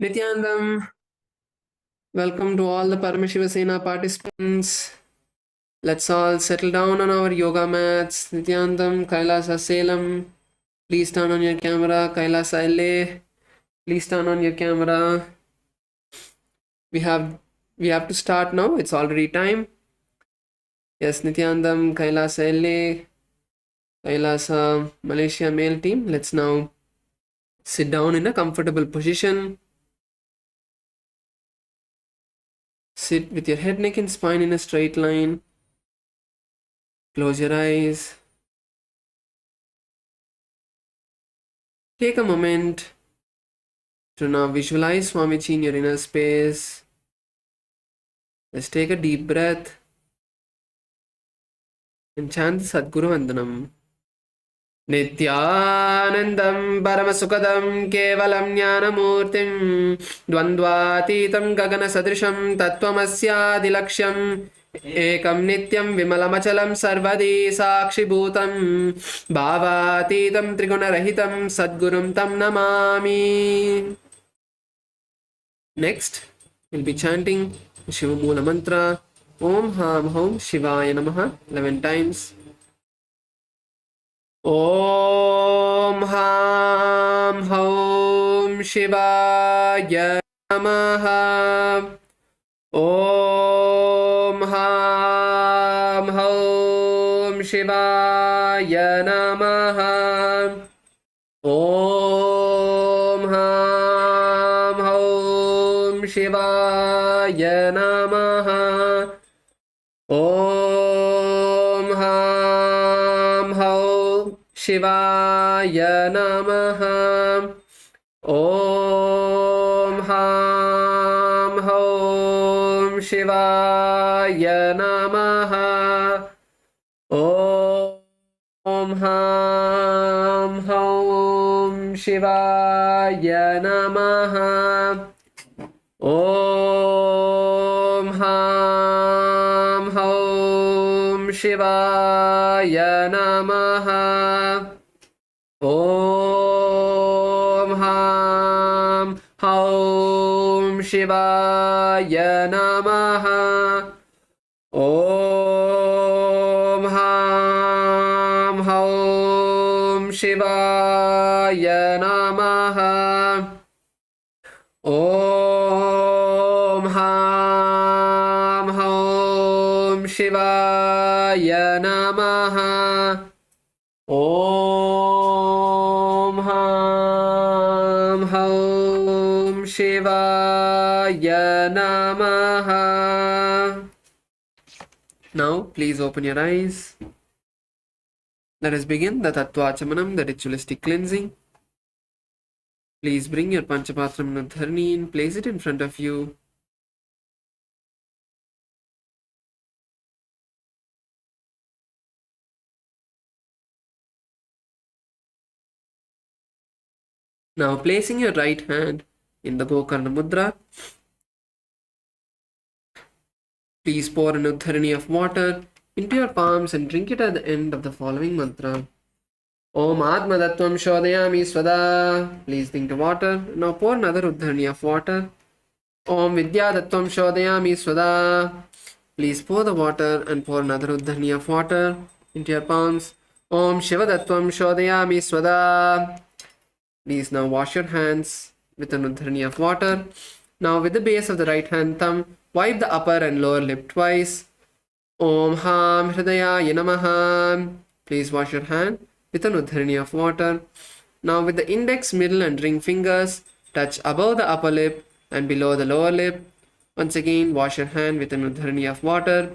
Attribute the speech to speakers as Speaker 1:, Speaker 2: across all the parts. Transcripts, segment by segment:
Speaker 1: Nithyanandam, welcome to all the Paramashivoham participants. Let's all settle down on our yoga mats. Nithyanandam, KAILASA Salem, please turn on your camera. KAILASA LA, please turn on your camera. We have to start now. It's already time. Yes, Nithyanandam, KAILASA LA, KAILASA Malaysia male team. Let's now sit down in a comfortable position. Sit with your head, neck and spine in a straight line. Close your eyes. Take a moment to now visualize Swamiji in your inner space. Let's take a deep breath and chant the Sadguru Vandanam. Nithyanandam Paramasukadam Kevalam Jnanamurtim Dvandvatitam Gagana Sadrisham Tattvamasya Ekam Nityam Vimalamachalam Sarvadi Sakshi Bhutam Bhavatitam Trigunarahitam Sadgurum Tam Namami. Next, we'll be chanting Shiva Mula Mantra Om Ham Hom Shivaya Namaha 11 times. Om Ham Hom Shivaya Namaha. Om Ham Hom Shivaya Namaha. Om Ham Hom Shivaya Namaha. Om Ham Hom Shivaya Namaha. Om Ham Hom Shivaya Namaha. Om Ham Hom Shivaya Namaha. Om Ham Hom Shivaya Namaha. Om Ham Hom Shivaya Namaha. Om Ham Hom Shivaya Namaha. Om Ham Hom Shivaya Namaha. Om Ham Hom Shivaya Namaha. Now, please open your eyes. Let us begin the Tattvachamanam, the ritualistic cleansing. Please bring your Panchapatram Nudharni and place it in front of you. Now placing your right hand in the Gokarna Mudra, please pour an Udharani of water into your palms and drink it at the end of the following mantra. Om Atma Dattvam Shodayami Swada. Please drink the water. Now pour another Udharani of water. Om Vidya Dattvam Shodayami Swada. Please pour the water and pour another Udharani of water into your palms. Om Shiva Dattvam Shodayami Swada. Please now wash your hands with an Udharani of water. Now with the base of the right hand thumb, wipe the upper and lower lip twice. Om Ham Hridayaya Namaha. Please wash your hand with an Udharani of water. Now with the index, middle and ring fingers, touch above the upper lip and below the lower lip. Once again, wash your hand with an Udharani of water.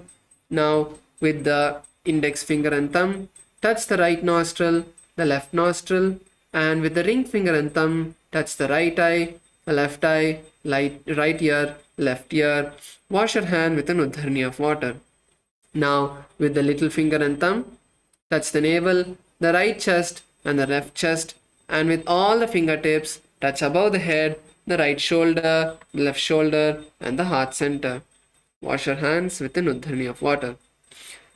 Speaker 1: Now with the index finger and thumb, touch the right nostril, the left nostril, and with the ring finger and thumb, touch the right eye, the left eye, right ear, left ear. Wash your hand with an Udharani of water. Now with the little finger and thumb, touch the navel, the right chest and the left chest, and with all the fingertips, touch above the head, the right shoulder, the left shoulder, and the heart center. Wash your hands with an Udharani of water.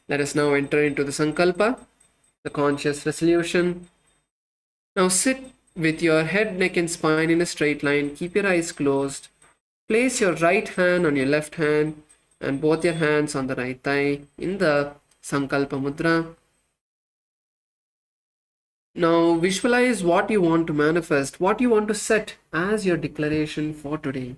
Speaker 1: Let us now enter into the Sankalpa, the conscious resolution. Now sit With your head, neck and spine in a straight line, keep your eyes closed. Place your right hand on your left hand and both your hands on the right thigh in the Sankalpa Mudra. Now visualize what you want to manifest, what you want to set as your declaration for today.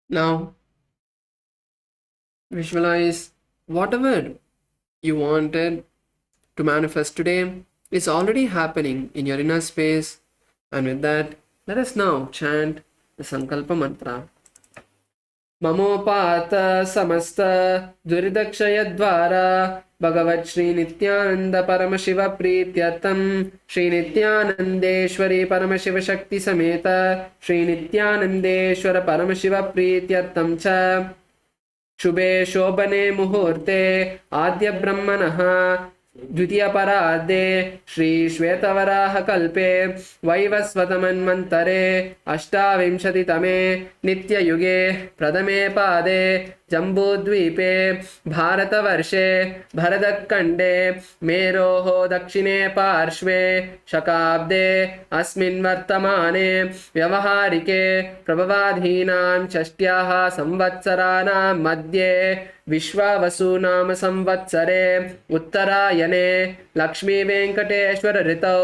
Speaker 1: Now visualize whatever you wanted to manifest today is already happening in your inner space. And with that, let us now chant the Sankalpa Mantra. Mamopata samasta duridakshayadvara Bhagavat Shri Nithyananda Paramashiva Prityartam Shri Nithyanandeshwari Paramashiva Shakti Sameta Shri Nithyanandeshwara Paramashiva Prityartam Cha Shubhe Shobhane Muhurte Adya Brahmanah द्वितीय परार्धे श्री श्वेतवराह कल्पे वैवस्वतमन्वन्तरे अष्टाविंशतितमे नित्ययुगे प्रथमे पादे जम्बूद्वीपे भारतवर्षे भरतखण्डे मेरोः दक्षिणे पार्श्वे शकाब्दे अस्मिन् वर्तमाने व्यवहारिके प्रभवाधीनां षष्ट्याः संवत्सराणां मध्ये विश्वावसु नाम संवत्सरे उत्तरायणे लक्ष्मी वेंकटेश्वर ऋतौ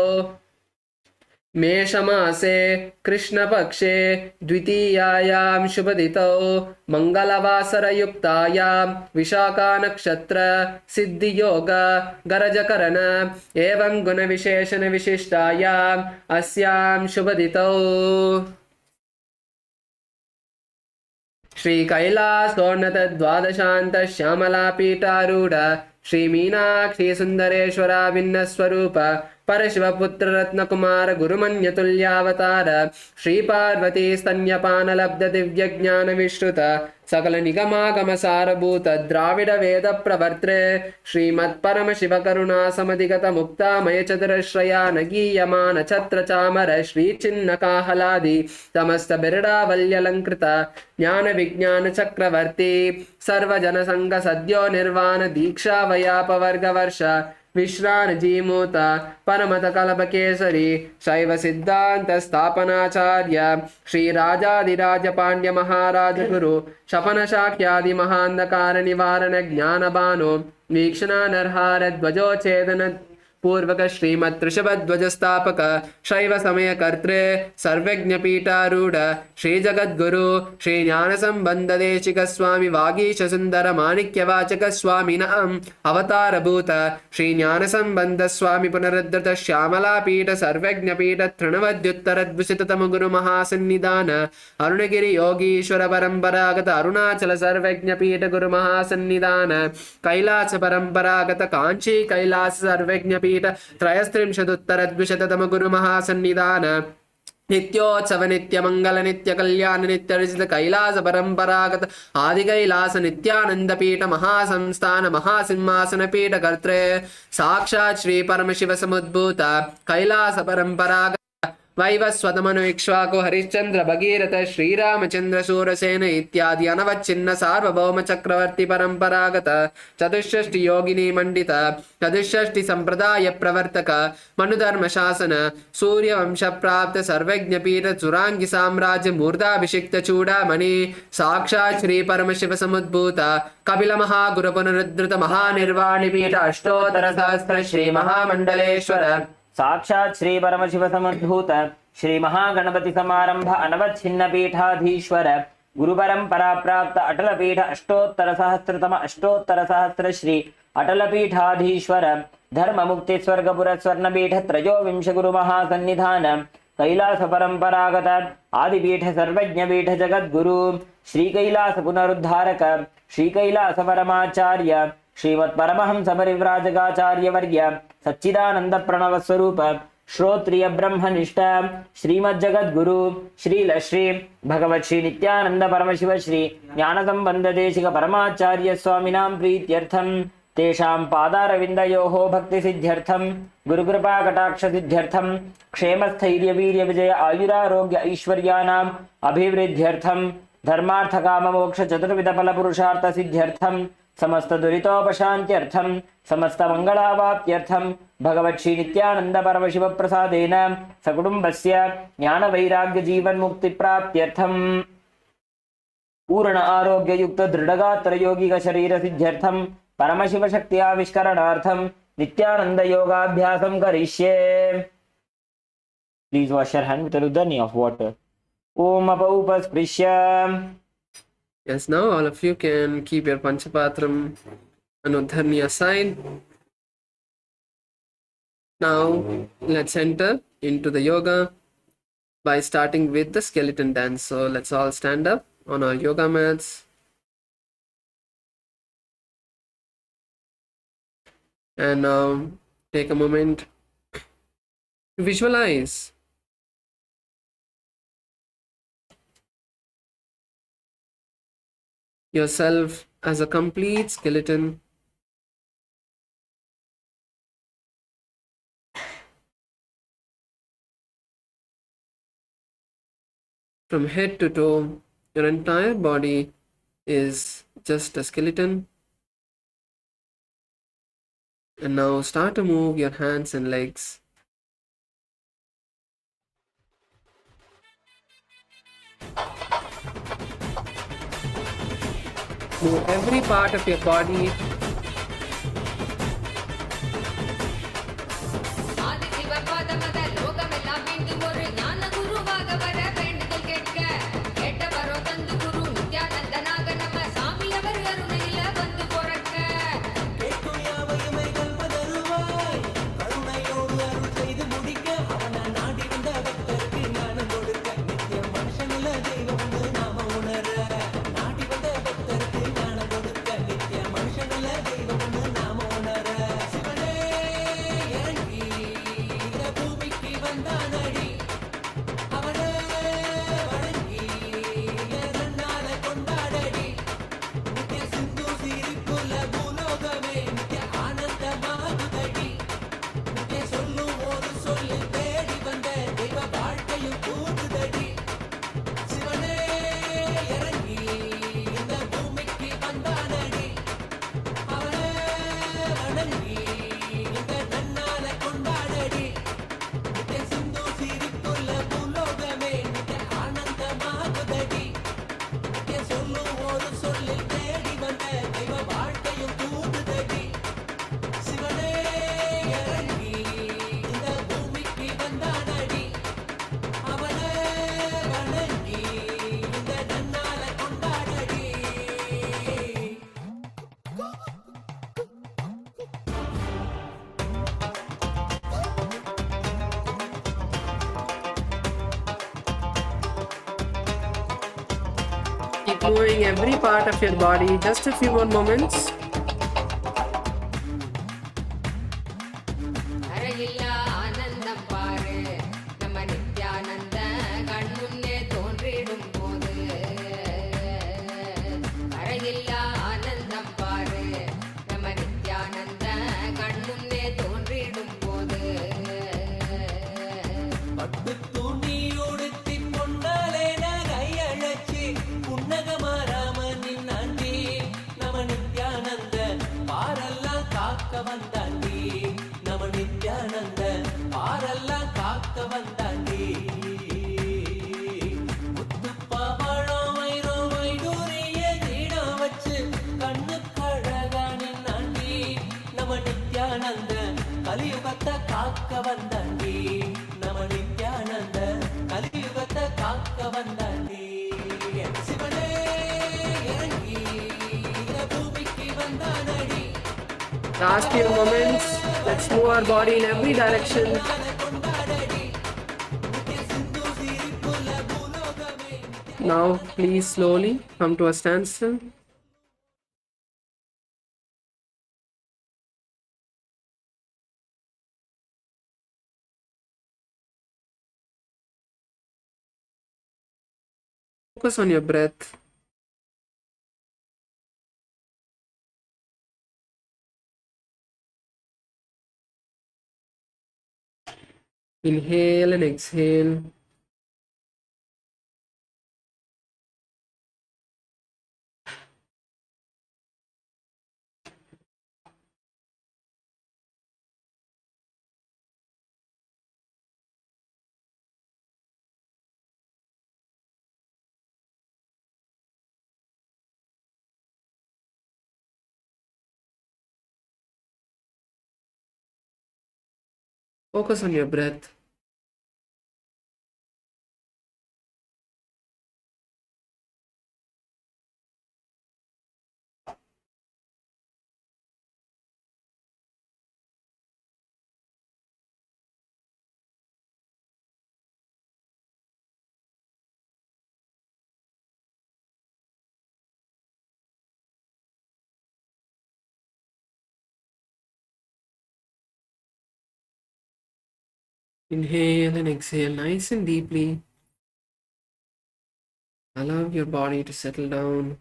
Speaker 1: मेषमासे कृष्णपक्षे द्वितीयायां शुभदितौ मंगलवासरयुक्तायां विशाखा नक्षत्र सिद्धियोग गरजकरण एवं गुणविशेषण विशिष्टायाम् अस्यां शुभदितौ श्री कैलासोन्नत द्वादशांत श्यामला पीठारूढ़ श्री मीनाक्षी सुंदरेश्वरा भिन्न स्वरूप परशिवपुत्र रत्नकुमार गुरुमन्यतुल्यावतार श्री पार्वती स्तन्यपान लब्ध दिव्य ज्ञान विश्रुत सकल निगमागम सारभूत द्राविड वेद प्रवर्त्रे श्रीमत्परम शिव करुणा समधिगत मुक्तामय चतुरश्रया नगीयमान छत्र चामर श्री चिन्ह काहलादि समस्त बिरडावल्यलंकृत ज्ञान विज्ञान चक्रवर्ती सर्वजन संघ सद्यो निर्वाण दीक्षा वयापवर्ग वर्ष विश्रान जीमूत परमत कलप केसरी शैव सिद्धांत स्थापनाचार्य श्री राजाधिराज पांड्य महाराज गुरु शपन शाख्यादि महांधकार निवारण ज्ञान बानो वीक्षणा नरहार ध्वजोच्छेदन पूर्वक श्रीमत् ऋषभध्वज स्थापक शैव समय कर्त्रे सर्वज्ञ पीठारूढ़ श्री जगद्गुरु श्री ज्ञान संबंध देशिक स्वामी वागीश सुंदर माणिक्य वाचक स्वामी नाम अवतार भूत श्री ज्ञान संबंध स्वामी पुनरुद्धृत श्यामला पीठ सर्वज्ञ पीठ तृणवद्युत्तर द्विशततम गुरु महासन्निधान अरुणगिरि योगीश्वर परंपरागत अरुणाचल सर्वज्ञ पीठ गुरु महासन्निधान कैलास परंपरागत कांची कैलास सर्वज्ञ त्रयस्त्रिंशदुत्तर द्विशततम गुरु महासन्निधान नित्योत्सव नित्य मंगल नित्य कल्याण नित्य रचित कैलास परंपरागत आदि कैलास नित्यानंद पीठ महासंस्थान महासिंहासन पीठ कर्त्रे साक्षात् श्री परमशिव समुद्भूत कैलास परंपरागत वैवस्वतमनु इक्ष्वाकु हरिश्चंद्र भगीरथ श्रीरामचंद्र शूरसेन इत्यादि अनवच्छिन्न सार्वभौम चक्रवर्ती परंपरागत चतुष्षष्टि योगिनी मंडित चतुष्षष्टि संप्रदाय प्रवर्तक मनुधर्म शासन सूर्यवंश प्राप्त सर्वज्ञ पीठ चुरांगी साम्राज्य मूर्धाभिषिक्त चूड़ामणि साक्षात् श्री परमशिव समुद्भूत कपिल महागुरु पुनरुद्धृत महानिर्वाणि पीठ अष्टोत्तर सहस्र श्री महामंडलेश्वर
Speaker 2: साक्षात् श्री परमशिव समुद्भूत श्री महागणपति समारंभ अनवच्छिन्न पीठाधीश्वर गुरु परंपरा प्राप्त अटल पीठ अष्टोत्तर सहस्र श्री अटल पीठाधीश्वर धर्म मुक्ति स्वर्गपुर स्वर्ण पीठ त्रयोविंश गुरु महासन्निधान कैलास परंपरागत आदिपीठ सर्वज्ञ पीठ जगद्गुरु श्री कैलास पुनरुद्धारक श्री कैलास परमाचार्य श्रीमत् परमहंस परिव्राजकाचार्य वर्य सच्चिदानंद प्रणव स्वरूप श्रोत्रिय ब्रह्मनिष्ठ श्रीमद् जगद्गुरु श्री भगवत श्री नित्यानंद परमशिव श्री ज्ञान संबंध देशिक परमाचार्य स्वामिनां प्रीत्यर्थम तेषां पादारविन्दयोः भक्ति सिद्ध्यर्थम गुरुकृपा कटाक्ष सिद्ध्यर्थम क्षेम स्थैर्य वीर्य विजय आयुरारोग्य ऐश्वर्यानां अभिवृद्ध्यर्थम धर्मार्थ काम मोक्ष चतुर्विध फल पुरुषार्थ सिद्ध्यर्थम समस्त दुरितोपशान्त्यर्थम समस्त मंगलावाप्त्यर्थम भगवत श्री नित्यानंद परमशिव प्रसादेन सकुटुम्बस्य ज्ञान वैराग्य जीवन मुक्ति प्राप्त्यर्थम पूर्ण आरोग्य युक्त दृढ़गात्र योगिक शरीर सिद्ध्यर्थम परमशिव शक्ति आविष्करणार्थम नित्यानंद योगाभ्यासं करिष्ये. Please wash your hand with a ludani of water. Om apaupasprisya.
Speaker 1: Yes, now all of you can keep your Panchapatram Anudharni aside. Now let's enter into the yoga by starting with the skeleton dance. So let's all stand up on our yoga mats. And now take a moment to visualize yourself as a complete skeleton. From head to toe, your entire body is just a skeleton. And now start to move your hands and legs. Move every part of your body. Keep moving every part of your body. Just a few more moments.
Speaker 3: பட்டு
Speaker 1: Last few moments. Let's move our body in every direction. Now, please slowly come to a standstill. Focus on your breath. Inhale and exhale. Focus on your breath. Inhale and exhale nice and deeply. Allow your body to settle down.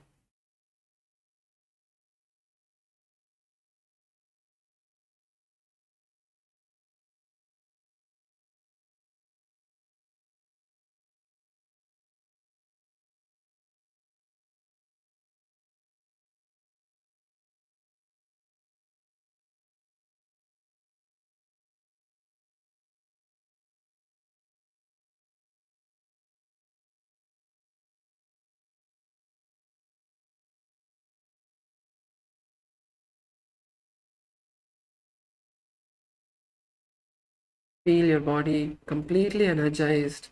Speaker 1: Feel your body completely energized.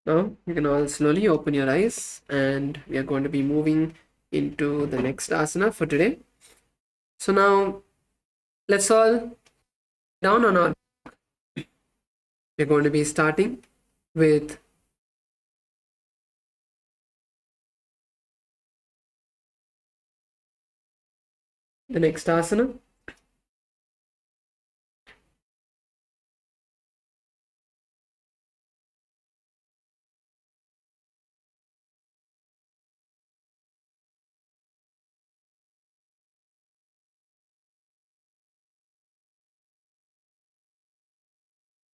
Speaker 1: Now you can all slowly open your eyes, and we are going to be moving into the next asana for today. So now let's all down on our. We're going to be starting with the next asana.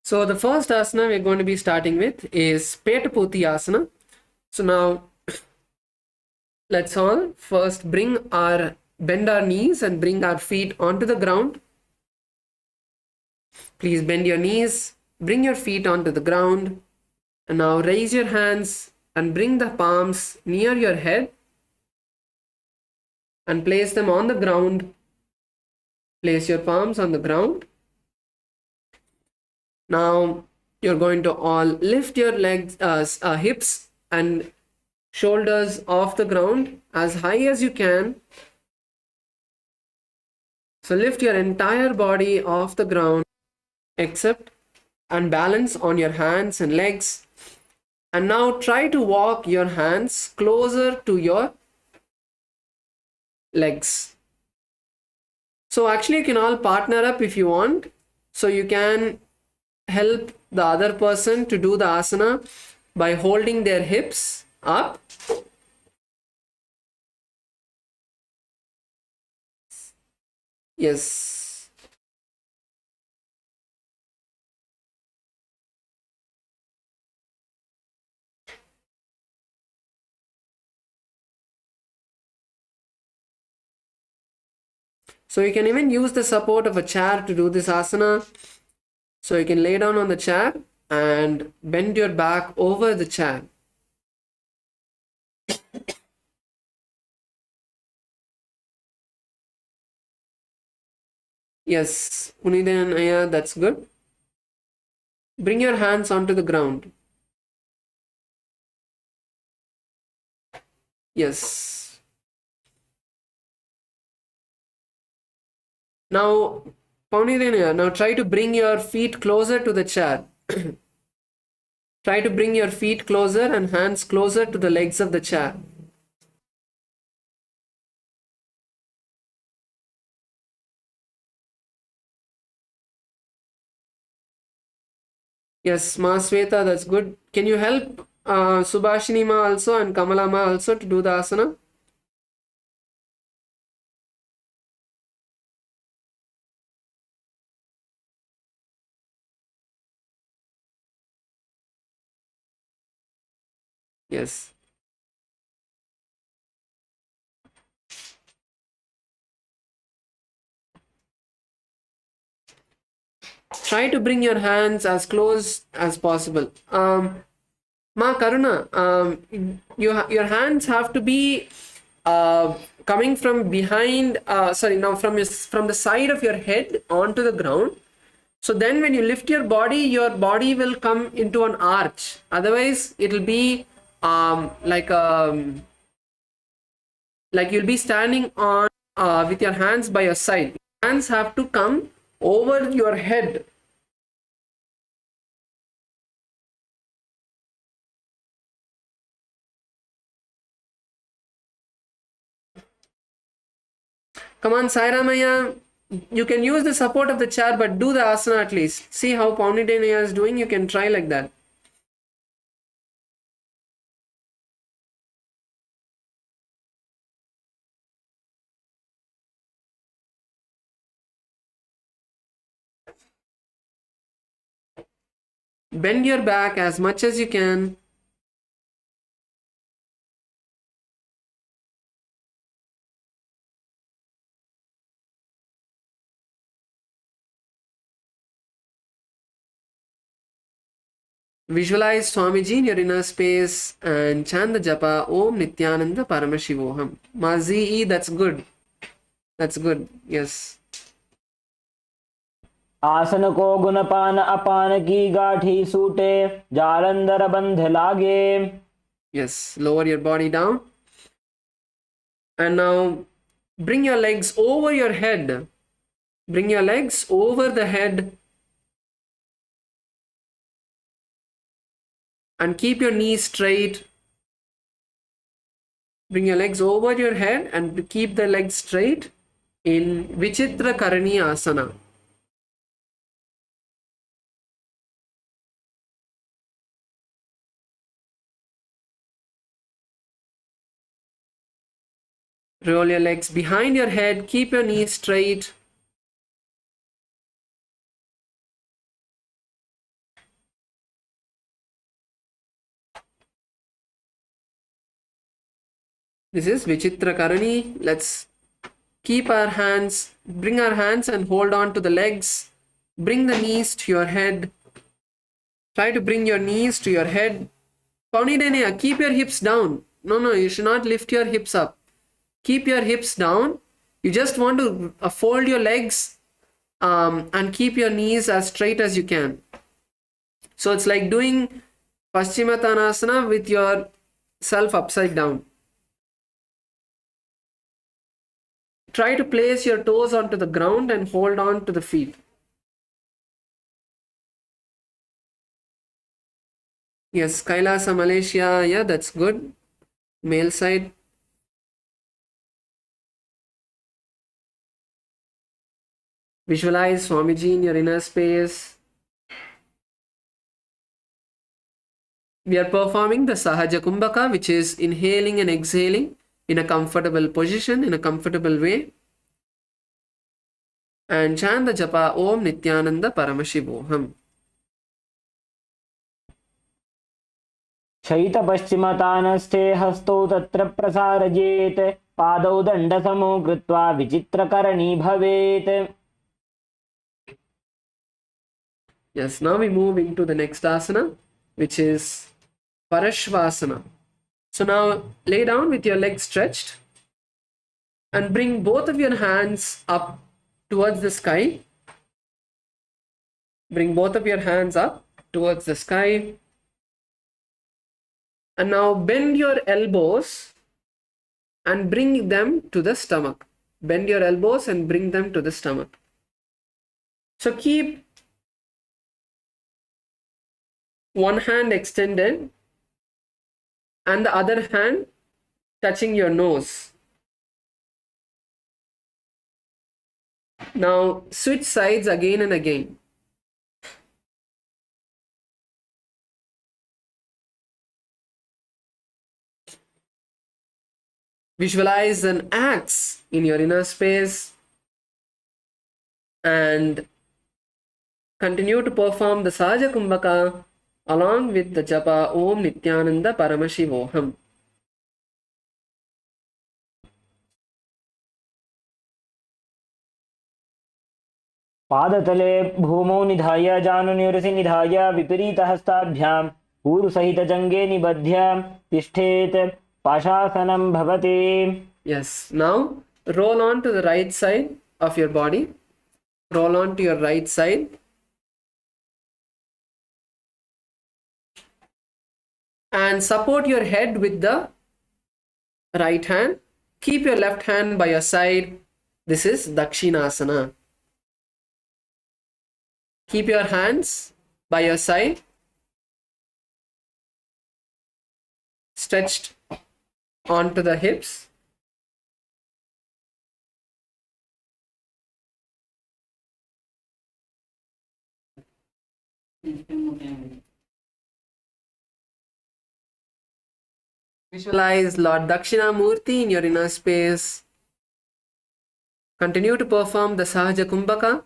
Speaker 1: So the first asana we're going to be starting with is Petaputi asana. So now let's all first bend our knees and bring our feet onto the ground. Please bend your knees, bring your feet onto the ground, and now raise your hands and bring the palms near your head and place them on the ground. Place your palms on the ground. Now you're going to all lift your legs, hips and shoulders off the ground as high as you can. So lift your entire body off the ground except and balance on your hands and legs. And now try to walk your hands closer to your legs. So actually you can all partner up if you want. So you can help the other person to do the asana by holding their hips up. Yes. So you can even use the support of a chair to do this asana. So you can lay down on the chair and bend your back over the chair. Yes, Unidanaya, that's good. Bring your hands onto the ground. Yes. Now, Paunidanaya, now try to bring your feet closer to the chair. Try to bring your feet closer and hands closer to the legs of the chair. Yes, Ma Sweta, that's good. Can you help Subhashini Ma also and Kamala Ma also to do the asana? Yes. Try to bring your hands as close as possible. Ma Karuna, your hands have to be coming from behind, now from the side of your head onto the ground. So then when you lift your body will come into an arch. Otherwise, it'll be like you'll be standing on with your hands by your side. Hands have to come over your head. Come on, Sairamaya. You can use the support of the chair, but do the asana at least. See how Paunidanaya is doing. You can try like that. Bend your back as much as you can. Visualize Swamiji in your inner space and chant the japa Om Nithyananda Paramashivoham. Mazi, that's good. That's good. Yes.
Speaker 2: आसन को गुणपान अपान की गाठी सूटे जालंधर बंध लागे.
Speaker 1: Yes. Lower your body down. And now bring your legs over your head. Bring your legs over the head. And keep your knees straight. Bring your legs over your head and keep the legs straight in Vichitra Karani Asana. Roll your legs behind your head. Keep your knees straight. This is Vichitra Karani. Let's keep our hands, bring our hands and hold on to the legs. Bring the knees to your head. Try to bring your knees to your head. Paunidanaya, keep your hips down. No, you should not lift your hips up. Keep your hips down. You just want to fold your legs and keep your knees as straight as you can. So it's like doing Paschimottanasana with your self upside down. Try to place your toes onto the ground and hold on to the feet. Yes, Kailasa, Malaysia. Yeah, that's good. Male side. Visualize Swamiji in your inner space. We are performing the Sahaja Kumbhaka, which is inhaling and exhaling in a comfortable position, in a comfortable way. And chant the japa Om Nithyananda Paramashivoham.
Speaker 2: शयित पश्चिमतानस्थे हस्तौ तत्र प्रसारयेत् पादौ दण्डसमो कृत्वा विचित्रकरणी भवेत्.
Speaker 1: Yes, now we move into the next asana, which is Parashvasana. So now lay down with your legs stretched and bring both of your hands up towards the sky. Bring both of your hands up towards the sky. And now bend your elbows and bring them to the stomach. Bend your elbows and bring them to the stomach. So keep one hand extended and the other hand touching your nose. Now switch sides again and again. Visualize an axe in your inner space and continue to perform the Sahaja Kumbhaka along with the japa Om Nithyananda Paramashivoham.
Speaker 2: पादतले भूमौ निधाय जानुनिरसि निधाय विपरीतहस्ताभ्यां ऊरुसहितजङ्गे निबध्य तिष्ठेत् पाशासनं भवति.
Speaker 1: Yes, now roll on to the right side of your body. Roll on to your right side. And support your head with the right hand. Keep your left hand by your side. This is Dakshinasana. Keep your hands by your side, stretched onto the hips. Visualize Lord Dakshinamurti in your inner space. Continue to perform the Sahaja Kumbhaka.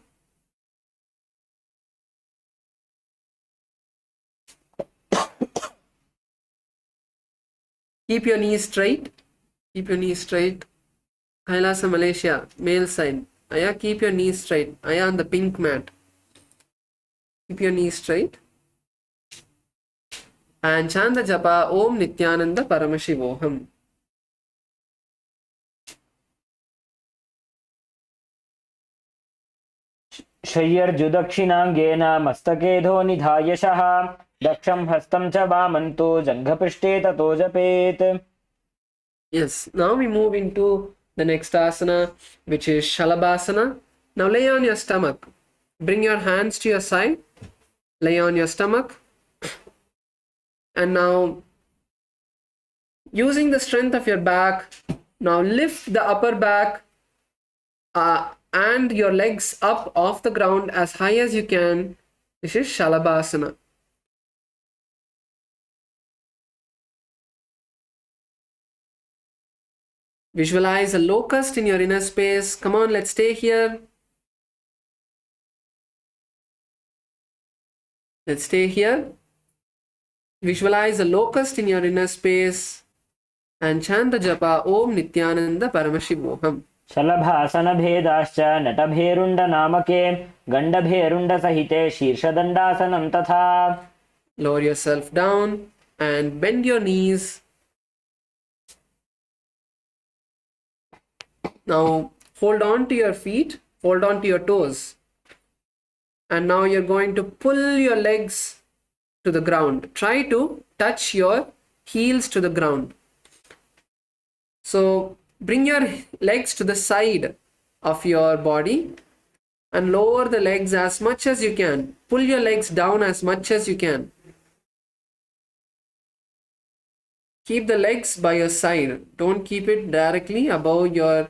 Speaker 1: Keep your knees straight. Keep your knees straight. Kailasa, Malaysia, male side. Aya, keep your knees straight. Aya on the pink mat. Keep your knees straight. And chant the japa Om Nithyananda Paramashivoham.
Speaker 2: शय्यर्जुदक्षिणाङ्गेन मस्तकेधो निधायशः दक्षं हस्तं च वामन्तो जङ्घपृष्ठे ततो जपेत्.
Speaker 1: Yes, now we move into the next asana, which is Shalabhasana. Now lay on your stomach. Bring your hands to your side. Lay on your stomach. And now, using the strength of your back, now lift the upper back and your legs up off the ground as high as you can. This is Shalabhasana. Visualize a locust in your inner space. Come on, let's stay here. Let's stay here. Visualize a locust in your inner space and chant the japa Om Nithyananda Paramashivoham.
Speaker 2: शलभासनभेदाश्च नटभेरुण्डनामके गण्डभेरुण्डसहिते शीर्षदण्डासनं तथा.
Speaker 1: Lower yourself down and bend your knees. Now hold on to your feet, hold on to your toes. And now you're going to pull your legs to the ground. Try to touch your heels to the ground. So bring your legs to the side of your body and lower the legs as much as you can. Pull your legs down as much as you can. Keep the legs by your side. Don't keep it directly above your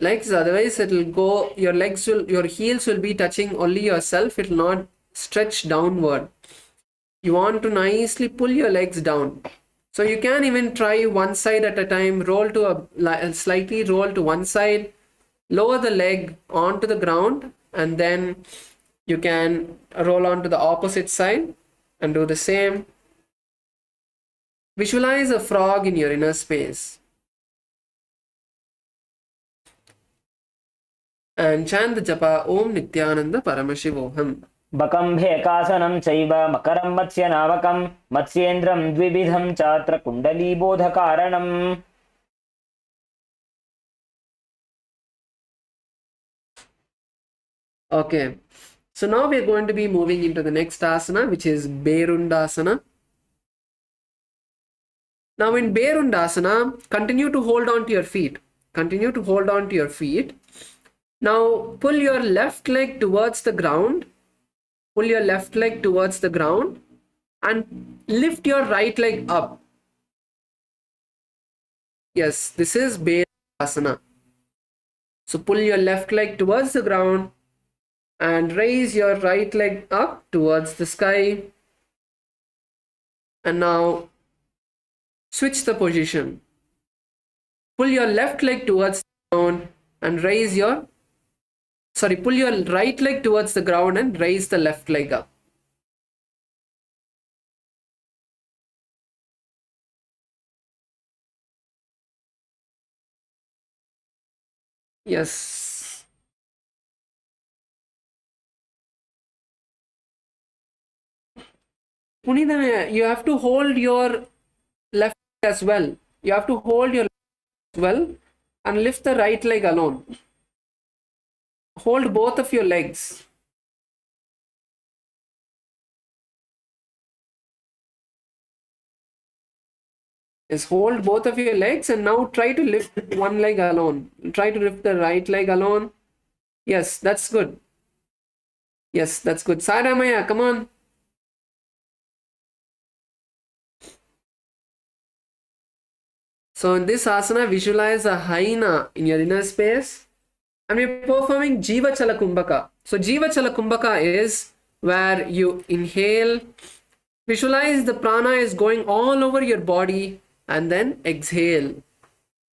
Speaker 1: legs, otherwise it will go, your heels will be touching only yourself. It will not stretch downward. You want to nicely pull your legs down. So you can even try one side at a time. Roll to slightly roll to one side, lower the leg onto the ground, and then you can roll on to the opposite side and do the same. Visualize a frog in your inner space. And chant the japa Om Nithyananda Paramashivoham.
Speaker 2: बकम्भेकासनं चैव मकरं मत्स्यनावकं मत्स्येन्द्रं द्विविधं चात्र कुण्डलीबोधकारणम्.
Speaker 1: Okay, so now we are going to be moving into the next asana, which is Berundasana. Now in Berundasana, continue to hold on to your feet. Continue to hold on to your feet. Now pull your left leg towards the ground. Pull your left leg towards the ground and lift your right leg up. Yes, this is Berundasana. So pull your left leg towards the ground and raise your right leg up towards the sky. And now switch the position. Pull your left leg towards the ground and pull your right leg towards the ground and raise the left leg up. Yes. Punitha, you have to hold your left leg as well. You have to hold your left as well and lift the right leg alone. Hold both of your legs. Yes, hold both of your legs and now try to lift one leg alone. Try to lift the right leg alone. Yes, that's good. Yes, that's good. Saramaya, come on. So in this asana, visualize a hyena in your inner space. And we're performing Jiva Chala Kumbhaka. So Jiva Chala Kumbhaka is where you inhale, visualize the prana is going all over your body and then exhale.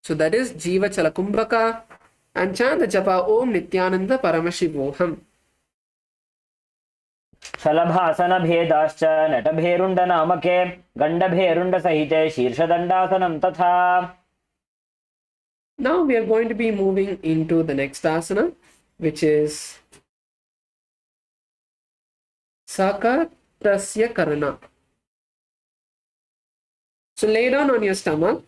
Speaker 1: So that is Jiva Chala Kumbhaka. And chant the japa Om Nithyananda Paramashivoham.
Speaker 2: शलभासनभेदाश्च नटभेरुण्डनामके गण्डभेरुण्डसहिते शीर्षदण्डासनं तथा.
Speaker 1: Now we are going to be moving into the next asana, which is Sakatasya Karana. So lay down on your stomach.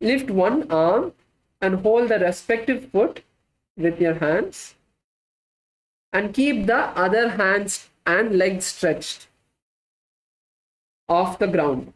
Speaker 1: Lift one arm and hold the respective foot with your hands. And keep the other hands and legs stretched off the ground.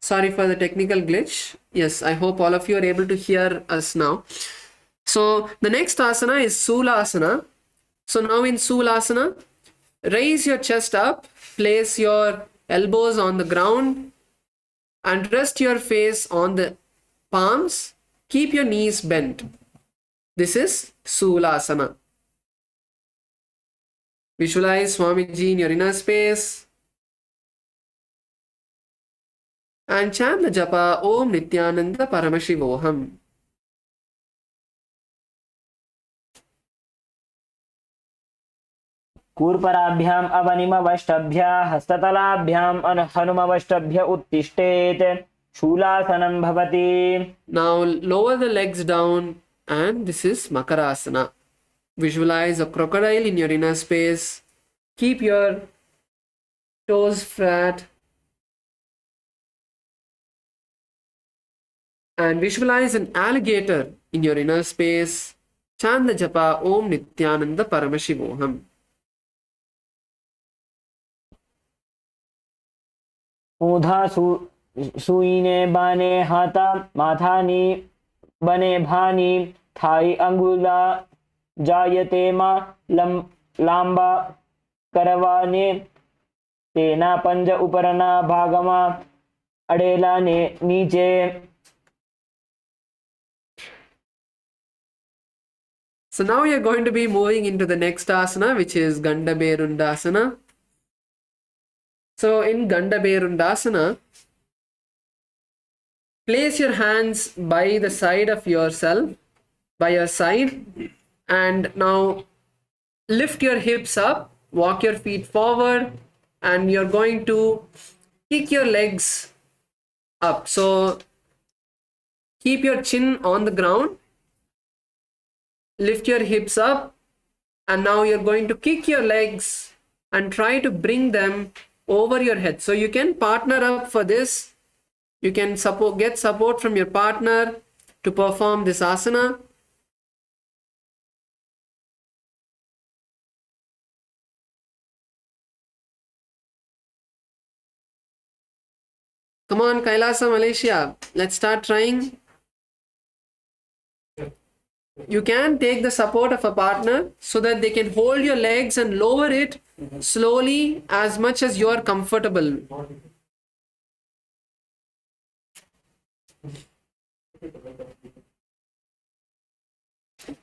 Speaker 1: Sorry for the technical glitch. Yes, I hope all of you are able to hear us now. So the next asana is Sulasana. So now in Sulasana, raise your chest up, place your elbows on the ground and rest your face on the palms. Keep your knees bent. This is Sulasana. Visualize Swamiji in your inner space. And chant the japa Om Nithyananda Paramashivoham.
Speaker 2: कूर्पराभ्याम् अवनिमवष्टभ्य हस्ततलाभ्याम् हनुमवष्टभ्य उत्तिष्ठेत् शूलासनं भवति.
Speaker 1: Now lower the legs down, and this is Makarasana. Visualize a crocodile in your inner space. Keep your toes flat and visualize an alligator in your inner space. Chant the japa Om Nithyananda Paramashivoham.
Speaker 2: ऊधा सुईने बाने हाथा माथानी बने भानी Thai अंगुला जायते मा लांबा करवाने तेना पंज उपरना भागमा अडेला ने नीचे.
Speaker 1: So now we are going to be moving into the next asana, which is Gandhaberundasana. So in Gandhaberundasana, place your hands by the side of yourself, by your side, and now lift your hips up, walk your feet forward, and you're going to kick your legs up. So keep your chin on the ground, lift your hips up, and now you're going to kick your legs and try to bring them over your head. So you can partner up for this. You can get support from your partner to perform this asana. Come on, Kailasa, Malaysia. Let's start trying. You can take the support of a partner so that they can hold your legs and lower it slowly as much as you are comfortable.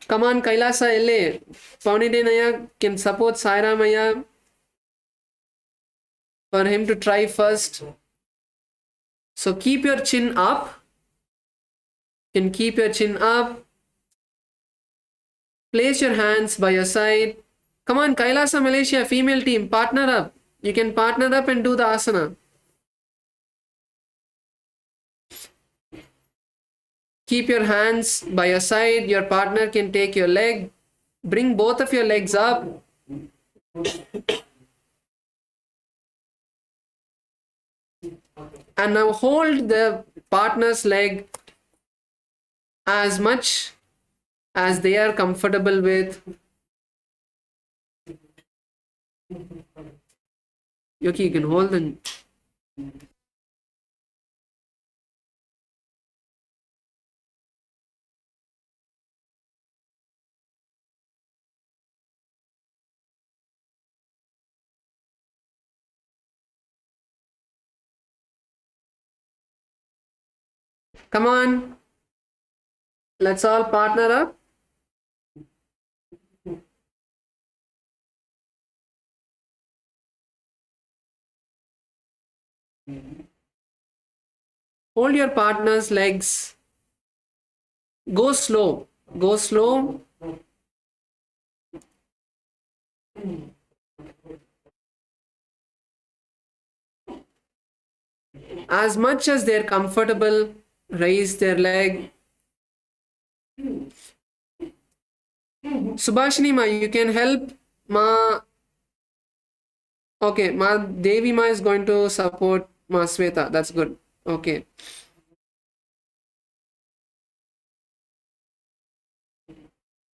Speaker 1: Come on, Kailasa LA. Paunide Naya can support Saira Maya for him to try first. So keep your chin up. You can keep your chin up. Place your hands by your side. Come on, Kailasa Malaysia female team, partner up. You can partner up and do the asana. Keep your hands by your side. Your partner can take your leg. Bring both of your legs up. And now hold the partner's leg as much as they are comfortable with. Yoki, you can hold them. Come on. Let's all partner up. Hold your partner's legs. Go slow. Go slow. As much as they're comfortable, raise their leg. Subhashini Ma, you can help Ma. Okay, Ma Devi Ma is going to support Ma Sweta. That's good. Okay.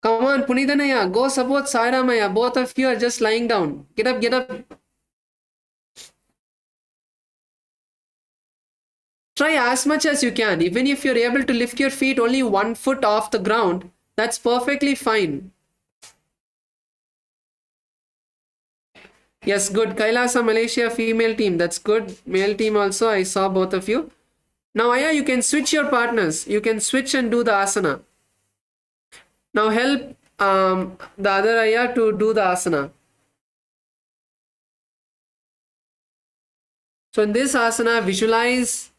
Speaker 1: Come on, Punidanaya, go support Saira Maya. Both of you are just lying down. Get up, get up. Try as much as you can. Even if you're able to lift your feet only 1 foot off the ground, that's perfectly fine. Yes, good. Kailasa Malaysia female team. That's good. Male team also. I saw both of you. Now, Aya, you can switch your partners. You can switch and do the asana. Now, help the other Aya to do the asana. So, in this asana, visualize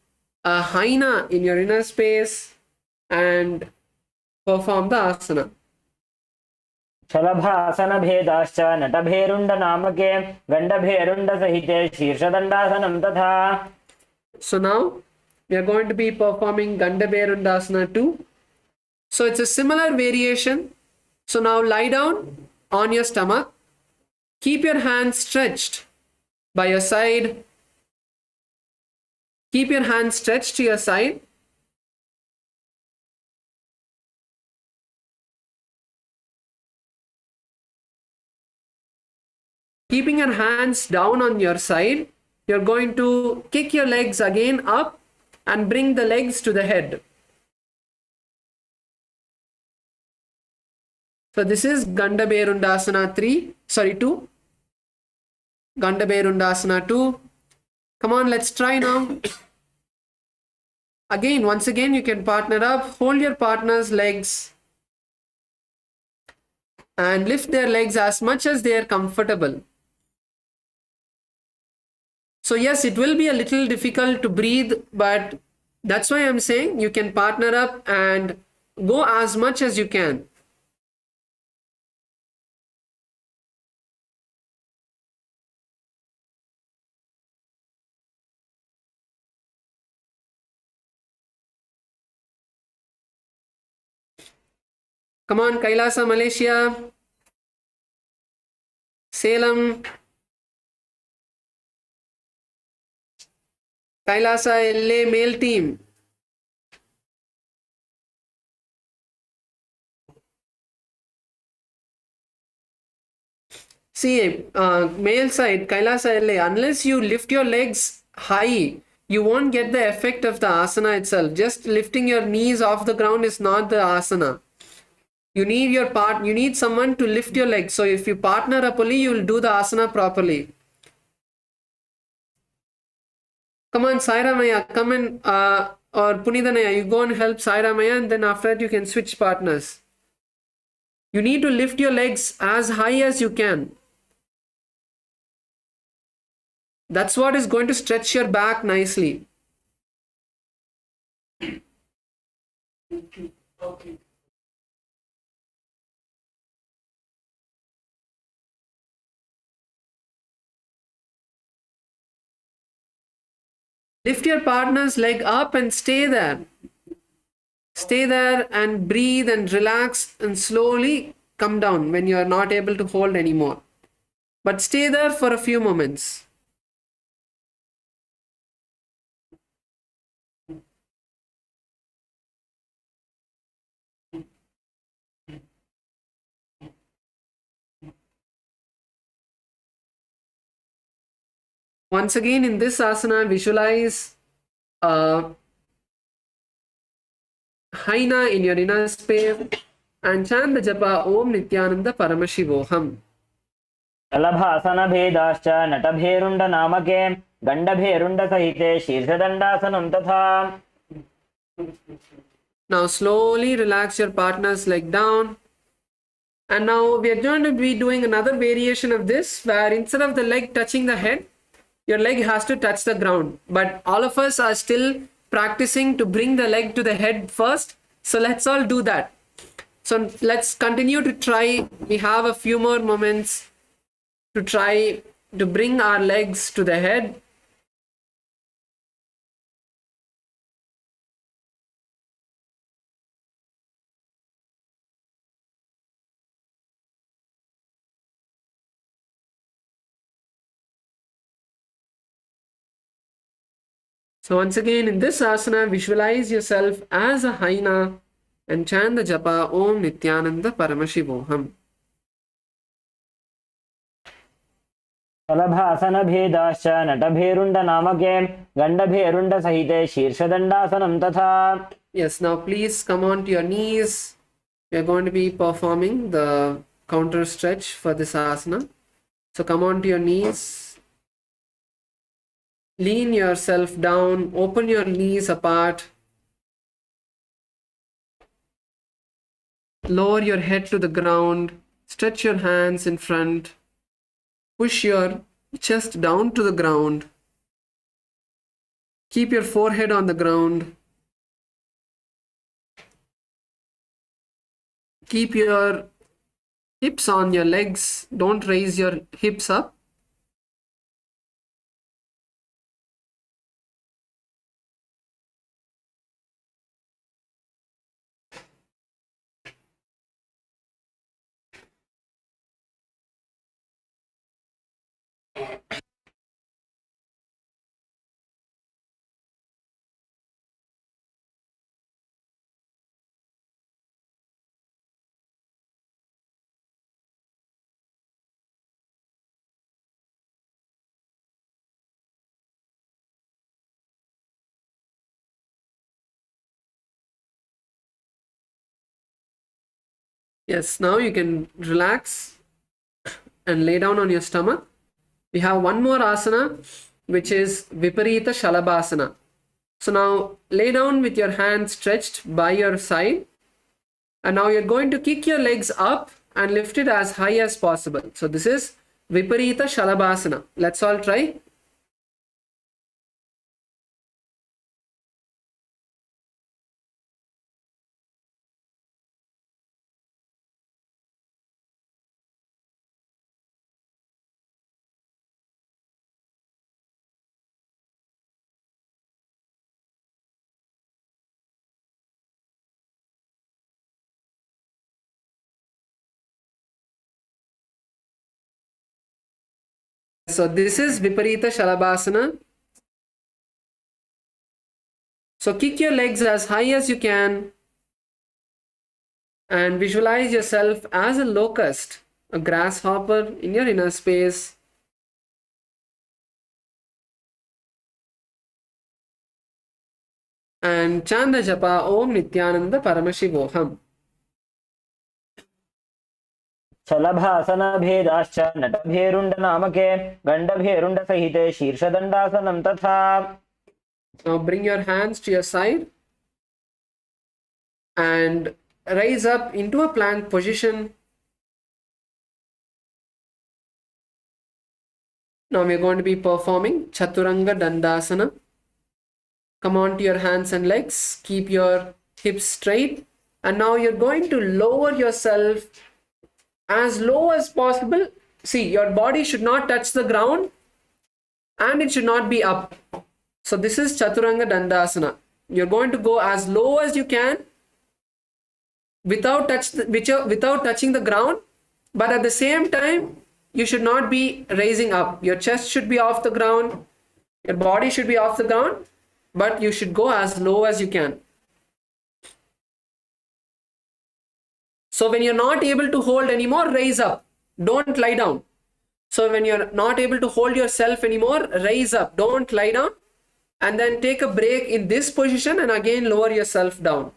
Speaker 1: a hyena in your inner space and perform the asana.
Speaker 2: शलभासनभेदाश्च नटभेरुण्डनामके गण्डभेरुण्डसहिते शीर्षदण्डासनं तथा.
Speaker 1: So now we are going to be performing Gandhabherundasana too. So it's a similar variation. So now lie down on your stomach. Keep your hands stretched by your side. Keep your hands stretched to your side. Keeping your hands down on your side, you're going to kick your legs again up and bring the legs to the head. So this is Gandhabherundasana 2. Gandhabherundasana 2. Come on, let's try now. Once again, you can partner up. Hold your partner's legs and lift their legs as much as they are comfortable. So yes, it will be a little difficult to breathe, but that's why I'm saying you can partner up and go as much as you can. Come on, Kailasa, Malaysia, Salem, Kailasa, LA, male team. See, male side, Kailasa, LA, unless you lift your legs high, you won't get the effect of the asana itself. Just lifting your knees off the ground is not the asana. You need someone to lift your legs. So if you partner up only, you will do the asana properly. Come on, Saira Maya, come in, or Punidanaya, you go and help Saira Maya, and then after that you can switch partners. You need to lift your legs as high as you can. That's what is going to stretch your back nicely. Okay. Lift your partner's leg up and stay there. Stay there and breathe and relax and slowly come down when you are not able to hold anymore. But stay there for a few moments. Once again, in this asana, visualize Haina in your inner space and chant the japa Om Nithyananda Paramashivoham.
Speaker 2: शलभासनभेदाश्च नटभेरुण्डनामके गण्डभेरुण्डसहिते शीर्षदण्डासनं तथा.
Speaker 1: Now slowly relax your partner's leg down. And now we are going to be doing another variation of this, where instead of the leg touching the head, your leg has to touch the ground. But all of us are still practicing to bring the leg to the head first. So let's all do that. So let's continue to try. We have a few more moments to try to bring our legs to the head. So once again, in this asana, visualize yourself as a Haina and chant the japa Om Nithyananda Paramashivoham.
Speaker 2: शलभासनभेदाश्च नटभेरुण्डनामके गण्डभेरुण्डसहिते शीर्षदण्डासनं तथा.
Speaker 1: Yes, now please come on to your knees. We are going to be performing the counter stretch for this asana. So come on to your knees. Lean yourself down. Open your knees apart. Lower your head to the ground. Stretch your hands in front. Push your chest down to the ground. Keep your forehead on the ground. Keep your hips on your legs. Don't raise your hips up. Yes, now you can relax and lay down on your stomach. We have one more asana, which is Viparita Shalabhasana. So now lay down with your hands stretched by your side. And now you're going to kick your legs up and lift it as high as possible. So this is Viparita Shalabhasana. Let's all try. So this is Viparita Shalabhasana. So kick your legs as high as you can and visualize yourself as a locust, a grasshopper in your inner space. And chant the japa Om Nithyananda Paramashivoham.
Speaker 2: शलभासनभेदाश्च नटभेरुण्डनामके गण्डभेरुण्डसहिते शीर्षदण्डासनं तथा.
Speaker 1: Now bring your hands to your side and rise up into a plank position. Now we are going to be performing Chaturanga Dandasana. Come on to your hands and legs. Keep your hips straight. And now you're going to lower yourself as low as possible. See, your body should not touch the ground and it should not be up. So this is Chaturanga Dandasana. You're going to go as low as you can without touching the ground, but at the same time you should not be raising up. Your chest should be off the ground, your body should be off the ground, but you should go as low as you can. So when you're not able to hold anymore, raise up. Don't lie down. So when you're not able to hold yourself anymore, raise up. Don't lie down. And then take a break in this position and again lower yourself down.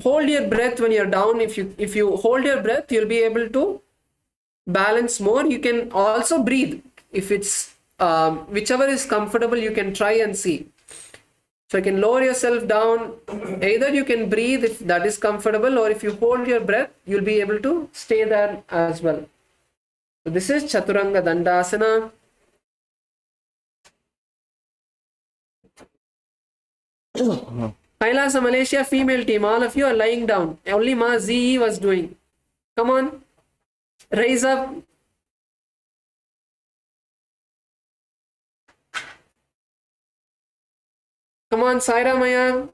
Speaker 1: Hold your breath when you're down. If you hold your breath, you'll be able to balance more. You can also breathe. If it's whichever is comfortable, you can try and see. So you can lower yourself down. Either you can breathe if that is comfortable, or if you hold your breath, you'll be able to stay there as well. So this is Chaturanga Dandasana. KAILASA Malaysia female team, all of you are lying down. Only Ma ZE was doing. Come on, raise up. Come on, Saira Maya.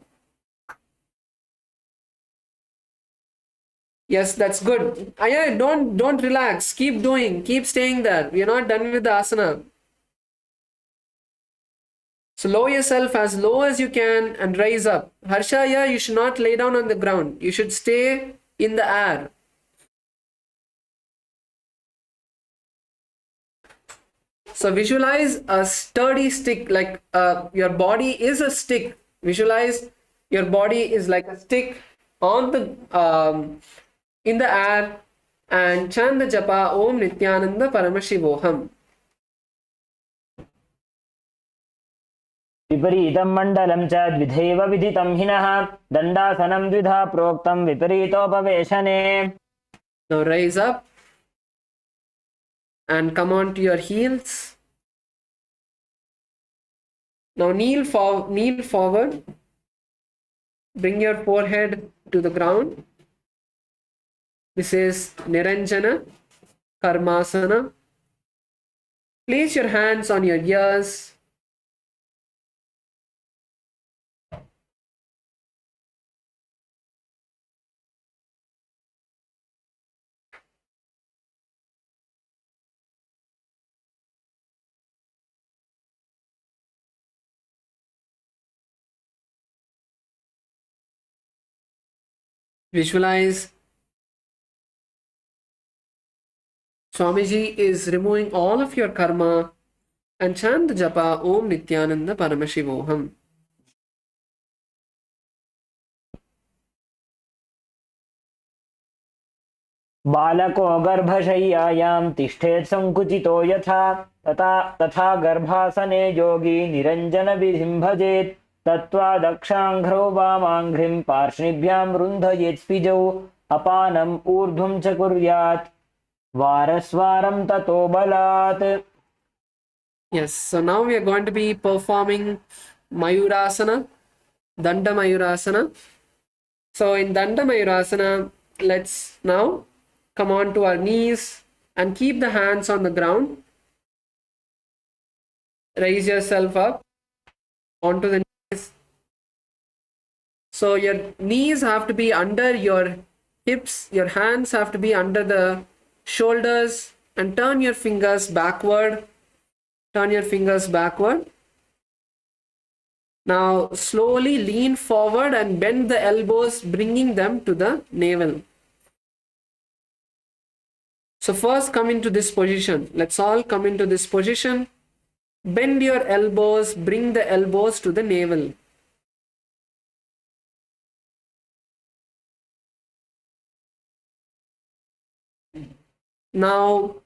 Speaker 1: Yes, that's good. Aya, don't relax. Keep doing. Keep staying there. We are not done with the asana. So lower yourself as low as you can and rise up. Harshaya, you should not lay down on the ground. You should stay in the air. So visualize a sturdy stick, like your body is a stick. Visualize your body is like a stick on the in the air, and chant the japa Om Nithyananda Paramashivoham.
Speaker 2: विपरीतं मण्डलं च द्विधैव विदितं हिनः दण्डासनं द्विधा प्रोक्तं विपरीतोपवेशने.
Speaker 1: Now rise up and come on to your heels. Now kneel forward. Bring your forehead to the ground. This is Niranjana Karmasana. Place your hands on your ears. Visualize Swamiji is removing all of your karma and chant the japa Om Nithyananda Paramashivoham.
Speaker 2: बालको गर्भशय्यायां तिष्ठेत् सङ्कुचितो यथा तथा गर्भासने योगी निरञ्जनविधिं भजेत् तत्त्वा दक्षाङ्घ्रौ वामाङ्घ्रिं पार्ष्णिभ्यां रुन्धयेत् स्विजौ अपानम् ऊर्ध्वं च कुर्यात् वारस्वारं ततो बलात्.
Speaker 1: Yes, so now we are going to be performing Mayurasana, Danda Mayurasana. So in Danda Mayurasana, let's now come on to our knees and keep the hands on the ground. Raise yourself up onto the knees. So your knees have to be under your hips, your hands have to be under the shoulders, and turn your fingers backward. Turn your fingers backward. Now slowly lean forward and bend the elbows, bringing them to the navel. So first come into this position. Let's all come into this position. Bend your elbows, bring the elbows to the navel. Now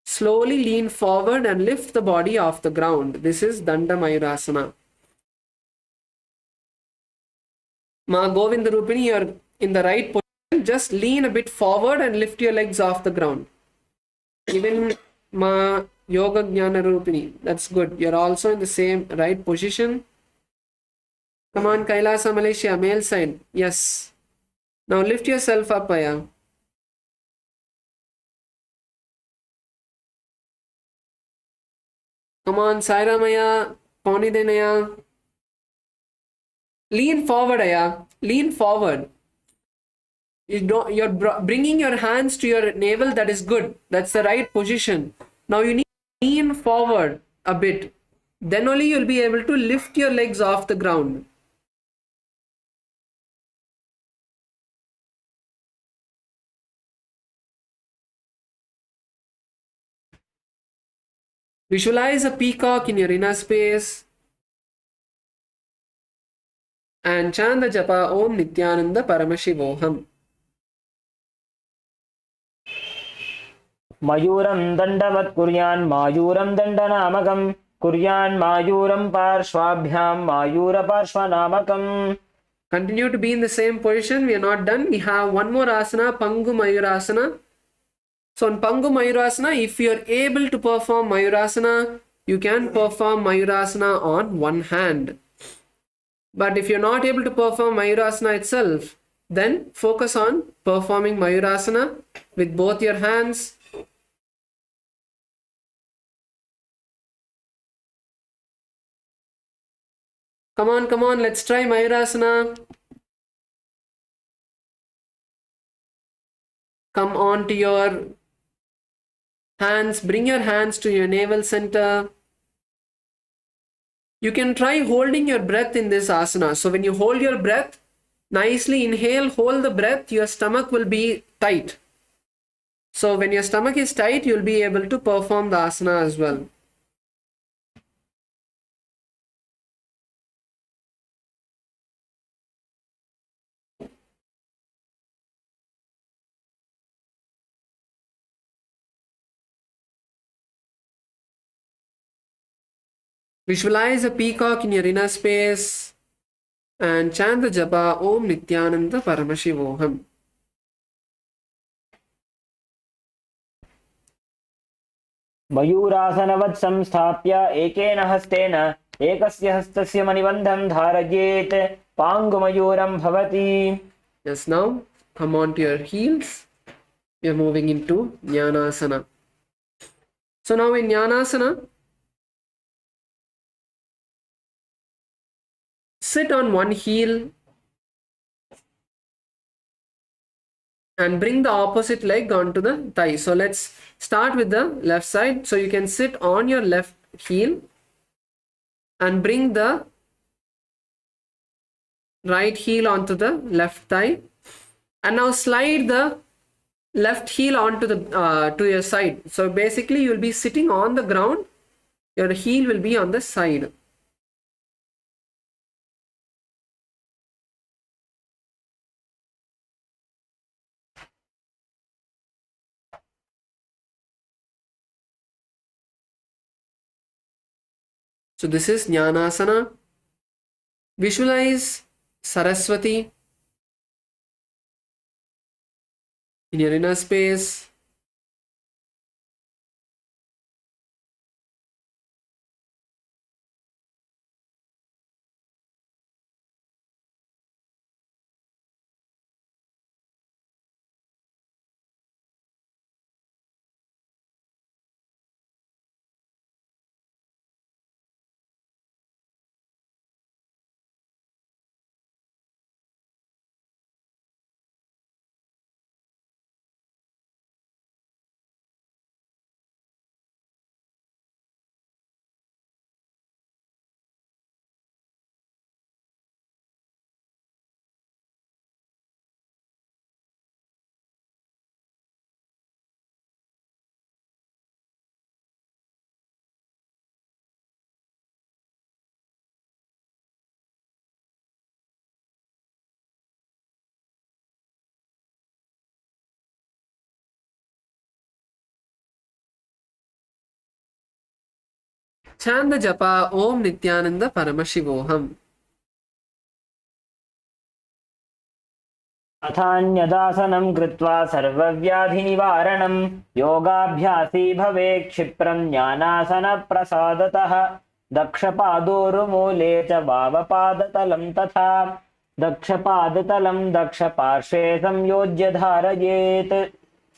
Speaker 1: slowly lean forward and lift the body off the ground. This is Danda Mayurasana. Ma Govinda Rupini, you're in the right position. Just lean a bit forward and lift your legs off the ground. Even Ma Yoga Jnana Rupini, that's good. You're also in the same right position. Come on, Kailasa Malaysia, male side. Yes. Now lift yourself up, Aya. Come on, Saira Maya, Pony Denaya. Lean forward, Aya. Lean forward. You're bringing your hands to your navel. That is good. That's the right position. Now you need to lean forward a bit. Then only you'll be able to lift your legs off the ground. Visualize a peacock in your inner space and chant the japa Om Nithyananda Paramashivoham.
Speaker 2: मयूरं दण्डवत् कुर्यान् मायूरं दण्डनामकं कुर्यान् मायूरं पार्श्वाभ्यां मायूरपार्श्वनामकम्.
Speaker 1: Continue to be in the same position. We are not done. We have one more asana, Pangu Mayurasana. So in Pangu Mayurasana, if you are able to perform Mayurasana, you can perform Mayurasana on one hand. But if you're not able to perform Mayurasana itself, then focus on performing Mayurasana with both your hands. Come on, let's try Mayurasana. Come on to your hands, bring your hands to your navel center. You can try holding your breath in this asana. So when you hold your breath, nicely inhale, hold the breath, your stomach will be tight. So when your stomach is tight, you'll be able to perform the asana as well. Visualize a peacock in your inner space and chant the japa Om Nithyananda Paramashivoham.
Speaker 2: मयूरासनवत् संस्थाप्य एकेन हस्तेन एकस्य हस्तस्य मणिबन्धं धारयेत् पाङ्गुमयूरं भवति.
Speaker 1: Yes, now come on to your heels. We are moving into Jnanasana. So now in Jnanasana, sit on one heel and bring the opposite leg onto the thigh. So let's start with the left side. So you can sit on your left heel and bring the right heel onto the left thigh, and now slide the left heel onto the to your side. So basically you'll be sitting on the ground, your heel will be on the side. So this is Jnanasana. Visualize Saraswati in your inner space. Chant the japa Om Nithyananda Paramashivoham.
Speaker 2: अथान्यदासनं कृत्वा सर्वव्याधिनिवारणं योगाभ्यासी भवेत् क्षिप्रं ज्ञानासनप्रसादतः दक्षपादोरुमूले च वामपादतलं तथा दक्षपादतलं दक्षपार्श्वे संयोज्य धारयेत्.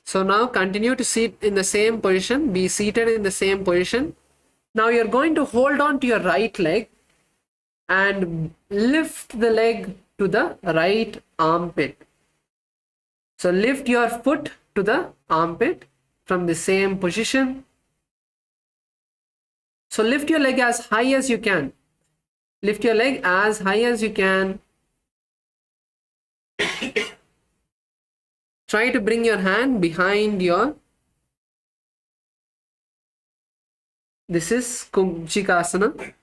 Speaker 1: So now continue to sit in the same position, be seated in the same position. Now you're going to hold on to your right leg and lift the leg to the right armpit. So lift your foot to the armpit from the same position. So lift your leg as high as you can. Lift your leg as high as you can. Try to bring your hand behind your. This is Kumchikasana.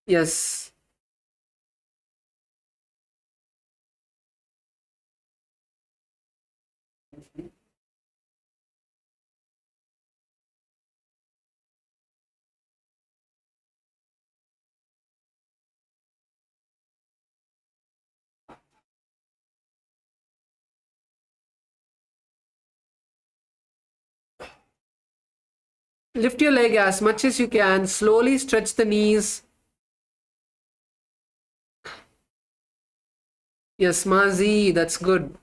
Speaker 1: Yes. Lift your leg as much as you can. Slowly stretch the knees. Yes, Mazi, that's good.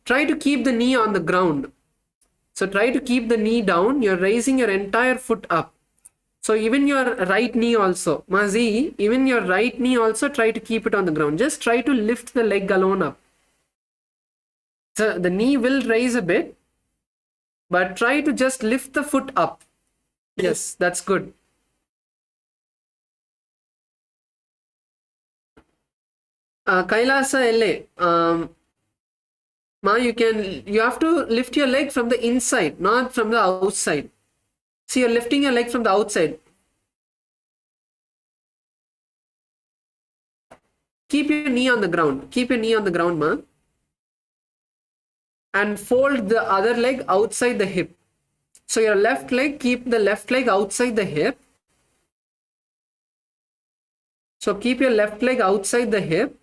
Speaker 1: Try to keep the knee on the ground. So try to keep the knee down. You're raising your entire foot up. So even your right knee also. Mazi, even your right knee also try to keep it on the ground. Just try to lift the leg alone up. So the knee will raise a bit, but try to just lift the foot up. Yes, that's good. Kailasa LA. Ma, you have to lift your leg from the inside, not from the outside. See, you're lifting your leg from the outside. Keep your knee on the ground. Keep your knee on the ground, ma. And fold the other leg outside the hip. So your left leg, keep the left leg outside the hip. So keep your left leg outside the hip.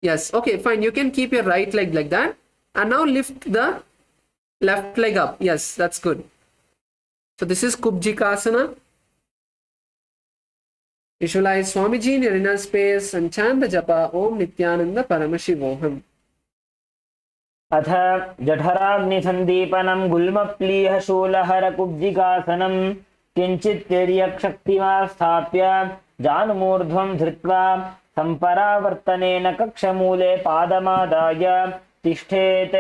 Speaker 1: Yes, okay, fine. You can keep your right leg like that. And now lift the left leg up. Yes, that's good. So this is Kubjikasana. Visualize Swamiji in your inner space and chant the japa Om Nithyananda Paramashivoham.
Speaker 2: अथ जठराग्निसन्दीपनं गुल्मप्लीहशूलहरकुब्जिकासनं किञ्चित् तिर्यक्शक्तिमास्थाप्य जानुमूर्ध्वं धृत्वा सम्परावर्तनेन कक्षमूले पादमादाय तिष्ठेत्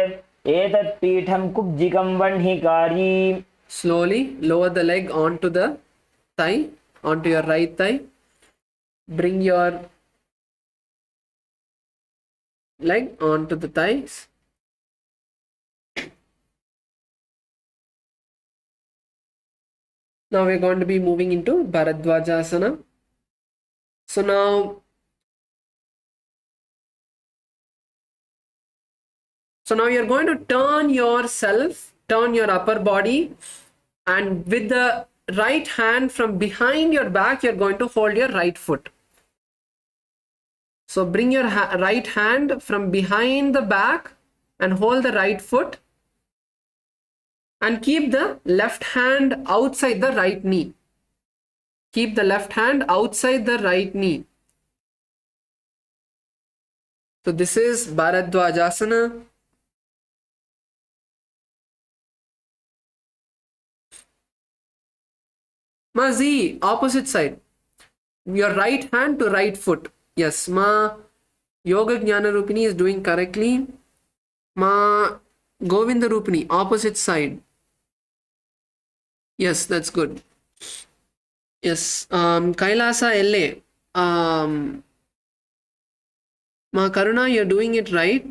Speaker 2: एतत् पीठं कुब्जिकं वह्निकारी.
Speaker 1: Slowly lower the leg onto the thigh, onto your right thigh. Bring your leg onto the thighs. Now we're going to be moving into Bharadwajasana. So now you're going to turn yourself, turn your upper body, and with the right hand from behind your back, you're going to hold your right foot. So bring your right hand from behind the back and hold the right foot, and keep the left hand outside the right knee. Keep the left hand outside the right knee. So this is Bharadwajasana. Ma Z, opposite side. Your right hand to right foot. Yes, Ma Yoga Jnana Rupini is doing correctly. Ma Govinda Rupini, opposite side. Yes, that's good. Yes, Kailasa LA. Ma Karuna, you're doing it right.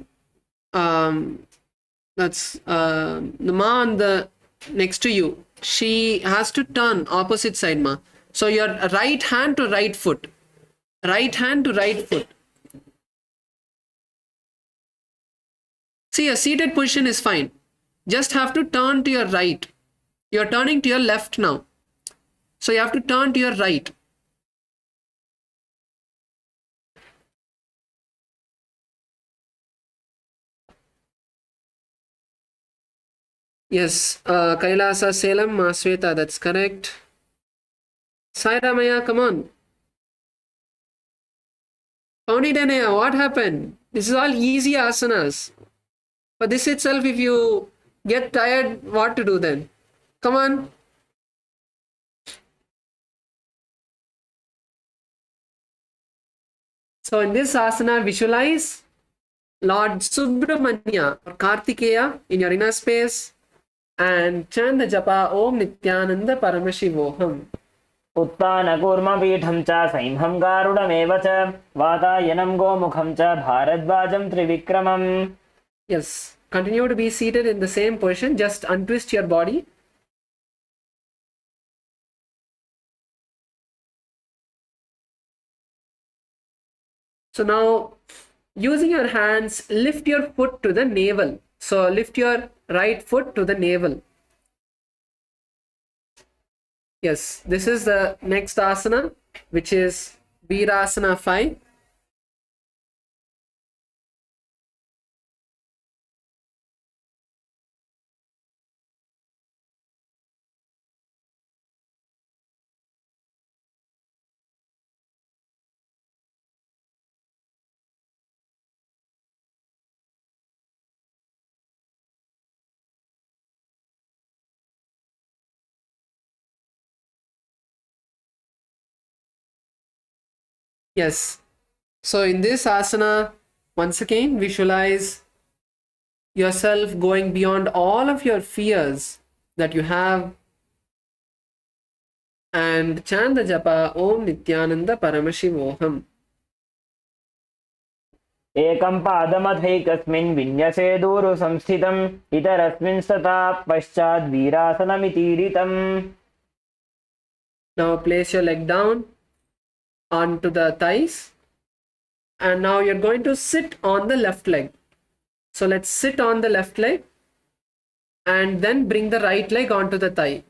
Speaker 1: That's the Ma on the next to you. She has to turn opposite side, Ma. So your right hand to right foot. Right hand to right foot. See, a seated position is fine. Just have to turn to your right. You're turning to your left now. So you have to turn to your right. Yes, Kailasa Salem, Masweta, that's correct. Sai Ramaya, come on. Paunidanaya, what happened? This is all easy asanas. For this itself, if you get tired, what to do then? Come on. So in this asana, visualize Lord Subramanya or Kartikeya in your inner space and chant the japa Om Nithyananda Paramashivoham.
Speaker 2: उत्तानकूर्मपीठं च सैंहं गारुडमेव च वातायनं गोमुखं च भारद्वाजं त्रिविक्रमम्.
Speaker 1: Yes, continue to be seated in the same position. Just untwist your body. So now, using your hands, lift your foot to the navel. So lift your right foot to the navel. Yes, this is the next asana, which is Virasana 5. Yes. So in this asana, once again, visualize yourself going beyond all of your fears that you have and chant the japa Om Nithyananda Paramashivoham.
Speaker 2: एकं पादमथैकस्मिन् विन्यसेदूरु संस्थितम् इतरस्मिन् तथा पश्चाद् वीरासनमितीरितम्.
Speaker 1: Now place your leg down onto the thighs, and now you're going to sit on the left leg. So let's sit on the left leg and then bring the right leg onto the thigh.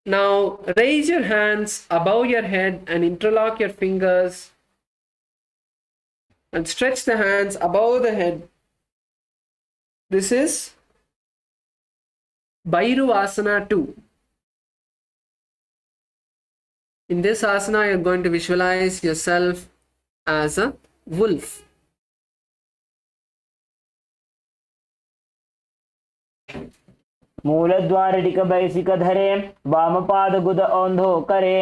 Speaker 1: Now raise your hands above your head and interlock your fingers and stretch the hands above the head. This is Bhairuvasana 2. In this asana, you're going to visualize yourself as a wolf.
Speaker 2: मूलद्वारिटिक बैसिक धरे वामपाद गुद औंधो करे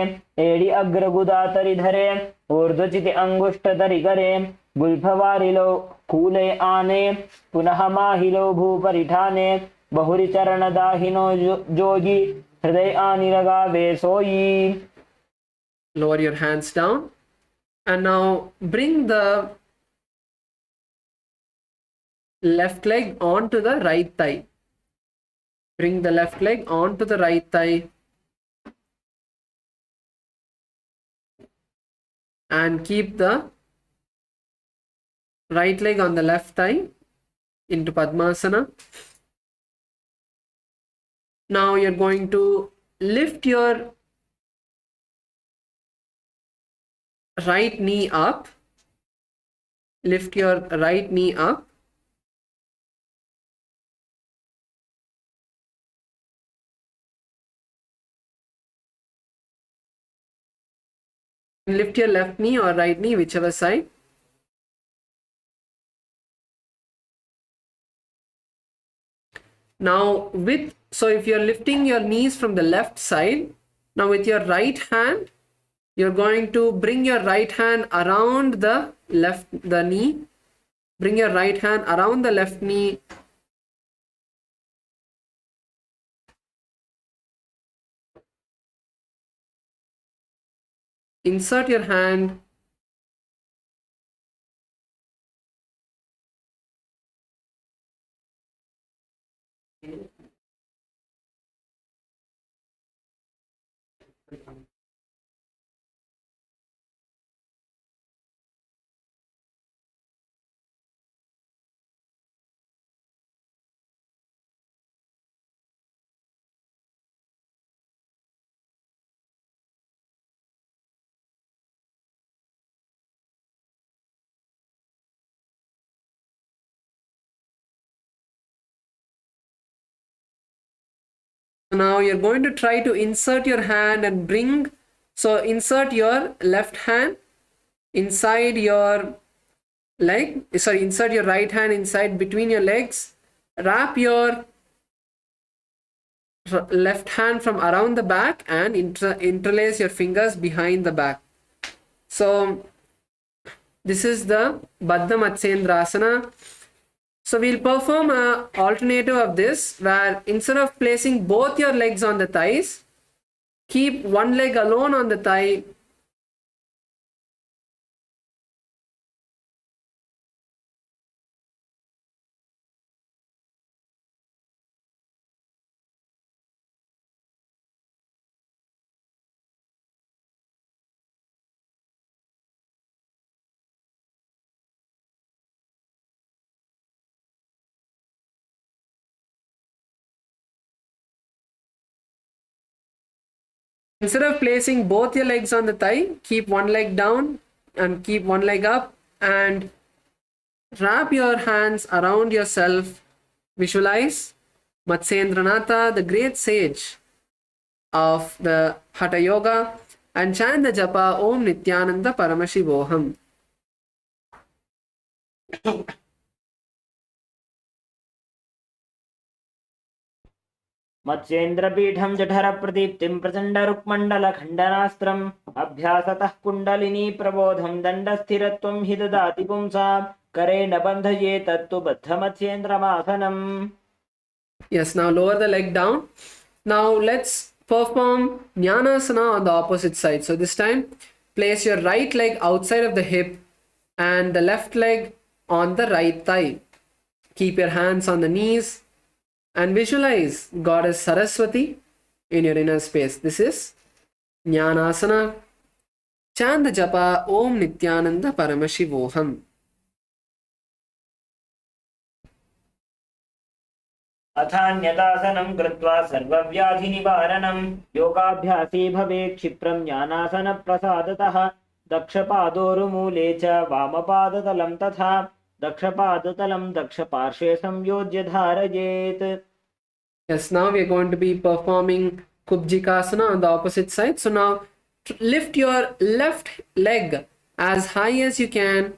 Speaker 2: एड़ी अग्र गुदातरि धरे ऊर्ध्वचिति अंगुष्ठ तरि करे गुल्फवारिलो कूले आने पुनः माहिलो भूपरिठाने बहुरि चरण दाहिनो जोगी हृदय आनिरगावे सोई.
Speaker 1: Lower your hands down and now bring the left leg onto the right thigh. Bring the left leg onto the right thigh and keep the right leg on the left thigh into Padmasana. Now you're going to lift your right knee up. Lift your right knee up. Lift your left knee or right knee, whichever side. Now so if you're lifting your knees from the left side, now with your right hand, you're going to bring your right hand around the knee. Bring your right hand around the left knee. Insert your hand now you're going to try to insert your hand and insert your left hand inside your leg, insert your right hand inside between your legs, wrap your left hand from around the back and interlace your fingers behind the back. So this is the Baddha Matsyendrasana. So we'll perform an alternative of this, where instead of placing both your legs on the thighs, keep one leg alone on the thigh. Instead of placing both your legs on the thigh, keep one leg down and keep one leg up and wrap your hands around yourself. Visualize Matsyendranatha, the great sage of the Hatha Yoga, and chant the japa Om Nithyananda Paramashivoham.
Speaker 2: मत्स्येन्द्रपीठं जठरप्रदीप्तिं प्रचण्डरुक्मण्डलखण्डनास्त्रम् अभ्यासतः kundalini प्रबोधं दण्डस्थिरत्वं हि ददाति पुंसां करेण बन्धये तत्तु बद्धमत्स्येन्द्रमासनम्.
Speaker 1: Yes, now lower the leg down. Now let's perform Jnanasana on the opposite side. So this time, place your right leg outside of the hip and the left leg on the right thigh. Keep your hands on the knees and visualize Goddess Saraswati in your inner space. This is Jnanasana. Chant the japa Om Nithyananda Paramashivoham.
Speaker 2: अथान्यतासनं कृत्वा सर्वव्याधिनिवारणं योगाभ्यासी भवेत् क्षिप्रं ज्ञानासनप्रसादतः दक्षपादोरुमूले च वामपादतलं तथा दक्षपादतलं दक्षपार्श्वे संयोज्य धारयेत्.
Speaker 1: Yes, now we are going to be performing Kubjikasana on the opposite side. So now Lift your left leg as high as you can.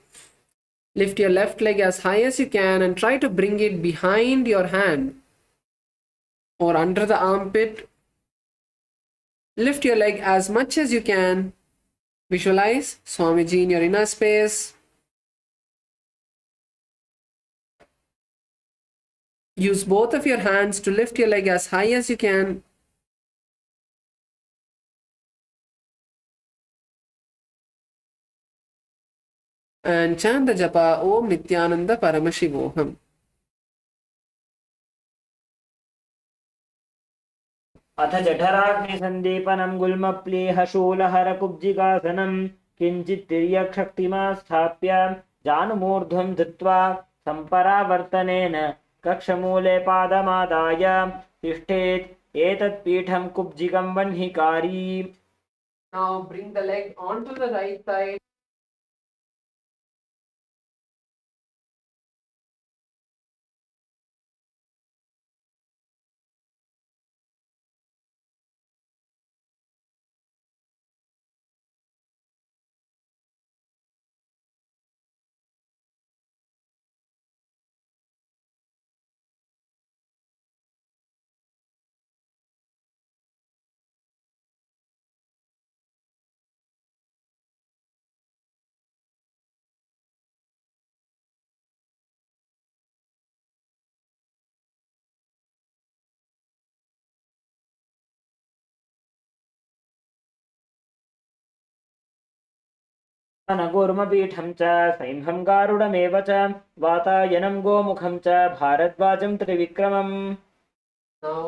Speaker 1: Lift your left leg as high as you can and try to bring it behind your hand or under the armpit. Lift your leg as much as you can. Visualize Swamiji in your inner space. Use both of your hands to lift your leg as high as you can. And chant the japa Om Nithyananda Paramashivoham.
Speaker 2: अथ जठराग्निसन्दीपनं गुल्मप्लीहशूलहरकुब्जिकासनं किञ्चित् तिर्यक्शक्तिमा स्थाप्य जानुमूर्ध्वं धृत्वा सम्परावर्तनेन कक्षमूले पादमादाय तिष्ठेत् एतत् पीठं कुब्जिकं वह्निकारी.
Speaker 1: Now bring the leg onto the right side.
Speaker 2: नगोर्मपीठं च सैंहं गारुडमेव च वातायनं गोमुखं च भारद्वाजं त्रिविक्रमम्.
Speaker 1: Now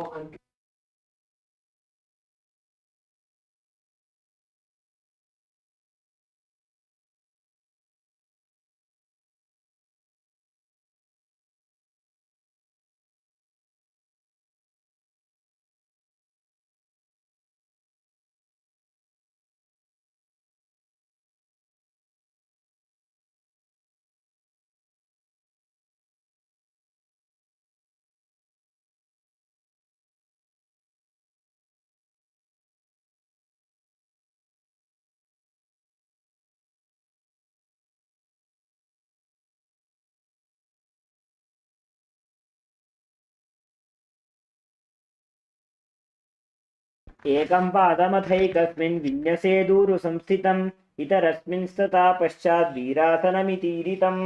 Speaker 2: एकं पादमथैकस्मिन् विन्यसेदूरु संस्थितम् इतरस्मिन् स्तता पश्चात् वीरासनमितीरितम्.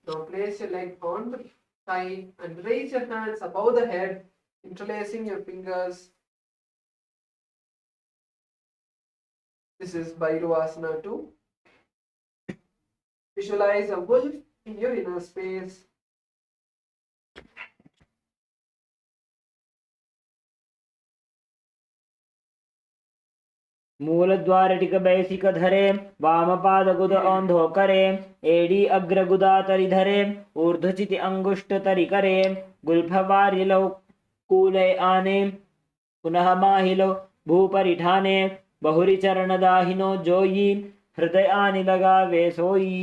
Speaker 1: Now place your leg on the side and raise your hands above the head, interlacing your fingers. This is Bhairuvasana 2. Visualize a wolf in your inner space.
Speaker 2: मूलद्वारटिकबैसिकधरे वामपादगुद औन्धोकरे एडी अग्रगुदातरिधरे ऊर्ध्वचिति अङ्गुष्ठतरिकरे गुल्फवारिलौ कूले आने पुनः माहिलो भूपरिठाने बहुरिचरणदाहिनो जोयी हृदय आनि लगावे सोई.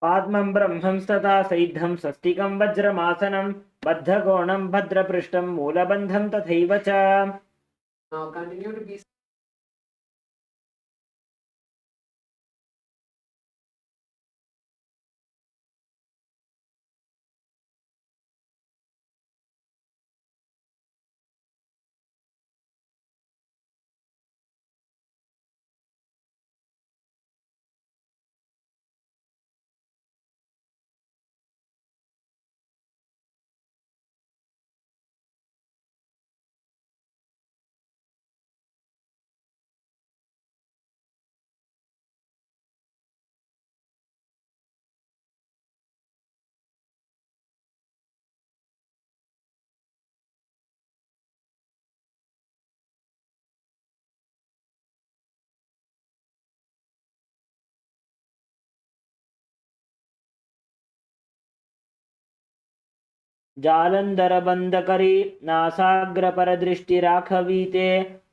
Speaker 2: पाद्मं ब्रह्मंस्तथा सैद्धं स्वस्तिकं वज्रमासनं बद्धकोणं भद्रपृष्ठं मूलबन्धं तथैव च.
Speaker 1: Now continue to be
Speaker 2: जालन्धरबन्धकरी नासाग्रपरदृष्टिराखवीते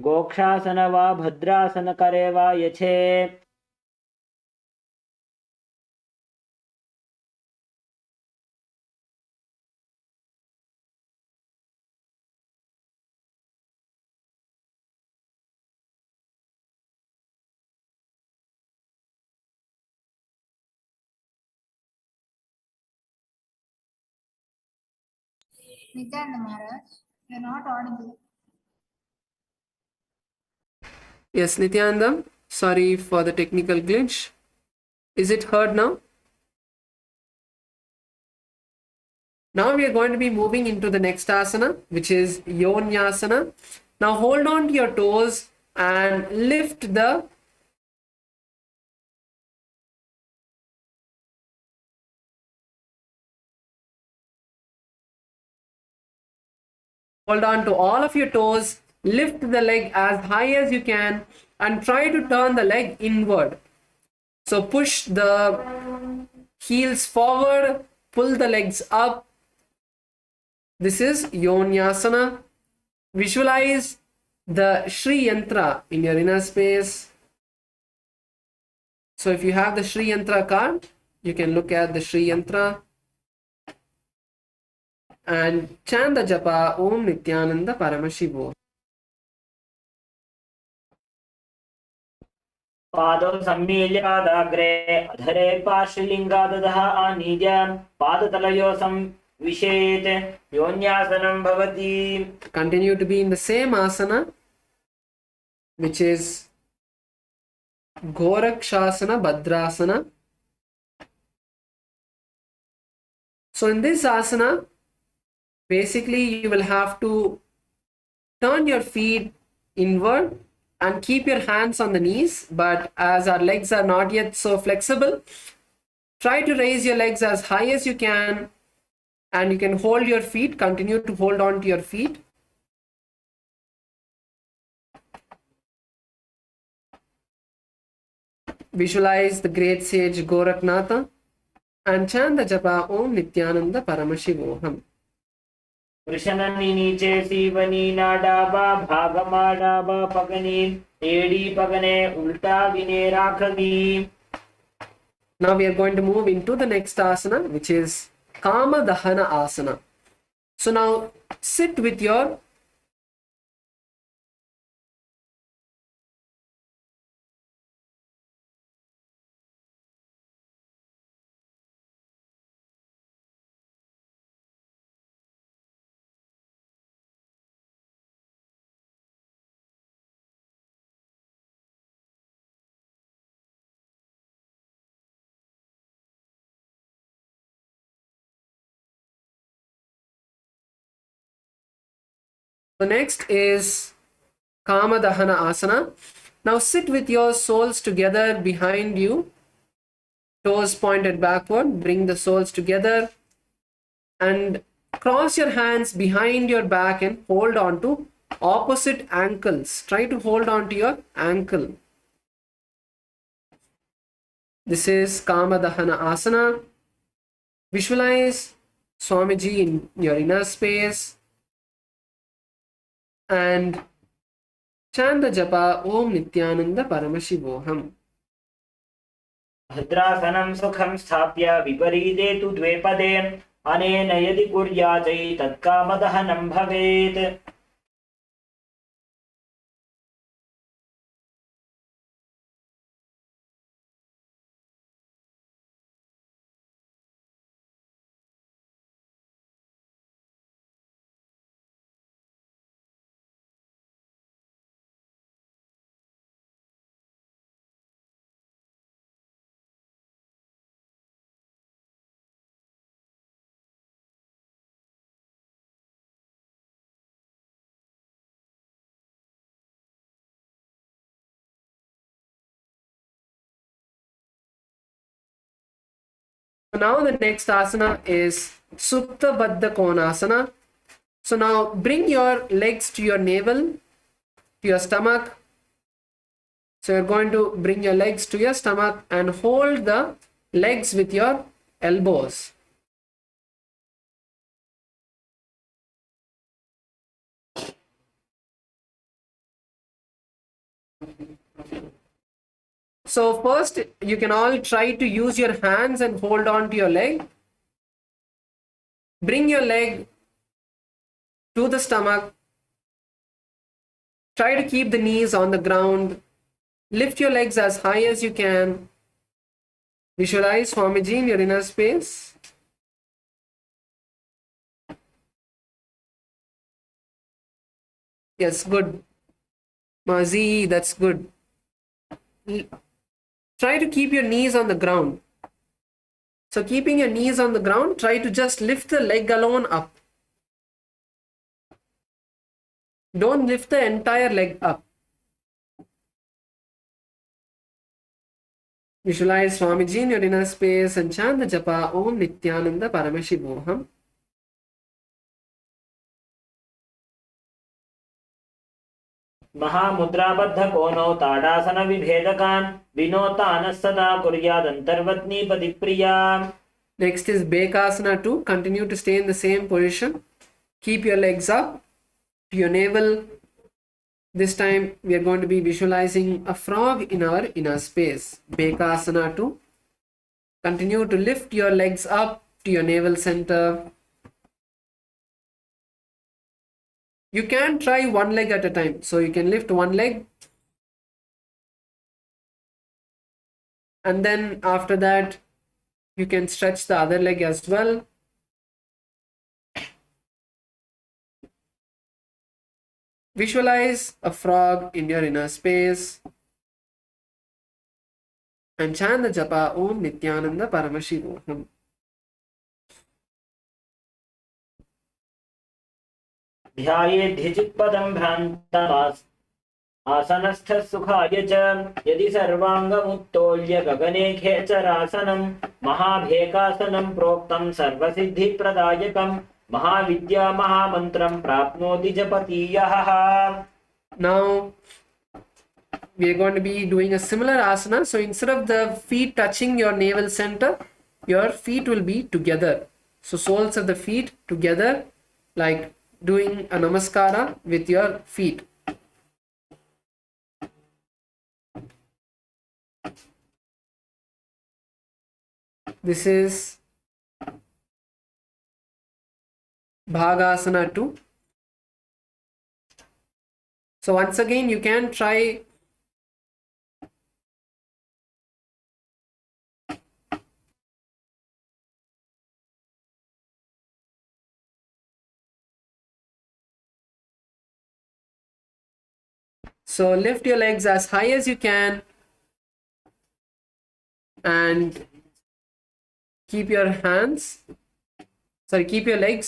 Speaker 2: गोक्षासन वा भद्रासन करे वा यछे
Speaker 3: Nithyananda Maharaj, you're not audible.
Speaker 1: Yes, Nithyananda, sorry for the technical glitch. Is it heard now? Now we are going to be moving into the next asana, which is Yonyasana. Now hold on to your toes and lift the hold on to all of your toes, lift the leg as high as you can and try to turn the leg inward. So push the heels forward, pull the legs up. This is Yonyasana. Visualize the Shri Yantra in your inner space. So if you have the Shri Yantra card, you can look at the Shri Yantra and chant the japa Om Nithyananda Paramashivoham.
Speaker 2: पादौ सम्मील्य पादाग्रे अधरे पार्श्वलिङ्गादधः आनीय पादतलयोः संविशेत् योन्यासनं भवति.
Speaker 1: Continue to be in the same asana, which is Gorakshasana Bhadrasana. So in this asana, basically you will have to turn your feet inward and keep your hands on the knees, but as our legs are not yet so flexible, try to raise your legs as high as you can, and you can hold your feet, continue to hold on to your feet. Visualize the great sage Goraknatha and chant the japa Om Nithyananda Paramashivoham.
Speaker 2: वृषणनि नीचे Seoni नाडाबा भागमाडाबा पगनी AD पगने उल्टा विने राखवी.
Speaker 1: Now we are going to move into the next asana, which is Kama Dahana Asana. So now sit with your So next is Kama Dahana Asana. Now sit with your soles together behind you, toes pointed backward, bring the soles together and cross your hands behind your back and hold on to opposite ankles. Try to hold on to your ankle. This is Kama Dahana Asana. Visualize Swamiji in your inner space and chant the japa Om Nithyananda Paramashivoham.
Speaker 2: भद्रासनं सुखं स्थाप्य विपरीते तु द्वे पदे अनेन यदि कुर्याचै तत्कामदहनं भवेत्.
Speaker 1: Now the next asana is Supta Baddha Konasana. So now bring your legs to your navel, to your stomach. So you're going to bring your legs to your stomach and hold the legs with your elbows. So first, you can all try to use your hands and hold on to your leg. Bring your leg to the stomach. Try to keep the knees on the ground. Lift your legs as high as you can. Visualize Swamiji in your inner space. Yes, good. Mazi, that's good. Try to keep your knees on the ground. So keeping your knees on the ground, try to just lift the leg alone up. Don't lift the entire leg up. Visualize Swamiji in your inner space and chant the japa Om Nithyananda Paramashivoham.
Speaker 2: महामुद्राबद्ध कोनौ tadasana विभेदकान् विनोतानः सदा कुर्यादन्तर्वत्नीपति प्रिया.
Speaker 1: Next is Bekasana 2. Continue to stay in the same position. Keep your legs up to your navel. This time we are going to be visualizing a frog in our inner space. Bekasana 2. Continue to lift your legs up to your navel center. You can try one leg at a time. So you can lift one leg. And then after that, you can stretch the other leg as well. Visualize a frog in your inner space. And chant the japa Om Nithyananda Paramashivoham.
Speaker 2: ध्यायेद्धिचित्पदं भ्रान्तमास् आसनस्थः सुखाय च यदि सर्वाङ्गमुत्तोल्य गगने खेचरासनं महाभेकासनं प्रोक्तं सर्वसिद्धिप्रदायकं महाविद्या महामन्त्रं प्राप्नोति जपतीयः.
Speaker 1: Now we are going to be doing a similar asana. So instead of the feet touching your navel center, your feet will be together. So soles of the feet together, like doing a namaskara with your feet. This is Bhagasana 2. So once again, you can try so lift your legs as high as you can and keep your legs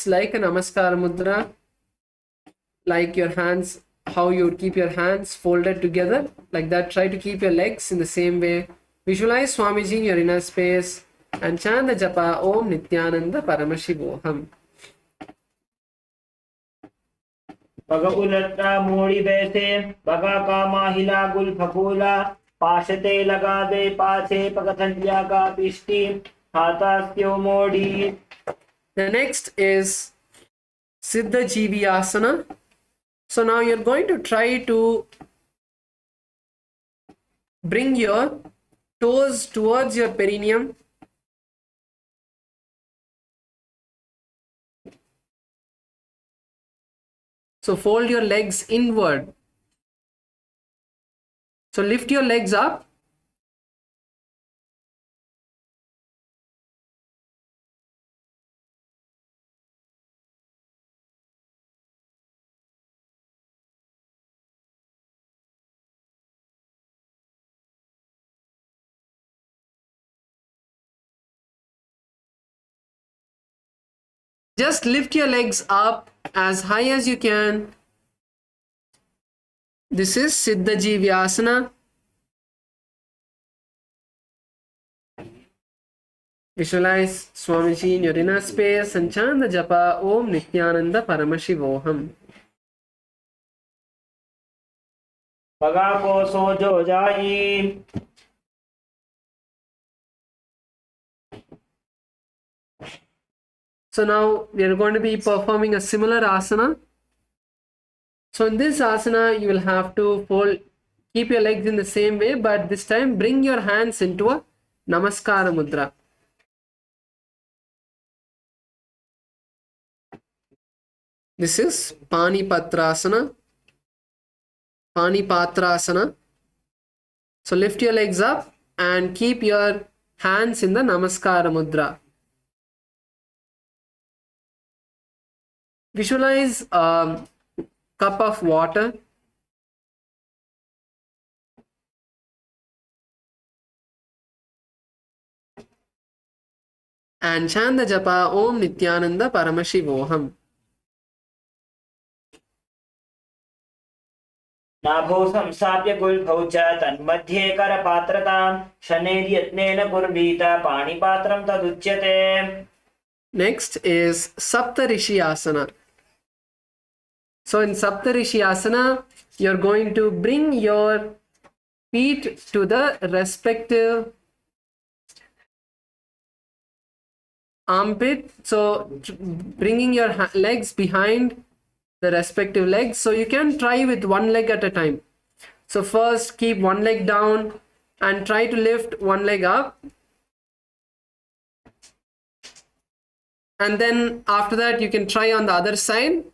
Speaker 1: like a namaskara mudra, like your hands, how you would keep your hands folded together, like that. Try to keep your legs in the same way. Visualize Swamiji in your inner space and chant the japa Om Nithyananda Paramashivoham.
Speaker 2: पग उलटा मोड़ी बैठे पगा का माहिला गुल फफूला पाशते लगा दे पाछे पगथलिया का पिष्टी हाथास्यो मोड़ी.
Speaker 1: The next is Siddha Jiviyasana. So now you're going to try to bring your toes towards your perineum. So fold your legs inward. So lift your legs up. Just lift your legs up as high as you can. This is Siddha Jivyasana. Visualize Swamiji in your inner space and chant the japa Om Nithyananda Paramashivoham.
Speaker 2: पगा को सोजो जाई.
Speaker 1: So now we are going to be performing a similar asana. So in this asana, you will have to Keep your legs in the same way, but this time bring your hands into a Namaskara Mudra. This is Panipatrasana. Panipatrasana. So lift your legs up and keep your hands in the Namaskara Mudra. Visualize a cup of water. And chant the japa Om Nithyananda Paramashivoham.
Speaker 2: नाभो संस्थाप्य गुल्फौ च तन्मध्ये करपात्रतां शनैर्यत्नेन कुर्वीत पाणिपात्रं तदुच्यते.
Speaker 1: Next is Saptarishi Asana. So in Saptarishi Asana, you're going to bring your feet to the respective armpit. So bringing your legs behind the respective legs. So you can try with one leg at a time. So first keep one leg down and try to lift one leg up. And then after that you can try on the other side.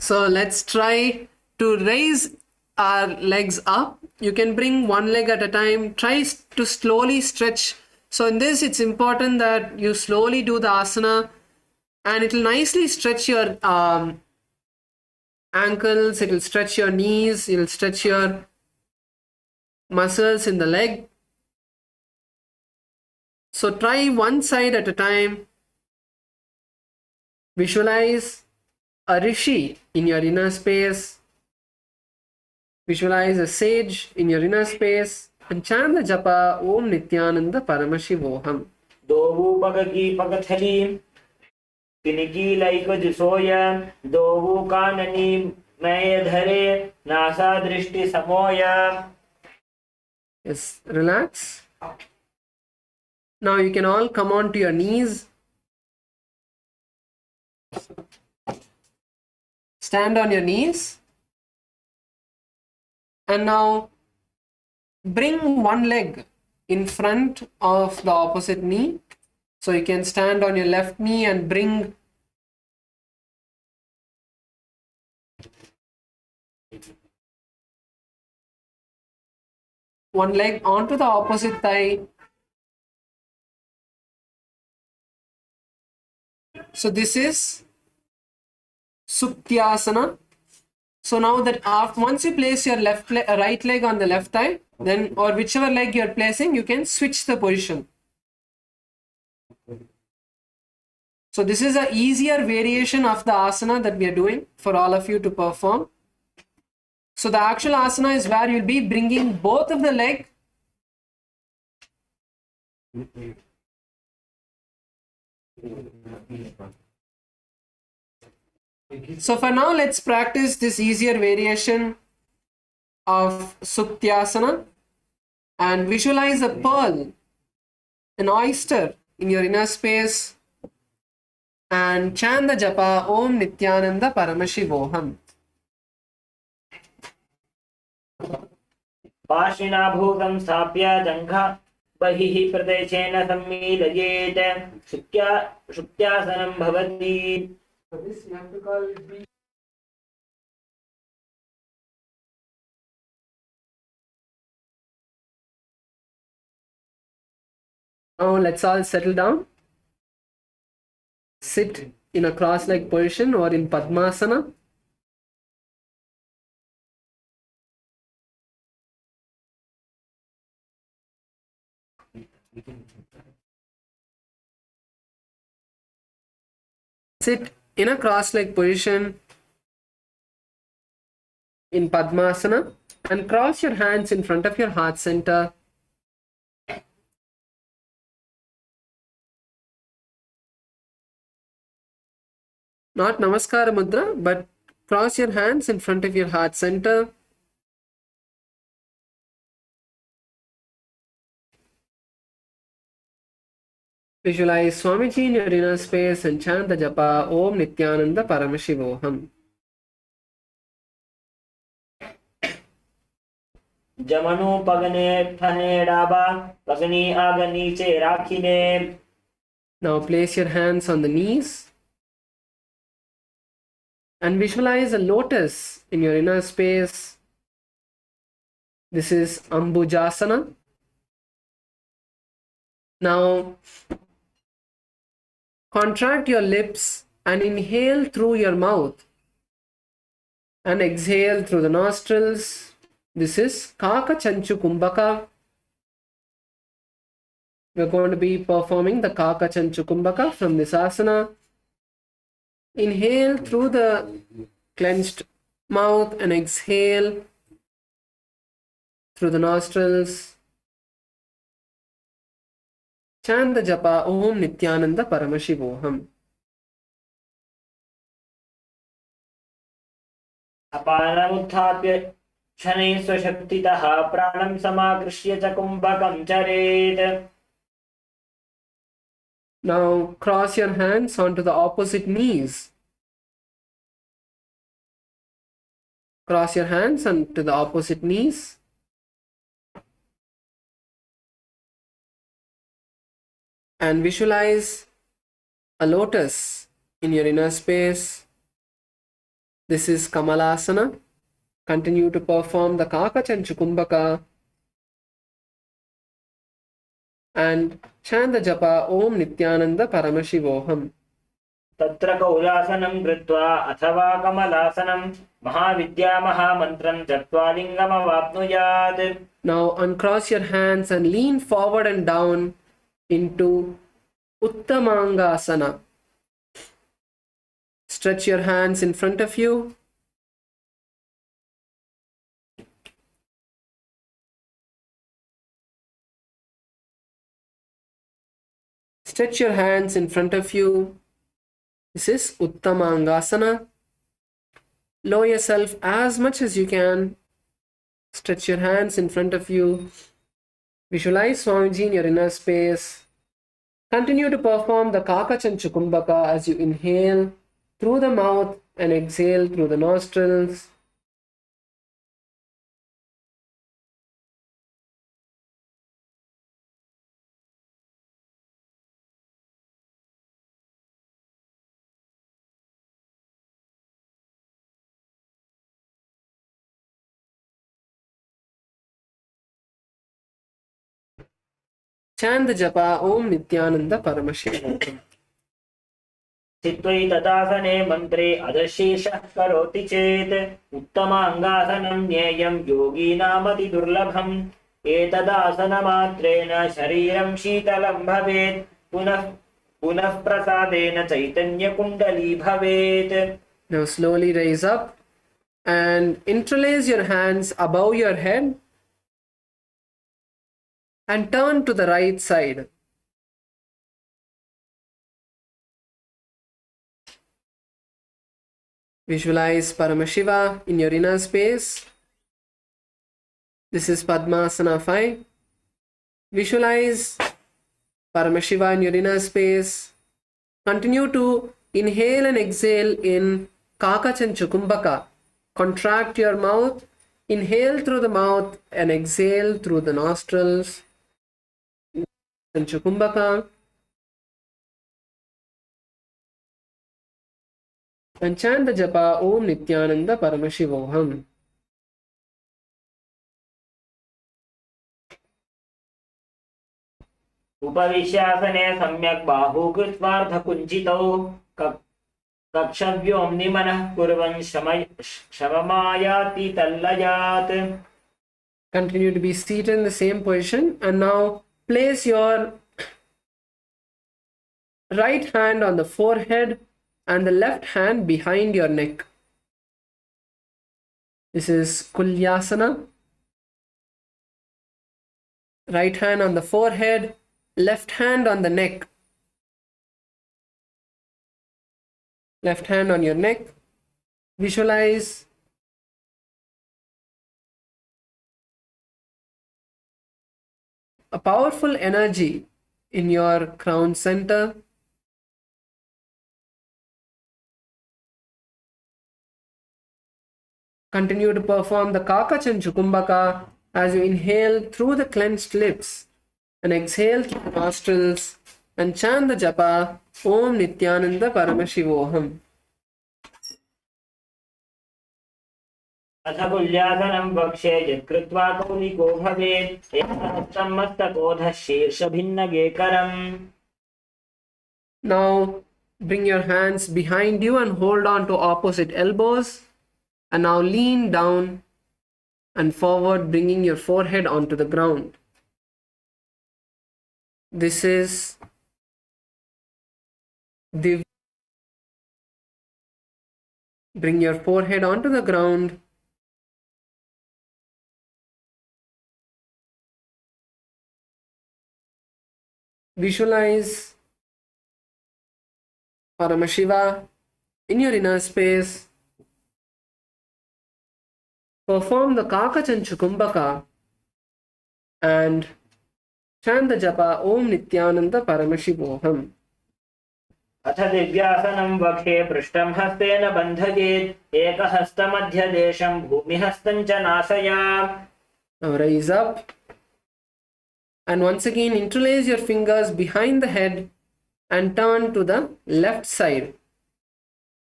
Speaker 1: So let's try to raise our legs up. You can bring one leg at a time. Try to slowly stretch. So in this, it's important that you slowly do the asana, and it will nicely stretch your ankles. It will stretch your knees. It will stretch your muscles in the leg. So try one side at a time. Visualize a rishi in your inner space. Visualize a sage in your inner space and chant the japa Om Nithyananda Paramashivoham.
Speaker 2: दोवु पगकी पगथली पिनिकी लाइक जुसोय दोवु काननी मैं धरे नासा दृष्टि समोय.
Speaker 1: Yes, relax. Now you can all come on to your knees. Stand on your knees. And now bring one leg in front of the opposite knee. So you can stand on your left knee and bring one leg onto the opposite thigh. So this is Suktyasana. So now that once you place your right leg on the left thigh, then or whichever leg you're placing, you can switch the position. So this is a easier variation of the asana that we are doing for all of you to perform. So the actual asana is where you'll be bringing both of the leg So for now, let's practice this easier variation of Suktyasana and visualize a pearl, an oyster in your inner space, and chant the japa Om Nithyananda Paramashivoham.
Speaker 2: पाशिनाभूतं स्थाप्य जङ्घा बहिः प्रदेशेन सम्मीलयेत् शुक्त्यासनं भवति.
Speaker 1: For this you have to call it Now let's all settle down. Sit in a cross-leg position or in Padmasana. Sit in a cross-leg position in Padmasana and cross your hands in front of your heart center. Not Namaskara Mudra, but cross your hands in front of your heart center. Visualize Swamiji in your inner space and chant the japa Om Nithyananda Paramashivoham.
Speaker 2: जमनु पगने ठने डाबा पगनी आग नीचे राखीने.
Speaker 1: Now place your hands on the knees and visualize a lotus in your inner space. This is Ambujasana. Now contract your lips and inhale through your mouth and exhale through the nostrils. This is Kaka Chanchu Kumbhaka. We're going to be performing the Kaka Chanchu Kumbhaka from this asana. Inhale through the clenched mouth and exhale through the nostrils. Chant the japa Om Nithyananda Paramashivoham.
Speaker 2: अपानमुत्थाप्य शनैः स्वशक्तितः प्राणं समाकृष्य च कुम्भकं चरेत्.
Speaker 1: Now cross your hands onto the opposite knees. Cross your hands onto the opposite knees. And visualize a lotus in your inner space. This is Kamalasana. Continue to perform the Kaka Chanchu Kumbhaka and chant the japa Om Nithyananda Paramashivoham.
Speaker 2: तत्र कौलासनं कृत्वा अथवा कमलासनं महाविद्या महामन्त्रं जप्त्वा लिङ्गमवाप्नुयात्.
Speaker 1: Now uncross your hands and lean forward and down into Uttamangasana. Stretch your hands in front of you. Stretch your hands in front of you. This is Uttamangasana. Lower yourself as much as you can. Stretch your hands in front of you. Visualize Swamiji in your inner space. Continue to perform the Kaka Chanchu Kumbhaka as you inhale through the mouth and exhale through the nostrils. Chant the japa Om Nithyananda Paramashivoham.
Speaker 2: स्थित्वै तदासने मन्त्रे अधशेषः करोति चेत् उत्तमाङ्गासनं ज्ञेयं योगीनामतिदुर्लभम्. एतदासनमात्रेण शरीरं शीतलं भवेत्. पुनः प्रसादेन चैतन्यकुण्डली भवेत्.
Speaker 1: Now slowly raise up and interlace your hands above your head and turn to the right side. Visualize Paramashiva in your inner space. This is Padmasana 5. Visualize Paramashiva in your inner space. Continue to inhale and exhale in Kaka Chanchu Kumbhaka. Contract your mouth. Inhale through the mouth and exhale through the nostrils. Chanchu Kumbhaka. And chant the japa Om Nithyananda Paramashivoham.
Speaker 2: उपविश्यासने सम्यक् बाहु कृत्वार्धकुञ्चितौ कक्षव्योम्निमनः कुर्वन् शममायाति तल्लयात्.
Speaker 1: Continue to be seated in the same position and now place your right hand on the forehead and the left hand behind your neck. This is Kulyasana. Right hand on the forehead, left hand on the neck. Left hand on your neck. Visualize a powerful energy in your crown center. Continue to perform the Kakachanchukumbaka as you inhale through the clenched lips and exhale through the nostrils and chant the japa Om Nithyananda Paramashivoham.
Speaker 2: अथ कुल्यासनं वक्षे यत्कृत्वा कौलिको भवेत् एकहस्तं मस्तकोऽधः शीर्षभिन्नगेकरम्.
Speaker 1: Now bring your hands behind you and hold on to opposite elbows. And now lean down and forward, bringing your forehead onto the ground. This is the bring your forehead onto the ground. Visualize Paramashiva in your inner space. Perform the Kakachanchukumbaka and chant the japa Om Nithyananda Paramashivoham.
Speaker 2: अथ दिव्यासनं वक्षे पृष्ठं हस्तेन बन्धयेत् एकहस्तमध्यदेशं भूमिहस्तं च नासयात्.
Speaker 1: Now raise up and once again interlace your fingers behind the head and turn to the left side.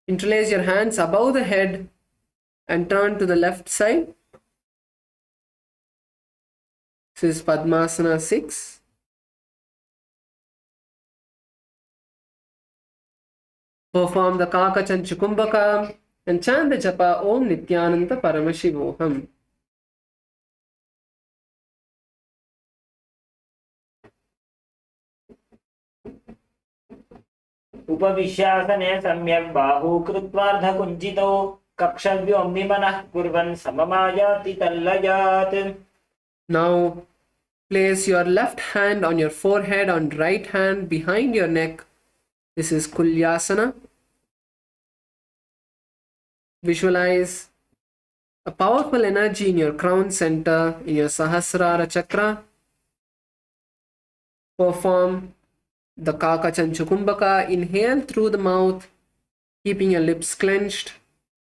Speaker 1: Interlace your hands above the head and turn to the left side. This is Padmasana 6. Perform the Kakachanchukumbaka and chant the japa Om Nithyananda Paramashivoham.
Speaker 2: उपविश्यासने सम्यक् बाहू कृत्वार्धकुञ्चितौ कक्षव्योम्नि मनः कुर्वन् सममायाति तल्लयात्.
Speaker 1: Now place your left hand on your forehead and right hand behind your neck. This is Kulyasana. Visualize a powerful energy in your crown center, in your Sahasrara Chakra. Perform the Kakachanchukumbaka. Inhale through the mouth, keeping your lips clenched,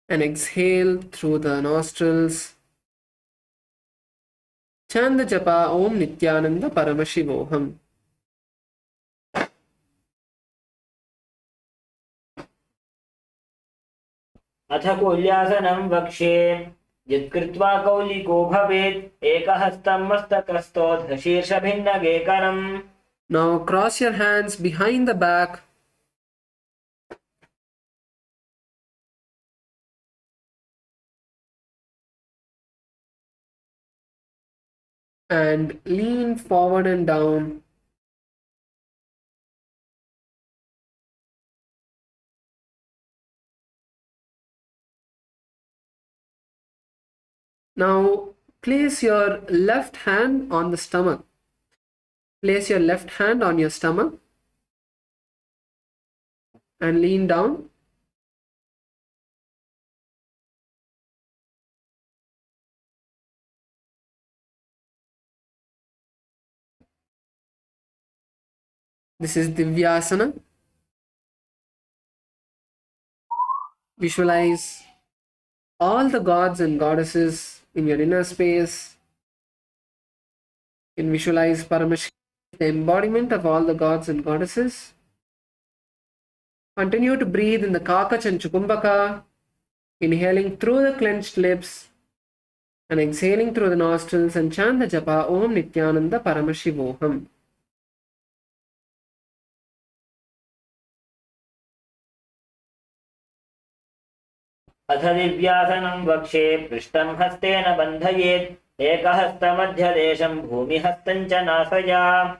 Speaker 1: and exhale through the nostrils. Chant the japa Om Nithyananda Paramashivoham.
Speaker 2: अथ कुल्यासनं वक्षे यत्कृत्वा कौलिको भवेत् एकहस्तं मस्तकस्थोऽधशीर्षभिन्नगेकरम्.
Speaker 1: Now cross your hands behind the back. And lean forward and down. Now place your left hand on the stomach. Place your left hand on your stomach and lean down. This is Divyasana. Visualize all the gods and goddesses in your inner space. You can visualize Paramashiva, the embodiment of all the gods and goddesses. Continue to breathe in the Kakachanchukumbaka, inhaling through the clenched lips and exhaling through the nostrils, and chant the japa Om Nithyananda Paramashivoham.
Speaker 2: अथ दिव्यासनं वक्षे पृष्ठं हस्तेन बन्धयेत् एकहस्तमध्यदेशं भूमिहस्तं च नासया.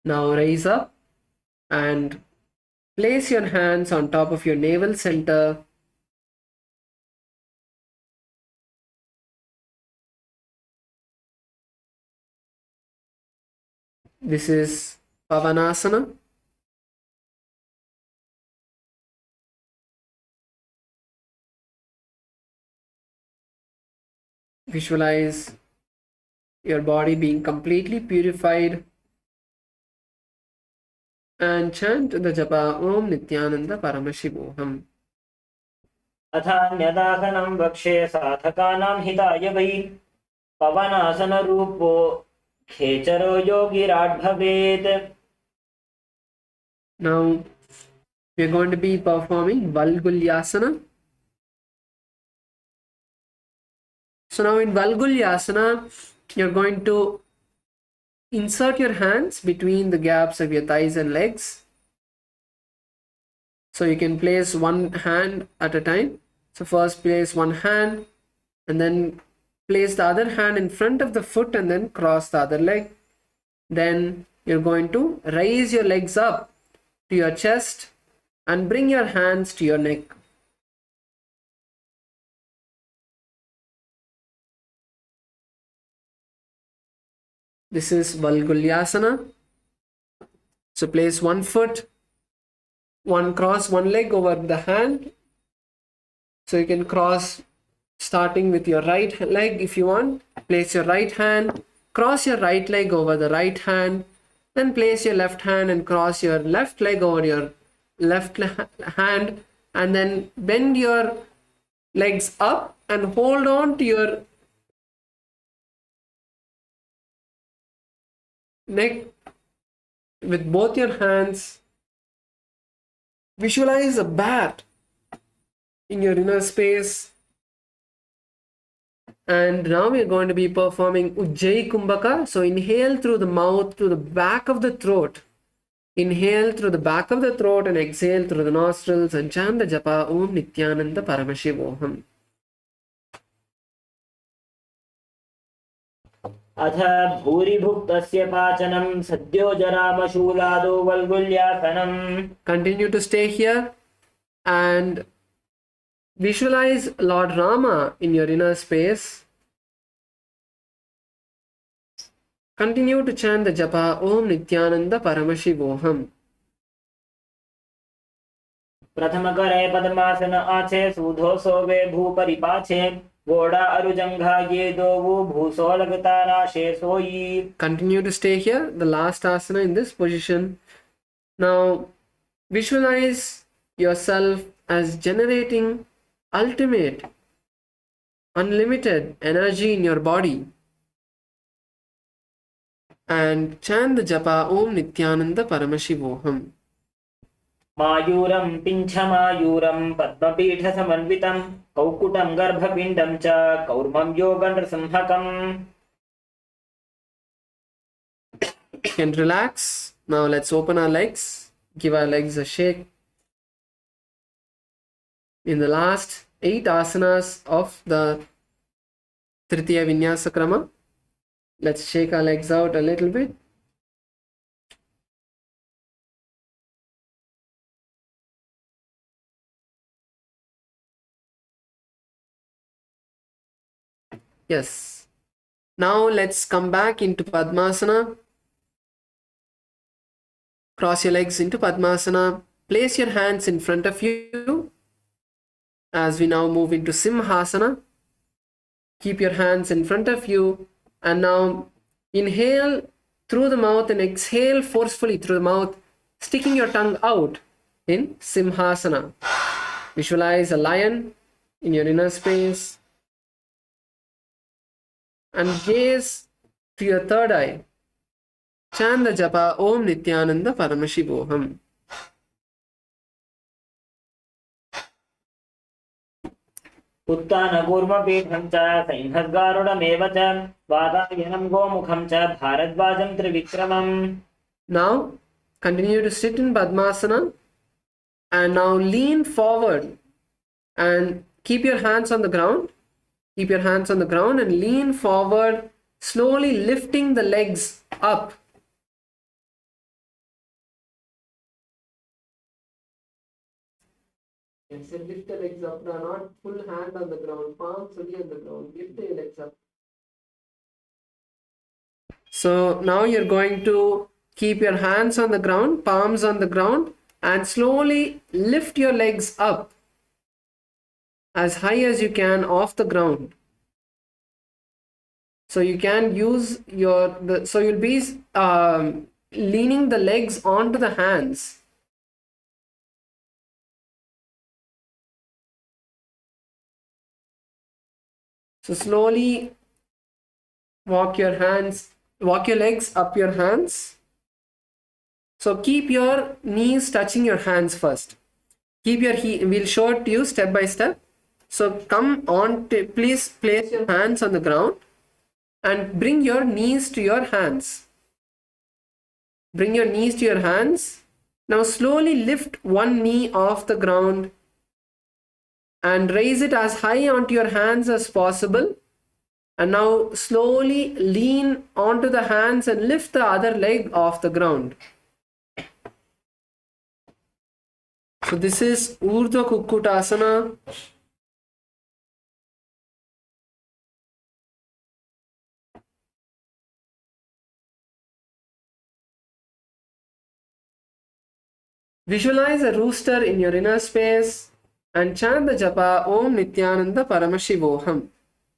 Speaker 1: Now raise up and place your hands on top of your navel center. This is Pavanasana. Visualize your body being completely purified and chant the japa Om Nithyananda Paramashivoham.
Speaker 2: अथान्यदासनं वक्षे साधकानां हिताय वै पवनासनरूपो खेचरो योगिराट् भवेत्.
Speaker 1: Now we are going to be performing Valgulyasana. So now in Valgulyasana, you're going to insert your hands between the gaps of your thighs and legs. So you can place one hand at a time. So first place one hand and then place the other hand in front of the foot and then cross the other leg. Then you're going to raise your legs up to your chest and bring your hands to your neck. This is Valgulyasana. So place one foot, cross one leg over the hand. So you can cross starting with your right leg if you want. Place your right hand, cross your right leg over the right hand, then place your left hand and cross your left leg over your left hand, and then bend your legs up and hold on to your neck with both your hands. Visualize a bat in your inner space. And now we are going to be performing Ujjayi Kumbhaka. So inhale through the mouth to the back of the throat. Inhale through the back of the throat and exhale through the nostrils and chant the japa Om Nithyananda Paramashivoham.
Speaker 2: अथ भूरिभुक्तस्य पाचनं सद्यो जरामशूलादो वल्गुल्यासनम्.
Speaker 1: Continue to stay here and visualize Lord Rama in your inner space. Continue to chant the japa Om Nithyananda Paramashivoham.
Speaker 2: प्रथमकरे पद्मासन आचे सूधो सोवे भूपरिपाचे घोड़ा अरुजंघा ये दोवु भूसो लगता राशे सोई.
Speaker 1: Continue to stay here, the last asana in this position. Now visualize yourself as generating ultimate, unlimited energy in your body and chant the japa Om Nithyananda Paramashivoham.
Speaker 2: मायूरं पिञ्छमायूरं पद्मपीठसमन्वितं कौकुटं गर्भपिण्डं च कौर्मं योगनृसिंहकम्.
Speaker 1: You can relax. Now let's open our legs, give our legs a shake. In the last 8 asanas of the Tritiya Vinyasa Krama, let's shake our legs out a little bit. Yes. Now let's come back into Padmasana. Cross your legs into Padmasana. Place your hands in front of you. As we now move into Simhasana, keep your hands in front of you and now inhale through the mouth and exhale forcefully through the mouth, sticking your tongue out in Simhasana. Visualize a lion in your inner space and gaze to your third eye. Chant the japa Om Nithyananda Paramashivoham.
Speaker 2: उत्तानकूर्मपीठं च सैन्धद्गारुडमेव च वातायनं गोमुखं च भारद्वाजं त्रिविक्रमम्.
Speaker 1: Now continue to sit in Padmasana and now lean forward and keep your hands on the ground Keep your hands on the ground and lean forward, slowly lifting the legs up. Yes, so lift the legs up, not full hand on the ground, palms only on the ground. Lift the legs up. So now you're going to keep your hands on the ground, palms on the ground, and slowly lift your legs up as high as you can off the ground. So you can use so you'll be leaning the legs onto the hands. So slowly walk your legs up your hands. So keep your knees touching your hands first. Keep your we'll show it to you step by step. So come on, please place your hands on the ground and bring your knees to your hands. Bring your knees to your hands. Now slowly lift one knee off the ground and raise it as high onto your hands as possible. And now slowly lean onto the hands and lift the other leg off the ground. So this is Urdhva Kukkutasana. Visualize a rooster in your inner space and chant the japa Om Nithyananda Paramashivoham.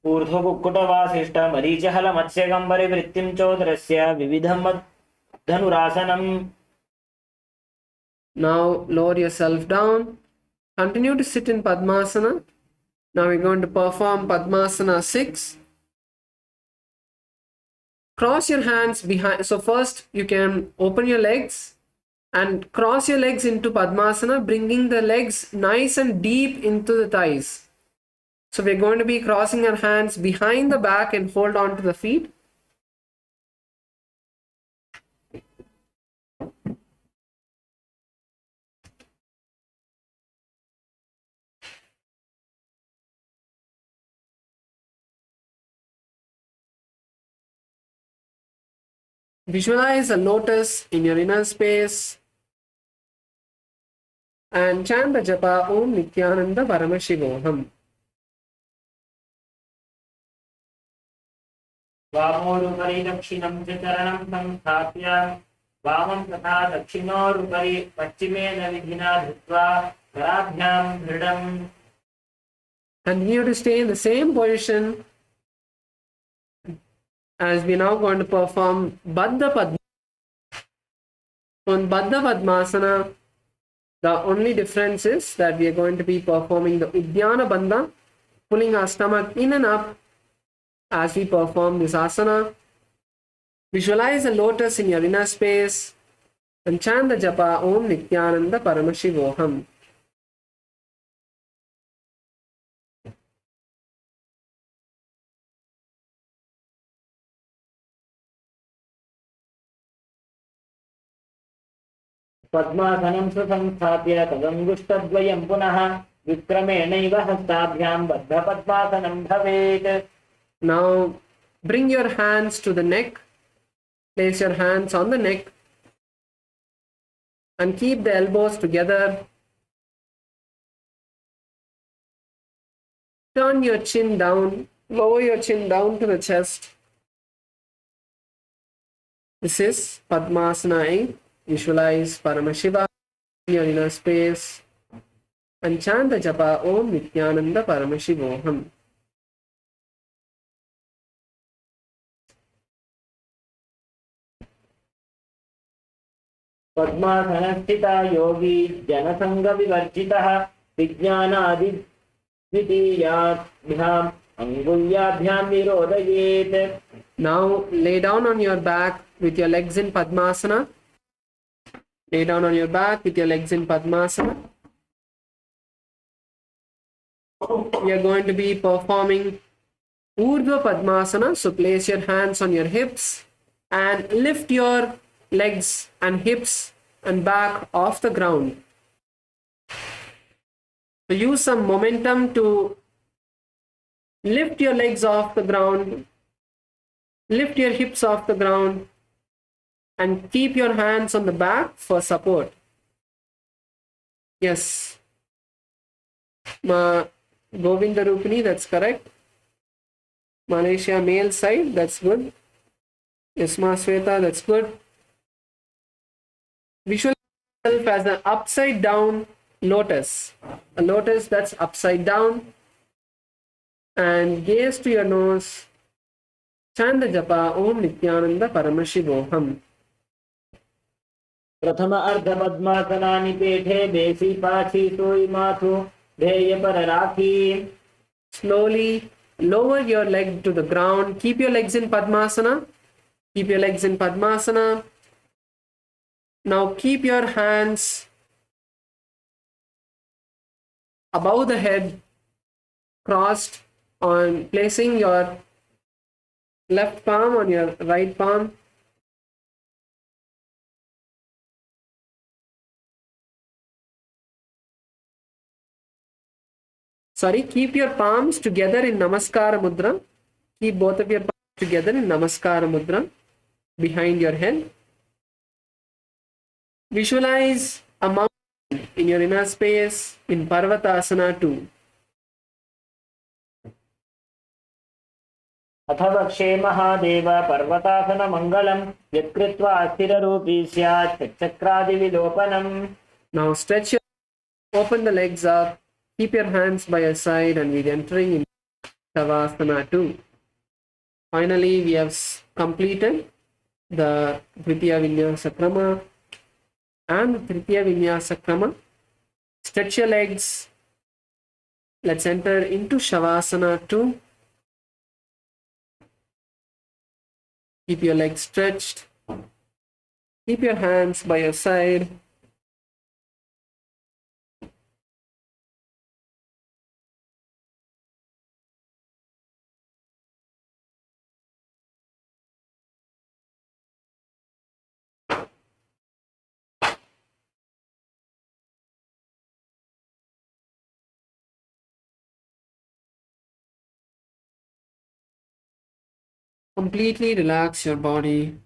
Speaker 2: ऊर्ध्वकुक्कुटवासिष्ठ मरीचहल मत्स्यगम्बरि वृत्तिं चोदरस्य विविधं धनुरासनम्.
Speaker 1: Now lower yourself down. Continue to sit in Padmasana. Now we're going to perform Padmasana 6. Cross your hands behind. So first you can open your legs and cross your legs into Padmasana, bringing the legs nice and deep into the thighs. So we're going to be crossing our hands behind the back and hold on to the feet. Visualize a lotus in your inner space and chant the japa Om Nithyananda Paramashivoham.
Speaker 2: वामोरुपरि दक्षिणं च चरणं संस्थाप्य वामं तथा दक्षिणोरुपरि पश्चिमेन विधिना धृत्वा कराभ्यां दृढम्.
Speaker 1: Continue to stay in the same position as we are now going to perform Baddha Padma. On Baddha Padmasana, the only difference is that we are going to be performing the Uddiyana Bandha, pulling our stomach in and up as we perform this asana. Visualize a lotus in your inner space and chant the japa Om Nithyananda Paramashivoham.
Speaker 2: पद्मासनं सुसंस्थाप्य तदङ्गुष्ठद्वयं पुनः विक्रमेणैव हस्ताभ्यां बद्धपद्मासनं भवेत्.
Speaker 1: Now bring your hands to the neck. Place your hands on the neck and keep the elbows together. Turn your chin down, lower your chin down to the chest. This is Padmasana 8. Visualize Paramashiva in your inner space and chant the japa Om Nithyananda Paramashivoham.
Speaker 2: पद्मासनस्थिता Yogi जनसंगविवर्जितः विज्ञानादिद्वितीयाभ्याम् अङ्गुल्याभ्यां निरोधयेत्.
Speaker 1: Now lay down on your back with your legs in Padmasana. Lay down on your back with your legs in Padmasana. We are going to be performing Urdhva Padmasana. So place your hands on your hips and lift your legs and hips and back off the ground. So use some momentum to Lift your legs off the ground. Lift your hips off the ground and keep your hands on the back for support. Yes. Govinda Rupini, that's correct. Malaysia male side, that's good. Yes, Ma Sweta, that's good. Visualize yourself as an upside down lotus. A lotus that's upside down. And gaze to your nose. Chant the japa Om Nithyananda Paramashivoham.
Speaker 2: प्रथम अर्ध पद्मासनानि पेठे बेसी पाछी सोई माथु ध्येय पर राखी.
Speaker 1: Slowly lower your leg to the ground. Keep your legs in Padmasana. Keep your legs in Padmasana. Now keep your hands above the head, crossed, on placing your left palm on your right palm. Sorry, keep your palms together in Namaskara Mudra. Keep both of your palms together in Namaskara Mudra behind your head. Visualize a mountain in your inner space in Parvatasana 2.
Speaker 2: अथ वक्षे महादेव पर्वतासन मंगलम यत्कृत्वा अस्थिररूपी स्यात् चक्रादिविलोपनम्.
Speaker 1: Now stretch your, open the legs up, keep your hands by your side, and we're entering in Shavasana 2. Finally, we have completed the Dvitiya Vinyasa Krama and the Tritiya Vinyasa Krama. Stretch your legs. Let's enter into Shavasana 2. Keep your legs stretched. Keep your hands by your side. Completely relax your body.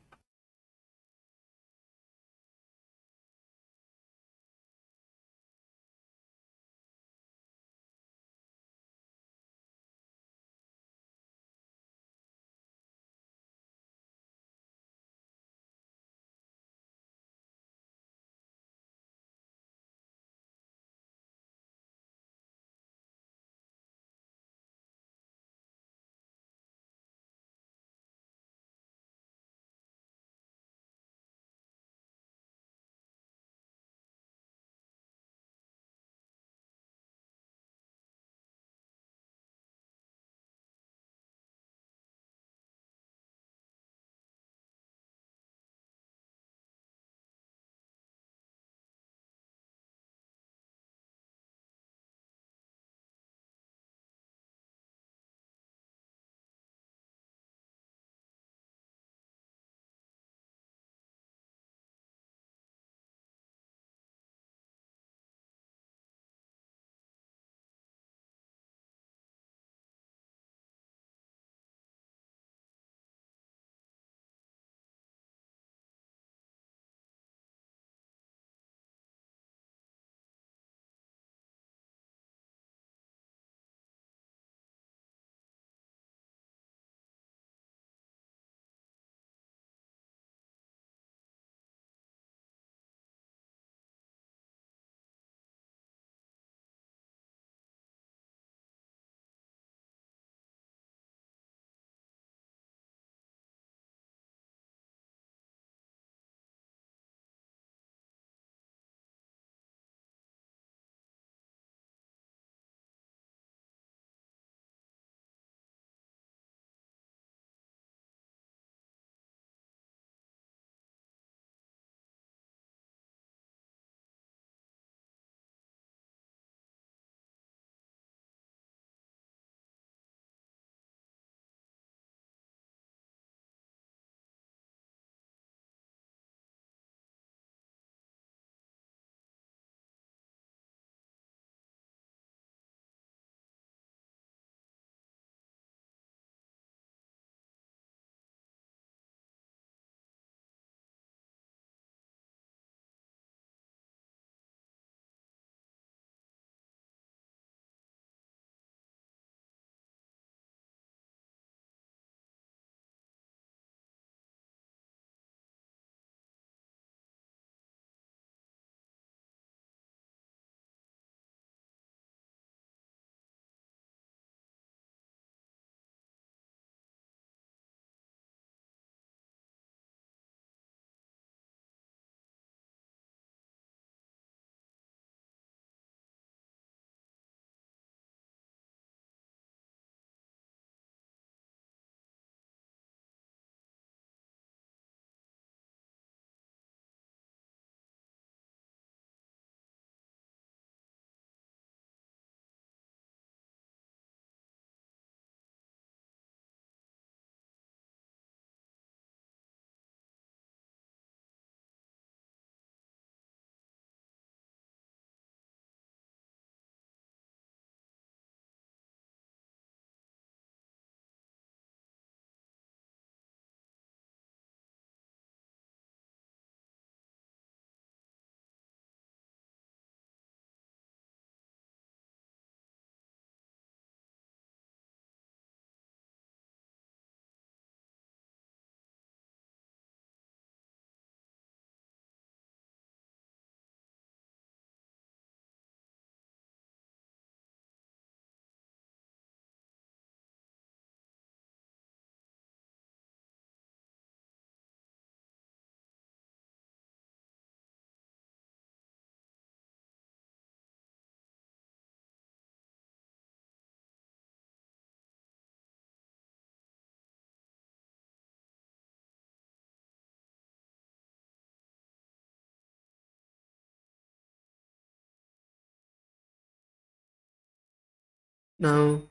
Speaker 1: Now,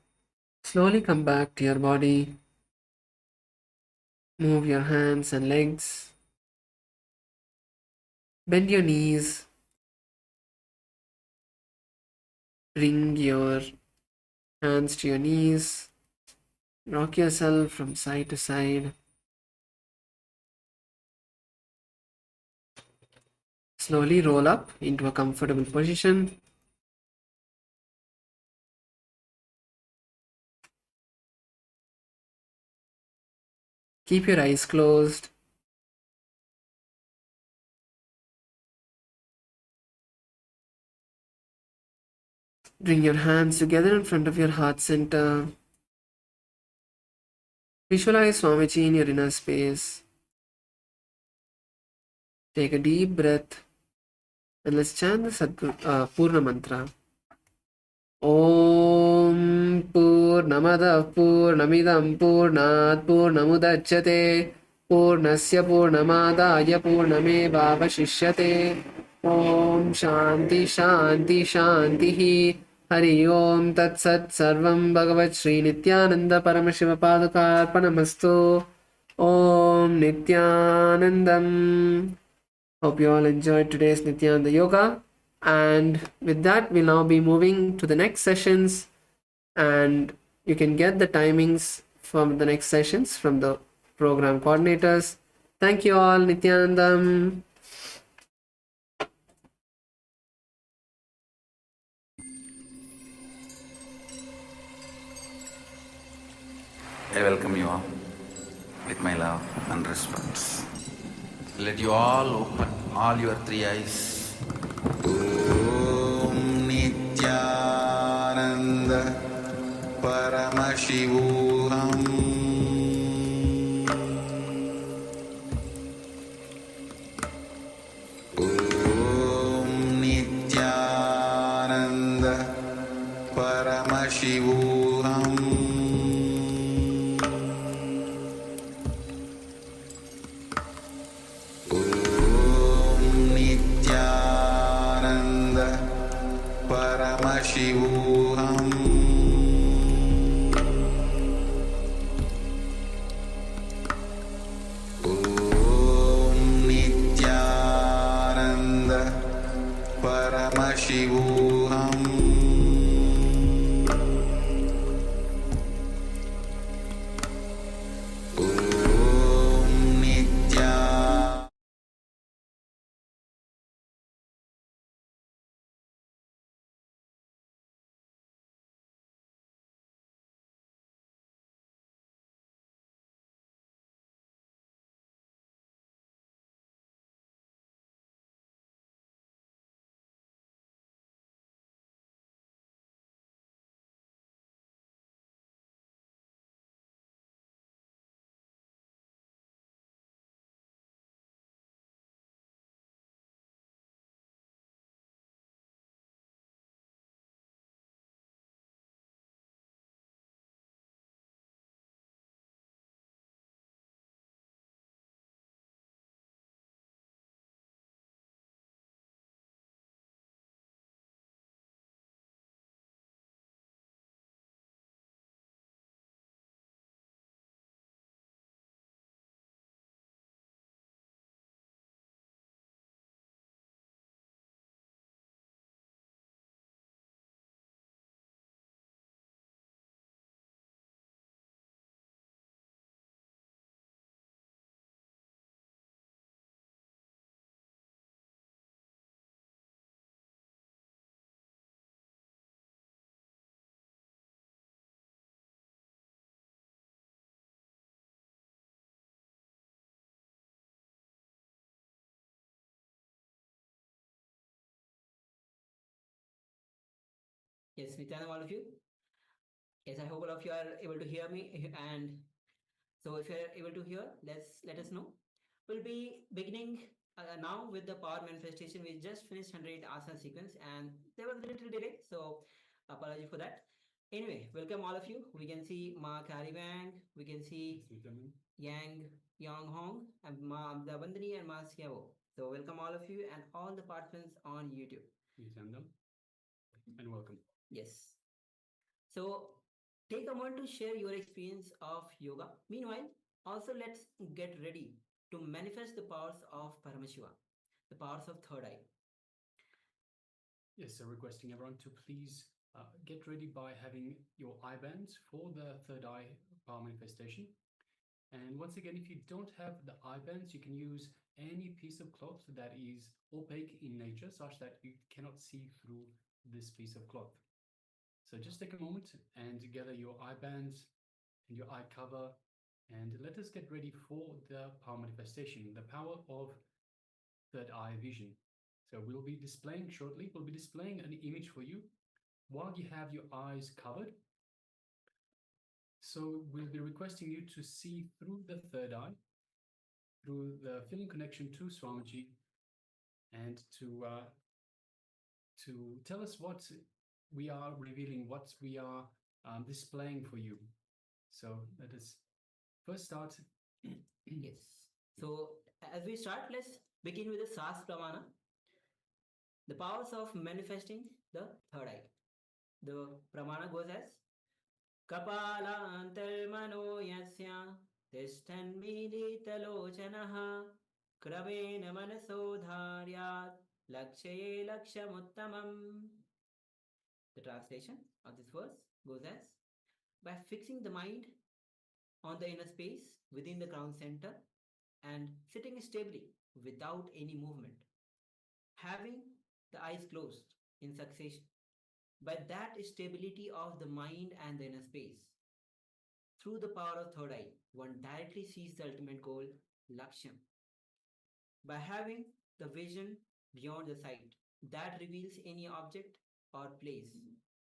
Speaker 1: slowly come back to your body. Move your hands and legs. Bend your knees. Bring your hands to your knees. Rock yourself from side to side. Slowly roll up into a comfortable position. Keep your eyes closed. Bring your hands together in front of your heart center. Visualize Swamiji in your inner space. Take a deep breath and let's chant the Purna mantra. Om Purnamada Purnamidam Purnat Purnamudachyate Purnasya Purnamadaya Purnamevavashishyate Om Shanti Shanti Shantihi Hari Om Tat Sat Sarvam Bhagavat Shri Nithyananda Paramashiva Padukarpanamastu Om Nithyanandam. Hope you all enjoyed today's Nithyananda Yoga. And with that, we'll now be moving to the next sessions. And you can get the timings from the next sessions from the program coordinators. Thank you all. Nithyanandam.
Speaker 4: I welcome you all with my love and respect. Let you all open all your three eyes. Om Nithyananda Paramashivoham. Om Nithyananda Paramashivoham. Paramashivoham. Om Nithyananda Paramashivoham. Om Nithyananda.
Speaker 5: Yes, Nityananda, all of you. Yes, I hope all of you are able to hear me. And so, if you're able to hear, let us know. We'll be beginning now with the power manifestation. We just finished 100 asana sequence, and there was a little delay, so apology for that. Anyway, welcome all of you. We can see Ma Kari Wang, we can see Yang Yong Hong, and Ma Abdabandani and Ma Siavo. So, welcome all of you and all the participants on YouTube.
Speaker 6: And welcome.
Speaker 5: Yes. So take a moment to share your experience of yoga. Meanwhile, also let's get ready to manifest the powers of Paramashiva, the powers of third eye.
Speaker 6: Yes, so requesting everyone to please get ready by having your eye bands for the third eye power manifestation. And once again, if you don't have the eye bands, you can use any piece of cloth that is opaque in nature, such that you cannot see through this piece of cloth. So just take a moment and gather your eye bands and your eye cover, and let us get ready for the power manifestation, the power of third eye vision. So we'll be displaying shortly, we'll be displaying an image for you while you have your eyes covered. So we'll be requesting you to see through the third eye, through the feeling connection to Swamiji, and to tell us what we are revealing, what we are displaying for you. So let us first start.
Speaker 5: Yes. So as we start, let's begin with the SAS Pramana, the powers of manifesting the third eye. The Pramana goes as Kapalantarmano yasya Tishtanmilitalochanaha Kravena manasodharyat Lakshaye lakshamuttamam. The translation of this verse goes as, by fixing the mind on the inner space within the crown center and sitting stably without any movement, having the eyes closed in succession, by that stability of the mind and the inner space, through the power of third eye, one directly sees the ultimate goal, Lakshyam. By having the vision beyond the sight that reveals any object or place,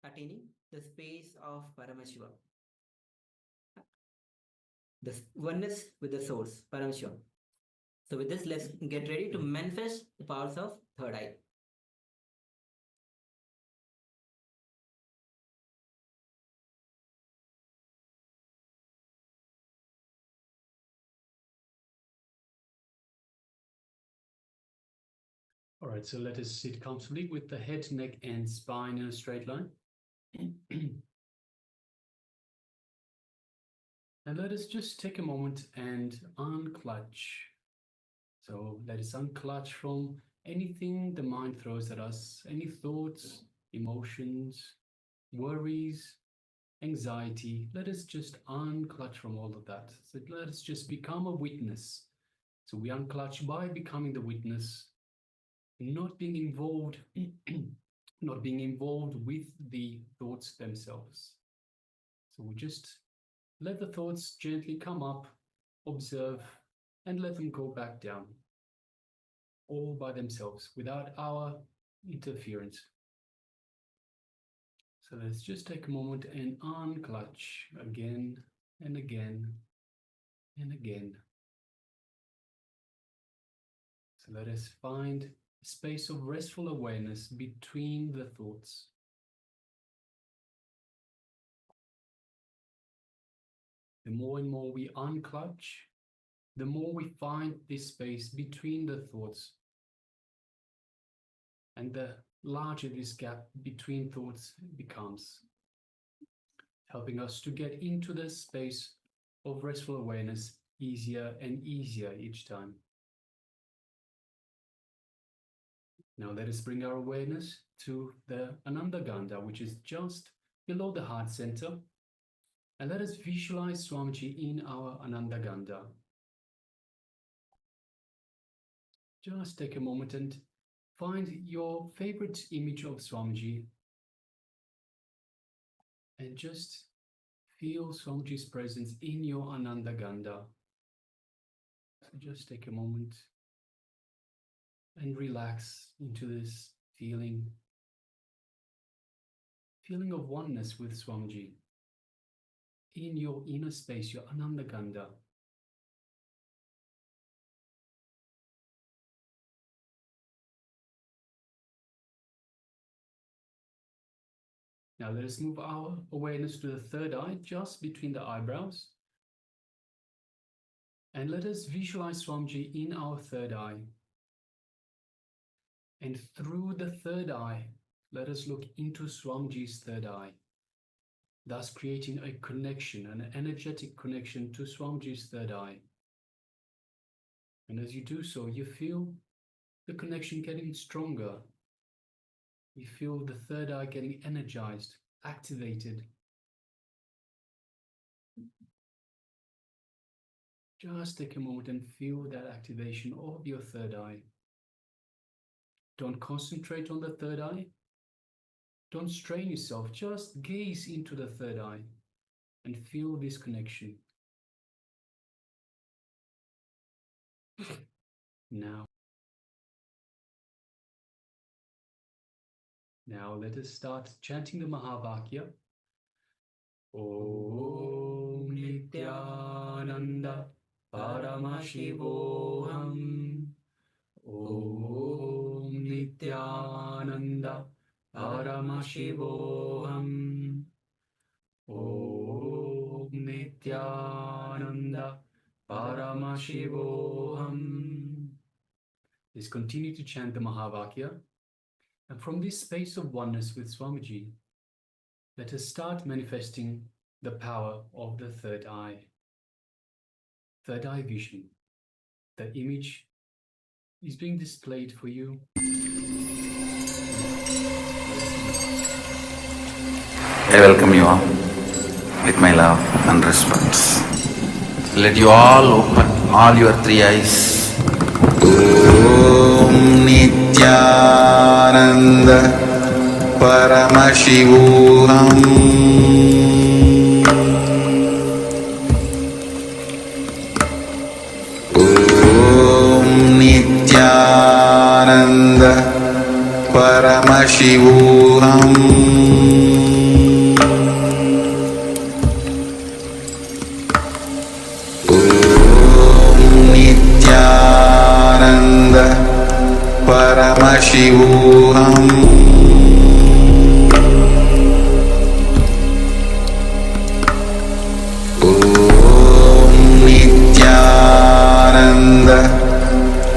Speaker 5: attaining the space of Paramashiva, the oneness with the source, Paramashiva. So with this, let's get ready to manifest the powers of third eye.
Speaker 6: All right, so let us sit comfortably with the head, neck, and spine in a straight line. And let us just take a moment and unclutch. So let us unclutch from anything the mind throws at us, any thoughts, emotions, worries, anxiety. Let us just unclutch from all of that. So let us just become a witness. So we unclutch by becoming the witness, not being involved, not being involved with the thoughts themselves. So we just let the thoughts gently come up, observe, and let them go back down, all by themselves, without our interference. So let's just take a moment and unclutch again and again and again. So let us find a space of restful awareness between the thoughts. The more and more we unclutch, the more we find this space between the thoughts. And the larger this gap between thoughts becomes, helping us to get into the space of restful awareness easier and easier each time. Now let us bring our awareness to the Ananda Gandha, which is just below the heart center. And let us visualize Swamiji in our Ananda Gandha. Just take a moment and find your favorite image of Swamiji. And just feel Swamiji's presence in your Ananda Gandha. So just take a moment and relax into this feeling of oneness with Swamiji in your inner space, your Ananda Gandha. Now let us move our awareness to the third eye, just between the eyebrows. And let us visualize Swamiji in our third eye. And through the third eye, let us look into Swamiji's third eye. thus creating a connection, an energetic connection to Swamiji's third eye. And as you do so, you feel the connection getting stronger. You feel the third eye getting energized, activated. Just take a moment and feel that activation of your third eye. Don't concentrate on the third eye. Don't strain yourself. Just gaze into the third eye and feel this connection. Now let us start chanting the Mahavakya. Om Nithyananda Paramashivoham. Om Nithyananda Paramashivoham. Om Nithyananda Paramashivoham. Let's continue to chant the Mahavakya. And from this space of oneness with Swamiji, let us start manifesting the power of the third eye. Third eye vision. The image is being displayed for you.
Speaker 4: I welcome you all with my love and respects. Let you all open all your three eyes. Om Nithyananda Paramashivoham. Om Nithyananda Paramashivoham. Paramashivoham. Om Nithyananda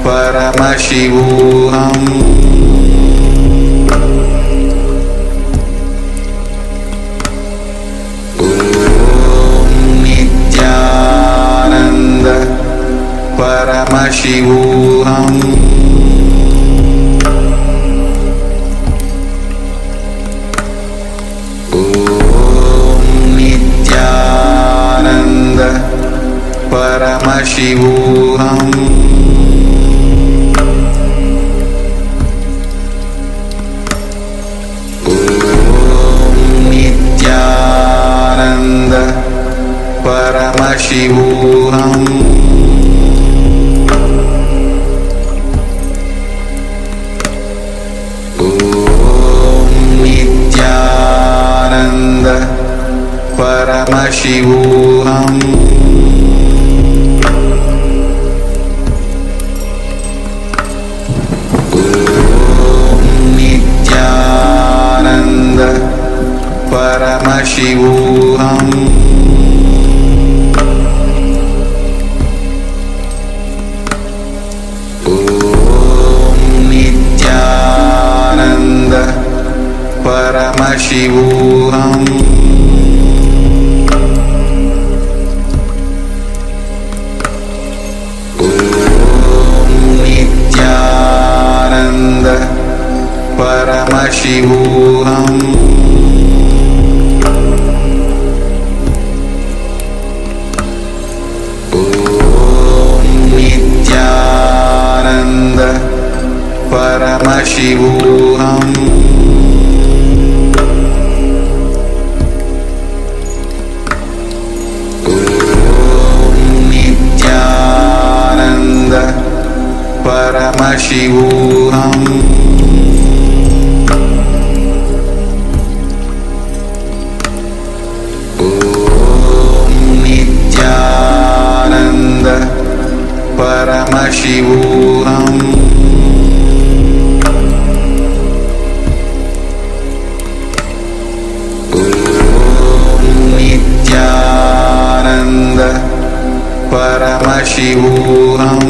Speaker 4: Paramashivoham. Om Nithyananda Paramashivoham. Paramashivoham. Om Nithyananda Paramashivoham. Om Nithyananda Paramashivoham. Paramashivoham. Om Nithyananda Paramashivoham. Om Nithyananda Paramashivoham. Paramashivoham. Om Nithyananda Paramashivoham. Om Nithyananda Paramashivoham. Paramashivoham.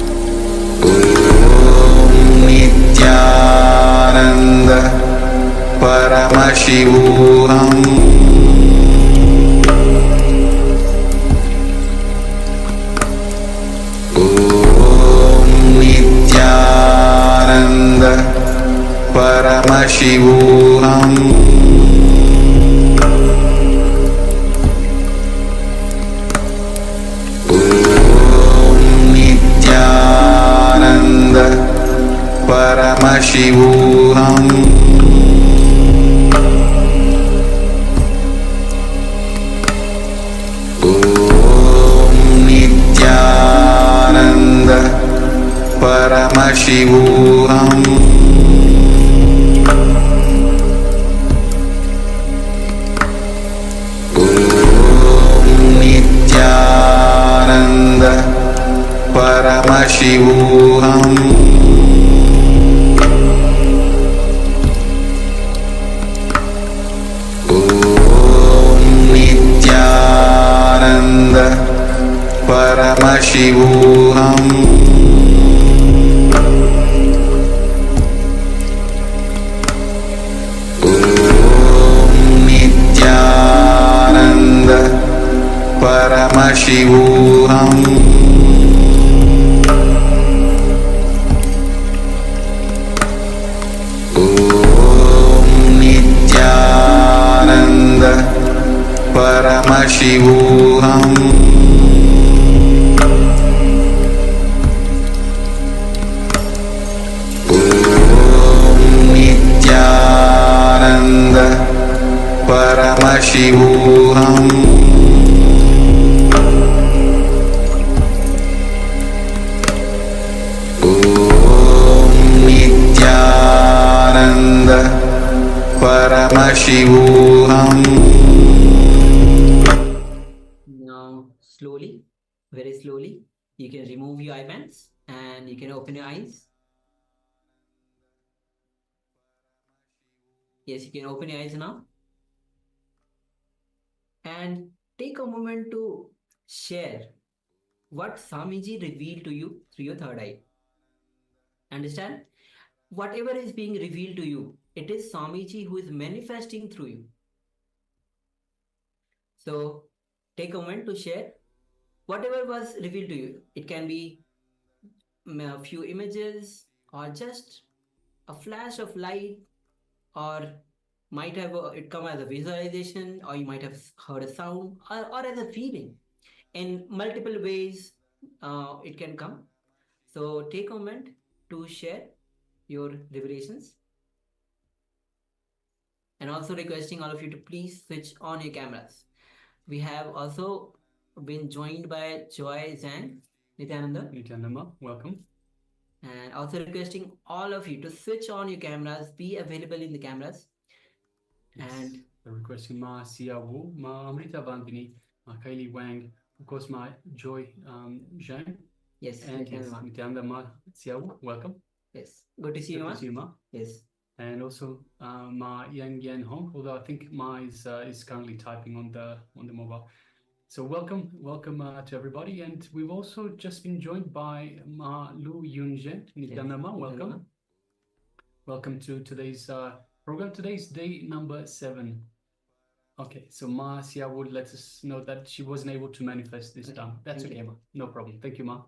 Speaker 4: Paramashivoham Om Nithyananda Paramashivoham Nithyananda Paramashivoham Om Nithyananda Paramashivoham Nithyananda Paramashivoham Om Nithyananda Paramashivoham Nithyananda Paramashivoham Om Nithyananda Paramashivoham Nithyananda Paramashivoham Om Nithyananda Paramashivoham
Speaker 5: Now, slowly, very slowly, you can remove your eye bands and you can open your eyes. Yes, you can open your eyes now. And take a moment to share what Swamiji revealed to you through your third eye. Understand? Whatever is being revealed to you, it is Swamiji who is manifesting through you. So take a moment to share whatever was revealed to you. It can be a few images or just a flash of light, or might have it come as a visualization, or you might have heard a sound, or as a feeling. In multiple ways it can come. So take a moment to share your revelations, and also requesting all of you to please switch on your cameras. We have also been joined by Joy Zhang,
Speaker 6: Nithyananda, welcome.
Speaker 5: and also requesting all of you to switch on your cameras, be available in the cameras.
Speaker 6: Yes.
Speaker 5: And
Speaker 6: They're requesting Ma Sia Wu, Ma Amrita Vandini, Ma Kylie Wang, of course, Ma Joy Zhang.
Speaker 5: yes,
Speaker 6: And yes, Nithyananda Ma Sia Wu, welcome.
Speaker 5: yes, good to see you,
Speaker 6: Good
Speaker 5: Ma.
Speaker 6: to see you, Ma.
Speaker 5: Yes.
Speaker 6: And also Ma Yang Yan Hong, although I think Ma is currently typing on the mobile. So welcome to everybody, and we've also just been joined by Ma Lu Yunzhen. Nithyananda Ma, welcome. Welcome to today's program. Today's day number 7. Okay, so Ma Sia would let us know that she wasn't able to manifest this time. That's okay, Ma. No problem. Thank you, Ma.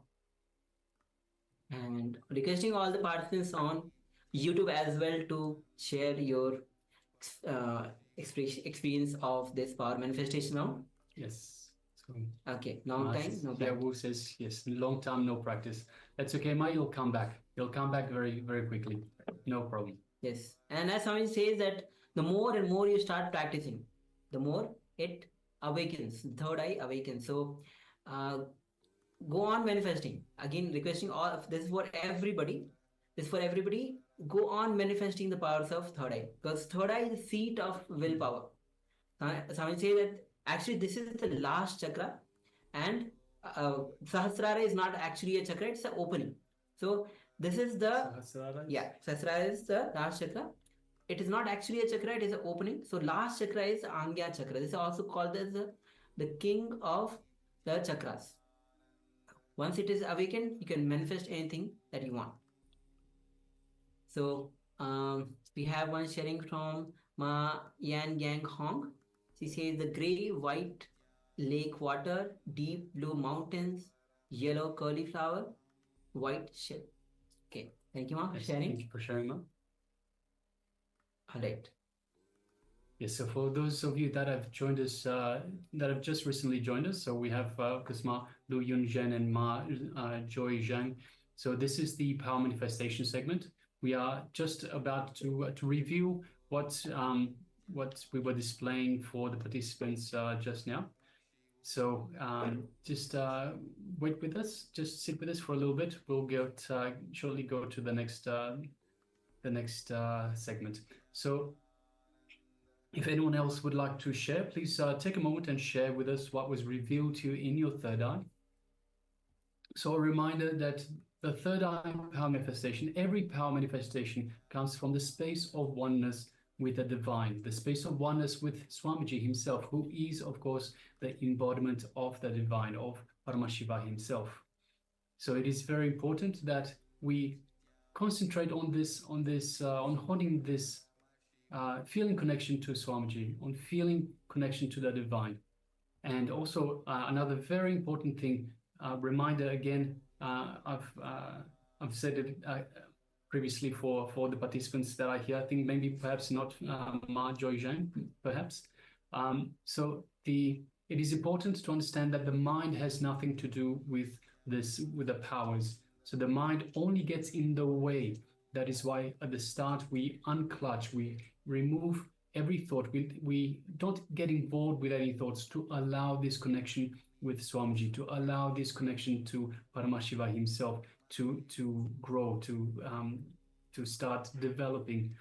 Speaker 5: And requesting all the participants on YouTube as well to share your experience of this power manifestation now.
Speaker 6: Yes. So,
Speaker 5: okay, long time, no
Speaker 6: practice. Wu says, yes, long time, no practice. That's okay, Ma. You'll come back. You'll come back very, very quickly. No problem.
Speaker 5: Yes. And as someone says that the more and more you start practicing, the more it awakens, the third eye awakens. So go on manifesting. Again, requesting all of this is for everybody. This is for everybody. Go on manifesting the powers of third eye, because third eye is the seat of willpower. Someone say that actually this is the last chakra, and Sahasrara is not actually a chakra, it's an opening. So this is the Sahasrara is the last chakra. It is not actually a chakra, it is an opening. So last chakra is Angya chakra. This is also called as the king of the chakras. Once it is awakened, you can manifest anything that you want. So we have one sharing from Ma Yan Gang Hong. She says the grey white lake water, deep blue mountains, yellow curly flower, white ship. Okay, thank you, ma, for
Speaker 6: Yes,
Speaker 5: sharing.
Speaker 6: thank you for sharing, ma.
Speaker 5: All right.
Speaker 6: Yes, so for those of you that have joined us, that have just recently joined us, so we have Kusma, Lu Yun Zhen, and Ma Joy Zhang. So this is the power manifestation segment. We are just about to review what we were displaying for the participants just now. So just wait with us, just sit with us for a little bit. We'll get shortly go to the next segment. So if anyone else would like to share, please take a moment and share with us what was revealed to you in your third eye. So a reminder that the third eye power manifestation, every power manifestation comes from the space of oneness with the divine, the space of oneness with Swamiji himself, who is, of course, the embodiment of the divine, of Paramashiva himself. So it is very important that we concentrate on holding this feeling connection to Swamiji, on feeling connection to the divine. And also another very important thing, reminder again, I've said it previously for the participants that are here. I think maybe perhaps not Ma Joy Zhang, perhaps. So it is important to understand that the mind has nothing to do with the powers. So the mind only gets in the way. That is why at the start we unclutch, we remove every thought. We don't get involved with any thoughts to allow this connection with Swamiji, to allow this connection to Paramashiva himself to grow, to start developing.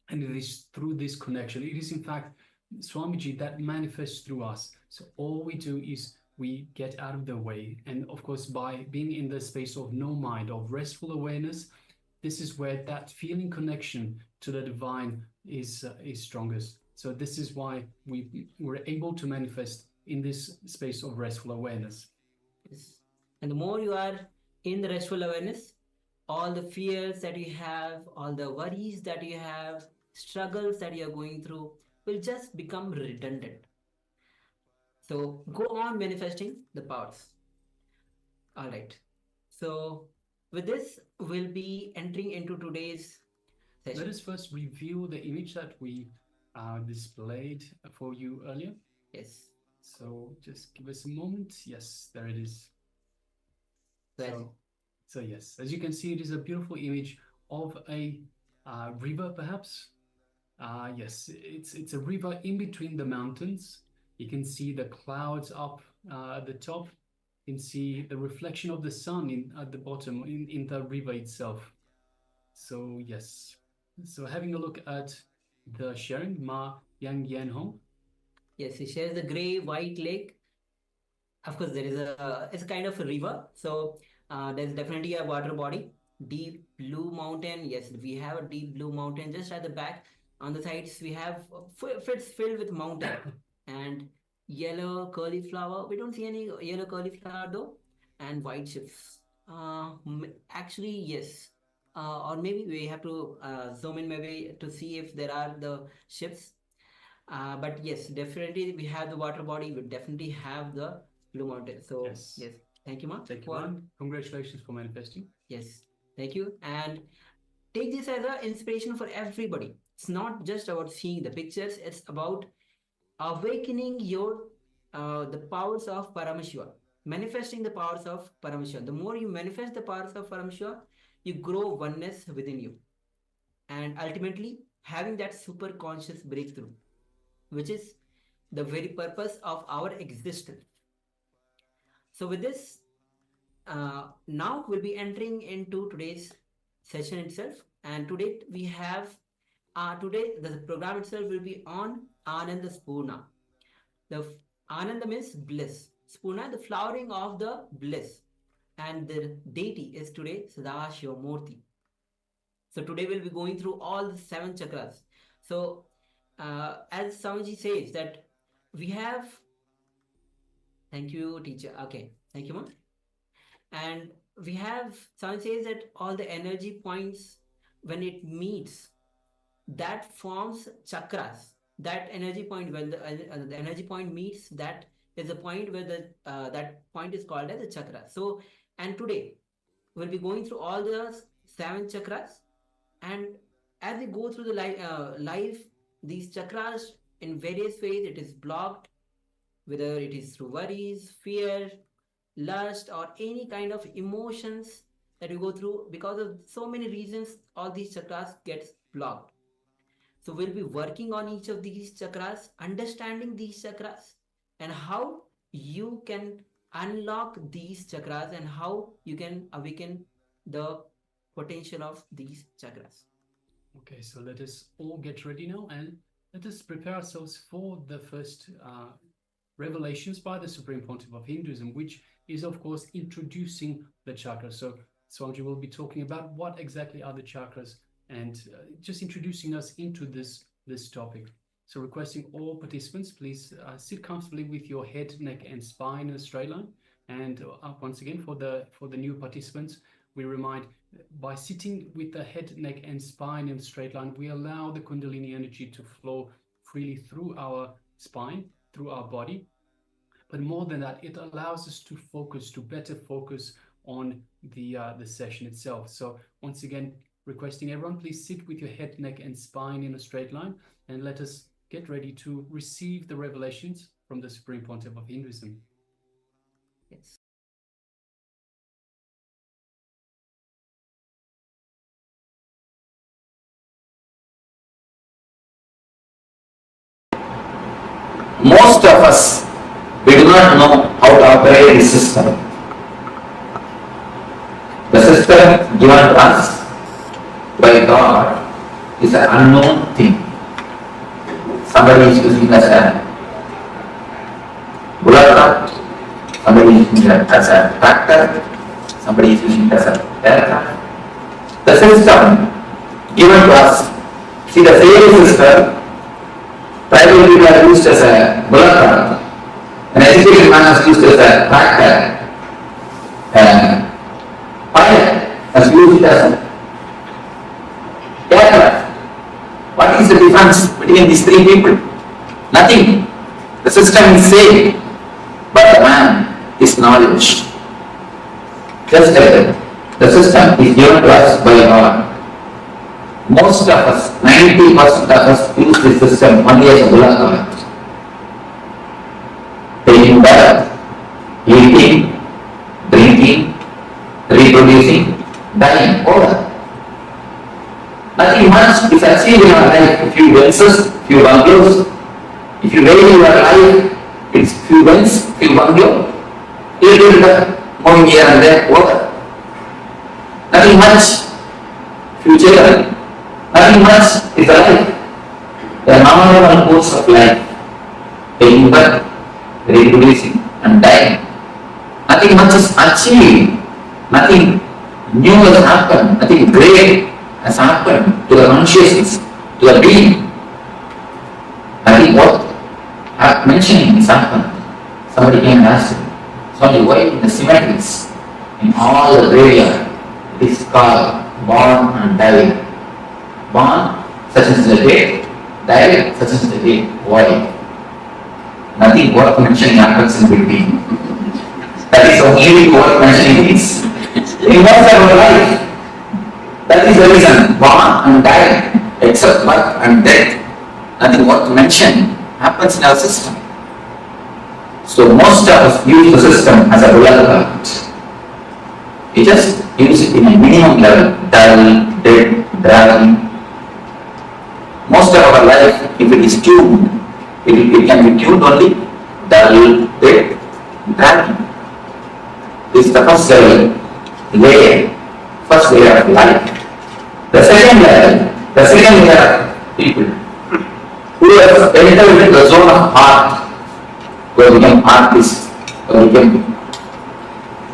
Speaker 6: And it is through this connection, it is in fact Swamiji that manifests through us. So all we do is we get out of the way. And of course, by being in the space of no mind, of restful awareness, this is where that feeling connection to the divine is strongest. So this is why we were able to manifest in this space of restful awareness.
Speaker 5: Yes. And the more you are in the restful awareness, all the fears that you have, all the worries that you have, struggles that you are going through will just become redundant. So go on manifesting the powers. All right. So with this, we'll be entering into today's session.
Speaker 6: Let us first review the image that we displayed for you earlier.
Speaker 5: Yes.
Speaker 6: So just give us a moment. Yes, there it is. So yes, as you can see, it is a beautiful image of a river, perhaps. Yes, it's a river in between the mountains. You can see the clouds up at the top. You can see the reflection of the sun at the bottom in the river itself. So yes, so having a look at the sharing, Ma Yang Yan Hong.
Speaker 5: Yes, he shares the gray white lake. Of course, there is it's kind of a river. So there's definitely a water body. Deep blue mountain. Yes, we have a deep blue mountain just at the back. On the sides, we have it's filled with mountain and yellow curly flower. We don't see any yellow curly flower though, and white ships. Actually, yes. Or maybe we have to zoom in maybe to see if there are the ships. But yes, definitely we have the water body. We definitely have the blue mountain. So yes, thank you, Ma.
Speaker 6: Thank you, Ma. Congratulations for manifesting.
Speaker 5: Yes, thank you. And take this as an inspiration for everybody. It's not just about seeing the pictures. It's about awakening your the powers of Paramashiva, manifesting the powers of Paramashiva. The more you manifest the powers of Paramashiva, you grow oneness within you, and ultimately having that super conscious breakthrough, which is the very purpose of our existence. So with this, now we'll be entering into today's session itself. And today we have, today the program itself will be on Ananda Spurna. The Ananda means bliss. Spurna, the flowering of the bliss. And the deity is today Sadashiva Murti. So today we'll be going through all the 7 chakras. So as Swamiji says that we have, thank you teacher, okay, thank you, ma'am. And we have, Swamiji says that all the energy points, when it meets, that forms chakras. That energy point, when the energy point meets, that is the point where that point is called as a chakra. So, and today we'll be going through all the 7 chakras, and as we go through the life, these chakras in various ways it is blocked, whether it is through worries, fear, lust, or any kind of emotions that we go through. Because of so many reasons, all these chakras gets blocked. So we'll be working on each of these chakras, understanding these chakras, and how you can unlock these chakras and how you can awaken the potential of these chakras.
Speaker 6: Okay, so let us all get ready now and let us prepare ourselves for the first revelations by the Supreme Pontiff of Hinduism, which is, of course, introducing the chakras. So Swamiji will be talking about what exactly are the chakras and just introducing us into this topic. So requesting all participants, please sit comfortably with your head, neck, and spine in a straight line. And once again, for the new participants, we remind, by sitting with the head, neck, and spine in a straight line, we allow the Kundalini energy to flow freely through our spine, through our body. But more than that, it allows us to better focus on the session itself. So once again, requesting everyone, please sit with your head, neck, and spine in a straight line, and let us get ready to receive the revelations from the Supreme Pontiff of Hinduism.
Speaker 5: Yes.
Speaker 4: Most of us, we do not know how to operate the system. The system given to us by God is an unknown thing. Somebody is using it as a bullock, somebody is using it as a tractor, somebody is using it as a aircraft. The system given to us, see, the same system, tribal people are used as a bullock cart, an educated man is used as a tractor, and pilot has used it as a aircraft. What is the difference between these 3 people? Nothing. The system is same, but the man is knowledge. Just like that, the system is given to us by God. Most of us, 90% of us, use this system only as a bullock cart. Taking birth, eating, drinking, reproducing, dying, over. Nothing much is achieved in our life. A few glimpses, few bungalows. If you value your life, it's few wins, few bungalows. Little moving here and there, over. Nothing much. Few children. Nothing much is life. The normal course of life. Taking birth, reproducing, and dying. Nothing much is achieved. Nothing new has happened. Nothing great has happened to the consciousness, to the being. Nothing what mentioning is happened. Somebody came and asked him, "Sorry, why in the cemeteries, in all the graveyard, it is called born and died? Born, such as the date, died, such as the date. Why? Nothing worth mentioning happens in between. That is only worth mentioning is in most of our life. That is the reason, born and died, except birth and death. Nothing worth mentioning happens in our system. So most of us use the system as a bullock cart. We just use it in a minimum level, dull, dead, dragging. Most of our life, if it is tuned, it can be tuned only, dull, dead, dragging. This is the first level, first layer of life. The second layer of people who have entered into the zone of art, who have become artists, who have become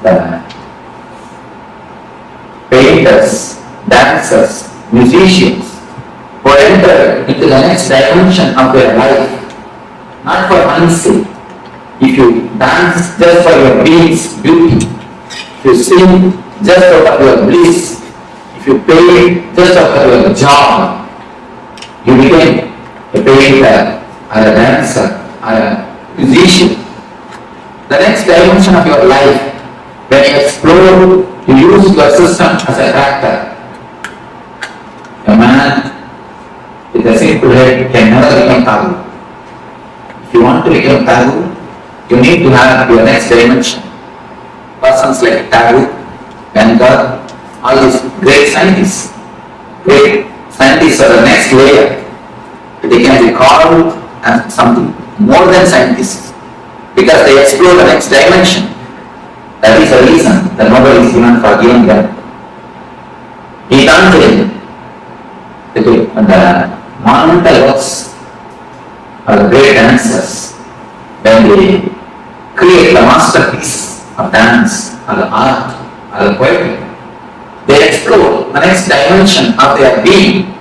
Speaker 4: the painters, dancers, musicians, who enter into the next dimension of their life, not for one's sake. If you dance just for your being's beauty, if you sing just out of your bliss, if you pay just out of your job, you became a painter, or a dancer, or a musician. The next dimension of your life, when you explore, you use your system as a tractor. A man with a simple head can never become Thakur. If you want to become Thakur, you need to have your next dimension. Persons like Thakur, Ganga, all these great scientists. Great scientists are the next layer. They can be called as something more than scientists because they explore the next dimension. That is the reason the Nobel is given for giving them. Nithyananda, the monumental works are the great dancers. When they create the masterpiece of dance, or the art, or the poetry, they explore the next dimension of their being.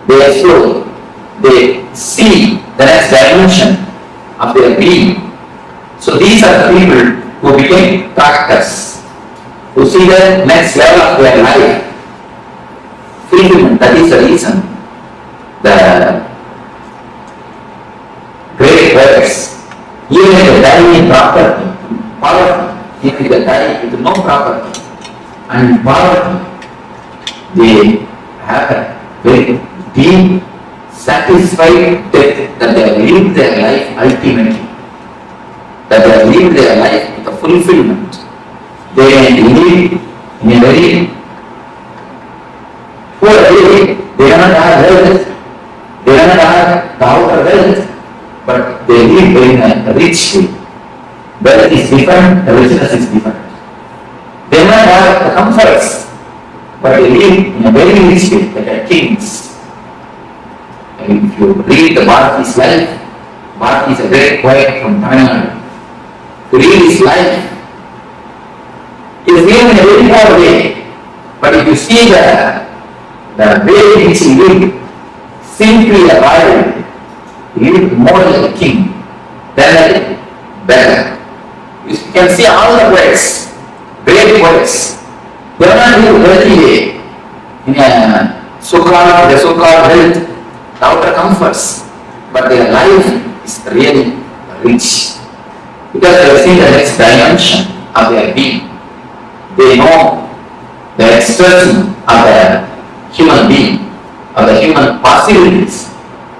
Speaker 4: They explore, they see the next dimension of their being. So these are the people who became practice, who see the next level of their life. Fulfillment, that is the reason. The great works, even if they die in poverty, even if they die with no property and poverty, they have a very deep, satisfied death that they have lived their life ultimately. That they have lived their life with a fulfillment. They live in a very poor way. They do not have wealth, they do not have the outer wealth, but they live in a rich way. Wealth is different, the richness is different. They do not have the comforts, but they live in a very rich way, like a kings. And if you read the Bharati's life, Bharati is a great poet from Tamil Nadu. To read his life, he is living in a very poor way. But if you see the way in which he lived, simply a royal, he lived more like a king than a beggar. You can see all the poets, great poets, they are not living wealthy way, in a so-called health, the outer comforts, but their life is really rich. Because they have seen the next dimension of their being. They know the expression of the human being, of the human possibilities.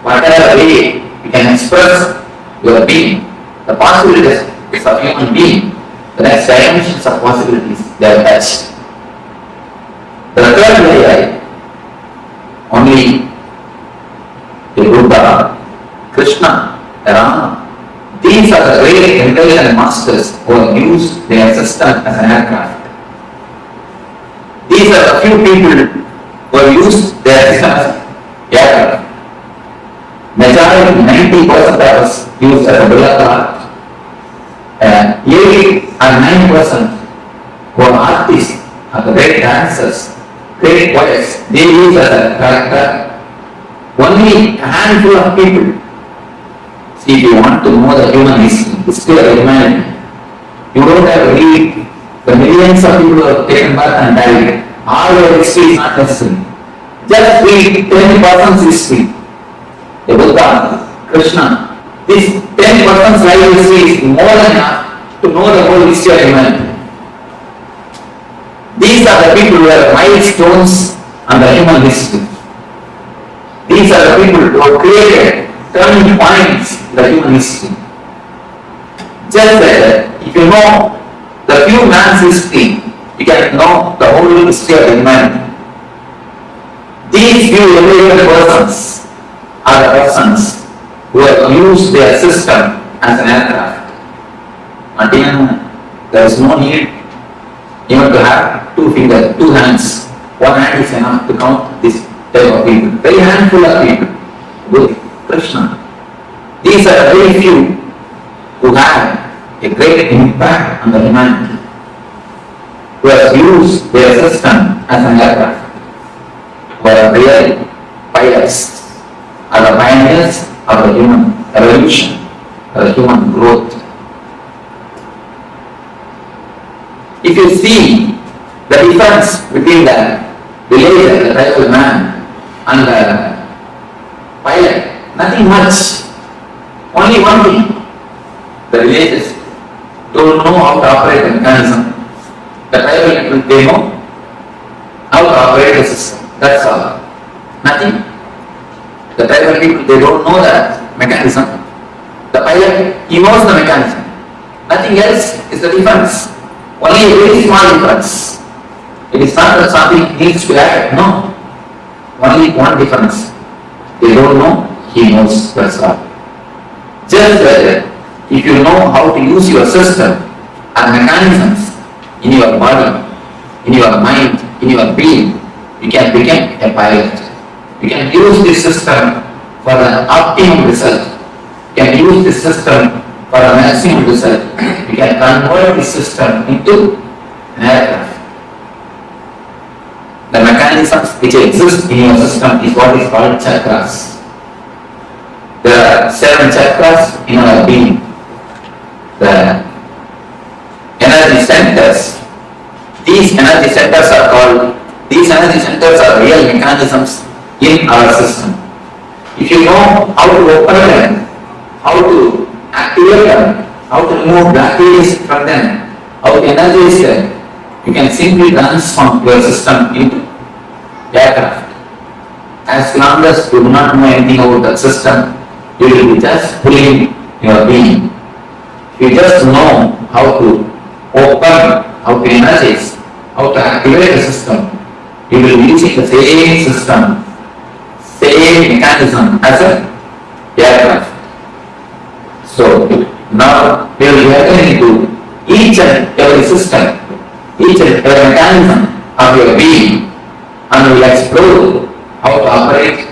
Speaker 4: Whatever way you can express your being, the possibilities of human being, the next dimensions of possibilities, they are touched. The third layer, only the Buddha, Krishna, Rama, these are the great intelligent masters who have used their system as an aircraft. These are the few people who have used their system as an aircraft. Majority, 90% was used as a bullock cart. 80 or 9% who are artists, are the great dancers, great poets, they use as a character. Only a handful of people. See, if you want to know the human history of humanity, you don't have to read the millions of people who have taken birth and died. All your history is not necessary. Just read 10% history. The Buddha, Krishna, this 10% life history is more than enough to know the whole history of humanity. These are the people who are milestones on the human history. These are the people who have created turning points in the human history. Just like that, if you know the few man's history, you can know the whole history of humanity. These few elevated persons are the persons who have used their system as an aircraft. Until there is no need even to have 2 fingers, 2 hands. 1 hand is enough to count this type of people. Very handful of people. With Krishna. These are very few who have a great impact on the humanity, who have used their system as an aircraft, who are real pilots, are the pioneers of the human evolution, of the human growth. If you see the difference between the villager, the tribal man, and the pilot, nothing much. Only one thing. The villages don't know how to operate the mechanism. The tribal people, they know how to operate the system. That's all. Nothing. The tribal people, they don't know that mechanism. The pilot, he knows the mechanism. Nothing else is the difference. Only a very small difference. It is not that something needs to be added. No. Only one difference. They don't know, he knows. That's all. Just that if you know how to use your system and mechanisms in your body, in your mind, in your being, you can become a pilot. You can use this system for the optimum result. You can use this system for the maximum result. You can convert this system into an aircraft. The mechanisms which exist in your system is what is called chakras. There are 7 chakras in our being. The energy centers. These energy centers are real mechanisms in our system. If you know how to open them, how to activate them, how to remove blockages from them, how to energize them, you can simply transform your system into aircraft. As long as you do not know anything about the system, you will be just pulling your being. If you just know how to open, how to energize, how to activate the system, you will be using the same system, same mechanism as an aircraft. So now we will be getting into each and every system, each and every mechanism of your being, and we will explore how to operate,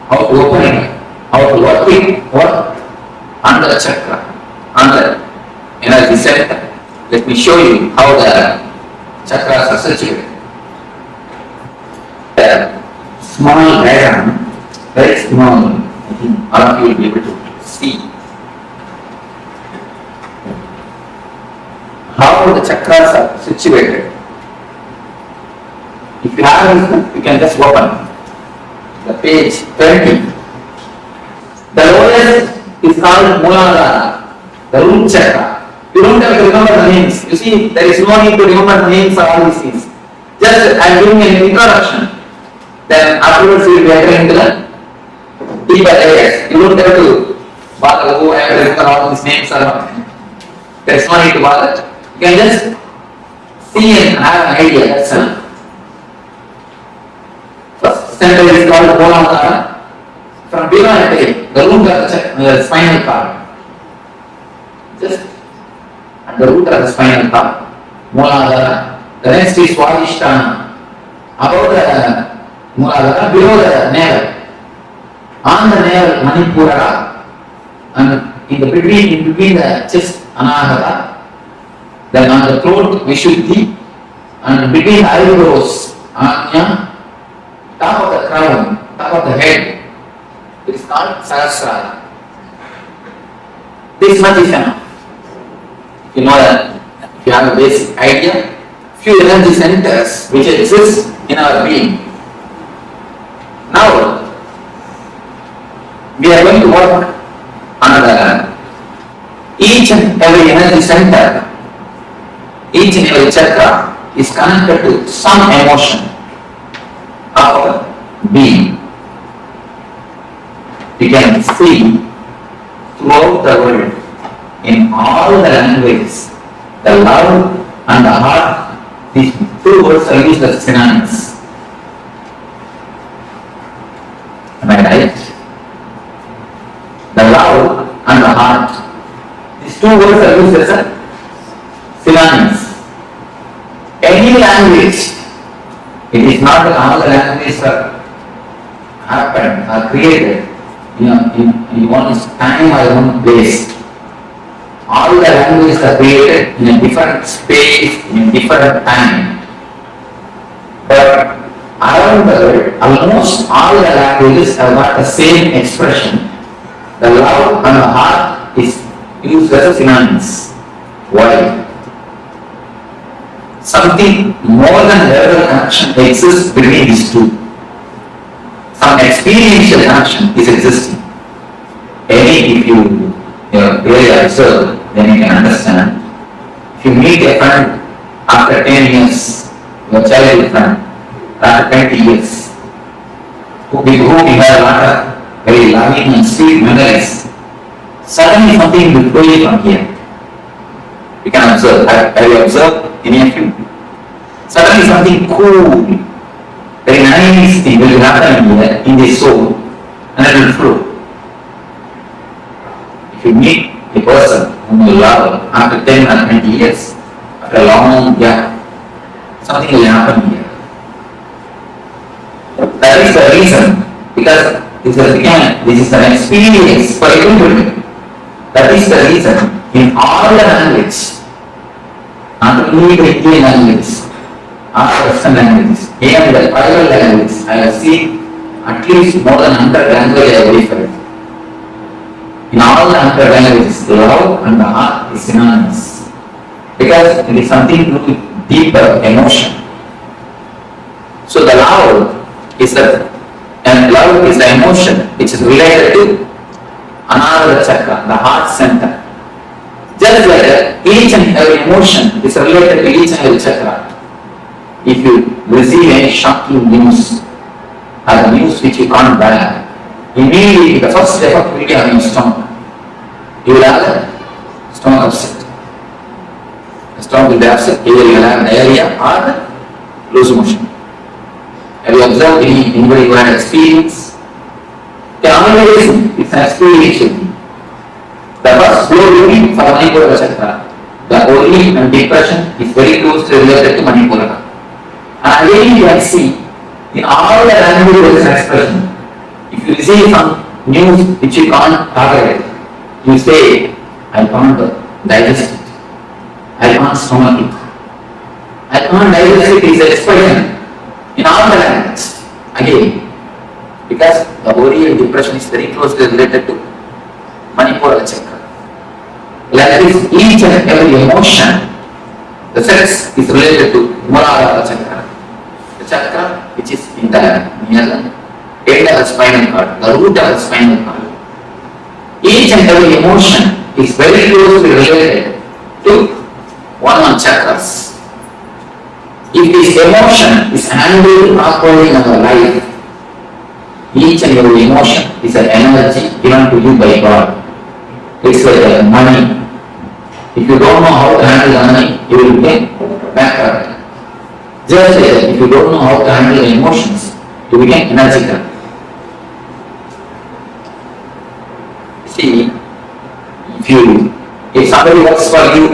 Speaker 4: how to open it, how to work under the chakra, under energy center. Let me show you how the chakras are situated. A small diagram, very small, I think all of you will be able to see how the chakras are situated. If you have this, you can just open the page 20. The lowest is called Muladhara, the root chakra. You don't have to remember the names. You see, there is no need to remember the names of all these things. Just I am giving an introduction. Then afterwards you will be entering into the deeper layers. You don't have to bother who I have remember all these names or not. There is no need to bother. You can just see and have an idea. That's enough. First center is called Muladhara. From below the root of the spinal cord. Just at the root of the spinal cord, Muladhara. The next is Swadhisthana. Above the Muladhara, below the navel. On the navel, Manipura, and in between the chest, Anahata. Then on the throat, Vishuddhi, and between the eyebrows, Anya. Top of the crown, top of the head, it is called Sahasrara. This much is enough. You know that, if you have a basic idea, few energy centers which exist in our being. Now, we are going to work on each and every energy center, each and every chakra is connected to some emotion of our being. You can see throughout the world, in all the languages, the love and the heart, these 2 words are used as synonyms. Am I right? The love and the heart, these 2 words are used as synonyms. Any language, it is not that all the languages are happened, are created in one time or one place. All the languages are created in a different space, in a different time. But around the world, almost all the languages have got the same expression. The love and the heart is used as synonyms. Why? Something more than verbal connection exists between these 2. some experiential connection is existing. Any, if you really observe, then you can understand. If you meet a friend after 10 years, your childhood friend, after 20 years, with whom you have a lot of very loving and sweet memories, suddenly something will flow from here. You can observe. Have you observed any of you? Suddenly something cool, very nice thing will happen here in the soul, and it will flow. If you meet a person whom you love after 10 or 20 years, after a long gap, something will happen here. That is the reason, because this is an experience for everybody. That is the reason in all the languages, not only the Indian languages, or Western languages, even the tribal languages, I have seen at least more than 100 languages I verified. In all the 100 languages, love and the heart is synonymous. Because it is something to do with deeper emotion. So the love is the emotion which is related to another chakra, the heart center. Just like that, each and every emotion is related to each and every chakra. If you receive any shocking news, or the news which you can't bear, immediately the first effect will be on your stomach. You will have a stomach upset. The stomach will be upset, either you will have diarrhea or loose motion. Have you observed anybody who had experience? The only reason it's an experiential thing. The first flow will be for Manipura chakra. The worry and depression is very closely related to Manipura. And again you can see in all the languages expression, if you receive some news which you can't tolerate, you say, I can't digest it. I can't stomach it. I can't digest it is expression in all the languages. Again, because the worry and depression is very closely related to Manipura chakra. Like this, each and every emotion, the sex is related to Muladhara chakra. The chakra which is in the near the end of the spinal cord, the root of the spinal cord. Each and every emotion is very closely related to one chakras. If this emotion is handled properly in our life, each and every emotion is an energy given to you by God. It's like money. If you don't know how to handle the money, you will get bankrupt. Just like that, if you don't know how to handle the emotions, you become energetic. See, if somebody works for you,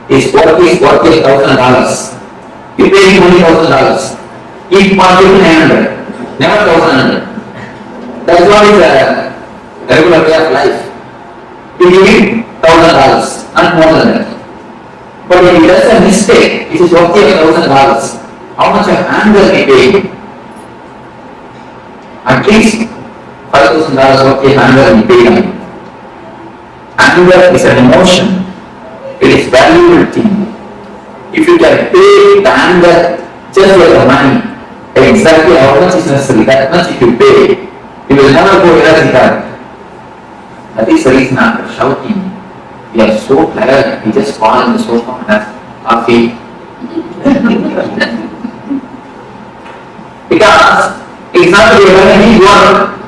Speaker 4: his work is worth $1,000. You pay him only $1,000. If part 900, never 1,100. That's what is a regular way of life. You give him $1,000 and more than that. But if he does a mistake, it is worth $1,000. How much of anger we pay him? At least $5,000 worth of anger we pay him. Anger is an emotion. It is valuable thing. If you can pay the anger just like the money, exactly how much is necessary, that much if you pay, you will never go energy back. That is the reason after shouting, we are so tired, we just fall on the sofa and have coffee. Because it's not a very big work.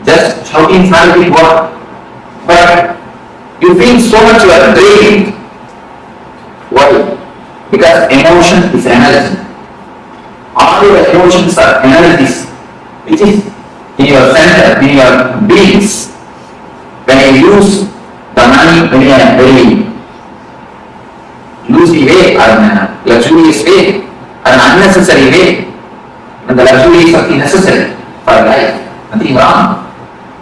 Speaker 4: Just shouting is not a big work. But you feel so much you are drained. Why? Because emotion is energy. All your emotions are energies, which is in your center, in your beings. When you use the money in a very loosey way or in a luxurious way or an unnecessary way, when the luxury is something necessary for life, nothing wrong.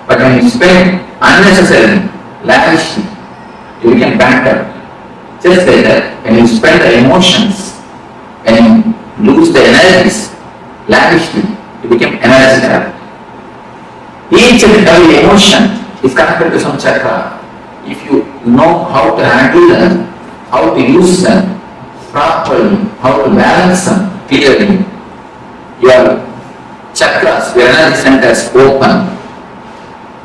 Speaker 4: But when you spend unnecessarily, lavishly, you become bankrupt. Just like that, when you spend the emotions, when you lose the energies, lavishly, you become energetic. Each and every emotion is connected to some chakra. If you know how to handle them, how to use them properly, how to balance them clearly, your chakras, your energy centers open.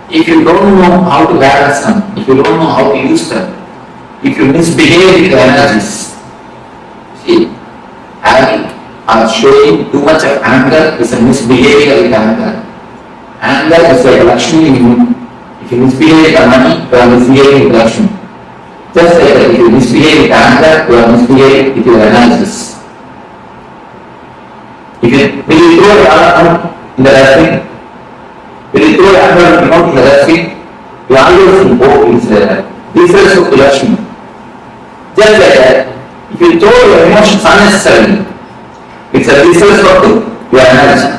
Speaker 4: If you don't know how to balance them, if you don't know how to use them, if you misbehave with the energies, see, having or showing too much of anger is a misbehavior with anger. Anger is like Lakshmi in you. If you misbehave with the money, you are misbehaving with Lakshmi. Just like that, if you misbehave with anger, you are misbehaving with your energies. When you throw your anger in the dustbin, when you throw your anger in the dustbin, you always invoke is disrespect to Lakshmi. Just like that, if you throw your emotions unnecessarily, it's a disrespect to your energy.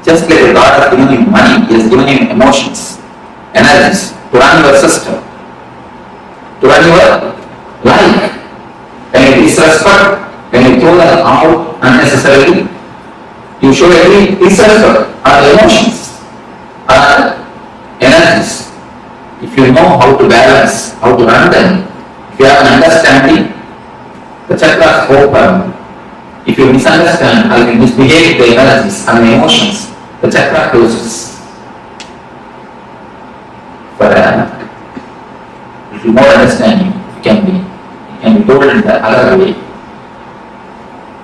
Speaker 4: Just like God has given you money, He has given you emotions, energies to run your system, to run your life. When you disrespect, when you throw them out unnecessarily, you show any disrespect or emotions or energies. If you know how to balance, how to run them, if you have an understanding, the chakras open. If you misunderstand or you misbehave the energies and the emotions, the chakra closes. If you more understanding, it can be told in the other way.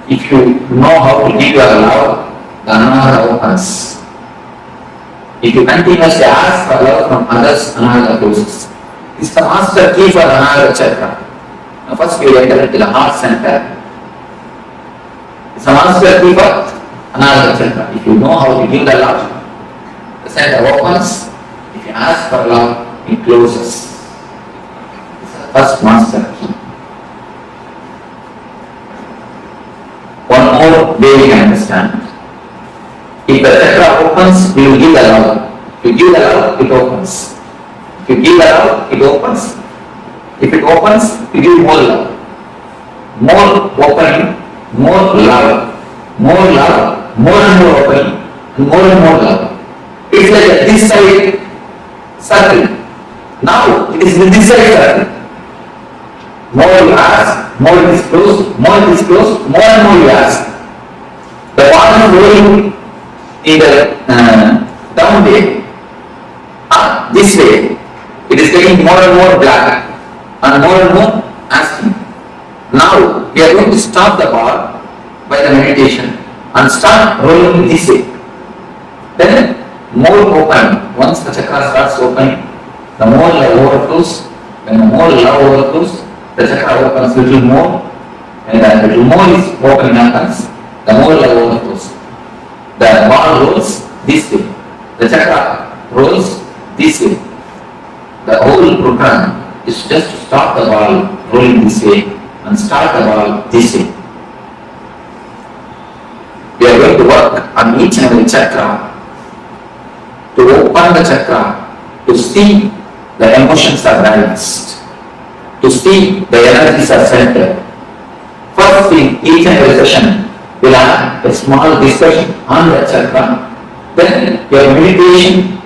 Speaker 4: If you know how to give your love, the anahata opens. If you continuously ask for love from others, anahata closes. This is the master key for anahata chakra. Now first we enter into the heart center. It's a master key for anahata chakra. If you know how to give the love, the center opens. If you ask for love, it closes. It's the first master key. One more way we can understand. If the chakra opens, we will give the love. If you give the love, it opens. If you give the love, it opens. If it opens, you give more love. More opening, more love. More love, more and more opening, and more love. It's like this side circle. Now it is with this side circle. More you ask, more it is closed, more it is closed, more and more you ask. The water is rolling in the down way, this way. It is getting more and more black and more asking. Now we are going to stop the ball by the meditation and start rolling this way. Then more open. Once the chakra starts opening, the more love overflows. When the more love overflows, the chakra opens a little more. When the little more is opening happens, the more love overflows. The ball rolls this way. The chakra rolls this way. The whole program is just to stop the ball rolling this way and start the ball this way. We are going to work on each and every chakra to open the chakra, to see the emotions are balanced, to see the energies are centered. First, in each and every session, we'll have a small discussion on the chakra, then your meditation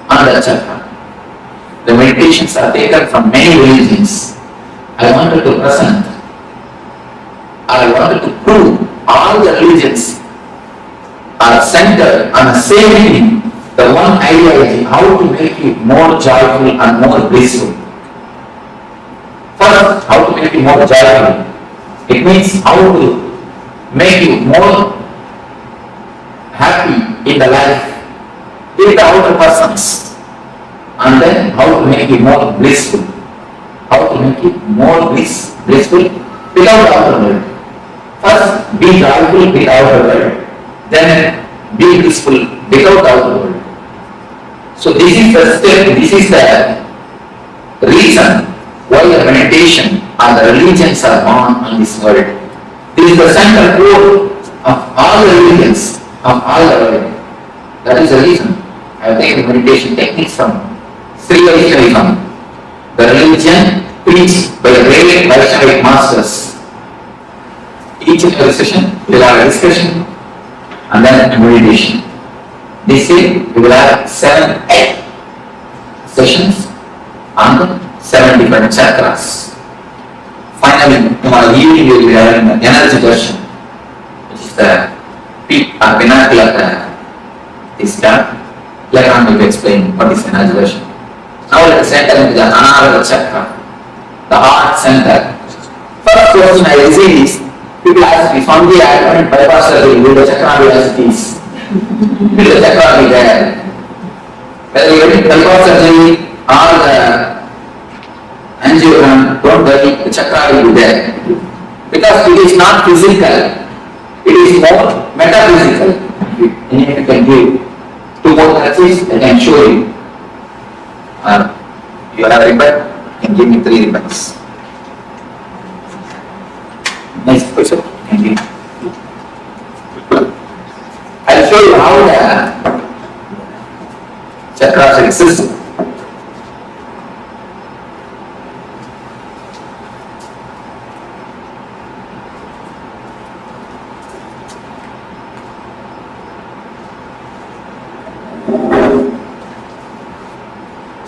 Speaker 4: on the chakra. The meditations are taken from many religions. I wanted to prove all the religions are centered on the same thing, the one ideology, how to make you more joyful and more blissful. First, how to make you more joyful. It means how to make you more happy in the life with the outer persons. And then how to make you more blissful. How to make you more blissful without the outer world. First, be joyful with the outer world. Then be blissful without the outer world. So this is the step, this is the reason why the meditation and the religions are born on this world. This is the central core of all the religions of all the world. That is the reason I have taken meditation techniques from Sri Vaishnavism, the religion preached by the great Vaishnavic masters. Each and every session we will have a discussion and then a meditation. This year we will have 7 sessions on the 7 different chakras. Finally, tomorrow evening we will be having the energy version, which is the peak or pinnacle of this star. Later on we will explain what is energy version. Now let us enter into the Anahata Chakra, the heart center. First question I received is, people ask me, Swamiji, I haven't bypass surgery, will the chakra be as it is? Will the chakra be there? Whether you have bypass surgery or the angiogram, don't worry, the chakra will be there. Because it is not physical, it is more metaphysical. If you can give 2 more touches, I can show you. You have a ribbon, you can give me 3 ribbons. Next question. Thank you. I'll show you how the chakras exist.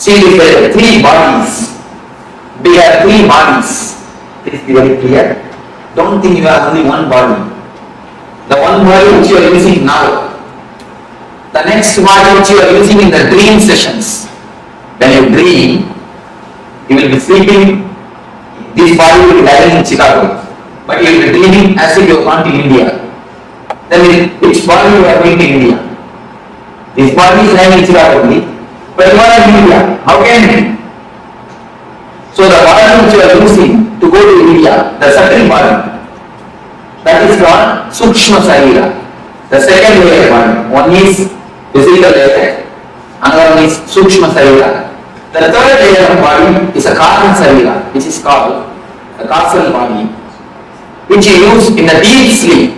Speaker 4: See, there are 3 bodies. We have 3 bodies. Please be very clear. Don't think you have only one body. The one body which you are using now, the next body which you are using in the dream sessions. When you dream, you will be sleeping, this body will be lying in Chicago, but you will be dreaming as if you have gone to India. Then which body you are going to India? This body is lying in Chicago only, but you are in India. How can it? So the body which you are using to go to India, the subtle body, that is called Sukshma Sarira. The second layer body, one is physical layer, another one is Sukshma Sarira. The third layer of body is a Karma Sarira, which is called the causal body, which you use in the deep sleep.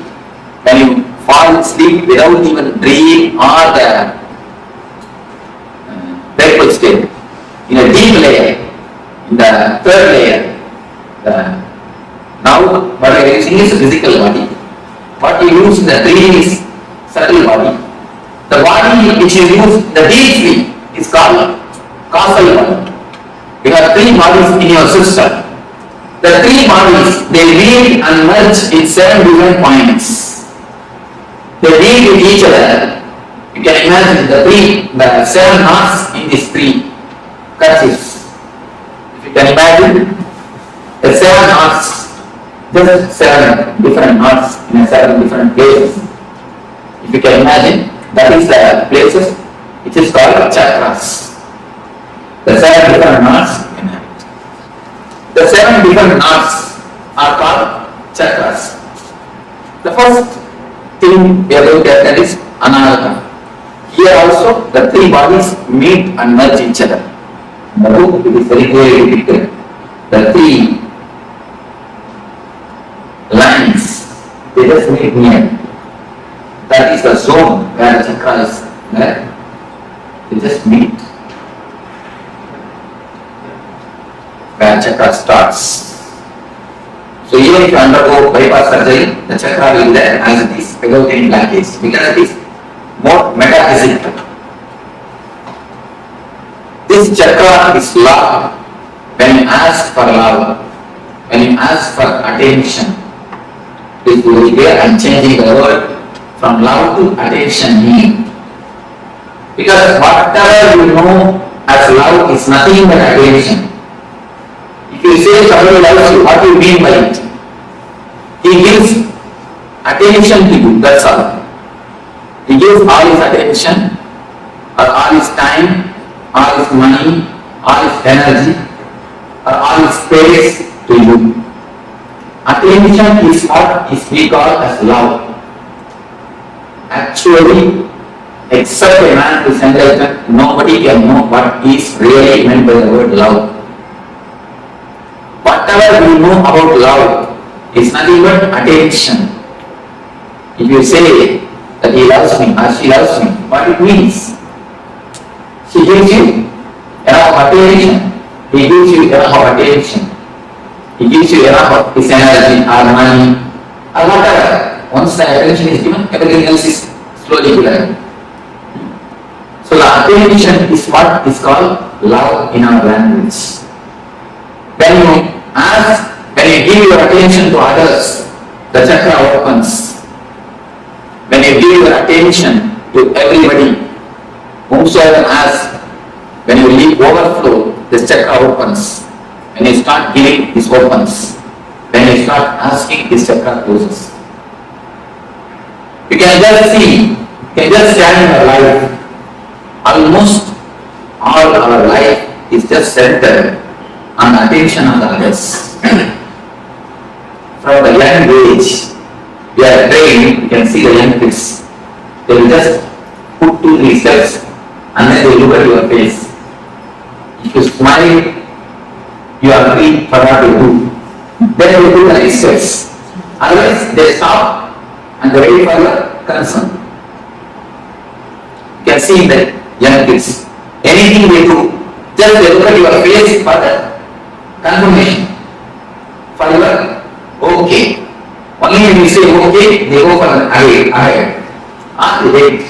Speaker 4: When you fall asleep without even dream or the wakeful state, in a deep layer, in the third layer, now what you are using is a physical body. What you use in the dream is subtle body. The body which you use in the deep sleep is called causal body. You have 3 bodies in your system. The 3 bodies, they meet and merge in 7 different points. They meet with each other. You can imagine the 7 knots in these 3 kerchiefs. If you can imagine the 7 knots, just 7 different knots in 7 different places. If you can imagine, that is the places which is called chakras. The 7 different knots. The 7 different knots are called chakras. The first thing we are going to get that is Anahata. Here also the 3 bodies meet and merge each other. In the book it is very clearly depicted. The 3 lines, they just meet near. That is the zone where the chakra is there. They just meet. Where chakra starts. So even if you undergo bypass surgery, the chakra will be there as it is without any blockage, because it is more metaphysical. This chakra is love. When you ask for love, when you ask for attention, please be very clear, I am changing the word from love to attention. Because whatever you know as love is nothing but attention. If you say somebody loves you, what do you mean by it? He gives attention to you, that's all. He gives all his attention, or all his time, all his money, all his energy, or all his space to you. Attention is what we call as love. Actually, except a man who is enlightened, nobody can know what is really meant by the word love. Whatever we know about love is nothing but attention. If you say that he loves me or she loves me, what it means? She gives you enough attention. He gives you enough attention. He gives you enough of his energy or money or whatever. Once the attention is given, everything else is slowly given. So the attention is what is called love in our language. When you ask, when you give your attention to others, the chakra opens. When you give your attention to everybody, whomsoever asks, when you leave overflow, this chakra opens. When you start giving, this opens. When you start asking, this chakra closes. You can just see, you can just stand in our life. Almost all our life is just centered on the attention of the others. From the young age, we are trained, you can see the young kids. They will just put 2-3 steps and then they look at your face. If you smile, you are free for what you do. Then they do the next steps. Otherwise, they stop and they wait for your concern. You can see that young kids, anything they do, just they look at your face for the confirmation. For your okay. Only when you say okay, they go for the ahead. And they wait.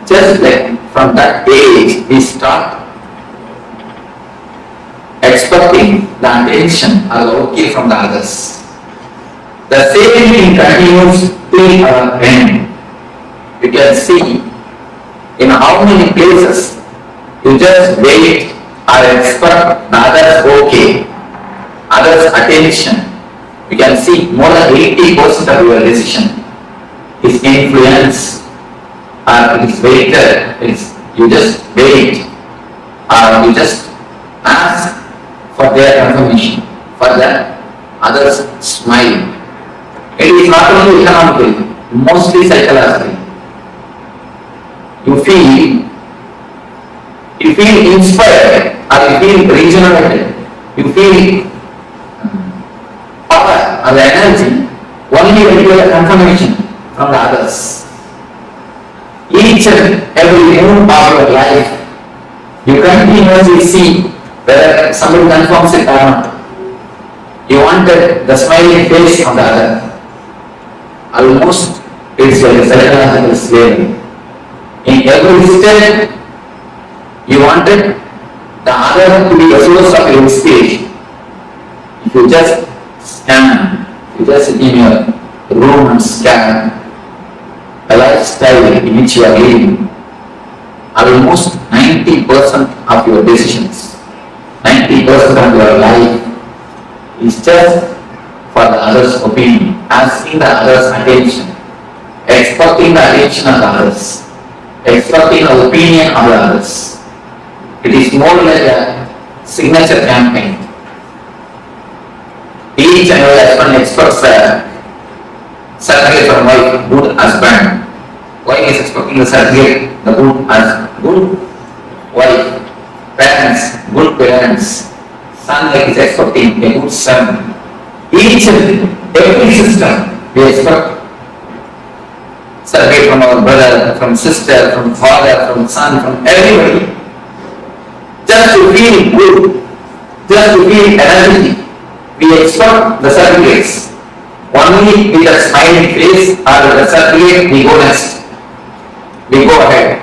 Speaker 4: Just like from that age, we start expecting the attention or the okay from the others. The same thing continues till our end. You can see in how many places you just wait or expect the others okay, others attention. You can see more than 80% of your decision is influence or is waited. You just wait or you just ask for their confirmation, for the others smile. It is not only economically, mostly psychologically. You feel inspired or you feel regenerated, you feel power or the energy only when you get a confirmation from the others. Each and every move of your life, you continuously see whether somebody confirms it or not. You wanted the smiling face of the other. Almost it's like a psychological slavery. In every step, you wanted the other to be the source of your inspiration. If you just scan, you just sit in your room and scan the lifestyle in which you are living, almost 90% of your decisions, 90% of your life is just for the other's opinion, asking the other's attention, expecting the attention of the others, expecting the opinion of the others. It is more like a signature campaign. Each and every husband expects a certificate from wife, good husband. Wife is expecting the certificate, the good wife. Parents, good parents. Son like is expecting a good son. Each and every system we expect certificate from our brother, from sister, from father, from son, from everybody. Just to feel good, just to feel energy, we expect the certificates. Only with a smiling face or the certificate we go next. We go ahead.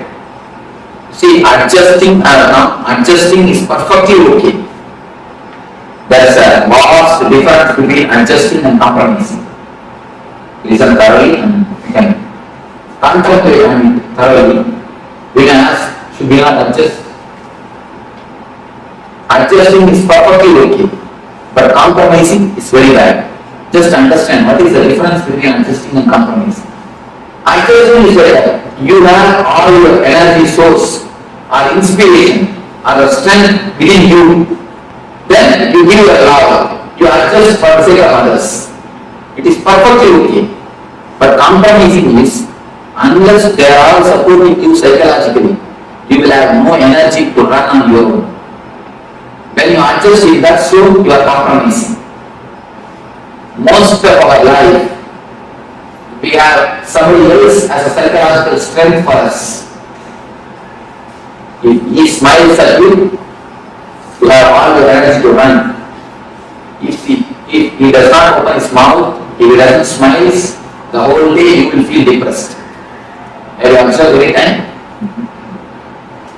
Speaker 4: See, adjusting or not adjusting is perfectly okay. There is a vast difference between adjusting and compromising. Listen thoroughly and we can contemplate thoroughly. We can ask, should we not adjust? Adjusting is perfectly okay, but compromising is very bad. Just understand what is the difference between adjusting and compromising. Adjusting is where you have all your energy source or inspiration or the strength within you. Then you give your love, you adjust for the sake of others. It is perfectly okay. But compromising is, unless they are all supporting you psychologically, you will have no energy to run on your own. When you adjust in that so you are compromising. Most of our life, we have somebody else as a psychological strength for us. If he smiles at you, you have all your energy to run. If he does not open his mouth, if he doesn't smile, the whole day you will feel depressed. Have you observed every time?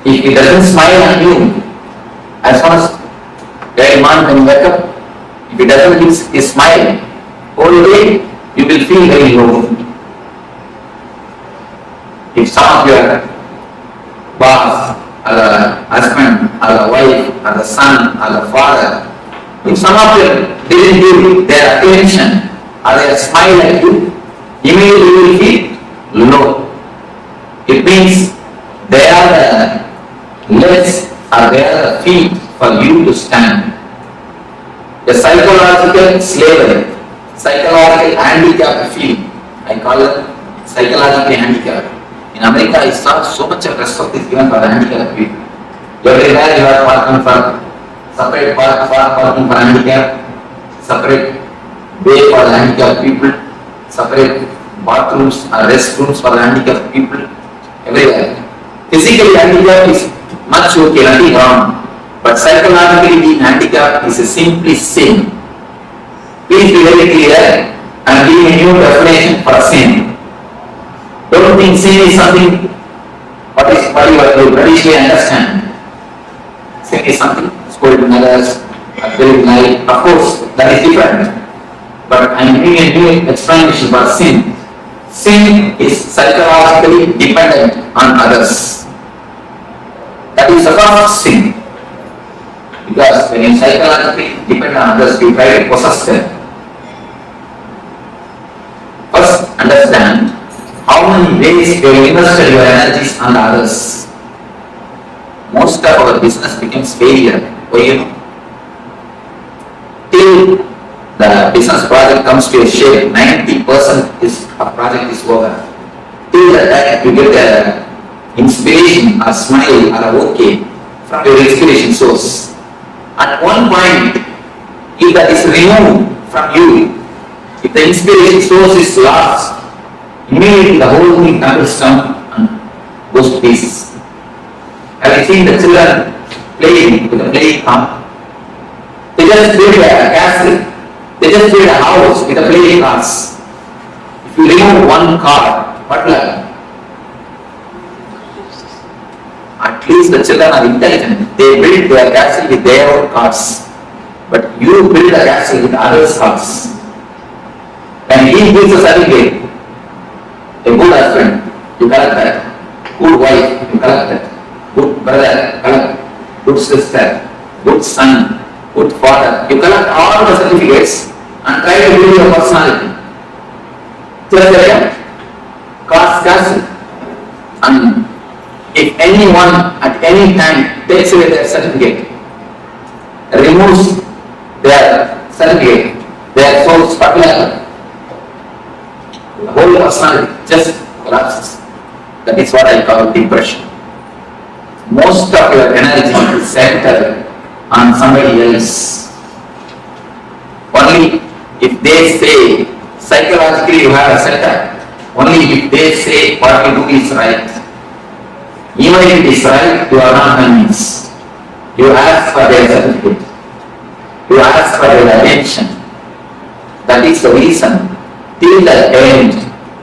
Speaker 4: If he doesn't smile at you, as soon as every morning when you wake up, if he doesn't give his smile, whole day you will feel very low. If some of your boss, or the husband, or the wife, or the son, or the father, if some of them didn't give their attention or their smile at you, immediately you will feel low. It means they are the legs or they are the feet for you to stand. The psychological slavery, psychological handicap feeling, I call it psychologically handicapped. In America, I saw so much of respect is given for the handicapped people. Everywhere you are parking for separate parking for handicap, separate way for the handicapped people, separate bathrooms or restrooms for the handicapped people, everywhere. Physically handicapped is much okay, nothing wrong. But psychologically being handicapped is a simply sin. Please be very clear and give a new definition for sin. Don't think sin is something what you traditionally understand. Sin is something scolding others, telling lie. Of course, that is different. But I am giving a new explanation for sin. Sin is psychologically dependent on others. That is the first sin. Because when you psychologically depend on others, you try to possess them. First, understand how many ways you have invested your energies on others. Most of our business becomes failure. Why you know? Till the business project comes to a shape, 90% is a project is over. Till the time you get a inspiration, a smile, or a okay from your inspiration source. At one point, if that is removed from you, if the inspiration source is lost, immediately the whole thing tumbles down and goes to pieces. Have you seen the children playing with a playing car? They just build a castle, they just build a house with a playing cars. If you remove one car, what will happen? At least the children are intelligent. They build their castle with their own cars. But you build a castle with others' cars. And he gives a certificate. A good husband, you collect that. Good wife, you collect that. Good brother, collect. Good sister, good son, good father. You collect all the certificates and try to build your personality. Just like cars, castle. And if anyone at any time takes away their certificate, removes their certificate, their soul's particular, the whole personality just collapses. That is what I call depression. Most of your energy is centered on somebody else. Only if they say, psychologically you have a center, only if they say what you do is right. Even if it is right, you are not convinced. You ask for their certificate. You ask for their attention. That is the reason. Till the end,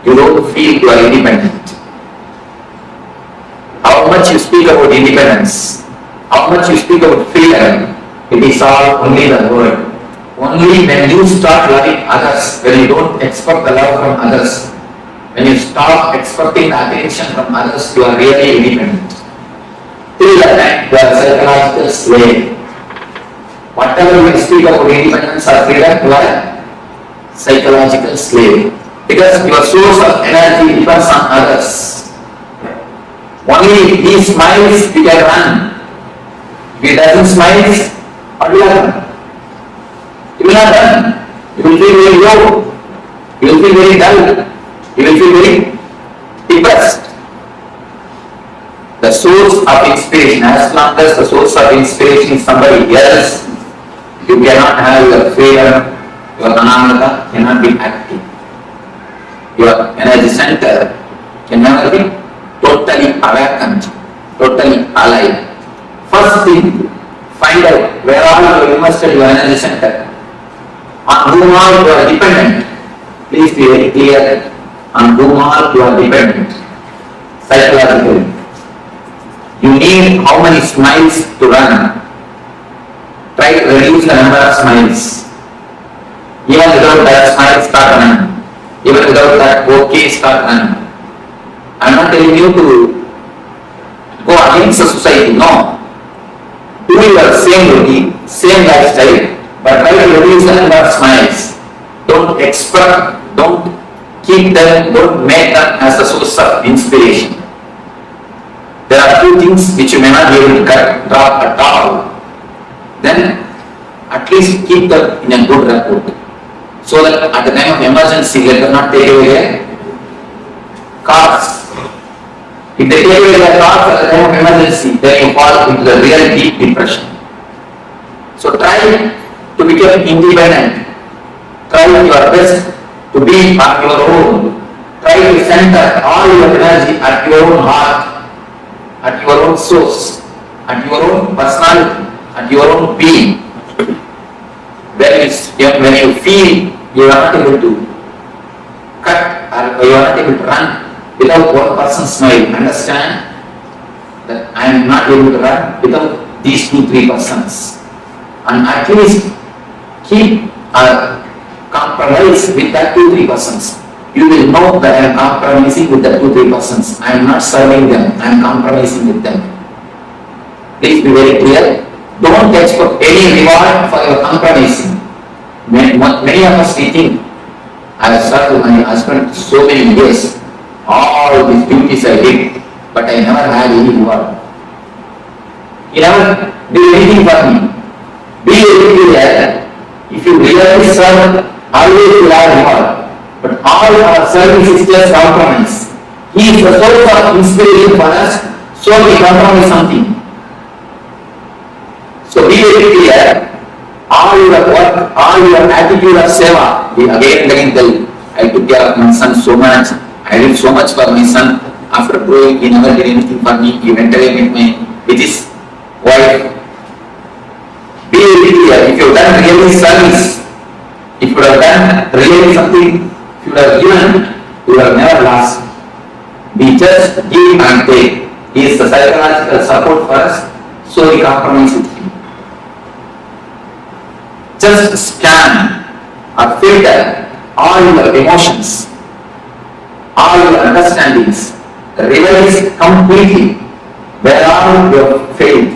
Speaker 4: you don't feel you are independent. How much you speak about independence, how much you speak about freedom, it is all only the word. Only when you start loving others, when you don't expect the love from others, when you stop expecting attention from others, you are really independent. Till that time, you are a psychological slave. Whatever we speak about independence or freedom, you are a psychological slave. Because your source of energy depends on others. Only if he smiles, you can run. If he doesn't smile, what will happen? You will not run. You will feel very low. You will feel very dull. You will feel very depressed. The source of inspiration, as long as the source of inspiration is somebody else, you cannot have your freedom, your anamata cannot be active. Your energy center can never be totally awakened, totally alive. First thing, find out where all you invested your energy center. On whom all you are dependent. Please be very clear. On whom all you are dependent. Psychologically. You need how many smiles to run. Try to reduce the number of smiles. Even without that smile, start running. Even without that okay, start running. I'm not telling you to go against the society, no. Do your same routine, same lifestyle, but try to reduce the number of smiles. Don't expect, don't keep them, don't make them as a source of inspiration. There are few things which you may not be able to drop at all. Then at least keep them in a good rapport, so that at the time of emergency, let them not take away their cars. If they take away their cars at the time of emergency, then you fall into the real deep depression. So try to become independent. Try your best to be on your own. Try to center all your energy at your own heart, at your own source, at your own personality, at your own being. When you feel you are not able to cut or you are not able to run without one person's smile, understand that I am not able to run without these 2-3 persons. And at least keep a compromise with that 2-3 persons. You will know that I am compromising with the 2-3 persons. I am not serving them, I am compromising with them. Please be very clear. Don't expect any reward for your compromising. Many of us think, I have served my husband so many years, all these duties I did, but I never had any reward. He never did anything for me. Be very clear. If you really serve, always will have reward. But all our service is just compromise. He is the source of inspiration for us, so we compromise something. So be very clear. All your work, all your attitude of seva, we again and again tell you, I took care of my son so much, I did so much for my son. After growing, he never did anything for me. He went away with his wife. Be very clear. If you have done really service, if you have done really something, if you have given, you have never lost. We just give and take. He is the psychological support for us, so we compromise with him. Just scan or filter all your emotions, all your understandings, revise completely where all you have failed,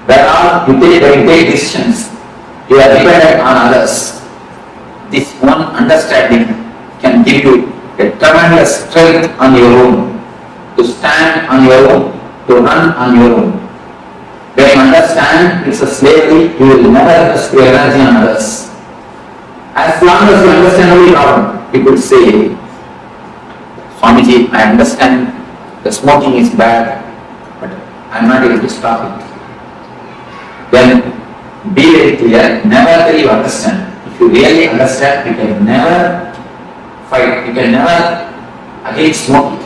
Speaker 4: where all you take decisions, you are dependent on others. This one understanding can give you a tremendous strength on your own, to stand on your own, to run on your own. When you understand it's a slavery, you will never invest your energy on others. As long as you understand only problem, people say, Swamiji, I understand the smoking is bad, but I am not able to stop it. Then be very clear, never till you understand. If you really understand, you can never fight, you can never again smoke it.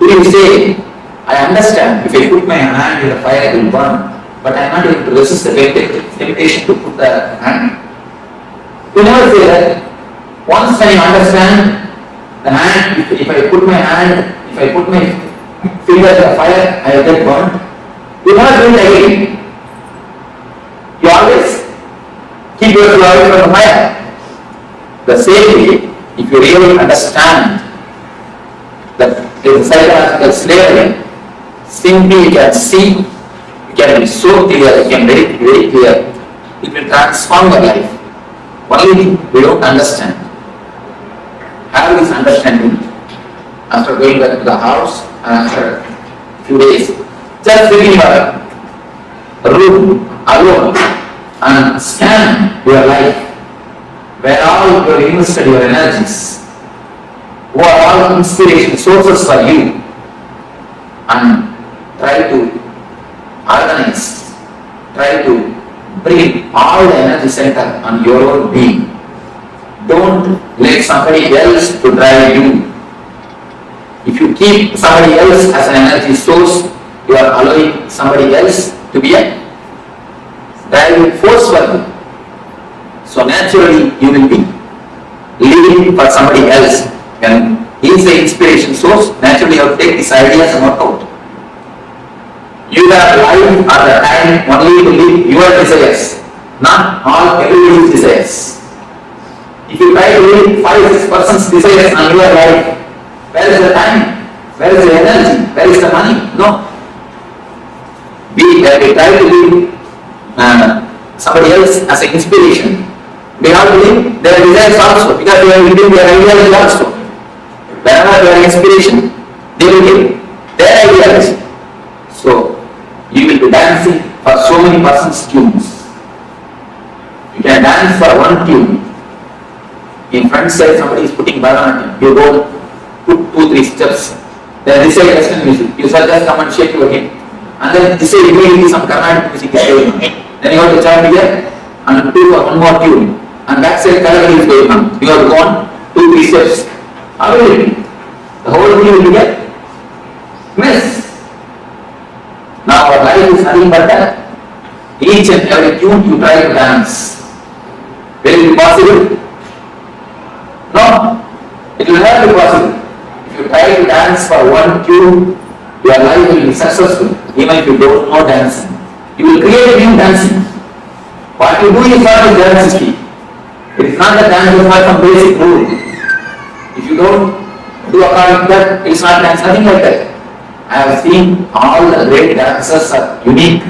Speaker 4: If you say, I understand, if I put my hand in the fire, it will burn, but I am not able to resist the temptation to put the hand. You never say that. Once when you understand the hand, if I put my hand, if I put my finger in the fire, I will get burned. You never do it again. You always keep yourself away from the fire. The same way, if you really understand that there is a psychological slavery, simply you can see, you can be so clear, you can be very clear, it will transform your life. Only thing we don't understand. Have this understanding after going back to the house and after a few days. Just sit in your room alone and scan your life, where all you have invested your energies, who are all inspiration sources for you, and try to organize, try to bring all the energy center on your own being. Don't let somebody else to drive you. If you keep somebody else as an energy source, you are allowing somebody else to be a driving force for you. So naturally you will be living for somebody else. When he is the inspiration source, naturally you have to take these ideas and work out. You have life at the time only to live your desires, not all everybody's desires. If you try to live 5-6 persons' desires on your life, where is the time? Where is the energy? Where is the money? No. We try to be somebody else as an inspiration. We have to be their desires also, because they are giving their ideology also. Whenever they are inspiration, they will give their ideology. So, you will be dancing for so many persons' tunes. You can dance for one tune. In front side, somebody is putting Bharatanatyam. You go put 2-3 steps. Then this side Western music. You shall just come and shake your head. And then this side immediately some Carnatic music is going on. Then you have to chant here and do for one more tune. And that side Carnatic is going on. You have to go on 2-3 steps. How will it be? The whole thing will get missed. Now our life is nothing but that. Each and every tune you try to dance. Will it be possible? No. It will never be possible. If you try to dance for one tune, your life will be successful. Even if you don't know dancing, you will create a new dancing. What you do is not a dance key. It is not the dance, it is not some basic rule. If you don't do according to that, it is not dance, nothing like that. I have seen all the great dancers are unique.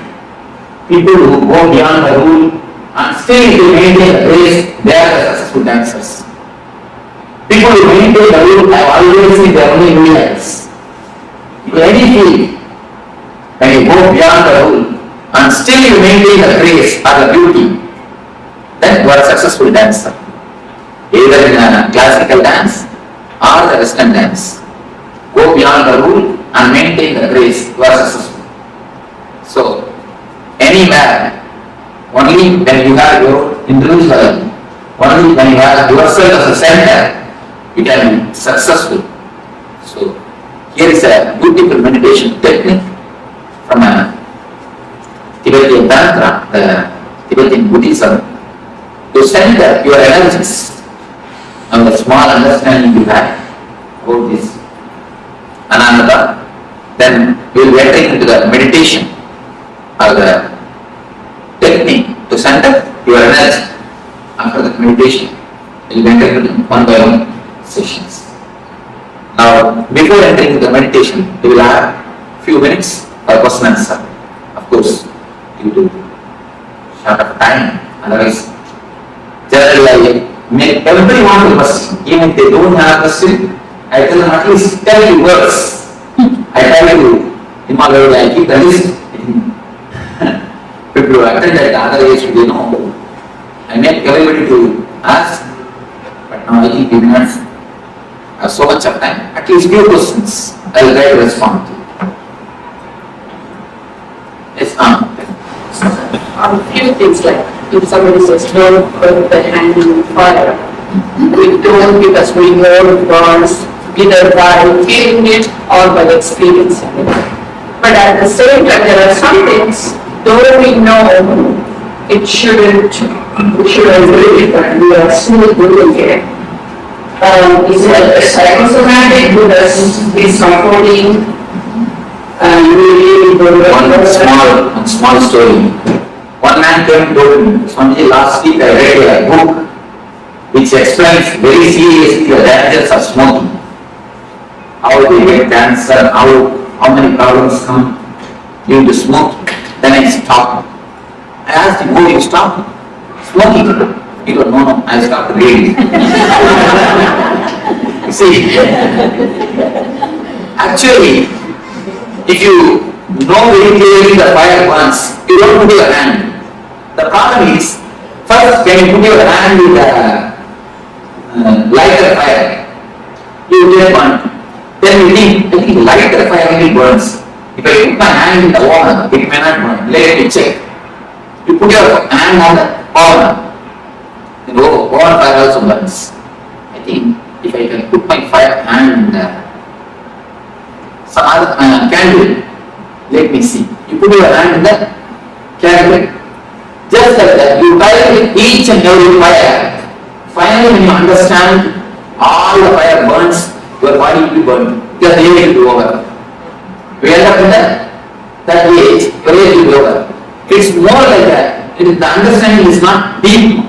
Speaker 4: People who go beyond the rule and still they maintain the grace, they are the successful dancers. People who maintain the rule, I have always seen they are only villains. In any field, when you go beyond the rule and still you maintain the grace or the beauty, then you are a successful dancer. Either in a classical dance or the Western dance. Go beyond the rule and maintain the grace, you are successful. So, anywhere, only when you have your individual, only when you have yourself as a center, you can be successful. So, here is a beautiful meditation technique from a Tibetan Tantra, the Tibetan Buddhism, to center your energies and the small understanding you have about this Ananda. Then we will be entering into the meditation or the technique to center your energy. After the meditation, we will be entering into one by one sessions. Now, before entering into the meditation, we will have few minutes for question and answer. Of course, due to short of time, otherwise, generally I make everyone to question. Even if they don't have question, I tell them at least tell you words. I tell you, in my way, I keep the list. People who attend at the other age, they know. I make everybody to ask, but now I think we do not have so much of time. At least few questions, I will try to respond to. Yes,
Speaker 7: A few things like if somebody says don't put the hand in fire, we don't because we know it burns either by feeling it or by experiencing it. But at the same time, there are some things, though we know it shouldn't do it, but we are still doing it. Is it psychosomatic because it's comforting and really
Speaker 4: one small story. One man came and told me, Swamiji, last week I read a book which explains very seriously the dangers of smoking. How they get cancer, how many problems come due to smoking. Then I stopped. I asked him, oh, you stopped smoking? He told, no, I stopped reading. See, actually, if you know very clearly the fire burns, you don't put your hand. The problem is, first when you put your hand with the lighter fire, you get one. Then you think, I think lighter fire only burns. If I put my hand in the water, it may not burn. Let me check. You put your hand on the water, then water fire also burns. I think if I can put my hand in some other candle, let me see. You put your hand in the candle, just like that, you try with each and every fire. Finally, when you understand all the fire burns, your body will be burned. Because the age will be over. We end up in that age, your age will be over. It's more like that. The understanding is not deep.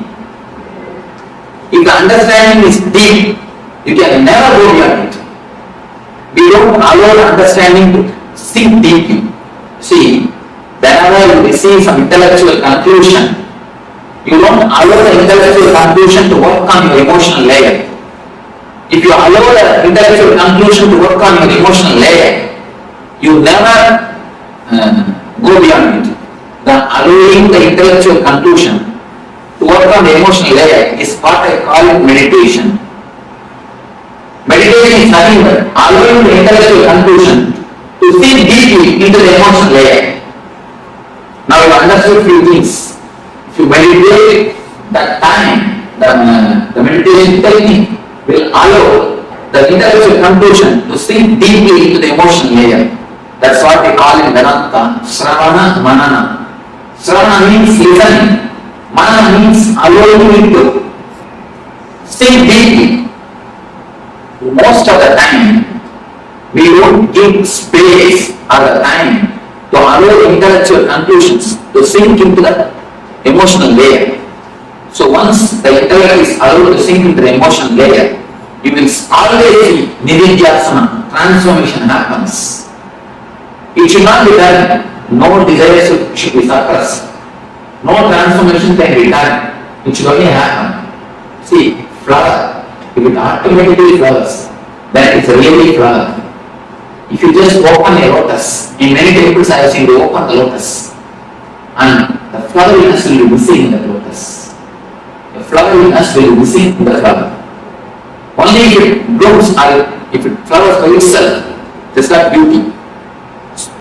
Speaker 4: If the understanding is deep, you can never go beyond it. We don't allow the understanding to sink deeply. See, whenever you receive some intellectual conclusion, you don't allow the intellectual conclusion to work on your emotional layer. If you allow the intellectual conclusion to work on your emotional layer, you never go beyond it. The allowing the intellectual conclusion to work on the emotional layer is what I call it meditation. Meditation is nothing but allowing the intellectual conclusion to sink deeply into the emotional layer. Now you understood few things. If you meditate, that time, the meditation technique will allow the intellectual conclusion to sink deeply into the emotional layer. That's what we call in Vedanta Shravana Manana. Shravana means listening. Manana means allowing it to sink deeply. Most of the time, we don't give space or the time to allow the intellectual conclusions to sink into the emotional layer. So once the intellect is allowed to sink into the emotional layer, you will always see Nithyananda, transformation happens. It should not be done. No desires should be suppressed. No transformation can be done. It should only happen. See, flower, if it automatically flowers, then it's really flower. If you just open a lotus, in many temples I have seen you open the lotus, and the floweriness will be missing in the lotus. The floweriness will be missing in the flower. Only if it blooms or if it flowers by itself, there's that beauty.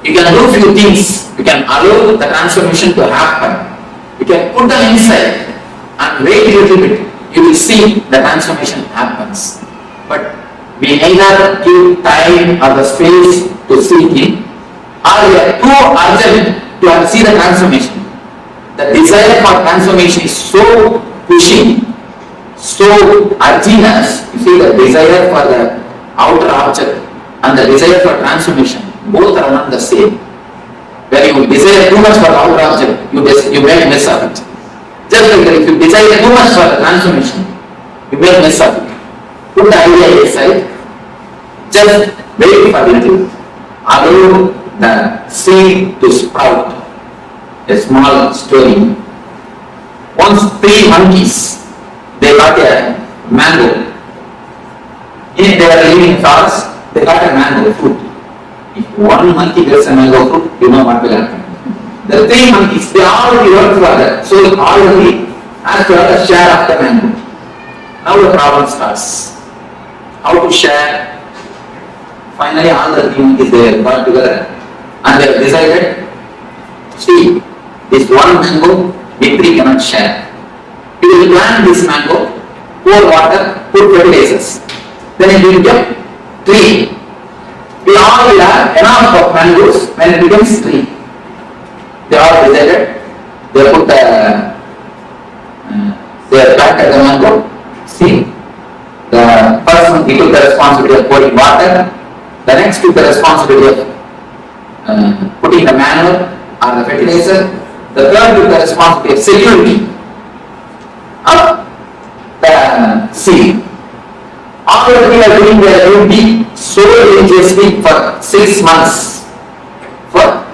Speaker 4: You can do few things. You can allow the transformation to happen. You can put them inside and wait a little bit. You will see the transformation happens. But we neither give time or the space to seek it, or we are too urgent to see the transformation. The desire for transformation is so pushing, so urging us. You see, the desire for the outer object and the desire for transformation, both are not the same. When you desire too much for the outer object, you may miss of it. Just like that, if you desire too much for the transformation, you may miss of it. Put the idea aside, just wait for it. Allow the seed to sprout. A small story. Once 3 monkeys, they got a mango. If they were living in forest, they got a mango fruit. If one monkey gets a mango fruit, you know what will happen. The 3 monkeys, they already worked for that, so they already asked for a share of the mango. Now the problem starts. How to share? Finally, all the 3 monkeys they got together and they decided, see, this one mango, we 3 cannot share. We will plant this mango, pour water, put fertilizers. Then it will become tree. We all will have enough of mangoes when it becomes tree. They all decided, they put they planted the mango. See, the first one took the responsibility of pouring water, the next took the responsibility of putting the manure or the fertilizer, the third took the responsibility of security of the seed. All the people are doing their duty so religiously for 6 months, for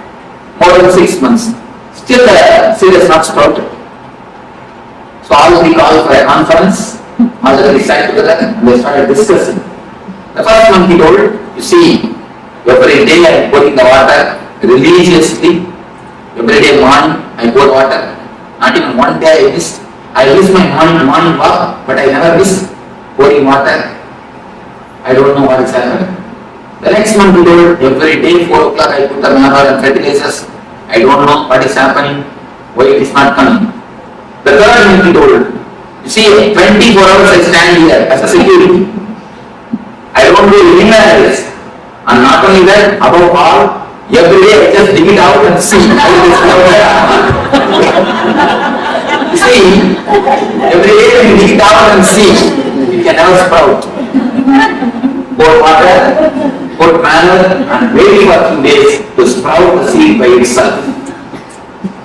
Speaker 4: more than 6 months. Still the seed is not sprouted. So all we called for a conference, all they sat together and they started discussing. The first one he told, you see, every day I am pouring the water religiously. Every day morning I pour water. Not even one day I missed. I miss my morning walk, but I never miss pouring water. I don't know what is happening. The next month he told, every day 4 o'clock I put the manure and fertilizers. I don't know what is happening, why it is not coming. The third month he told, you see, 24 hours I stand here as a security. I don't do anywhere else. And not only that, above all, every day I just dig it out and see. You see, every day when you dig it out and see, you can never sprout. Pour water, put manure, and wait for 2 days to sprout the seed by itself.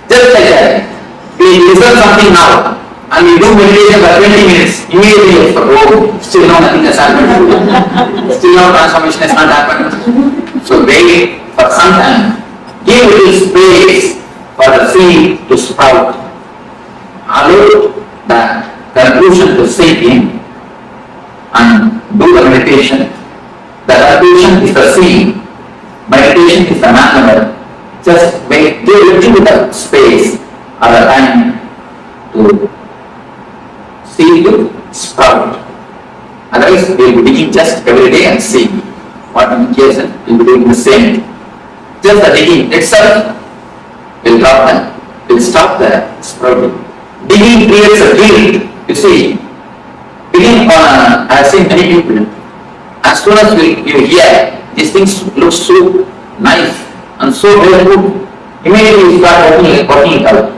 Speaker 4: Just like that, we listen something now. and we do meditation for 20 minutes, immediately, oh, still no, nothing has happened. Still no transformation has not happened. So wait for some time. Give a little space for the seed to sprout. Allow the conclusion to sink in and do the meditation. The conclusion is the seed. Meditation is the manner. Just give a little bit of space or the time to see to sprout. Otherwise, we will begin just every day and see what indication we will be doing the same. Just the digging itself will drop them, will stop the sprouting. Digging creates a field. You see, digging I have seen many people. As soon as you hear these things look so nice and so very good, immediately you start working it out.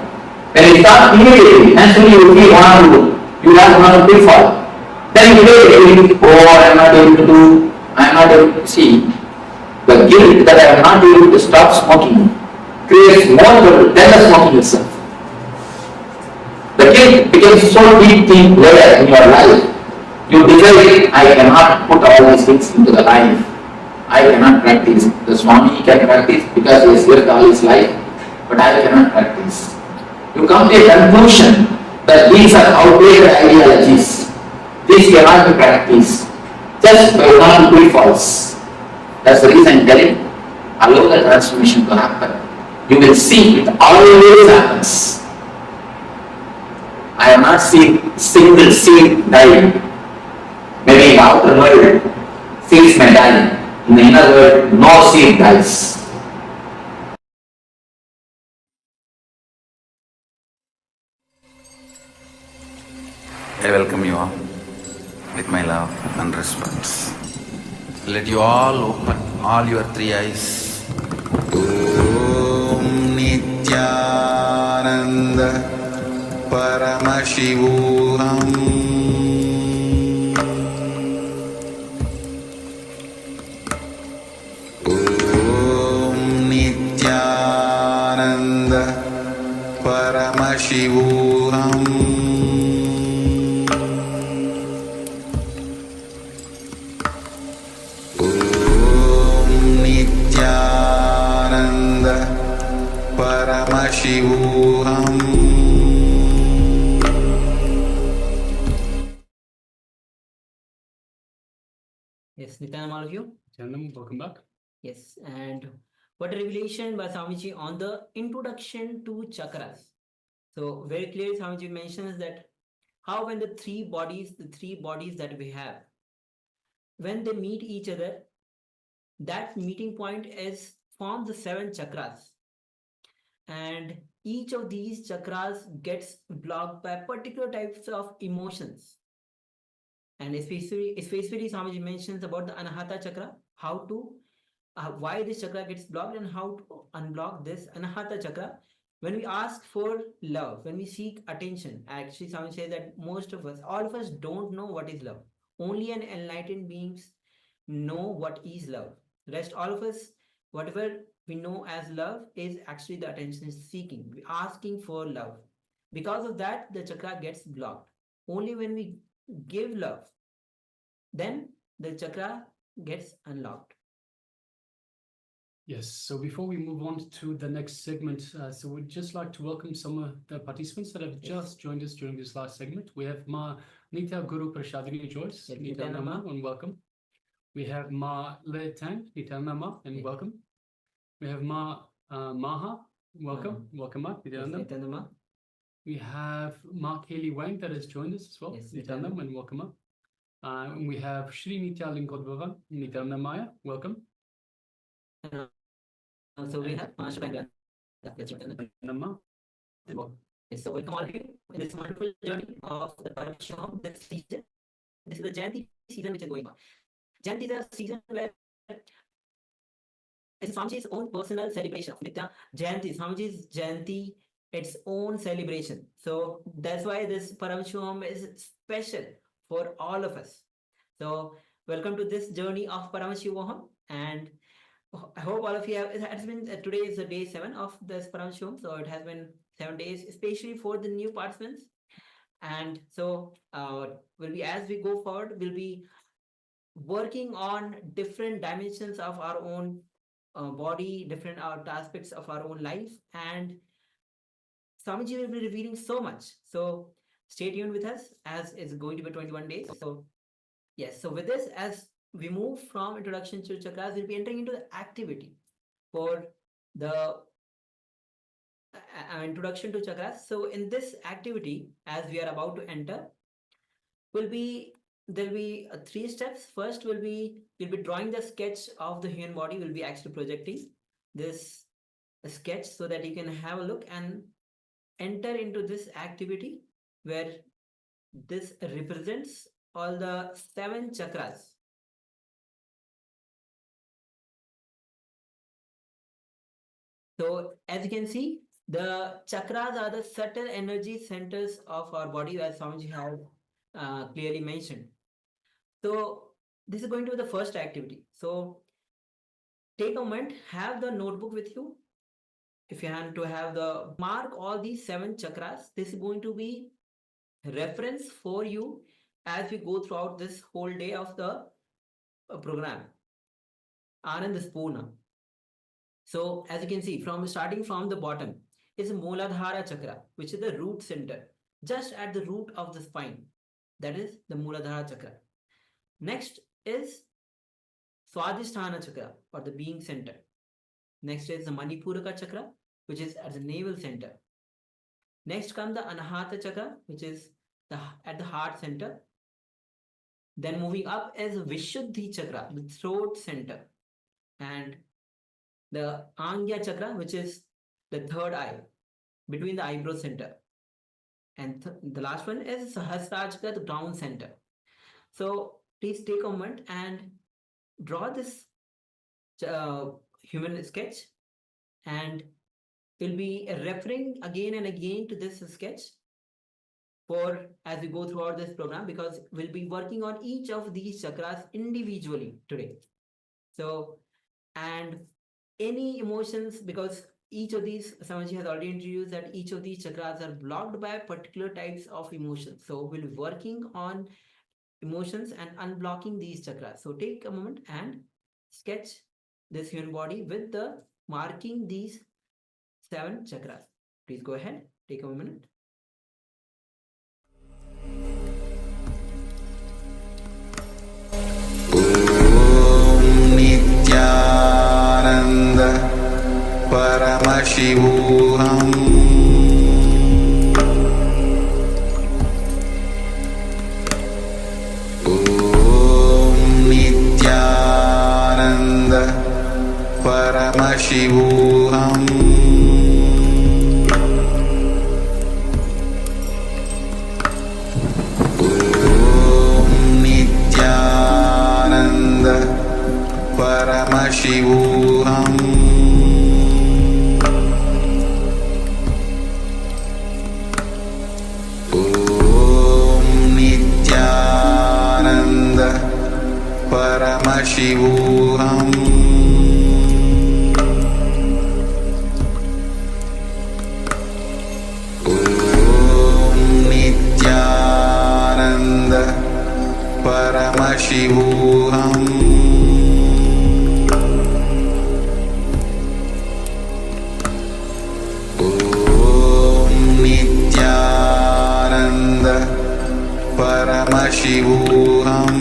Speaker 4: When you start immediately, naturally you feel you have one pitfall. Then you feel, oh, I am not able to do, I am not able to see. The guilt that I am not able to stop smoking creates more trouble than the smoking itself. The guilt becomes so deep layer in your life. You decide, I cannot put all these things into the life. I cannot practice. The Swami can practice because he has lived all his life, but I cannot practice. You come to a conclusion that these are outdated ideologies. These cannot be practiced. Just by one pitfalls. That's the reason I'm telling you. Allow the transformation to happen. You will see it always happens. I have not seen single seed die. Maybe in the outer world, seeds may die. In the inner world, no seed dies.
Speaker 8: I welcome you all with my love and respect. Let you all open all your three eyes. Om Nithyananda Paramashivoham. Om Nithyananda Paramashivoham. Nithyananda Paramashivoham.
Speaker 5: Yes, Nithyananda, all of you.
Speaker 6: Nithyananda, welcome back.
Speaker 5: Yes, and what a revelation by Swamiji on the introduction to chakras. So very clearly Swamiji mentions that how when the three bodies that we have, when they meet each other, that meeting point forms the 7 chakras, and each of these chakras gets blocked by particular types of emotions. And especially Swamiji mentions about the Anahata chakra, how to why this chakra gets blocked and how to unblock this Anahata chakra. When we ask for love, when we seek attention, actually Swamiji says that all of us don't know what is love. Only an enlightened beings know what is love. Rest all of us, whatever we know as love is actually the attention seeking. We're asking for love. Because of that, the chakra gets blocked. Only when we give love, then the chakra gets unlocked.
Speaker 6: Yes, so before we move on to the next segment, so we'd just like to welcome some of the participants that have just joined us during this last segment. We have Ma Nitya Guru Prashadini Joyce, Nithyananda Ma, and welcome. We have Ma Le Tang, Nithyananda Ma, and welcome. We have Ma Maha, welcome. Welcome, Ma, Nithyananda Ma. We have Ma Kaylee Wang that has joined us as well, Nithyananda, and welcome, Ma. And we have Shri Nitya Lingodvara, Nithyananda Maya, welcome.
Speaker 5: So we have Master
Speaker 6: Nama.
Speaker 5: So welcome all of you in this wonderful journey of the Paramashivoham this season. This is the Jayanti season which is going on. Jayanti is a season where it's Swamiji's own personal celebration. Jayanti, Swamiji's Jayanti, its own celebration. So that's why this Paramashivoham is special for all of us. So welcome to this journey of Paramashivoham, and I hope all of you have. It has been today is the day 7 of this Paramashivoham, so it has been 7 days, especially for the new participants. And so will be, as we go forward, we'll be working on different dimensions of our own body, different aspects of our own life, and Swamiji will be revealing so much. So stay tuned with us, as it's going to be 21 days. So yes, so with this, as we move from introduction to chakras, we'll be entering into the activity for the introduction to chakras. So in this activity, as we are about to enter, there'll be 3 steps. First will be, you'll be drawing the sketch of the human body. We'll be actually projecting this sketch so that you can have a look and enter into this activity, where this represents all the 7 chakras. So as you can see, the chakras are the subtle energy centers of our body, as Swamiji had clearly mentioned. So this is going to be the first activity. So take a moment, have the notebook with you. If you want to have the mark all these 7 chakras, this is going to be reference for you as we go throughout this whole day of the program. Anand Spurna. So as you can see, starting from the bottom is Mooladhara Chakra, which is the root center, just at the root of the spine. That is the Mooladhara Chakra. Next is Swadhisthana Chakra, or the being center. Next is the Manipuraka Chakra, which is at the navel center. Next comes the Anahata Chakra, which is at the heart center. Then moving up is Vishuddhi Chakra, the throat center. And the Angya Chakra, which is the third eye, between the eyebrow center. And the last one is Sahasrara Chakra, the crown center. So please take a moment and draw this human sketch, and we'll be referring again and again to this sketch for as we go throughout this program, because we'll be working on each of these chakras individually today. So, and any emotions, because each of these, Swamiji has already introduced that each of these chakras are blocked by particular types of emotions. So we'll be working on emotions and unblocking these chakras. So take a moment and sketch this human body with the marking these 7 chakras. Please go ahead, take a moment.
Speaker 8: Nithyananda Paramashivoham Nithyananda Paramashivoham Nithyananda Paramashivoham Nithyananda Paramashivoham Nithyananda Paramashivoham Nithyananda Paramashivoham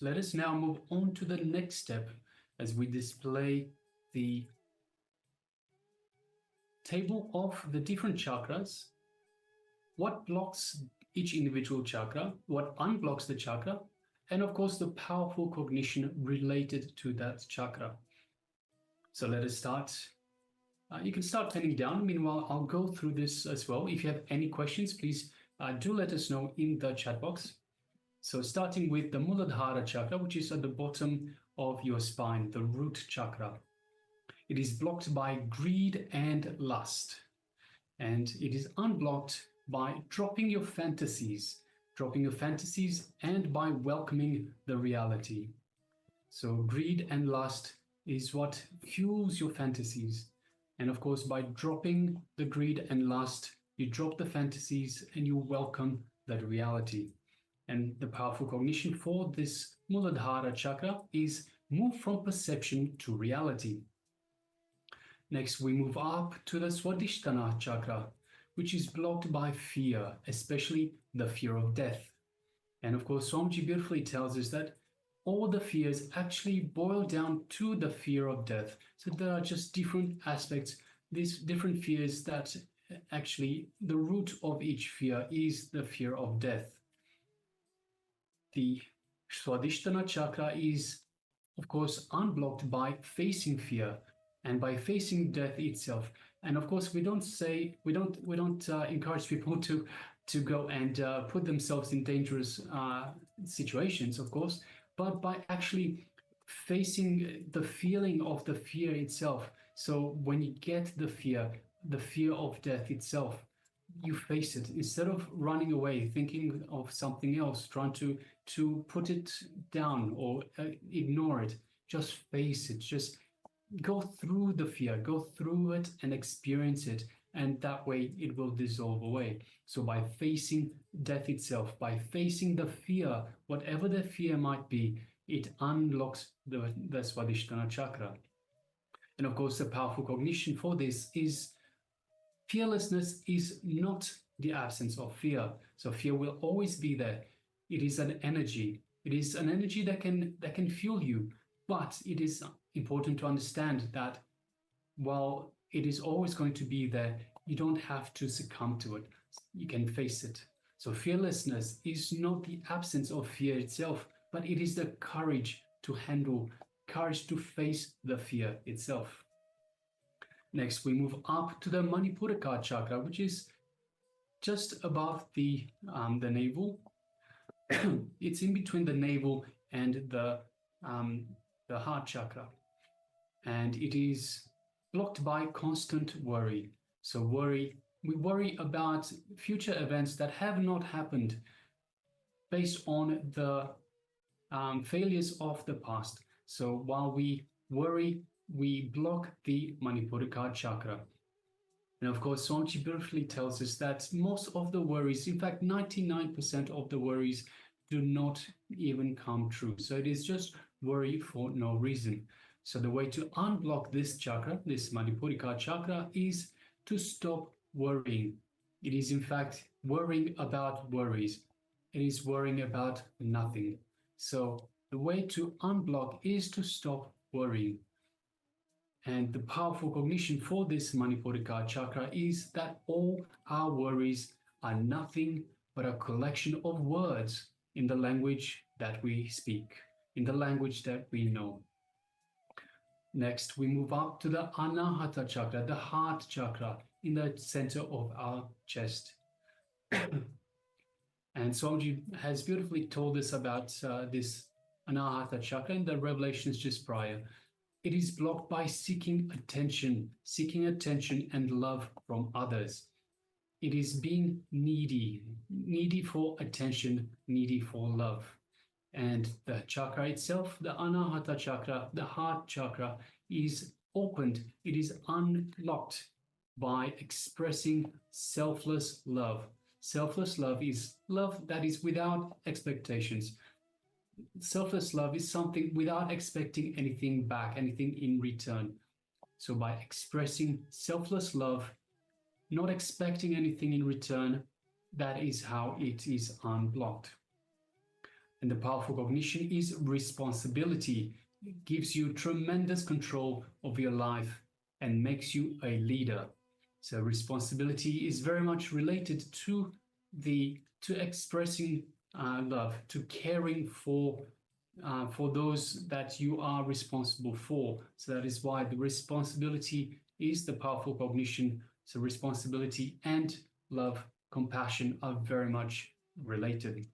Speaker 6: So let us now move on to the next step as we display the table of the different chakras, what blocks each individual chakra, what unblocks the chakra, and of course the powerful cognition related to that chakra. So let us start. You can start penning down. Meanwhile, I'll go through this as well. If you have any questions, please do let us know in the chat box. So starting with the Muladhara chakra, which is at the bottom of your spine, the root chakra. It is blocked by greed and lust. And it is unblocked by dropping your fantasies and by welcoming the reality. So greed and lust is what fuels your fantasies. And of course, by dropping the greed and lust, you drop the fantasies and you welcome that reality. And the powerful cognition for this Muladhara chakra is move from perception to reality. Next, we move up to the Swadhisthana chakra, which is blocked by fear, especially the fear of death. And of course, Swamiji beautifully tells us that all the fears actually boil down to the fear of death. So there are just different aspects, these different fears that actually the root of each fear is the fear of death. The Swadhisthana chakra is, of course, unblocked by facing fear and by facing death itself. And of course, we don't encourage people to go and put themselves in dangerous situations, of course, but by actually facing the feeling of the fear itself. So when you get the fear of death itself, you face it instead of running away, thinking of something else, trying to put it down or ignore it. Just face it. Just go through the fear, go through it and experience it, and that way it will dissolve away. So by facing death itself, by facing the fear, whatever the fear might be, it unlocks the Swadhisthana chakra. And of course, the powerful cognition for this is fearlessness is not the absence of fear. So fear will always be there. It is an energy. It is an energy that can fuel you. But it is important to understand that while it is always going to be there, you don't have to succumb to it. You can face it. So fearlessness is not the absence of fear itself, but it is the courage to handle, courage to face the fear itself. Next, we move up to the Manipuraka chakra, which is just above the navel. It's in between the navel and the heart chakra, and it is blocked by constant worry. So we worry about future events that have not happened based on the failures of the past. So while we worry, we block the Manipuraka chakra. And of course, Swamiji beautifully tells us that most of the worries, in fact 99% of the worries, do not even come true. So it is just worry for no reason. So the way to unblock this chakra, this Manipuraka chakra, is to stop worrying. It is in fact worrying about worries. It is worrying about nothing. So the way to unblock is to stop worrying. And the powerful cognition for this Manipuraka chakra is that all our worries are nothing but a collection of words in the language that we speak, in the language that we know. Next, we move up to the Anahata chakra, the heart chakra, in the center of our chest. And Swamiji has beautifully told us about this Anahata chakra in the revelations just prior. It is blocked by seeking attention and love from others. It is being needy for attention, needy for love. And the chakra itself, the Anahata chakra, the heart chakra, is opened, it is unlocked by expressing selfless love. Selfless love is love that is without expectations. Selfless love is something without expecting anything back, anything in return. So by expressing selfless love, not expecting anything in return, that is how it is unblocked. And the powerful cognition is responsibility. It gives you tremendous control of your life and makes you a leader. So responsibility is very much related to expressing love, to caring for those that you are responsible for. So that is why the responsibility is the powerful cognition. So responsibility and love, compassion are very much related.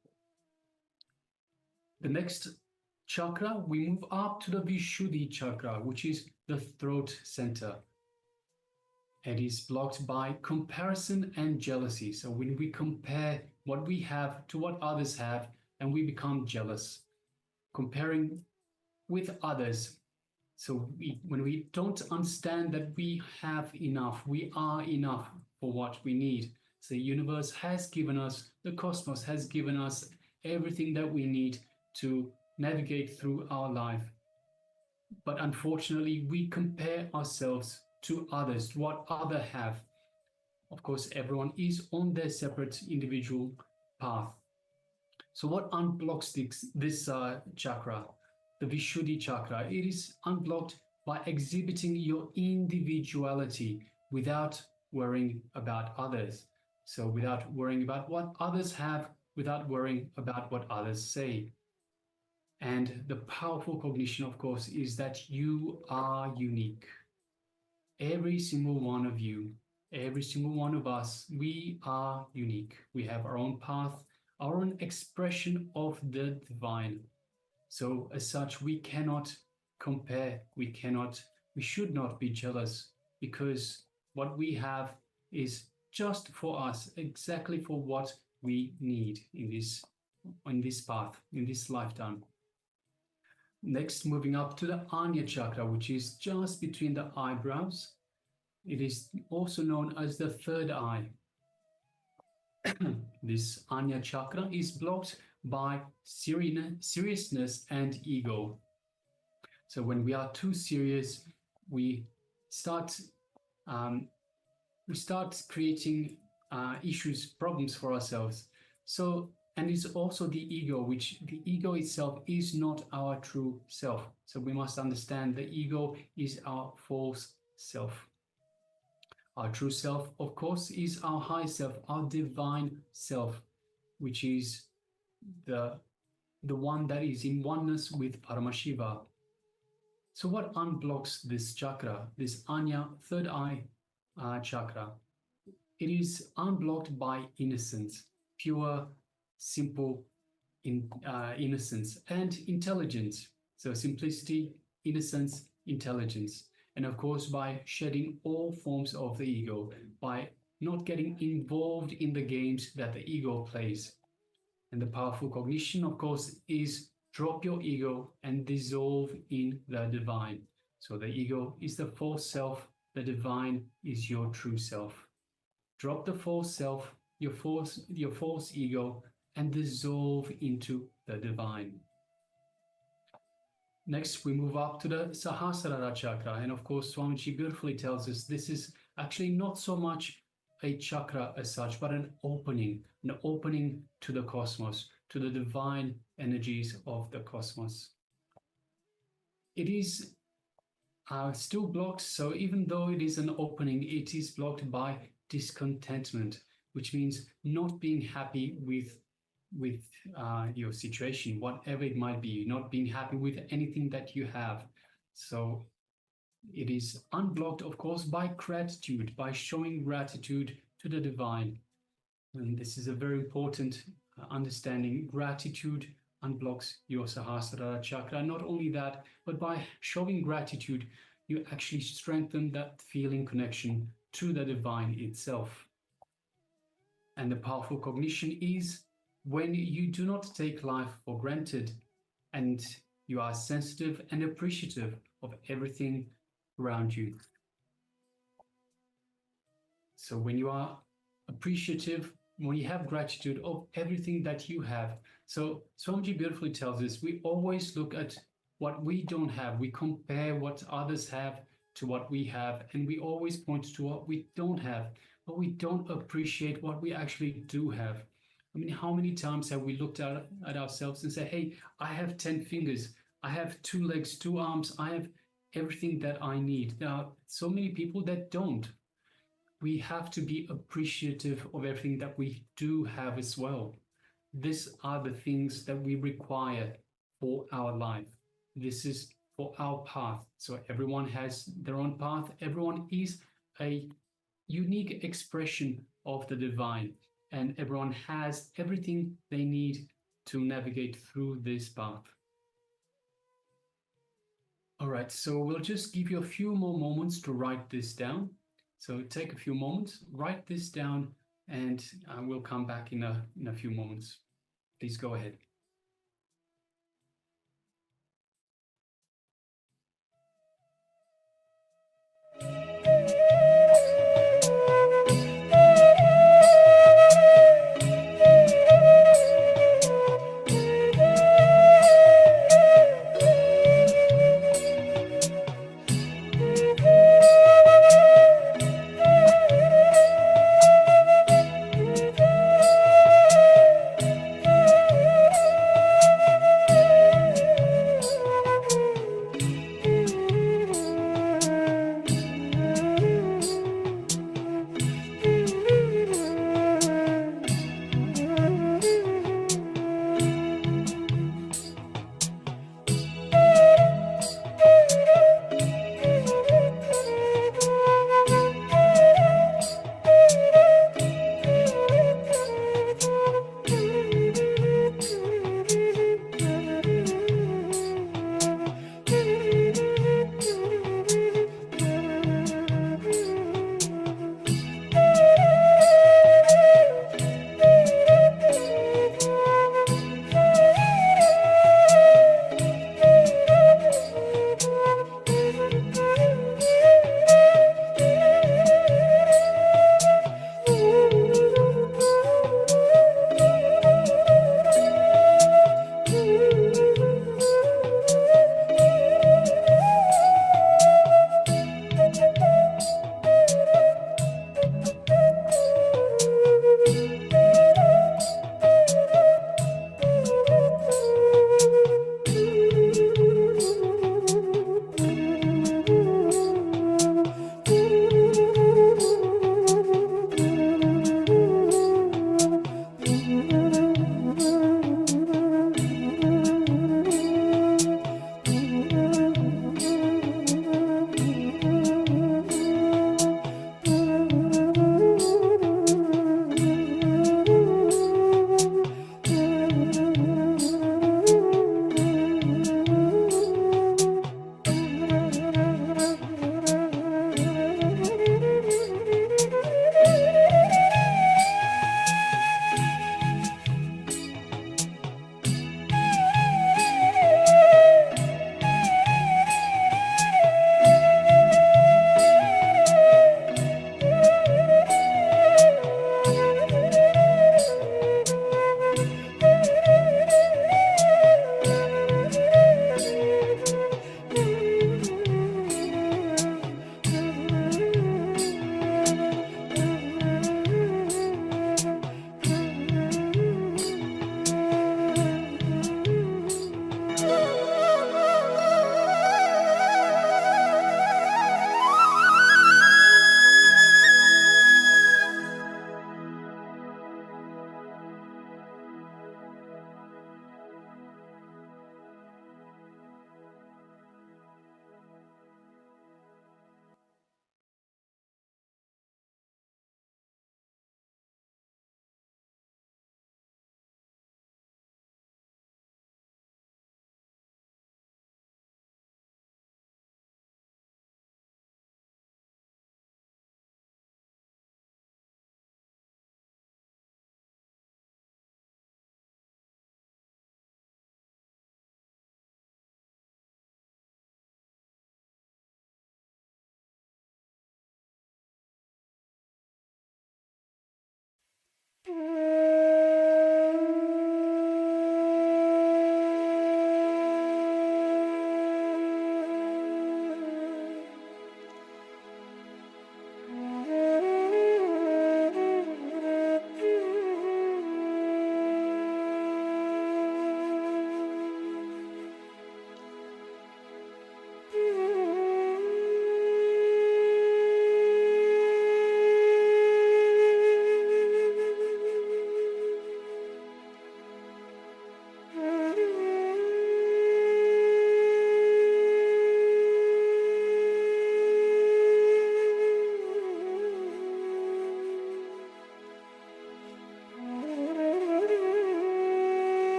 Speaker 6: The next chakra, we move up to the Vishuddhi chakra, which is the throat center. It is blocked by comparison and jealousy. So when we compare what we have to what others have, and we become jealous, comparing with others. So when we don't understand that we have enough, we are enough for what we need. So the universe has given us, the cosmos has given us everything that we need to navigate through our life. But unfortunately, we compare ourselves to others, to what others have. Of course, everyone is on their separate individual path. So what unblocks this chakra, the Vishuddhi chakra? It is unblocked by exhibiting your individuality without worrying about others. So without worrying about what others have, without worrying about what others say. And the powerful cognition, of course, is that you are unique. Every single one of you, every single one of us, we are unique. We have our own path, our own expression of the divine. So as such, we cannot compare, we should not be jealous, because what we have is just for us, exactly for what we need in this path, in this lifetime. Next, moving up to the Anya chakra, which is just between the eyebrows. It is also known as the third eye. This Anya chakra is blocked by seriousness and ego. So when we are too serious, we start creating issues, problems for ourselves. So, and it's also the ego, which the ego itself is not our true self. So we must understand the ego is our false self. Our true self, of course, is our high self, our divine self, which is the one that is in oneness with Paramashiva. So what unblocks this chakra, this Anya, third eye chakra? It is unblocked by innocence, pure, simple innocence, and intelligence. So simplicity, innocence, intelligence. And of course, by shedding all forms of the ego, by not getting involved in the games that the ego plays. And the powerful cognition, of course, is drop your ego and dissolve in the divine. So the ego is the false self, the divine is your true self. Drop the false self, your false ego, and dissolve into the divine. Next, we move up to the Sahasrara chakra. And of course, Swamiji beautifully tells us this is actually not so much a chakra as such, but an opening to the cosmos, to the divine energies of the cosmos. It is still blocked. So even though it is an opening, it is blocked by discontentment, which means not being happy with your situation, whatever it might be, not being happy with anything that you have. So it is unblocked, of course, by gratitude, by showing gratitude to the divine. And this is a very important understanding. Gratitude unblocks your Sahasrara chakra. Not only that, but by showing gratitude, you actually strengthen that feeling connection to the divine itself. And the powerful cognition is when you do not take life for granted and you are sensitive and appreciative of everything around you. So when you are appreciative, when you have gratitude of everything that you have. So Swamiji beautifully tells us we always look at what we don't have. We compare what others have to what we have, and we always point to what we don't have, but we don't appreciate what we actually do have. I mean, how many times have we looked at ourselves and said, hey, I have 10 fingers, I have 2 legs, 2 arms, I have everything that I need. There are so many people that don't. We have to be appreciative of everything that we do have as well. These are the things that we require for our life. This is for our path. So everyone has their own path. Everyone is a unique expression of the divine, and everyone has everything they need to navigate through this path. All right, so we'll just give you a few more moments to write this down. So take a few moments, write this down, and we'll come back in a few moments. Please go ahead.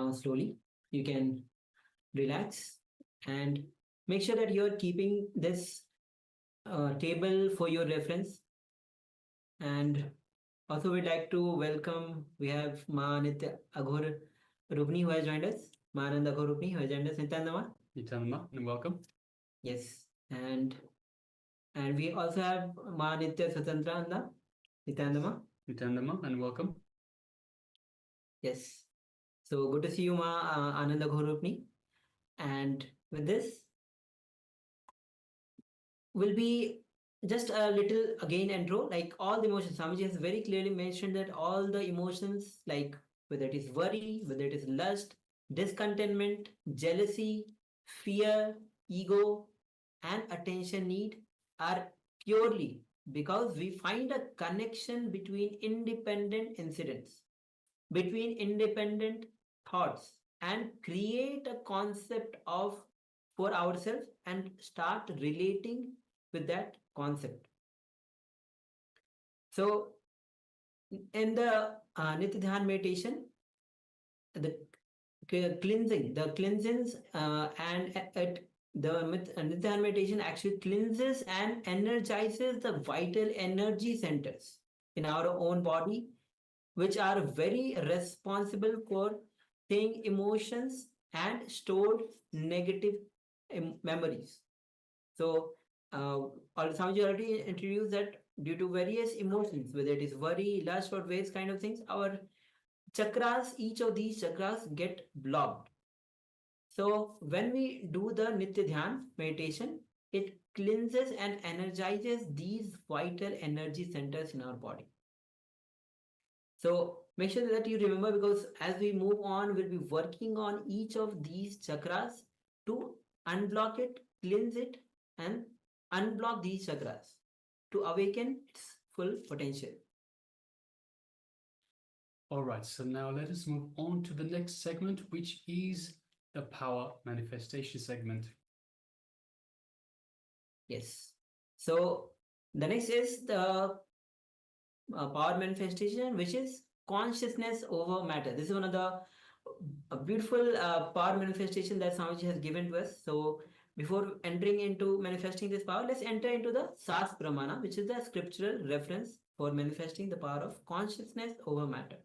Speaker 5: down slowly. You can relax and make sure that you're keeping this table for your reference. And also we'd like to welcome, we have Ma Nitya Aghor Rupni who has joined us. Ma Ananda Aghor Rupni who has joined us. Nithyananda.
Speaker 6: Nithyananda, and welcome.
Speaker 5: Yes. And we also have Ma Nitya Swatantranda. Nithyananda.
Speaker 6: Nithyananda, and welcome.
Speaker 5: Yes. So good to see you, Ma Ananda Aghor Rupni. And with this, will be just a little again intro, like all the emotions. Swamiji has very clearly mentioned that all the emotions, like whether it is worry, whether it is lust, discontentment, jealousy, fear, ego, and attention need, are purely because we find a connection between independent incidents, between independent thoughts, and create a concept of for ourselves and start relating with that concept. So in the Nitya Dhyan meditation, the cleansings and the Nitya Dhyan meditation actually cleanses and energizes the vital energy centers in our own body, which are very responsible for seeing emotions and stored negative memories. So, Swamiji already introduced that due to various emotions, whether it is worry, lust, or various kind of things, our chakras, each of these chakras get blocked. So, when we do the Nitya Dhyan meditation, it cleanses and energizes these vital energy centers in our body. So, make sure that you remember, because as we move on, we'll be working on each of these chakras to unblock it, cleanse it, and unblock these chakras to awaken its full potential.
Speaker 6: All right, so now let us move on to the next segment, which is the power manifestation segment.
Speaker 5: Yes. So the next is the power manifestation, which is consciousness over matter. This is one of the beautiful power manifestation that Swamiji has given to us. So before entering into manifesting this power, let's enter into the Sas Pramana, which is the scriptural reference for manifesting the power of consciousness over matter.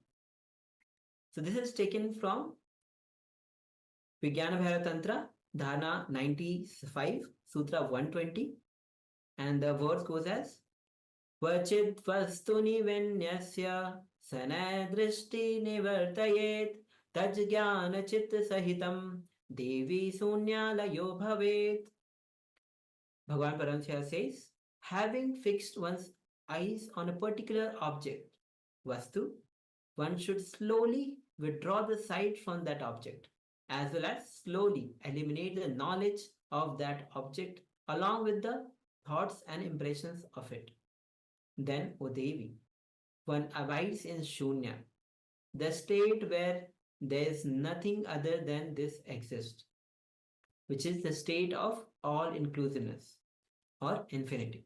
Speaker 5: So this is taken from Vijnana Bhaira Tantra, Dharana 95, Sutra 120, and the words goes as Vachit vastuni vinyasya sanadrishti nivartayet tajjnana chitta sahitam devi sunyalayo bhavet. Bhagavan Paramsiya says, having fixed one's eyes on a particular object, vastu, one should slowly withdraw the sight from that object, as well as slowly eliminate the knowledge of that object along with the thoughts and impressions of it. Then, O Devi, one abides in Shunya, the state where there is nothing other than this exists, which is the state of all inclusiveness or infinity.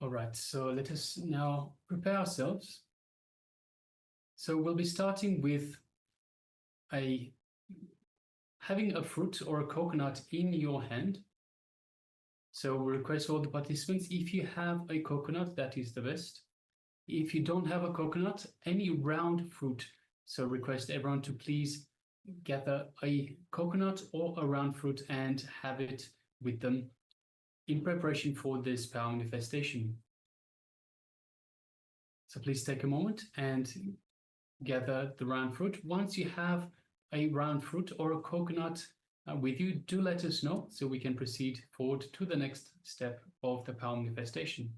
Speaker 6: All right, so let us now prepare ourselves. So we'll be starting with having a fruit or a coconut in your hand. So we request all the participants, if you have a coconut, that is the best. If you don't have a coconut, any round fruit. So request everyone to please gather a coconut or a round fruit and have it with them in preparation for this power manifestation. So please take a moment and gather the round fruit. Once you have a round fruit or a coconut with you, do let us know so we can proceed forward to the next step of the power manifestation.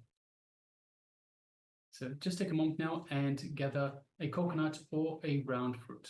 Speaker 6: So just take a moment now and gather a coconut or a round fruit.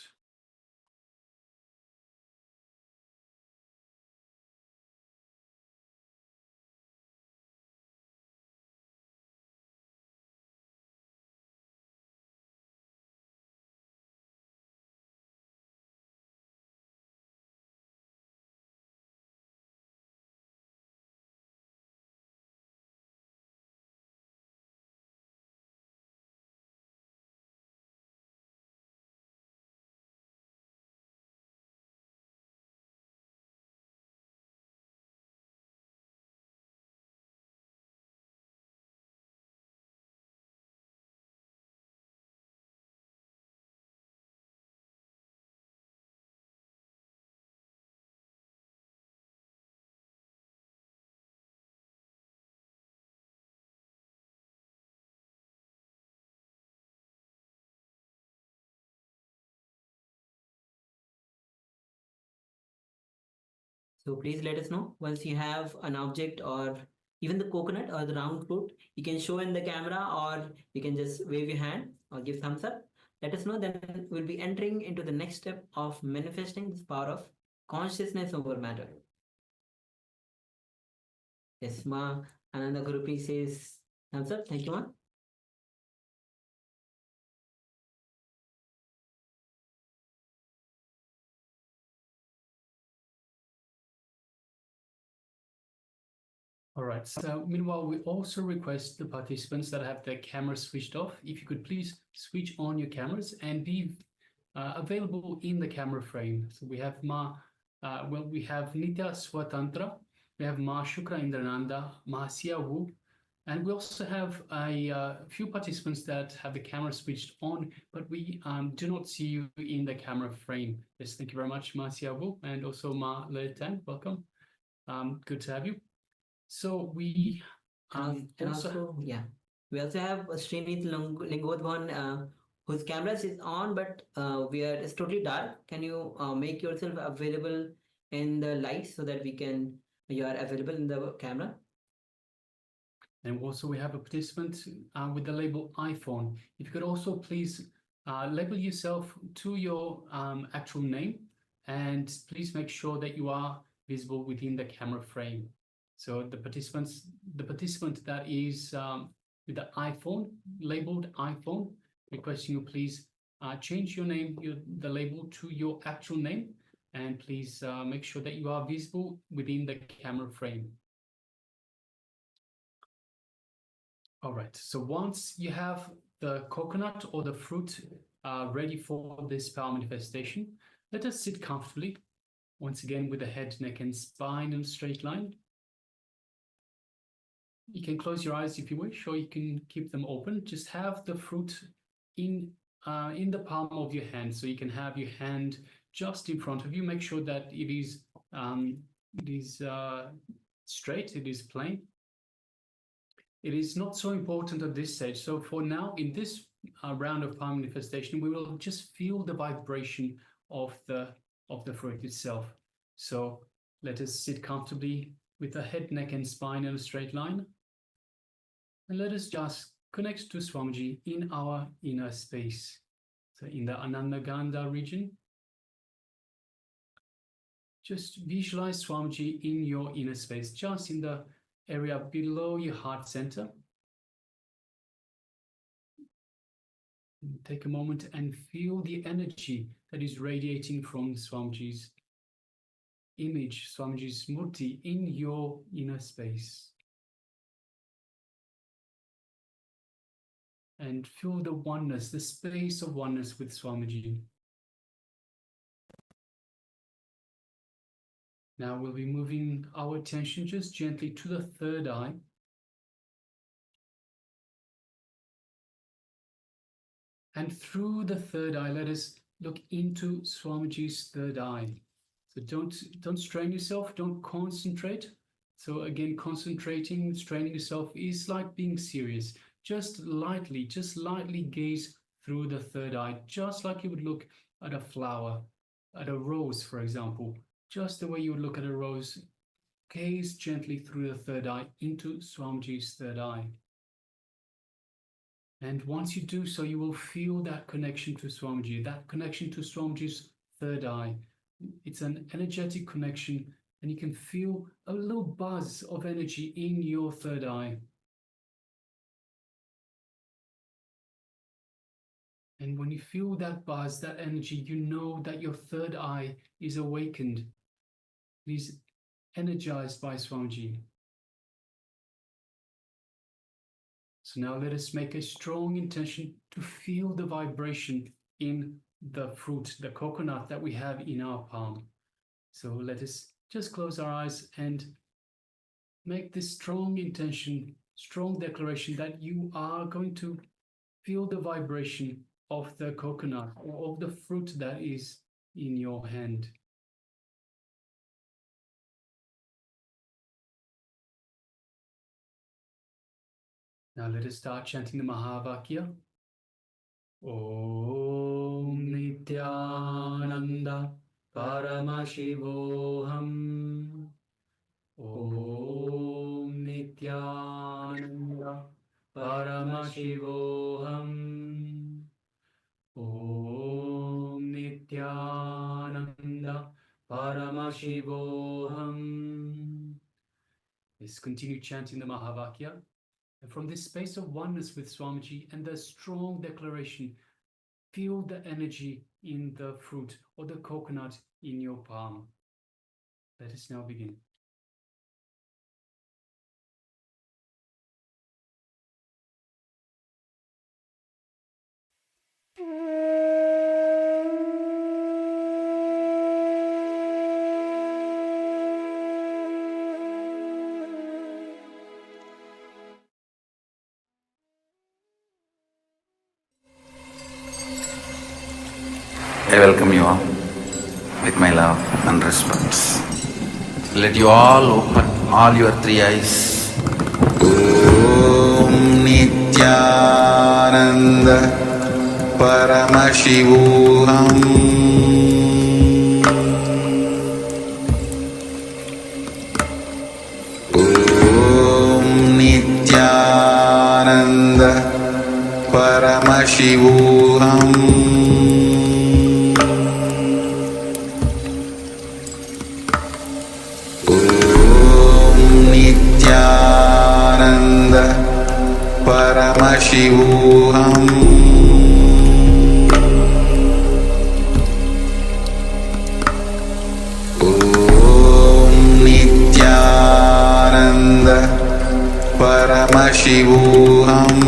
Speaker 5: So please let us know once you have an object or even the coconut or the round fruit. You can show in the camera or you can just wave your hand or give thumbs up. Let us know, then we'll be entering into the next step of manifesting this power of consciousness over matter. Yes, Ma Ananda Guru, please says thumbs up. Thank you, Ma.
Speaker 6: All right, so meanwhile, we also request the participants that have their cameras switched off, if you could please switch on your cameras and be available in the camera frame. So we have we have Nitya Swatantra, we have Ma Shukra Indrananda, Ma Sia Wu, and we also have a few participants that have the camera switched on, but we do not see you in the camera frame. Yes, thank you very much, Ma Sia Wu, and also Ma Le Tan, welcome. Good to have you. So we
Speaker 5: and also yeah, we also have Srinit Lingodvan, whose camera is on, but it's totally dark. Can you make yourself available in the light so that you are available in the camera?
Speaker 6: And also we have a participant with the label iPhone. If you could also please label yourself to your actual name, and please make sure that you are visible within the camera frame. So the participant that is with the iPhone, labeled iPhone, requesting you please change your name, the label to your actual name, and please make sure that you are visible within the camera frame. All right, so once you have the coconut or the fruit ready for this power manifestation, let us sit comfortably, once again with the head, neck, and spine in a straight line. You can close your eyes if you wish, or you can keep them open. Just have the fruit in the palm of your hand, so you can have your hand just in front of you. Make sure that it is straight, it is plain. It is not so important at this stage. So for now, in this round of power manifestation, we will just feel the vibration of the fruit itself. So let us sit comfortably with the head, neck, and spine in a straight line. And let us just connect to Swamiji in our inner space. So in the Anandagandha region, just visualize Swamiji in your inner space, just in the area below your heart center. Take a moment and feel the energy that is radiating from Swamiji's image, Swamiji's murti in your inner space. And feel the oneness, the space of oneness with Swamiji. Now we'll be moving our attention just gently to the third eye. And through the third eye, let us look into Swamiji's third eye. So don't strain yourself, don't concentrate. So again, concentrating, straining yourself is like being serious. Just lightly gaze through the third eye, just like you would look at a flower, at a rose, for example. Just the way you would look at a rose, gaze gently through the third eye into Swamiji's third eye. And once you do so, you will feel that connection to Swamiji, that connection to Swamiji's third eye. It's an energetic connection, and you can feel a little buzz of energy in your third eye. And when you feel that buzz, that energy, you know that your third eye is awakened. Please, energized by Swamiji. So now let us make a strong intention to feel the vibration in the fruit, the coconut that we have in our palm. So let us just close our eyes and make this strong intention, strong declaration that you are going to feel the vibration of the coconut or of the fruit that is in your hand. Now let us start chanting the Mahavakya. Om Nithyananda Paramashivoham Om Nithyananda Paramashivoham. Om Nithyananda Paramashivoham. Let's continue chanting the Mahavakya. And from this space of oneness with Swamiji and the strong declaration, feel the energy in the fruit or the coconut in your palm. Let us now begin.
Speaker 8: I welcome you all with my love and respects. Let you all open all your three eyes. Om Nithyananda Paramashivoham. Om Nithyananda Paramashivoham. Paramashivoham. Om Nithyananda Paramashivoham.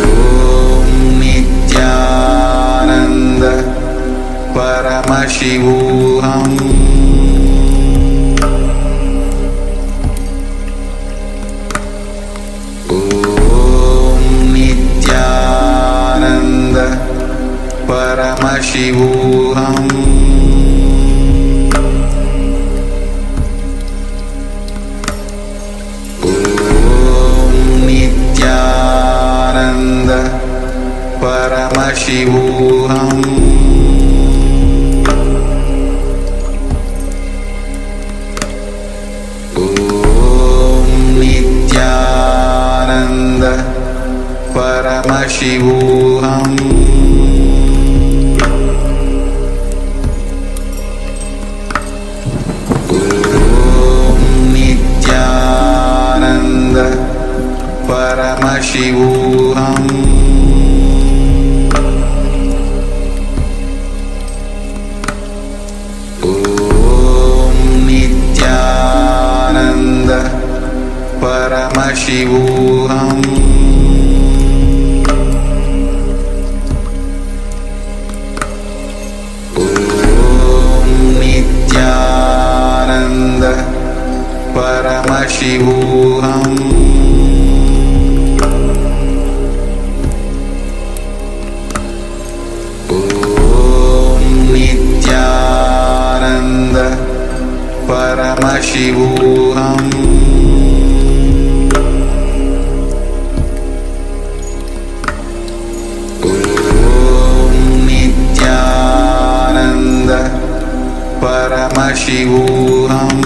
Speaker 8: Om Nithyananda Paramashivoham. Paramashivoham. Om Nithyananda Paramashivoham. Om Nithyananda Paramashivoham. Paramashivoham. Om Nithyananda Paramashivoham. Om Nithyananda Paramashivoham. Paramashivoham. Om Nithyananda Paramashivoham. Om Nithyananda Paramashivoham.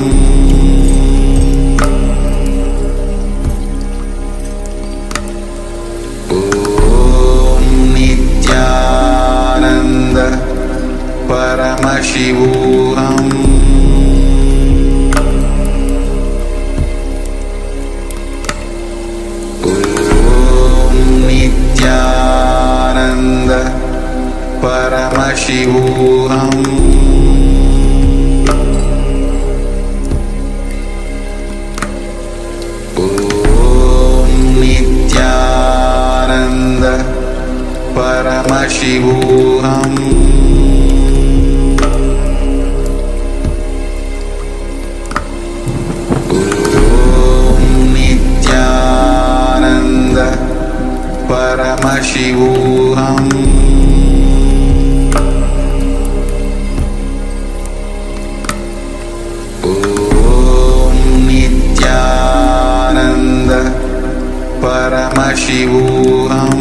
Speaker 8: Nithyananda Paramashivoham. Om Nithyananda Paramashivoham. Om Nithyananda Paramashivoham. Om Nithyananda Paramashivoham.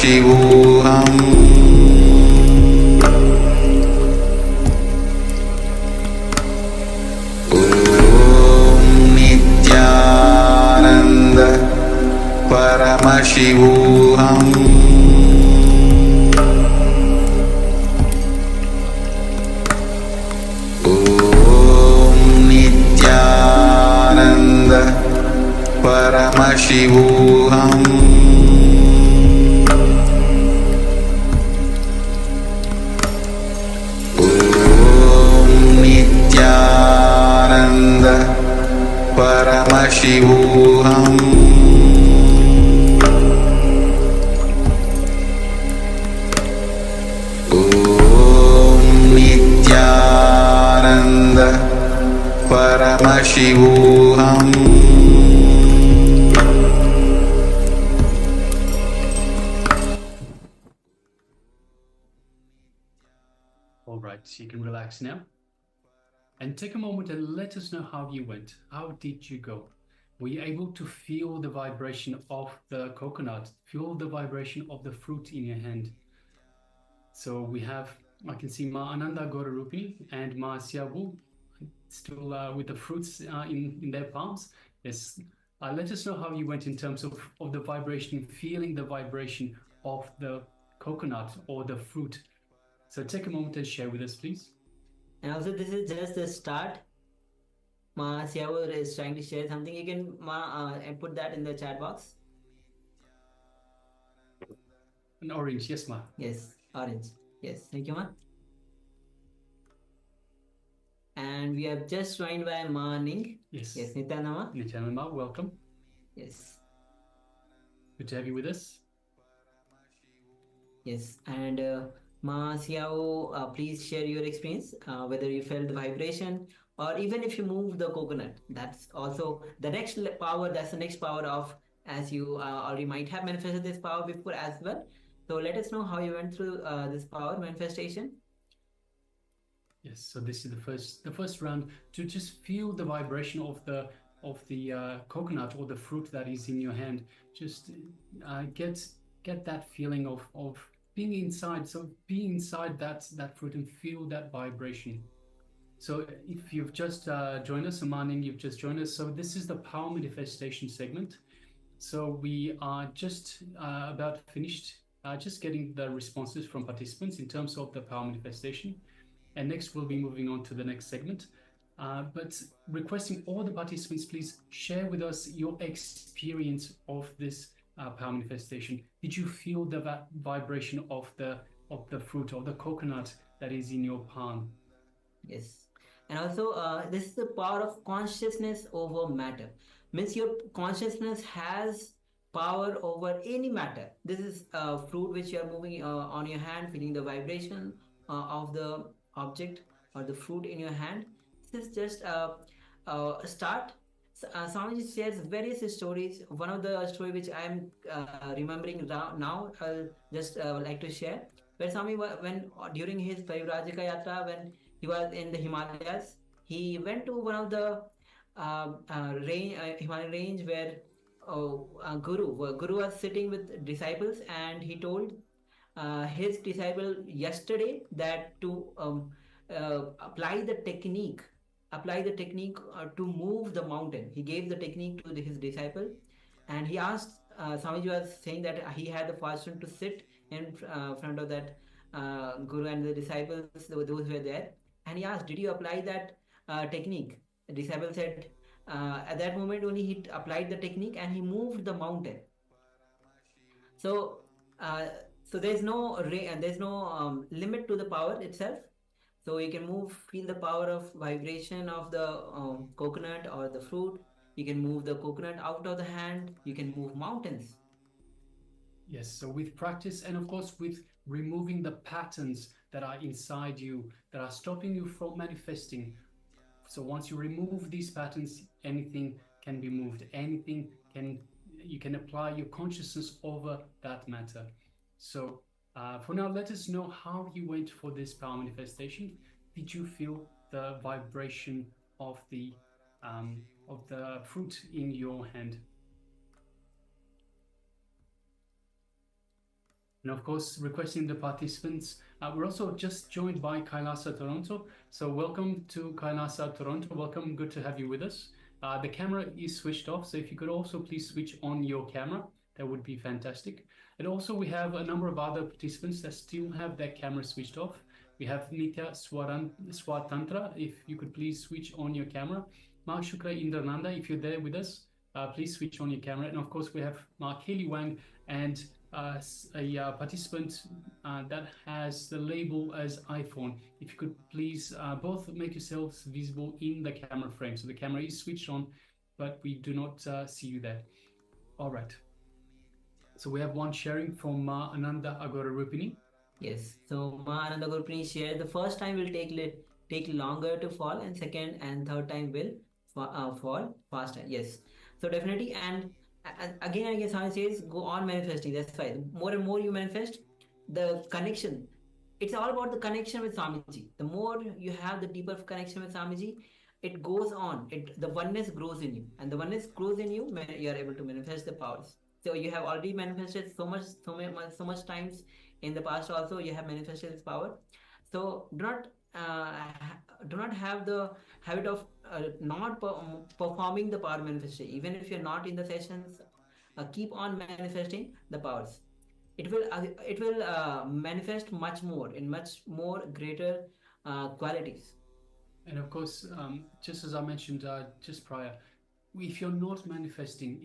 Speaker 8: Paramashivoham Om Nithyananda Paramashivoham Om Nithyananda Paramashivoham Om Nithyananda Paramashivoham Om Nithyananda Paramashivoham
Speaker 6: All right, so you can relax now. And take a moment and let us know how you went. How did you go? Were you able to feel the vibration of the coconut? Feel the vibration of the fruit in your hand? So we have, I can see Ma Ananda Gorarupi and Ma Siabu still with the fruits in their palms. Yes. Let us know how you went in terms of the vibration, feeling the vibration of the coconut or the fruit. So take a moment and share with us, please.
Speaker 5: And also, this is just the start. Ma Siawo is trying to share something. You can put that in the chat box.
Speaker 6: An orange, yes, Ma.
Speaker 5: Yes, orange. Yes, thank you, Ma. And we are just joined by Ma Ning.
Speaker 6: Yes.
Speaker 5: Yes, Nithyananda Ma.
Speaker 6: Nithyananda Ma, welcome.
Speaker 5: Yes.
Speaker 6: Good to have you with us.
Speaker 5: Yes, and Ma Xiao, please share your experience, whether you felt the vibration or even if you move the coconut. That's also the next power. That's the next power of, as you already might have manifested this power before as well. So let us know how you went through this power manifestation.
Speaker 6: Yes, so this is the first round to just feel the vibration of the coconut or the fruit that is in your hand. Just get that feeling of being inside. So be inside that fruit and feel that vibration. So if you've just joined us, Amaning, you've just joined us. So this is the power manifestation segment. So we are just about finished, just getting the responses from participants in terms of the power manifestation. And next we'll be moving on to the next segment. But requesting all the participants, please share with us your experience of this power manifestation. Did you feel the vibration of the fruit or the coconut that is in your palm?
Speaker 5: Yes. And also, this is the power of consciousness over matter. Means your consciousness has power over any matter. This is a fruit which you are moving on your hand, feeling the vibration of the object or the fruit in your hand. This is just a start. Swamiji shares various stories. One of the story which I am remembering now, I'll just like to share. Where Swami, when during his Parivrajika Yatra, when he was in the Himalayas, he went to one of the Himalayan range where Guru was sitting with disciples, and he told his disciple yesterday that to apply the technique to move the mountain. He gave the technique to his disciple, and he asked, Swamiji was saying that he had the fortune to sit in front of that Guru and the disciples, those who were there, and he asked, did you apply that technique? The disciple said, at that moment only he applied the technique and he moved the mountain. So so there's no limit to the power itself. So you can feel the power of vibration of the coconut or the fruit. You can move the coconut out of the hand. You can move mountains.
Speaker 6: Yes, so with practice and of course with removing the patterns that are inside you, that are stopping you from manifesting. So once you remove these patterns, anything can be moved. You can apply your consciousness over that matter. So for now, let us know how you went for this power manifestation. Did you feel the vibration of the fruit in your hand? And of course, requesting the participants. We're also just joined by KAILASA Toronto. So welcome to KAILASA Toronto. Welcome, good to have you with us. The camera is switched off, so if you could also please switch on your camera, that would be fantastic. And also we have a number of other participants that still have their camera switched off. We have Nithya Swatantra, if you could please switch on your camera. Mark Shukra Indrananda, if you're there with us, please switch on your camera. And of course we have Mark Haley Wang and a participant that has the label as iPhone. If you could please both make yourselves visible in the camera frame. So the camera is switched on, but we do not see you there. All right. So we have one sharing from Ma Ananda Agora Rupini.
Speaker 5: Yes. So Ma Ananda Gurupini shared the first time will take longer to fall, and second and third time will fall faster. Yes. So definitely, and again, I guess how it says, go on manifesting. That's why the more and more you manifest, the connection. It's all about the connection with Swamiji. The more you have the deeper connection with Swamiji, it goes on. The oneness grows in you, and the oneness grows in you. You are able to manifest the powers. So you have already manifested so much times in the past. Also, you have manifested this power. So do not have the habit of not performing the power manifestation. Even if you're not in the sessions, keep on manifesting the powers. It will manifest much more in much more greater qualities.
Speaker 6: And of course, just as I mentioned just prior, if you're not manifesting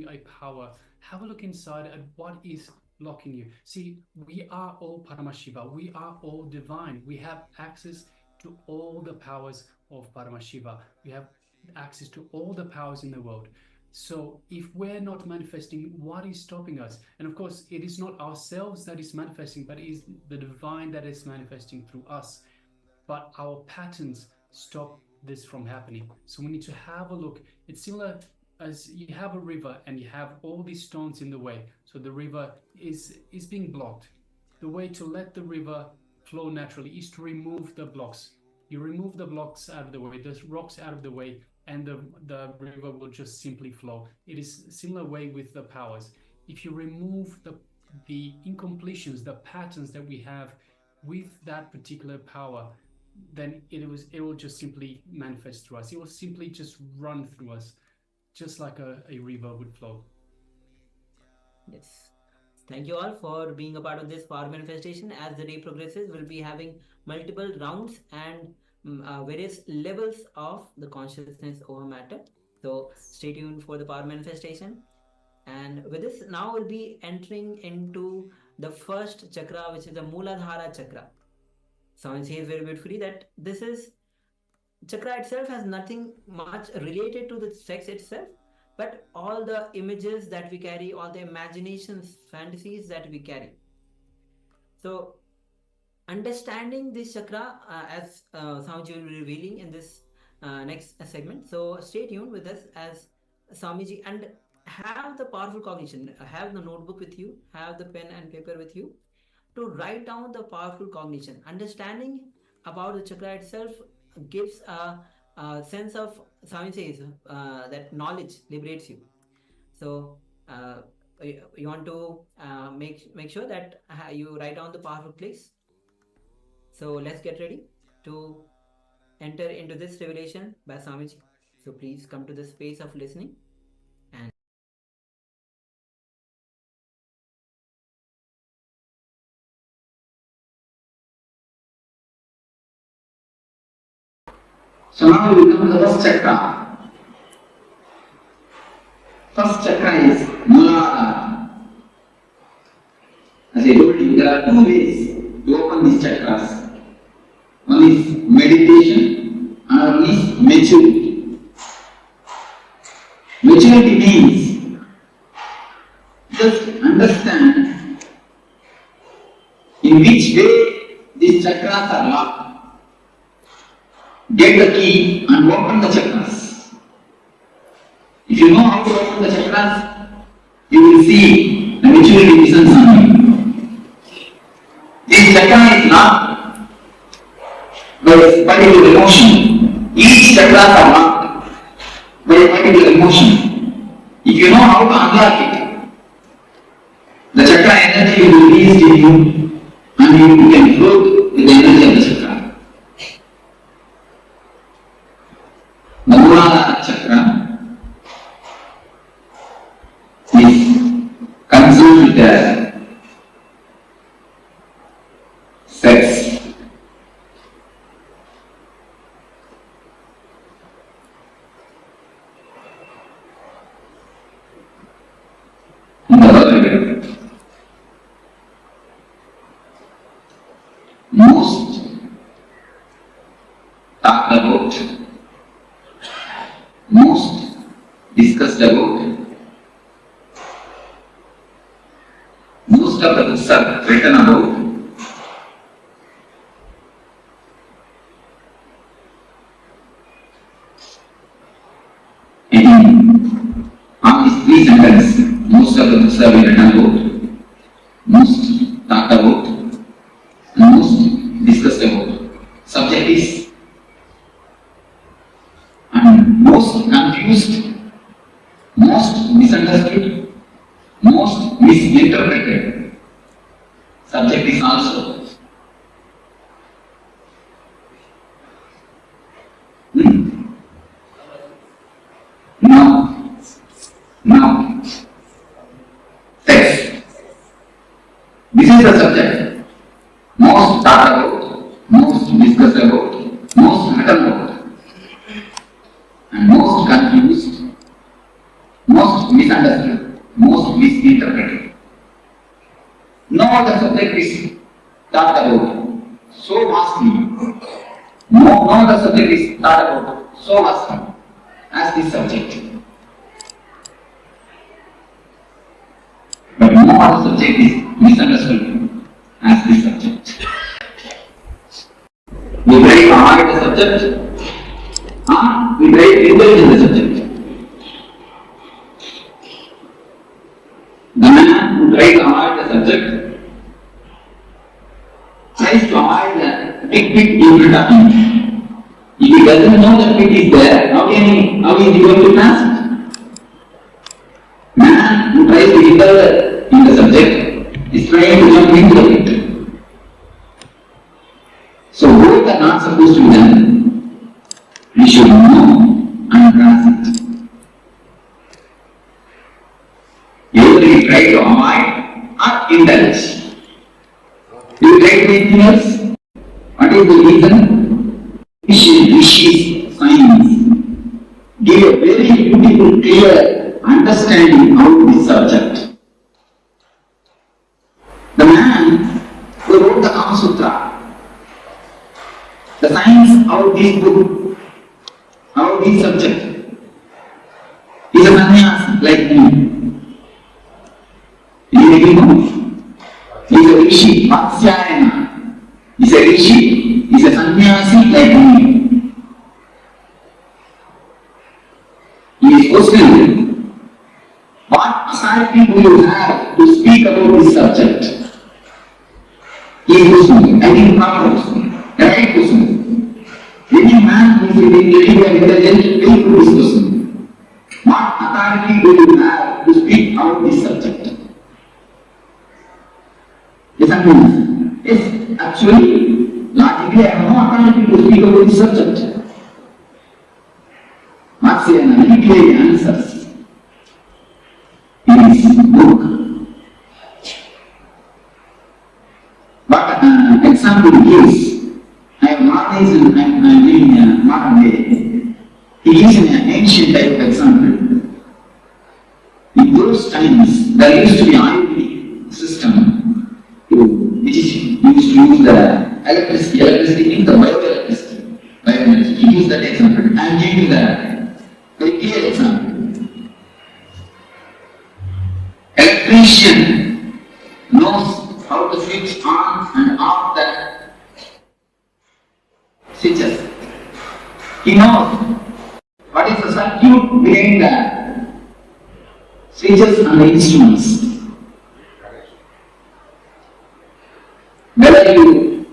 Speaker 6: a power, have a look inside at what is blocking you. See, we are all Paramashiva. We are all divine. We have access to all the powers of Paramashiva. We have access to all the powers in the world. So if we're not manifesting, what is stopping us? And of course, it is not ourselves that is manifesting, but it is the divine that is manifesting through us. But our patterns stop this from happening. So we need to have a look. It's similar as you have a river and you have all these stones in the way. So the river is being blocked. The way to let the river flow naturally is to remove the blocks. You remove the blocks out of the way, the rocks out of the way, and the river will just simply flow. It is a similar way with the powers. If you remove the incompletions, the patterns that we have with that particular power, then it will just simply manifest through us. It will simply just run through us, just like a river would flow.
Speaker 5: Yes. Thank you all for being a part of this power manifestation. As the day progresses, we'll be having multiple rounds and various levels of the consciousness over matter. So stay tuned for the power manifestation. And with this, now we'll be entering into the first chakra, which is the Mooladhara chakra. Someone says very beautifully that this is chakra itself has nothing much related to the sex itself, but all the images that we carry, all the imaginations, fantasies that we carry. So understanding this chakra as Swamiji will be revealing in this next segment. So stay tuned with us as Swamiji, and have the powerful cognition. Have the notebook with you, have the pen and paper with you to write down the powerful cognition. Understanding about the chakra itself gives a sense of, Swami says, that knowledge liberates you. So you want to make sure that you write down the powerful clicks. So let's get ready to enter into this revelation by Swamiji. So please come to the space of listening. And
Speaker 4: so now we come to the first chakra. First chakra is Mooladhara. As I told you, there are two ways to open these chakras. One is meditation, another one is maturity. Maturity means just understand in which way these chakras are locked. Get the key and open the chakras. If you know how to open the chakras, you will see the maturity descends on you. This chakra is locked by a particular emotion. Each chakras are locked by a particular emotion. If you know how to unlock it, the chakra energy released in you, and you can float with the energy of the chakra. The Mooladhara chakra is concerned with the sex. Most talked about, most discussed about, most of the books are written about on these three sentences. Most of the books are written about, most talked about, most discussed about. Subject is and most confused, most misunderstood, most misinterpreted. Subject is also. Now, sex. This is the subject. Most talked about, most discussed about, most written about, and most confused, most misunderstood, most misinterpreted. No other subject is talked about so vastly. No other subject is talked about so vastly as this subject. But no other subject is misunderstood as this subject. We try to avoid the subject, we try to indulge in the subject. The man who tries to avoid the subject tries to avoid the big pit in front of him. If he doesn't know that pit is there, how is he going to pass it? Man who tries to indulge in the subject is trying to jump into the pit. So both are not supposed to be done. We should know and grasp it. Either we try to avoid or indulge. You try to do anything else? What is the reason? Wishes, signs give a very beautiful, clear understanding of this subject. The man who wrote the Kama Sutra, the science of this book, of this subject, is a sannyasi like me. He is a rishi, Vatsyayana. He is a rishi, he is a sannyasi like me. He is questioning, what authority do you have to speak about this subject? He is questioning, I think proper questioning, the right questioning. Any man who is very intelligent will do this questioning. What authority do you have to speak about this subject? Yes, actually, logically, I have no authority to speak about this subject. Vatsayana very clearly answers in his book. But example he gives, I have modernized and I am living in a modern day. He gives an ancient type of example. In those times, there used to be an Ayurvedic system which is used to use the electricity means the bioelectricity. He gives that example. I am giving the very clear example. Electrician knows how to switch on and off the switches. He knows what is the circuit behind the switches and the instruments. Whether you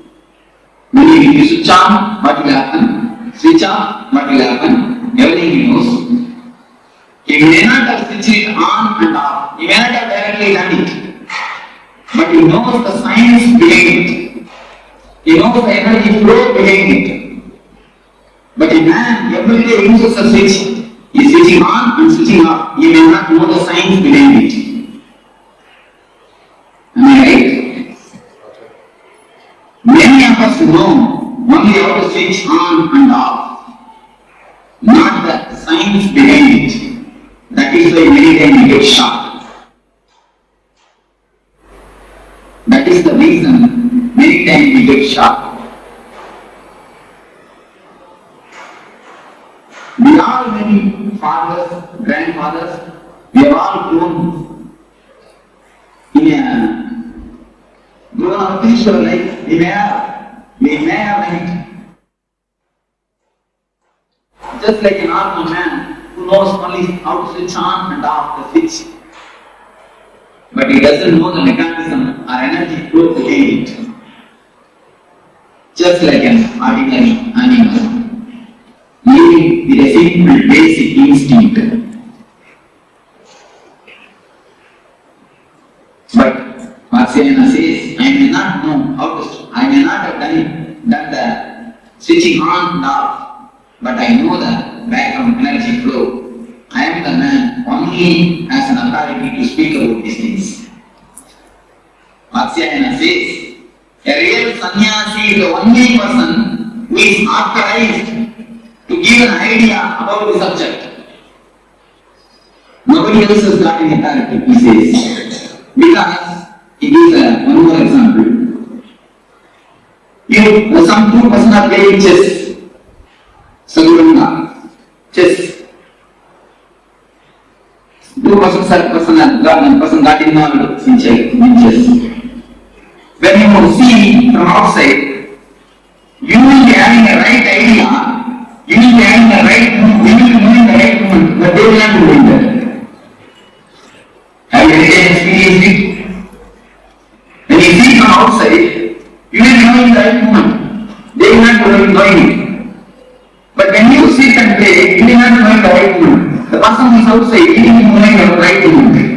Speaker 4: switch on, what will happen? Switch off, what will happen? Everything he knows. He may not have switched it on and off. He may not have directly done it. but he knows the science behind it. He knows the energy flow behind it. But a man every day uses a switch. He is switching on and switching off. He may not know the science behind it. Am I right? Many of us know only how to switch on and off, not the science behind it. That is why many times we get shocked. That is the reason many times we get shocked. We all many fathers, grandfathers, we have all grown up spiritual life. We may have it. Just like an normal man who knows only how to switch on and off the switch. But he doesn't know the mechanism or energy flow behind it. Just like an ordinary animal, living with a simple basic instinct. But Marciana says, I may not know how to, I may not have done the switching on and off, but I know the background energy flow. I am the man only as an authority to speak about these things. Marciana says, a real sannyasi is the only person who is authorized to give an idea about the subject. Nobody else has got any authority, he says. Because, he gives one more example. If some 2% are playing chess, Sadhuranga, chess. 2% got involved in chess. When you see from outside, you will be having a right idea, you will be having a right move, you will be moving the right movement, but they will not do it. Have you ever experienced it? When you see from outside, you will be doing the right movement, they will not be doing it. But when you sit and play, you will not be doing the right movement. The person who is outside, he will be moving the right movement.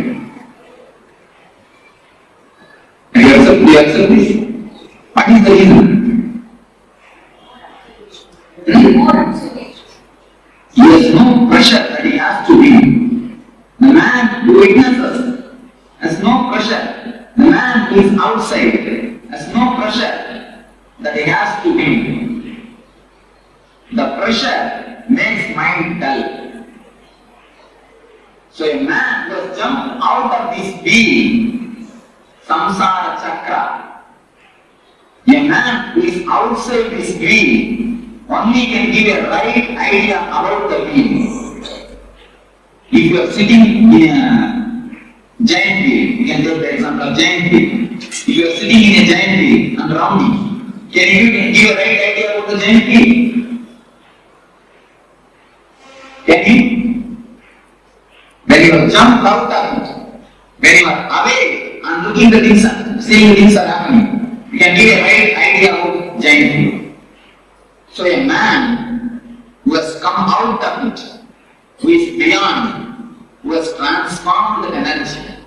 Speaker 4: And you accept this. What is the reason? He has no pressure that he has to win. The man who witnesses has no pressure. The man who is outside has no pressure that he has to win. The pressure makes mind dull. So a man who has jumped out of this being, samsara chakra, a man who is outside this being only can give a right idea about the being. If you are sitting in a giant wheel, you can take the example of giant wheel. If you are sitting in a giant wheel and rounding, can you give a right idea about the giant wheel? Can you? When you have jumped out of it, when you are away and looking at things, seeing things are happening, you can give a right idea about giant wheel. So a man who has come out of it, who is beyond, who has transformed the energy,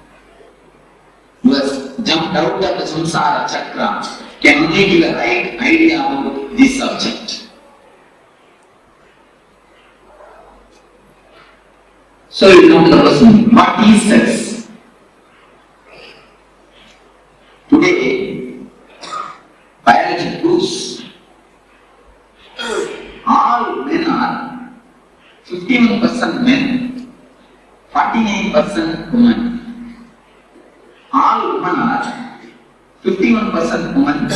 Speaker 4: who has jumped out of the samsara chakra, can only give a right idea about this subject. So you come to the question, what is sex? Today, biology proves all men are 51% men, 49% women. All women are 51% women,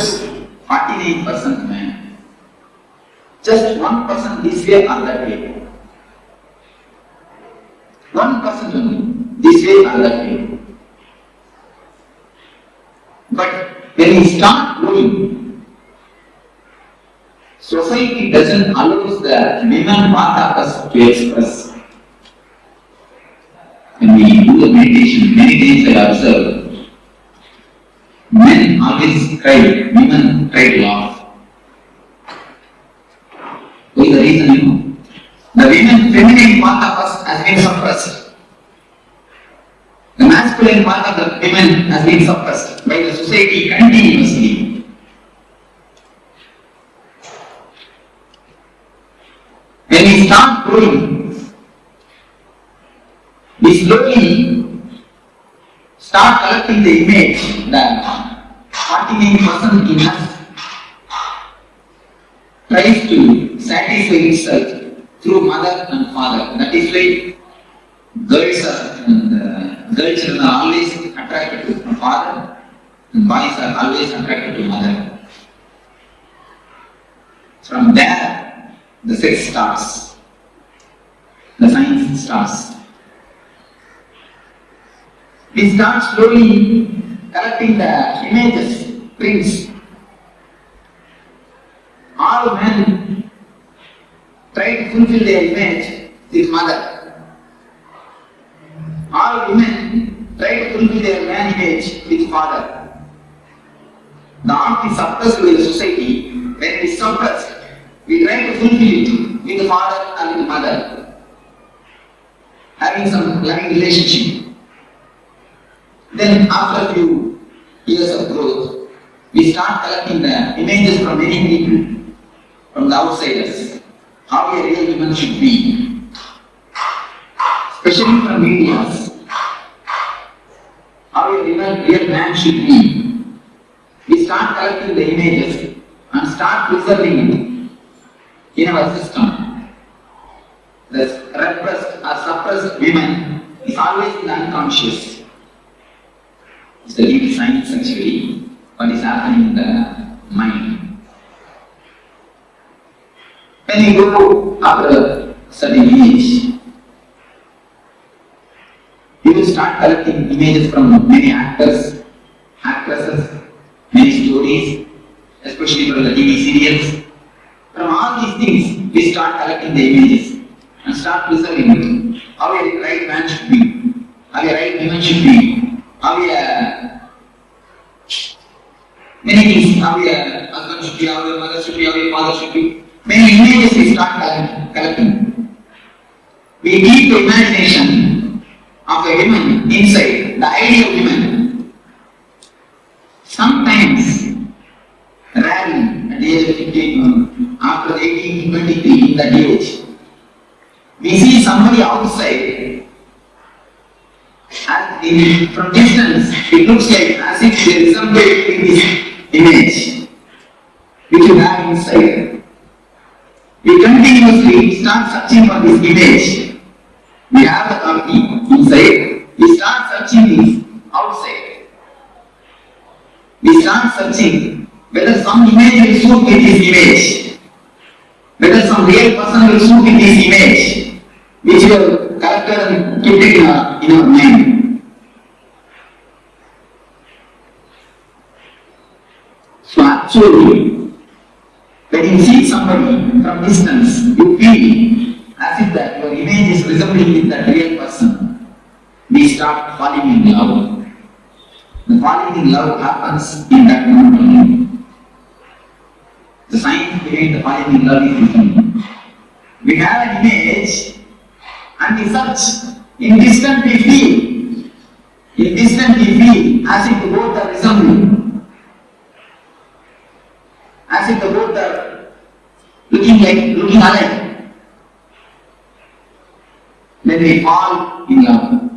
Speaker 4: 49% men. Just 1% this way or that way. 1% only this way or that way. But when we start growing, society doesn't allow the women part of us to express. When we do the meditation, many times I observe, men always cry, women try to laugh. What is the reason you know? The women feminine part of us has been suppressed. The masculine masculine part of the women has been suppressed by the society continuously. When we start growing, we slowly start collecting the image that 49% in us tries to satisfy itself through mother and father. That is why girls are always attracted to father and boys are always attracted to mother. From there, the sex starts, the science starts. We start slowly collecting the images, prints. All men try to fulfill their image with mother. All women try to fulfill their man image with father. The art is suppressed by the society. When it is suppressed, we try to fulfill it with the father and with the mother, having some loving relationship. Then after a few years of growth, we start collecting the images from many people, from the outsiders, how a real woman should be, especially from media, how a real man should be. We start collecting the images and start preserving it in our system. The repressed or suppressed women is always in the unconscious. It's the deep science actually, what is happening in the mind. When you go after a certain age, you will start collecting images from many actors, actresses, many stories, especially from the TV serials. From all these things, we start collecting the images and start preserving it. How a right man should be, how a right woman should be, how a many things, how a husband should be, how a mother should be, how a father should be. Many images we start collecting. We keep the imagination of a woman inside, the ideal woman. Sometimes, rarely, at the age of 15, after 18 to 23, in that age, we see somebody outside, and from distance, it looks like as if there is somebody in this image, which you have inside. We continuously start searching for this image. We have the copy inside. We start searching this outside. We start searching whether some image will suit with this image, whether some real person will suit with this image, which we have collected and kept it in our mind. So actually, when you see somebody from distance, you feel as if that your image is resembling with that real person. We start falling in love. The falling in love happens in that moment only. The science behind the falling in love is different. We have an image and we search. In distance we feel. In distance we feel as if both are resembling. As if the both are looking alike. Then we fall in love.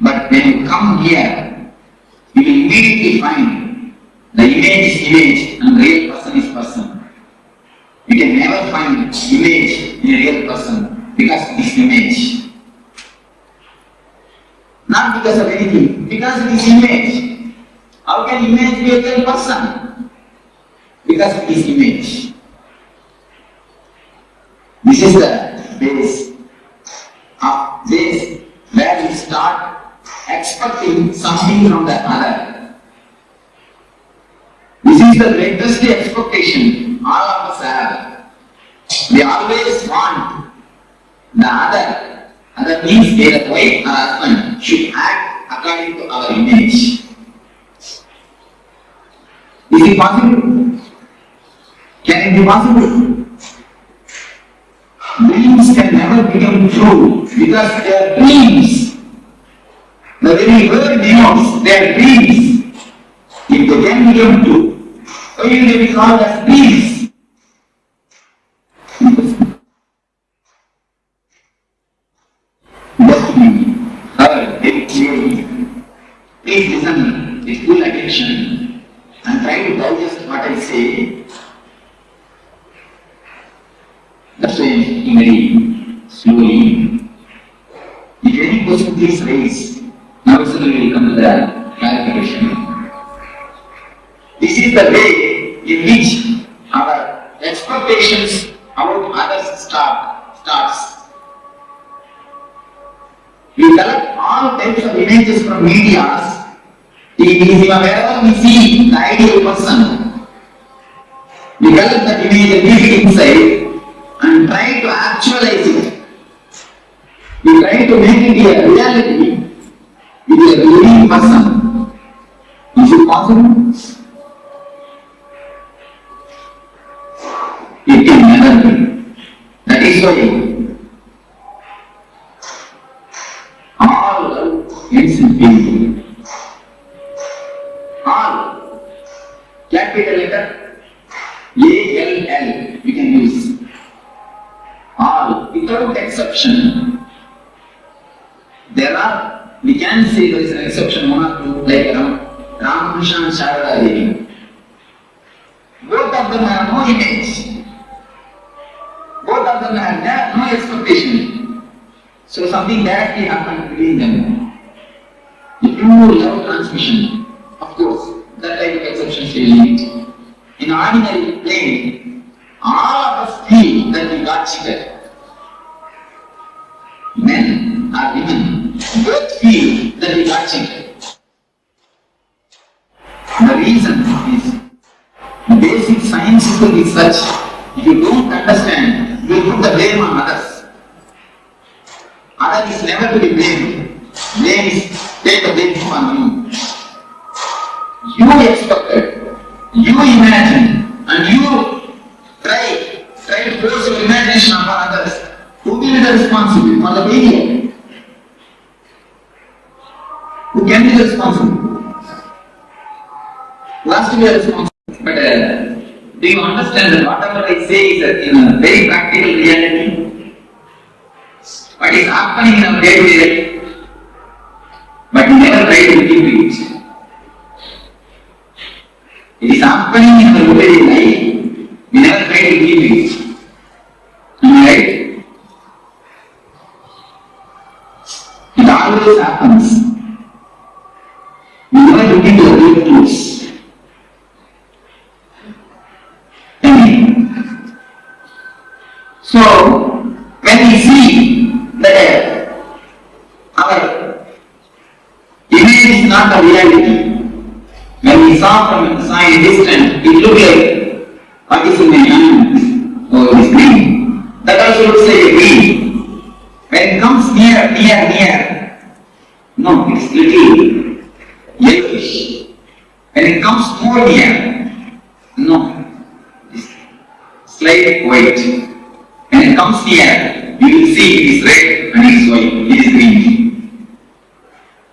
Speaker 4: But when you come here, you will immediately find the image is image and the real person is person. You can never find image in a real person because it is image. Not because of anything, because it is image. How can image be a real person? Because it is image. This is the base where we start expecting something from the other. This is the greatest expectation all of us have. We always want the other. Other means either wife or husband should act according to our image. Is it possible? Can it be possible? Dreams can never become true because they are dreams. The the very word denotes their dreams. If they can become two, why will they be called as beings? But we heard very clearly. Please listen with full attention and try to digest what I say. That's why very slowly. If any question please raise, now suddenly will come to the clarification. This is the way in which our expectations about others starts. We collect all types of images from media. Wherever we see the ideal person, we collect that image and leave it inside and try to actualize it. We try to make it a reality with a living person. Is it possible? It can never be. That is why all love ends in pain. All capital letter A-L-L we can use. All without exception. There are, we can say there is an exception, one or two, like Ramakrishna and Sharada Devi. Both of them have no image. Both of them have no expectation. So something directly happened between them. The pure love transmission, of course, that type of exception will limit. In ordinary plane, all of us feel that we got cheated. Men or women both feel that we got cheated. The reason is the basic scientific research. If you don't understand, you will put the blame on others. Other is never to be blamed. Blame is take the blame on you. You expected, you imagined, and you try to force your imagination upon others. Who will be the responsible for the failure? Who can be the responsible? Who has to be responsible? But do you understand that whatever I say is in a very practical reality? What is happening in our day-to-day life? But we never try to give it. It is happening in our everyday life. We never try to give it. Right? It always happens. We never look into the real truths. So, when we see that our image is not the reality, when we saw from a distance, it looked like what is in my hand, or this green. That also looks like a green. When it comes near, no, it's little yellowish. When it comes more near, no, it's slight white. When it comes near, you will see it is red and it is white, it is green.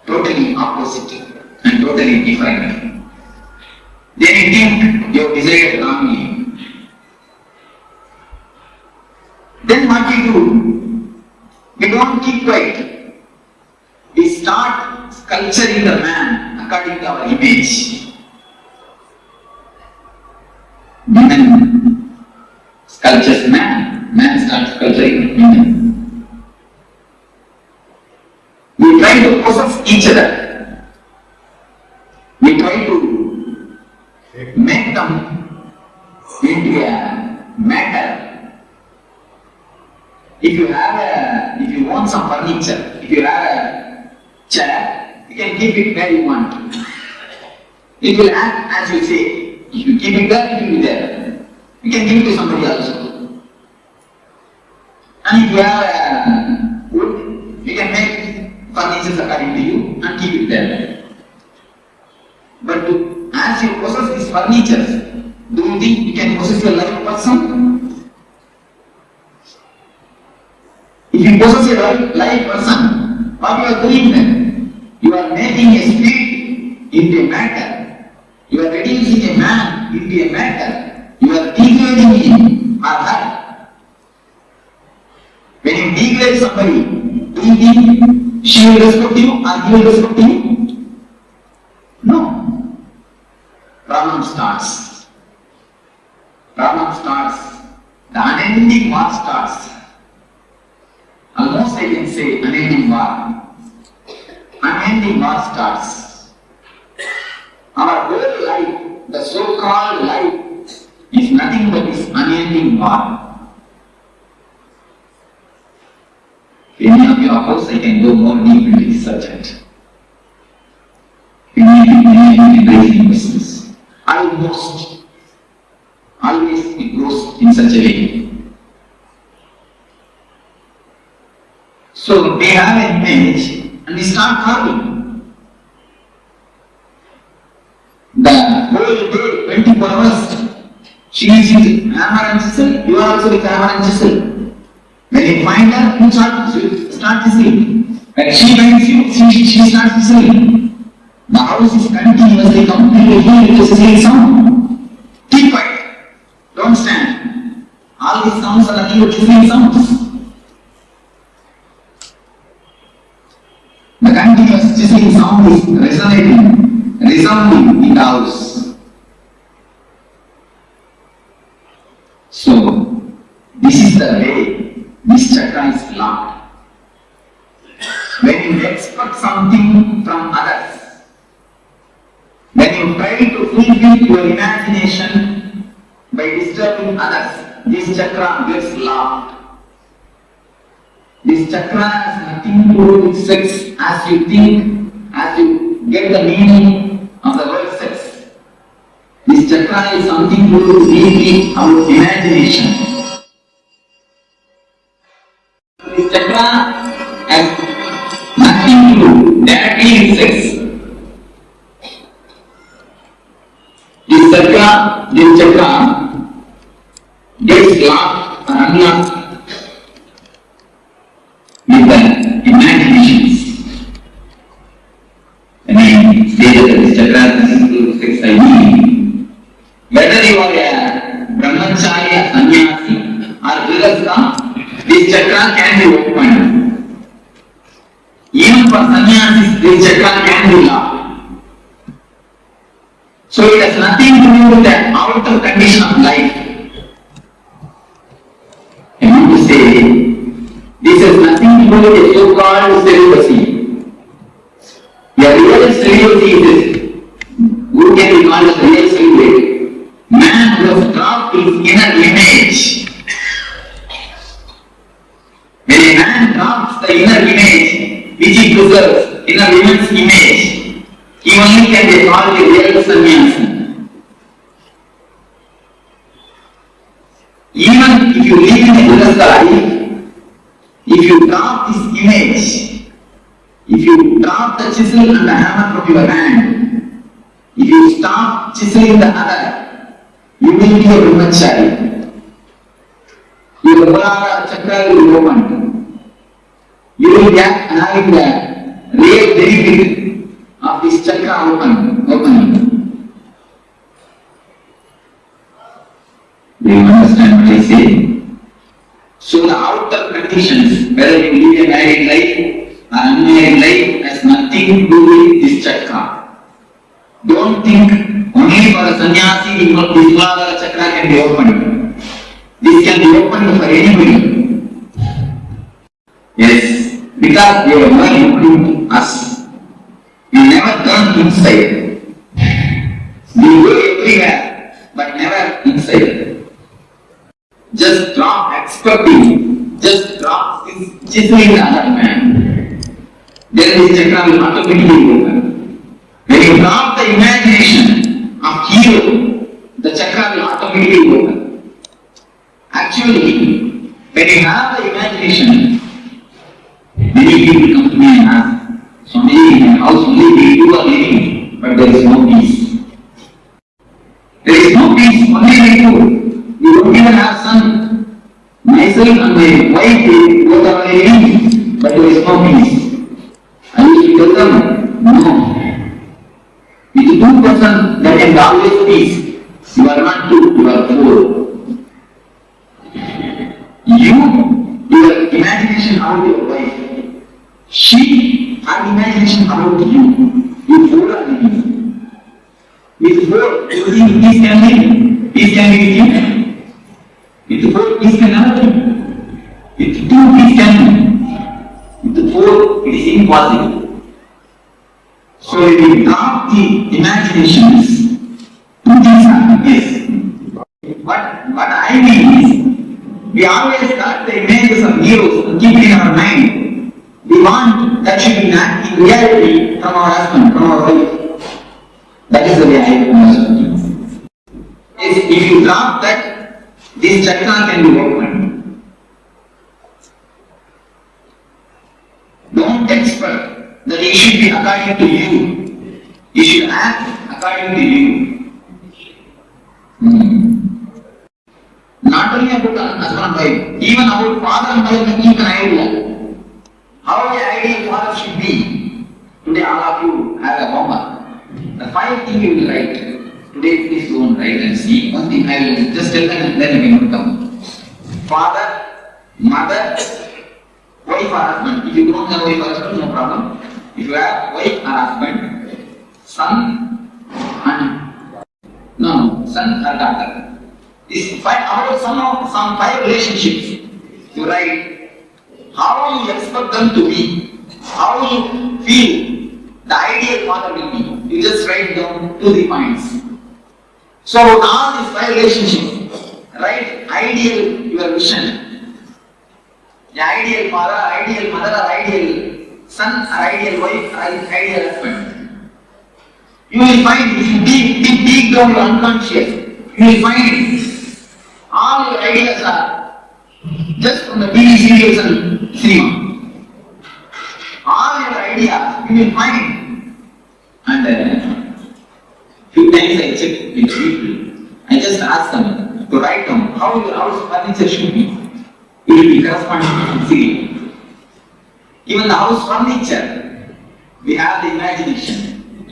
Speaker 4: Totally opposite and totally different. Then you think you have decided wrongly. Then what we do? We don't keep quiet. We start sculpturing the man according to our image. Women sculptures man, man starts sculpturing women. We try to possess each other. We try to make them into a matter. If you want some furniture, if you have a chair, you can keep it where you want. It will act as you say. If you keep it there, it will be there. You can give it to somebody else. And if you have wood, you can make furniture according to you and keep it there. But as you possess these furniture, do you think you can possess your life person? If you possess a live person, what you are doing then? You are making a spirit into a matter. You are reducing a man into a matter. You are degrading him or her. When you degrade somebody, do you think she will respect you or he will respect you? No. Problem starts. Problem starts. The unending war starts. Almost I can say unending war. Unending war starts. Our whole life, the so-called life, is nothing but this unending war. Any of your house, I can go more deep into this subject. We need breathing business. Almost. Always it goes in such a way. So they have an image and they start carving. The whole day, 24 hours, she is with hammer and chisel, you are also with hammer and chisel. When you find her, you start chiseling. When she finds you, she starts chiseling. The house is continuously completely filled with chiseling sound. Keep quiet. Don't stand. All these sounds are nothing but chiseling sounds. The continuous chiseling sound is resounding in the house. So, this is the way this chakra is locked. When you expect something from others, when you try to fulfill your imagination by disturbing others, this chakra gets locked. This chakra has nothing to do with sex as you think, as you get the meaning of the word sex. This chakra is something to do with our imagination. This chakra has nothing to do directly with sex. This chakra gets locked or unlocked with the imaginations. When I say that this chakra has nothing to do with sex, I mean whether you are a brahmacharya, sannyasi or grihastha, this chakra can be opened. Even for sannyasis, this chakra can be locked. So it has nothing to do with the outer condition of life. I want to say, this has nothing to do with the so-called celibacy. The real celibacy is this. Who can be called as a real celibate? Man who has dropped his inner image. When a man drops the inner image, which he preserves, inner woman's image, he only can be called a real sannyasi. Even if you live in a grihastha life, if you drop this image, if you drop the chisel and the hammer from your hand, if you stop chiseling the other, you will be a brahmachari. Your Muladhara chakra will be opened. You will get having the real benefit of this chakra opening. Do you understand what I say? So the outer conditions, whether you live a married life or unmarried life, has nothing to do with this chakra. Don't think only for a sannyasi this Muladhara chakra can be opened. This can be opened for anybody. Yes, because we are all including us. We never turn inside. We go everywhere, but never inside. Just drop expecting, just drop this chiseling the other man. Then this chakra will automatically open. When you drop the imagination of hero, the chakra will automatically open. Actually, when you have the imagination, many people come to me and ask, Swami, in my house only we two are living, but there is no peace. There is no peace, only we two. We don't even have son. Myself and my wife, both are living, but there is no peace. I used to tell them, imagination about your wife. She had imagination about you. You four are living. With four, you think peace can live? Peace can be with you? With four, peace can never live. With two, peace can live. With four, it is impossible. So if we drop the imaginations, two things happen. Yes. What I mean is, we always got the images of heroes and keep it in our mind. We want that should be not in reality from our husband, from our wife. That is the way I understand. Yes, if you drop that, this chakra can be opened. Don't expect that it should be according to you. You should act according to you. Not only about husband and wife, even about father and mother can keep an idea. How the ideal father should be. Today all of you have a homework. The 5 things you will write. Today please go and write and see. One thing I will just tell them and then you can come. Father, mother, wife or husband. If you don't have wife or husband, no problem. If you have wife or husband, son and son or daughter. Is about some 5 relationships. You write how you expect them to be, how you feel the ideal father will be. You just write down 2-3 points. So all these 5 relationships, write ideal your vision. The ideal father, ideal mother, or ideal son, or ideal wife, or ideal husband. You will find if you dig down your unconscious, you will find all your ideas are just from the TV serials and cinema. All your ideas you will find. And few times I check with people. I just ask them to write down how your house furniture should be. It will be corresponding to serial. Even the house furniture, we have the imagination.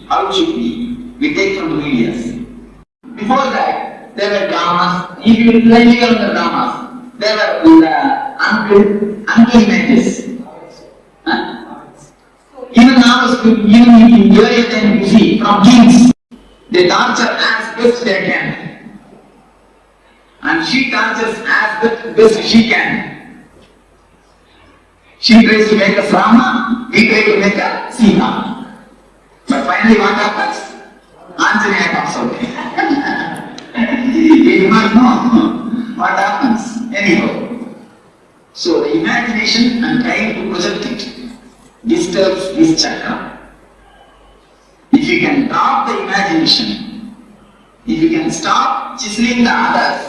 Speaker 4: How it should be. We take from the medias. Before that, there were dramas. If you really on the dramas, there were uncle images. Huh? Even now, even in earlier time, you see from kings, they torture as best they can, and she tortures as best she can. She tries to make a Rama, we try to make a Sita. But finally, what happens? Anjanaya comes out. We do not know what happens. Anyhow. So the imagination and trying to project it disturbs this chakra. If you can drop the imagination, if you can stop chiseling the others,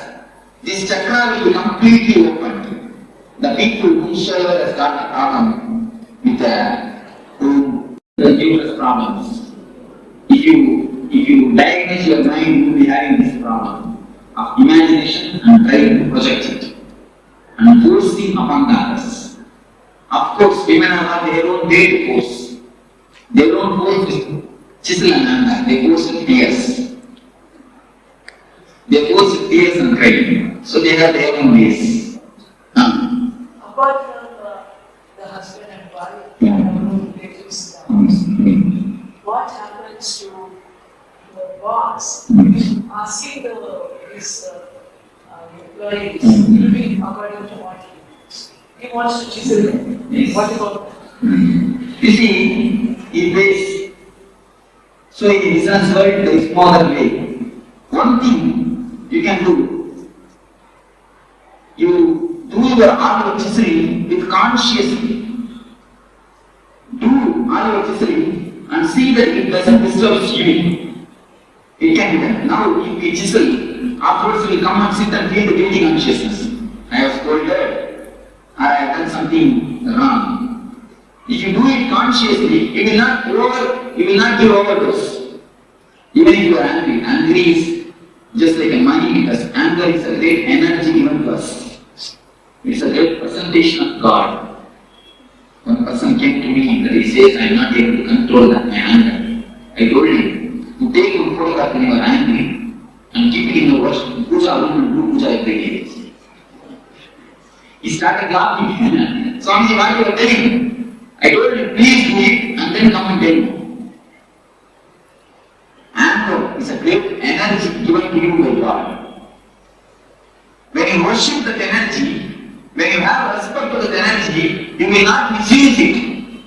Speaker 4: this chakra will be completely opened. The people whosoever has got a problem with the numerous problems, if you diagnose your mind, you will be having this problem of imagination and trying to project it and forcing upon the others. Of course, women have their own way to force. They don't force with chisel and anger, they force with tears. They force with tears and crying. So they have their own ways.
Speaker 7: Apart from the husband and wife, relatives, what happens to the boss asking his employees to be according to what he wants to chisel?
Speaker 4: Yes.
Speaker 7: What about that?
Speaker 4: You see, it is so in the business world there is no other way. One thing you can do, you do your art of chiseling with consciously. Do all your chiseling and see that it doesn't disturb you. It can be done. Now if we chisel, afterwards we will come and sit and feel the guilty consciousness. I have scolded or I have done something wrong. If you do it consciously, you will not give overdose. Even if you are angry, angry is just like a money, because anger is a great energy given to us. It's a great presentation of God. One person came to me that he says, I am not able to control my anger. I told him, you take one photograph when you are angry and keep it in the wash, puja room and do puja every day. He started laughing. Swami, what you are telling? I told you, please do it and then come and tell me. Anger is a great energy given to you by God. When you worship that energy, when you have respect for that energy, you will not misuse it.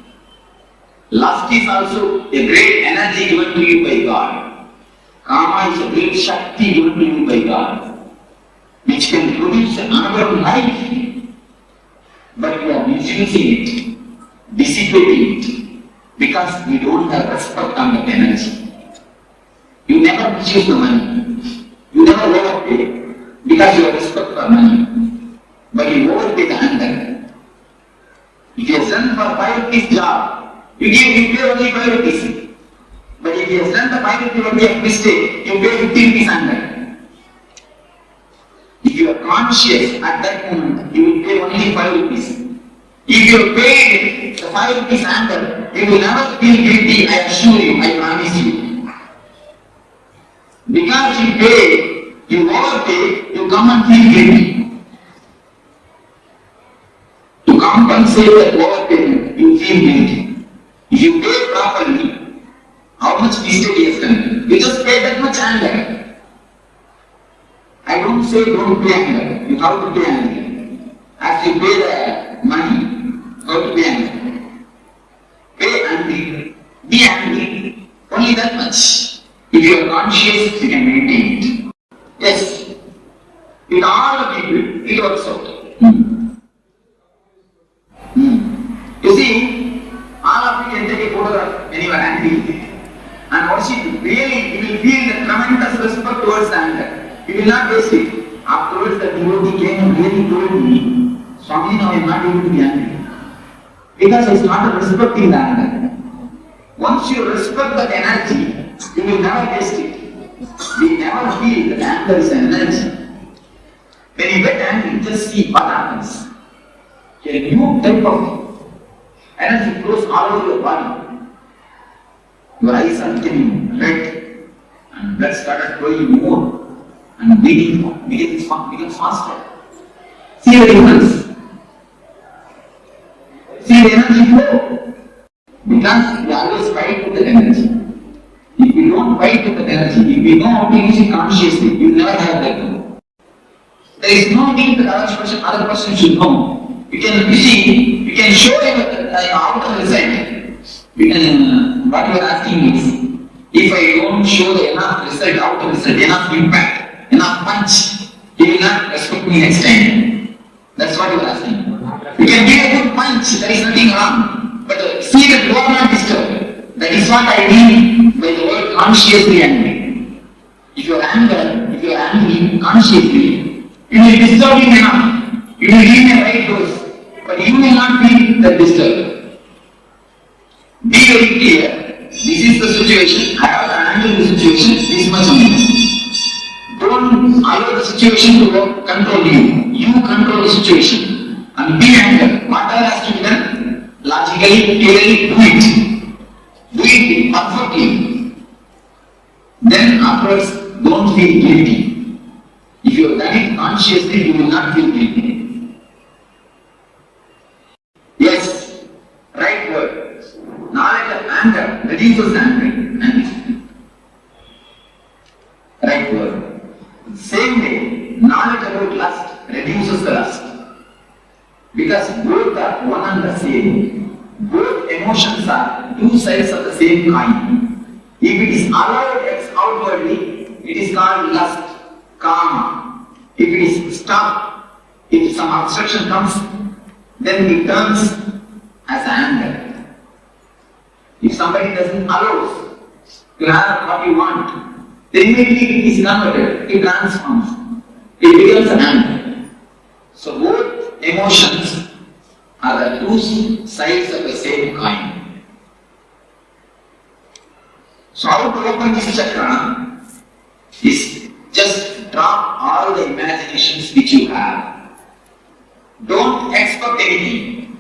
Speaker 4: Lust is also a great energy given to you by God. Kama is a great Shakti given to you by God, which can produce another life, but you are misusing it, dissipating it, because you don't have respect on that energy. You never misuse the money. You never overpay because you have respect for money, but you overpay the anger. If you have done for 5 rupees job, you pay only 5 rupees. But if you have done the 5 rupees mistake, you pay 50 rupees anger. If you are conscious at that moment, you will pay only 5 rupees. If you have paid the 5 rupees anger, you will never feel guilty, I assure you, I promise you. Because you pay, you overpay, you come and feel guilty. To compensate that overpayment, you feel guilty. If you pay properly, how much mistake he has done? You just pay that much anger. I don't say don't pay anger. You have to pay anger. As you pay the money, how to pay anger? Pay angry. Be angry. Only that much. If you are conscious, you can maintain it. Yes. With all the people, it works out. You see, all of you can take a photograph when you are angry. And worship, really, you will feel the tremendous respect towards the anger. You will not waste it. Afterwards, the devotee came and really told me, Swami, now I am not able to be angry. Because I started respecting the anger. Once you respect that energy, you will never waste it. We never feel that anger is an energy. When you get angry, just see what happens. A new type of energy flows all over your body. Your eyes are becoming red and blood started flowing more and becomes faster. See the difference. See the energy flow. Because we always fight with the energy. If you don't fight with the energy, if you know how to use it consciously, you will never have that. There is no need that other person should know. You can show him the outer result. What you are asking is, if I don't show the enough result, outer result, enough impact, enough punch, he will not respect me next time. That's what you are asking. You can give a good punch, there is nothing wrong. But see that you are not disturbed. That is what I mean by the word consciously angry. If you are angry consciously, you will disturb him enough. You will give him a right dose, but you will not feel that disturbed. Be very clear. This is the situation. I have to handle the situation this much only. Don't allow the situation to control you. You control the situation. And be angry. Whatever has to be done, logically, clearly do it. Do it perfectly. Then afterwards, don't feel guilty. If you have done it consciously, you will not feel guilty. Yes, right word. Knowledge of anger reduces anger. Right word. Same way, knowledge about lust reduces the lust. Because both are one and the same. Both emotions are two sides of the same coin. If it is allowed outwardly, it is called lust, kama. If it is stopped, if some obstruction comes, then it turns as anger. If somebody doesn't allow to have what you want, then immediately it is converted, it transforms, it becomes an anger. So both emotions are the two sides of the same coin. So how to open this chakra is just drop all the imaginations which you have. Don't expect anything.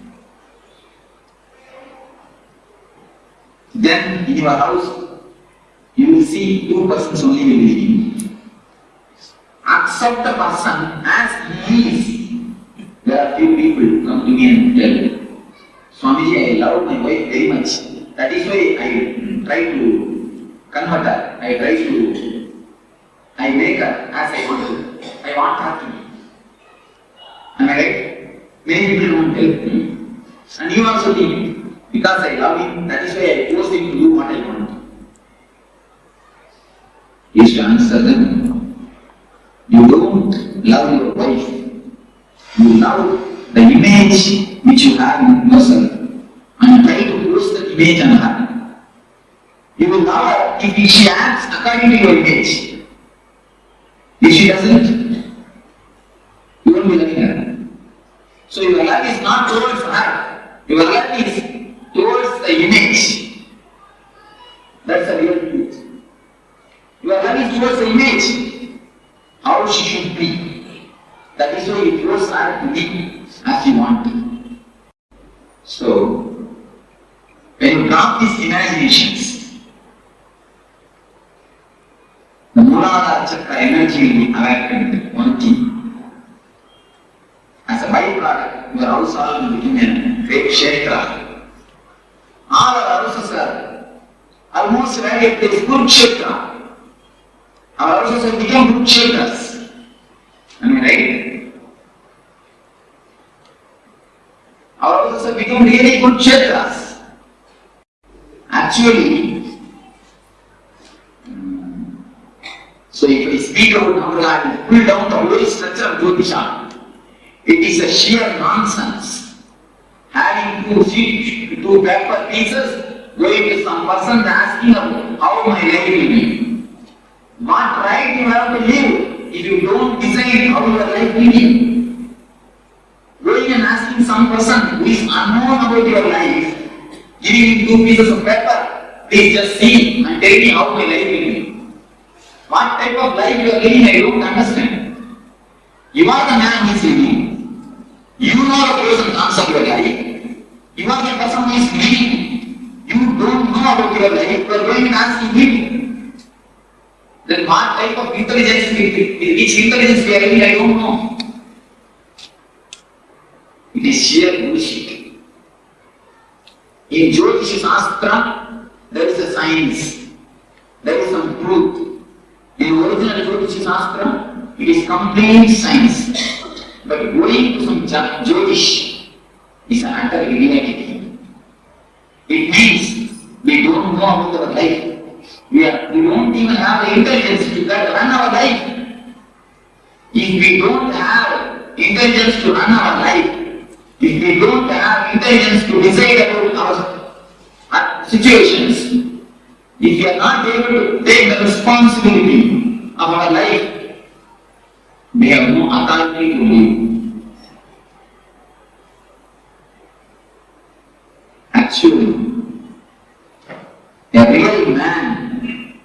Speaker 4: Then in your house, you will see two persons only will live. Accept the person as he is. there are few people come to me and tell, Swamiji, I love my wife very much. That is why I try to convert her. I make her as I want to. I want her to be. Am I right? Many people won't tell me. And you also think, because I love him, that is why I force him to do what I want. Is to answer them. You don't love your wife. You love the image which you have in yourself and try to force that image on her. You will love her if she acts according to your image. If she doesn't, you won't be loving her. So your love is not towards her. Your love is towards the image. That's the real truth. Your love is towards the image. How she should be. That is why you force her to be as you want. So, when you drop these imaginations, the Mooladhara Chakra energy will be awakened. One thing. As a byproduct, your house all will become a great Kshetra. All our houses are almost ready to good Kshetra. Our houses have become good Kshetras. Am I right? Our houses have become really good Kshetras. Actually, so if I speak about Namrata, I will pull down the whole structure of Jyotisha. It is a sheer nonsense. Having two paper pieces, going to some person asking how my life will be. What right you have to live if you don't decide how your life will be? Going and asking some person who is unknown about your life, giving him 2 pieces of paper, please just see and tell me how my life will be. What type of life you are living, I don't understand. You are the man who is living. You know the person comes of your life. You are the person who is living. You don't know about your life, you are going and asking him. Then what type of intelligence, which intelligence we are living, I don't know. It is sheer bullshit. In Jyotish Shastra, there is a science. There is some truth. In original Jyotish Shastra, it is complete science. But going to some Jyotish is an utter idiotity. It means we don't know about our life. We don't even have the intelligence to run our life. If we don't have intelligence to run our life, if we don't have intelligence to decide about our situations, if we are not able to take the responsibility of our life, we have no authority to live. Actually, a real man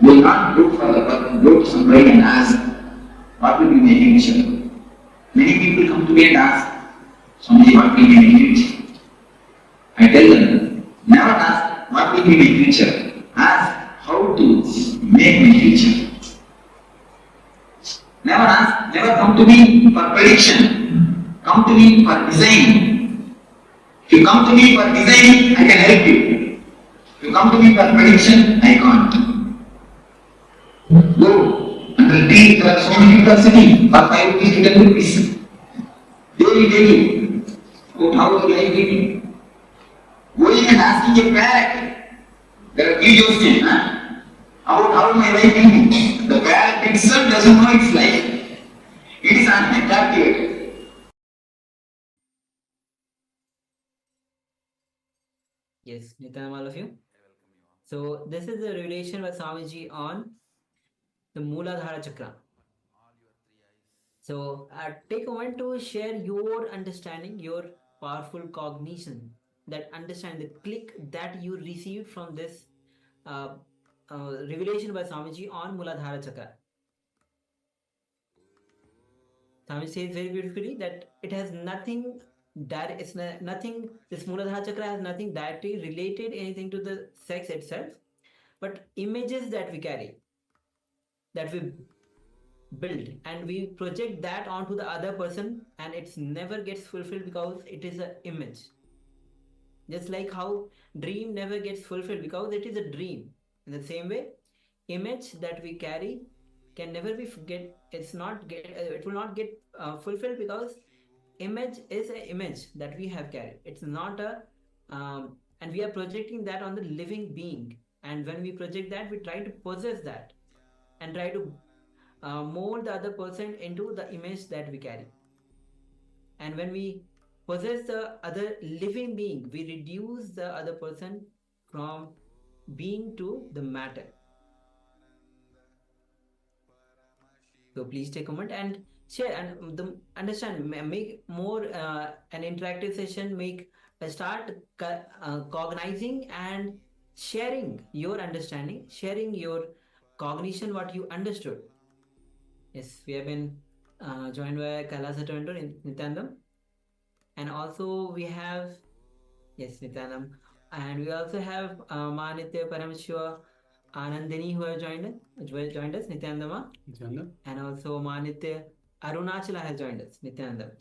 Speaker 4: will not go to somebody and ask, what will be my future? Many people come to me and ask, Swamiji, what will be my future? I tell them, never ask, what will be my future? Ask, how to make my future. Never come to me for prediction. Come to me for design. If you come to me for design, I can help you. If you come to me for prediction, I can't. Go and read, there are so many people sitting for 5 rupees to 10 rupees. Daily. About how the life will be. Going and asking a parrot, there are videos about how my life will be. The parrot itself doesn't know its life. It is unattractive.
Speaker 5: Yes, Nithyananda, all of you. So this is the revelation by Swamiji on the Mooladhara Chakra. So take a moment to share your understanding, your powerful cognition, that understand the click that you received from this revelation by Swamiji on Mooladhara Chakra. Swami says very beautifully that it has nothing direct, this Mooladhara Chakra has nothing directly related anything to the sex itself, but images that we carry, that we build and we project that onto the other person, and it's never gets fulfilled because it is an image. Just like how dream never gets fulfilled because it is a dream, in the same way image that we carry can never be it will not get fulfilled because image is an image that we have carried. It's not a and we are projecting that on the living being, and when we project that we try to possess that and try to mold the other person into the image that we carry. And when we possess the other living being, we reduce the other person from being to the matter. So please take a moment and share and understand, make more an interactive session, start cognizing and sharing your understanding, sharing your cognition, what you understood. Yes, we have been joined by KAILASA in Nithyananda, and also we have, yes, Nithyananda, and we also have Nithya Paramashivoham Anandini who have joined us, Nithyananda, and also Nithya Arunachala has joined us, Nithyananda.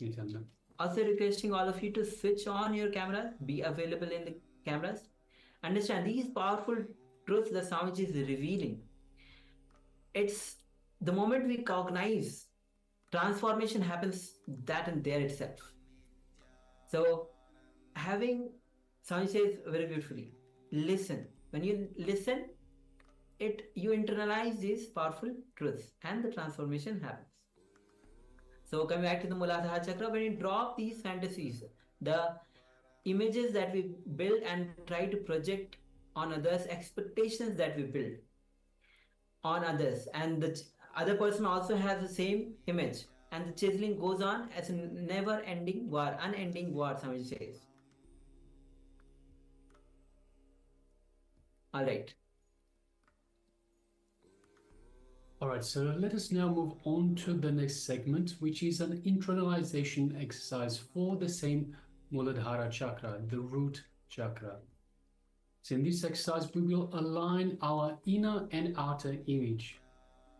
Speaker 5: Also requesting all of you to switch on your camera, be available in the cameras. Understand these powerful truths the Swamiji is revealing. It's the moment we cognize, transformation happens that and there itself. So having, Swami says very beautifully, listen. When you listen, you internalize these powerful truths and the transformation happens. So coming back to the Muladhara Chakra, when you drop these fantasies, the images that we build and try to project on others, expectations that we build on others, and the other person also has the same image, and the chiseling goes on as a never-ending war, unending war, Swami says. All right.
Speaker 6: All right, so let us now move on to the next segment, which is an internalization exercise for the same Muladhara Chakra, the root chakra. So in this exercise, we will align our inner and outer image.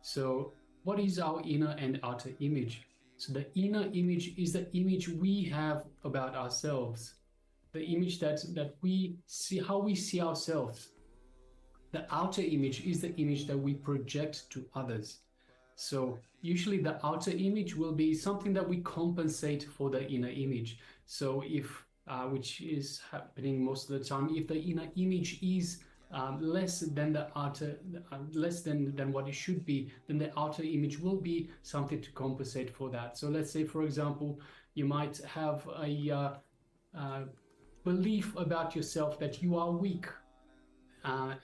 Speaker 6: So what is our inner and outer image? So the inner image is the image we have about ourselves, the image that we see, how we see ourselves. The outer image is the image that we project to others. So usually the outer image will be something that we compensate for the inner image. So if, which is happening most of the time, if the inner image is less than the outer, less than what it should be, then the outer image will be something to compensate for that. So let's say, for example, you might have a belief about yourself that you are weak,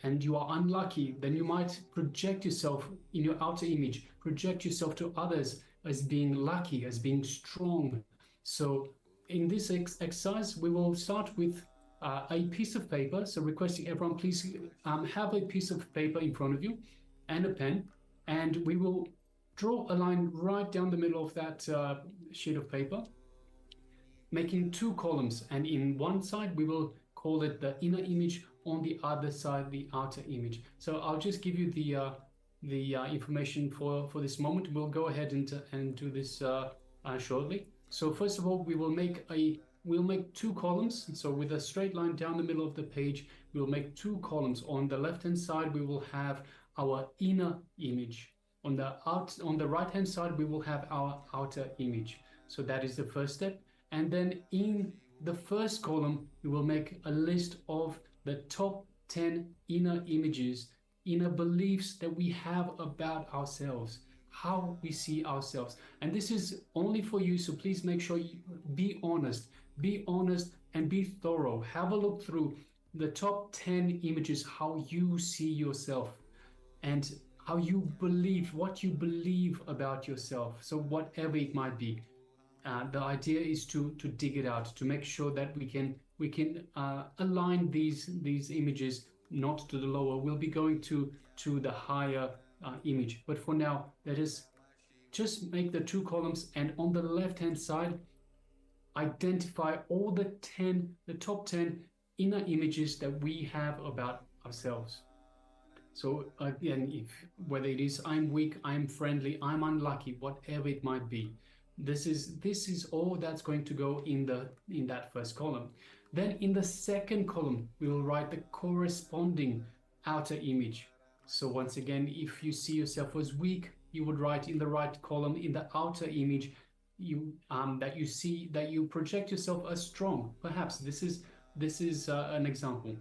Speaker 6: and you are unlucky. Then you might project yourself in your outer image, project yourself to others as being lucky, as being strong. So in this exercise, we will start with a piece of paper. So requesting everyone, please have a piece of paper in front of you and a pen, and we will draw a line right down the middle of that sheet of paper, making two columns, and in one side we will call it the inner image, on the other side the outer image. So I'll just give you the information for this moment. We'll go ahead and do this shortly. So first of all, we'll make two columns. So with a straight line down the middle of the page, we'll make two columns. On the left hand side we will have our inner image. On the right hand side we will have our outer image. So that is the first step. And then in the first column we will make a list of the top 10 inner images, inner beliefs that we have about ourselves, how we see ourselves. And this is only for you, so please make sure you be honest and be thorough. Have a look through the top 10 images, how you see yourself and how you believe, what you believe about yourself. So whatever it might be. The idea is to dig it out, to make sure that we can align these images not to the lower. We'll be going to the higher image, but for now let us just make the two columns, and on the left hand side identify all the top 10 inner images that we have about ourselves. So again, if whether it is I'm weak, I'm friendly, I'm unlucky, whatever it might be, this is all that's going to go in that first column. Then in the second column, we will write the corresponding outer image. So once again, if you see yourself as weak, you would write in the right column in the outer image that you project yourself as strong. Perhaps this is an example.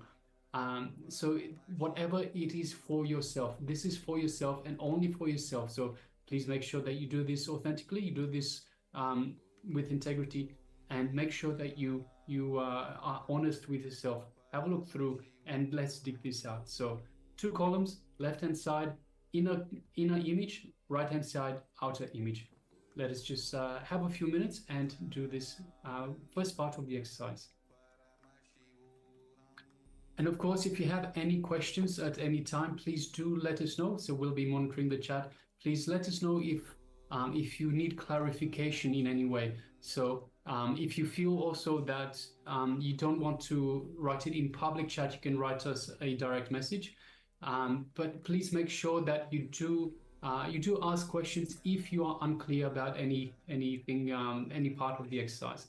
Speaker 6: So whatever it is for yourself, this is for yourself and only for yourself. So please make sure that you do this authentically, you do this with integrity, and make sure that you are honest with yourself. Have a look through and let's dig this out. So 2 columns, left-hand side, inner image, right-hand side, outer image. Let us just have a few minutes and do this first part of the exercise. And of course, if you have any questions at any time, please do let us know. So we'll be monitoring the chat. Please let us know if you need clarification in any way. So if you feel also that you don't want to write it in public chat, you can write us a direct message. But please make sure that you do ask questions if you are unclear about anything, any part of the exercise.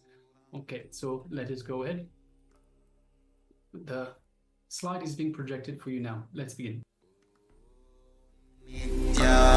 Speaker 6: Okay, so let us go ahead. The slide is being projected for you now. Let's begin.
Speaker 8: Nithyananda.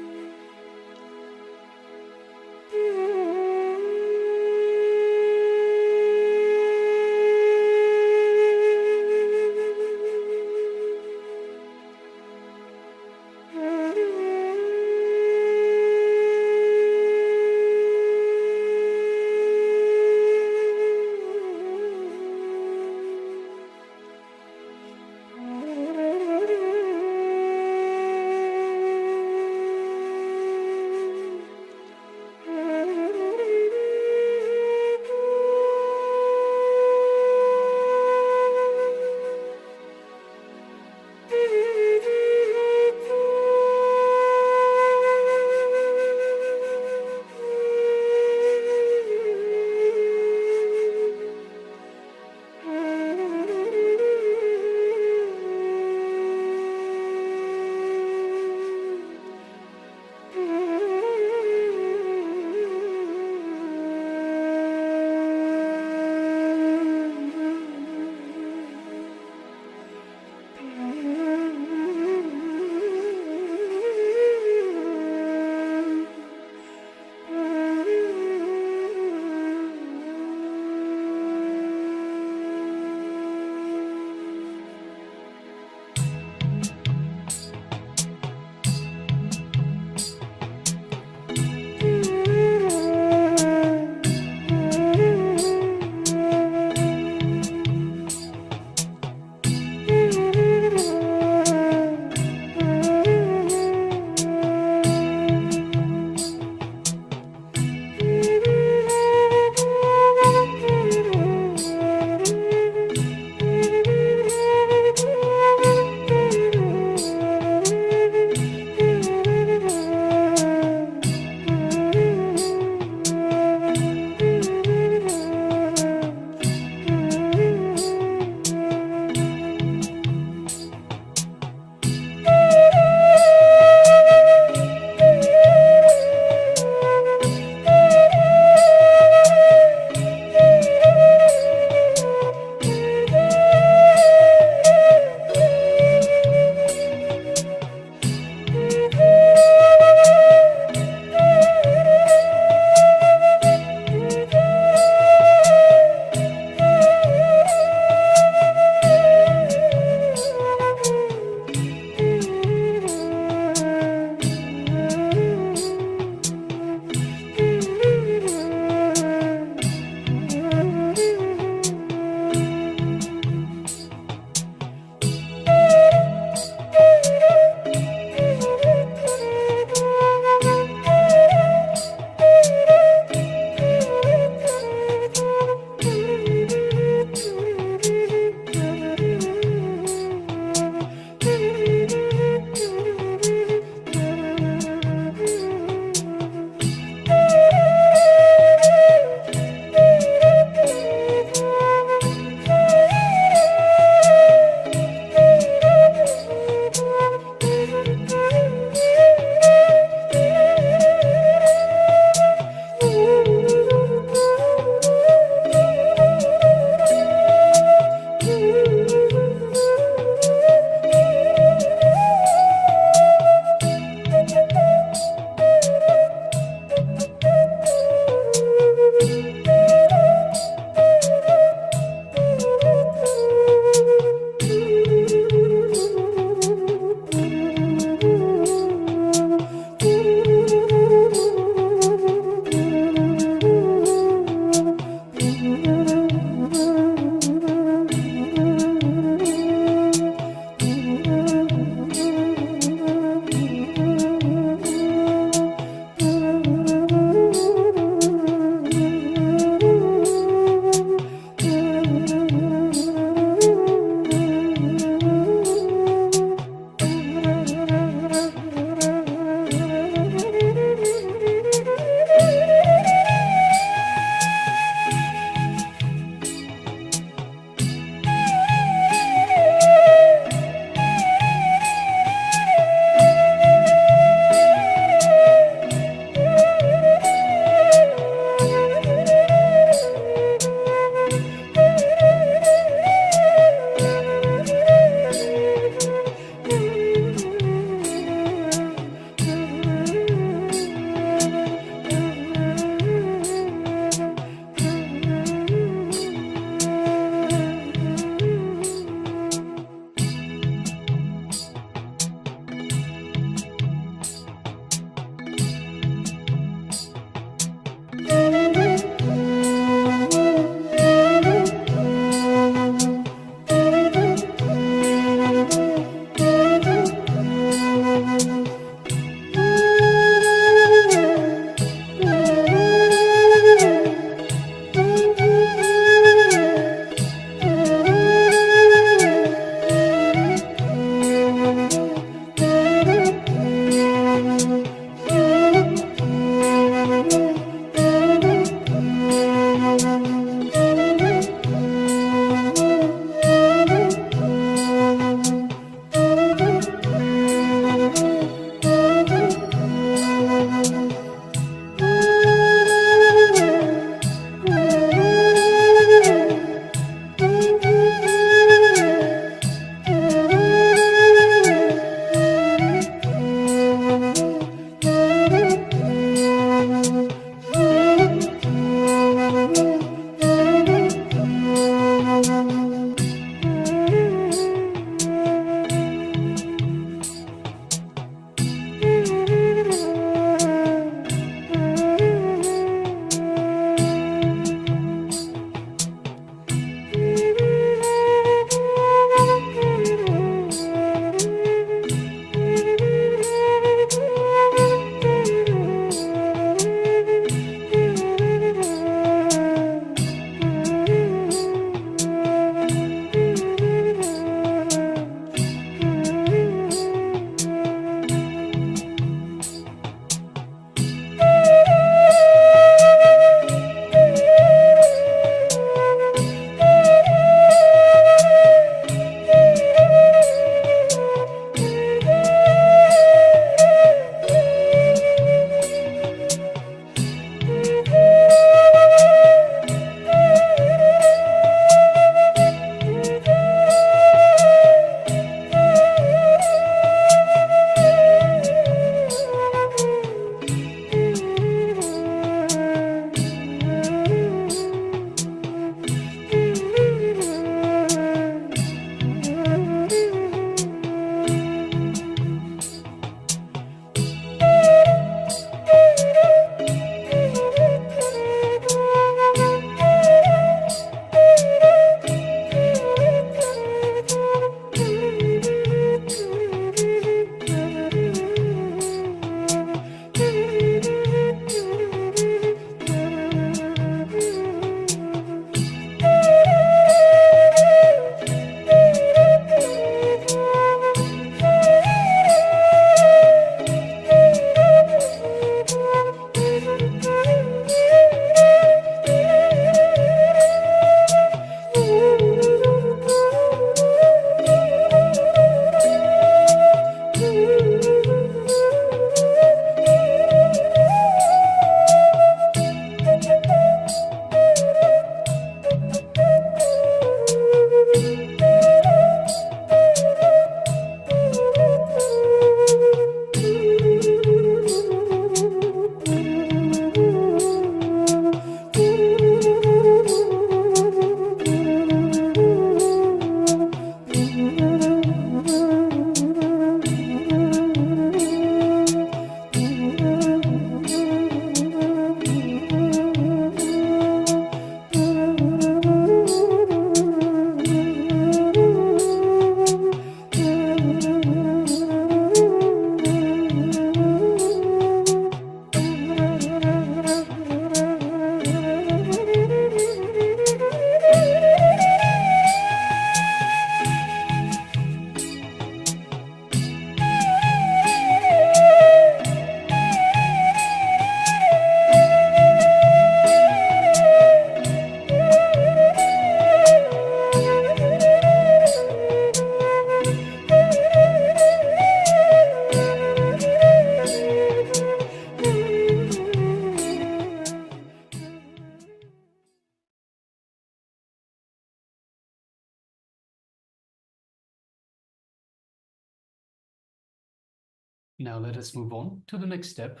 Speaker 6: Now let us move on to the next step.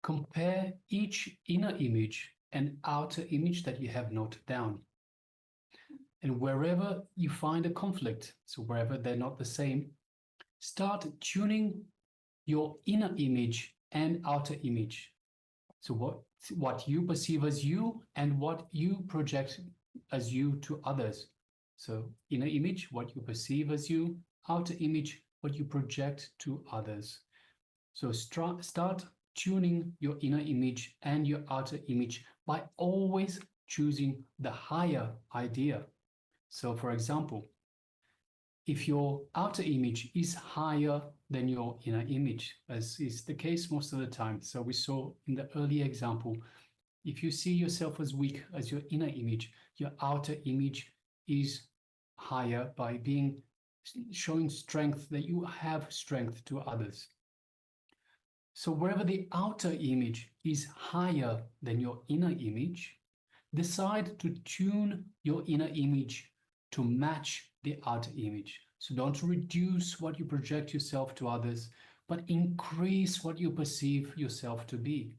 Speaker 6: Compare each inner image and outer image that you have noted down. And wherever you find a conflict, so wherever they're not the same, start tuning your inner image and outer image. So what you perceive as you and what you project as you to others. So inner image, what you perceive as you, outer image, what you project to others. So start tuning your inner image and your outer image by always choosing the higher idea. So for example, if your outer image is higher than your inner image, as is the case most of the time. So we saw in the earlier example, if you see yourself as weak as your inner image, your outer image is higher by showing strength, that you have strength to others. So wherever the outer image is higher than your inner image, decide to tune your inner image to match the outer image. So don't reduce what you project yourself to others, but increase what you perceive yourself to be.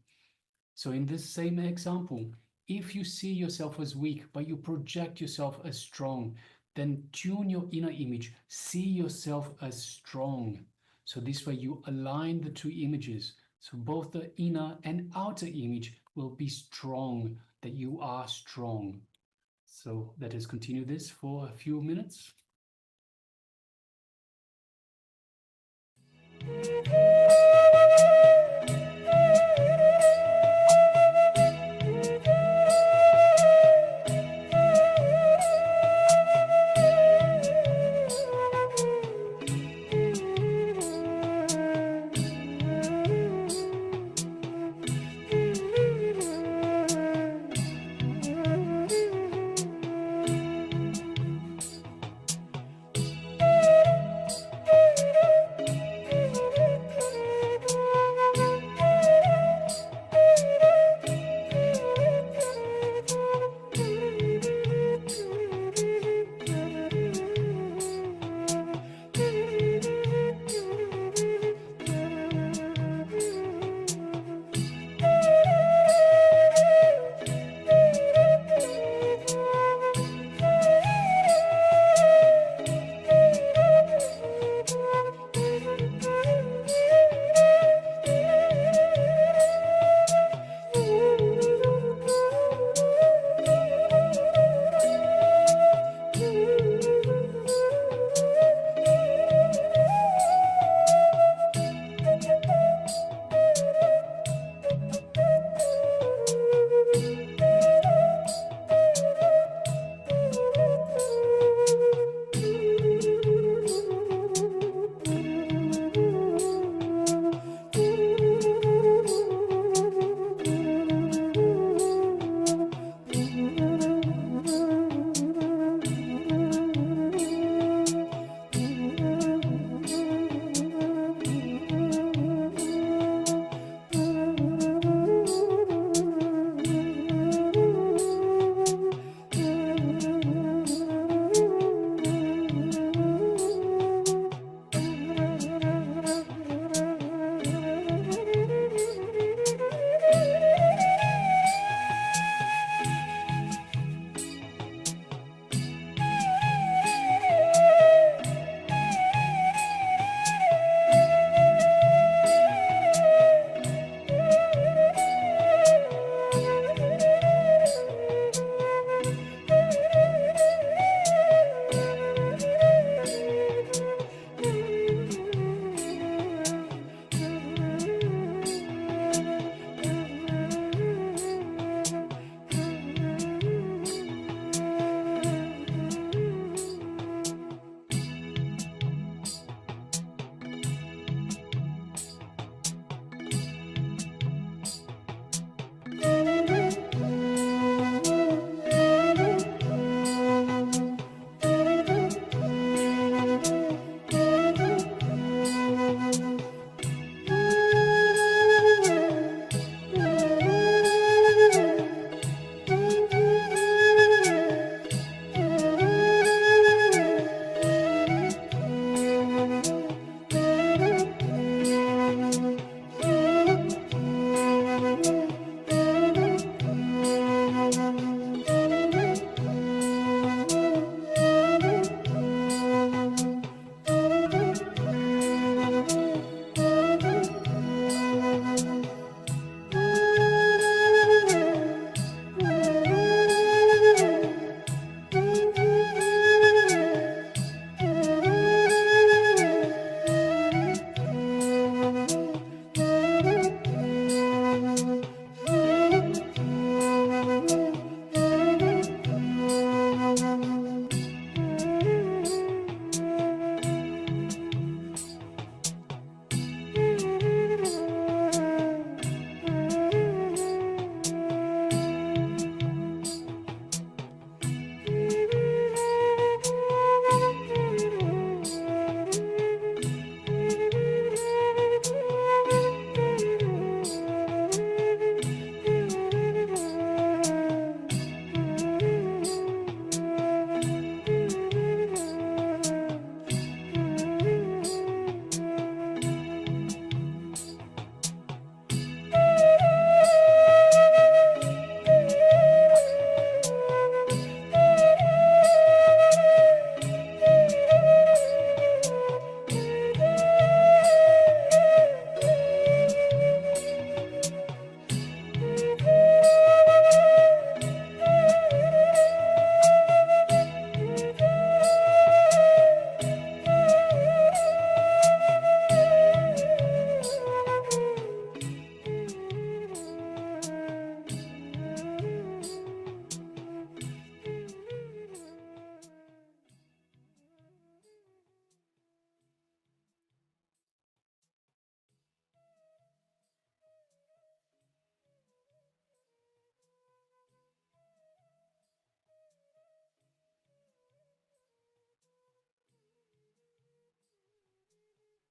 Speaker 6: So in this same example, if you see yourself as weak, but you project yourself as strong, then tune your inner image, see yourself as strong. So this way you align the two images. So both the inner and outer image will be strong, that you are strong. So let us continue this for a few minutes.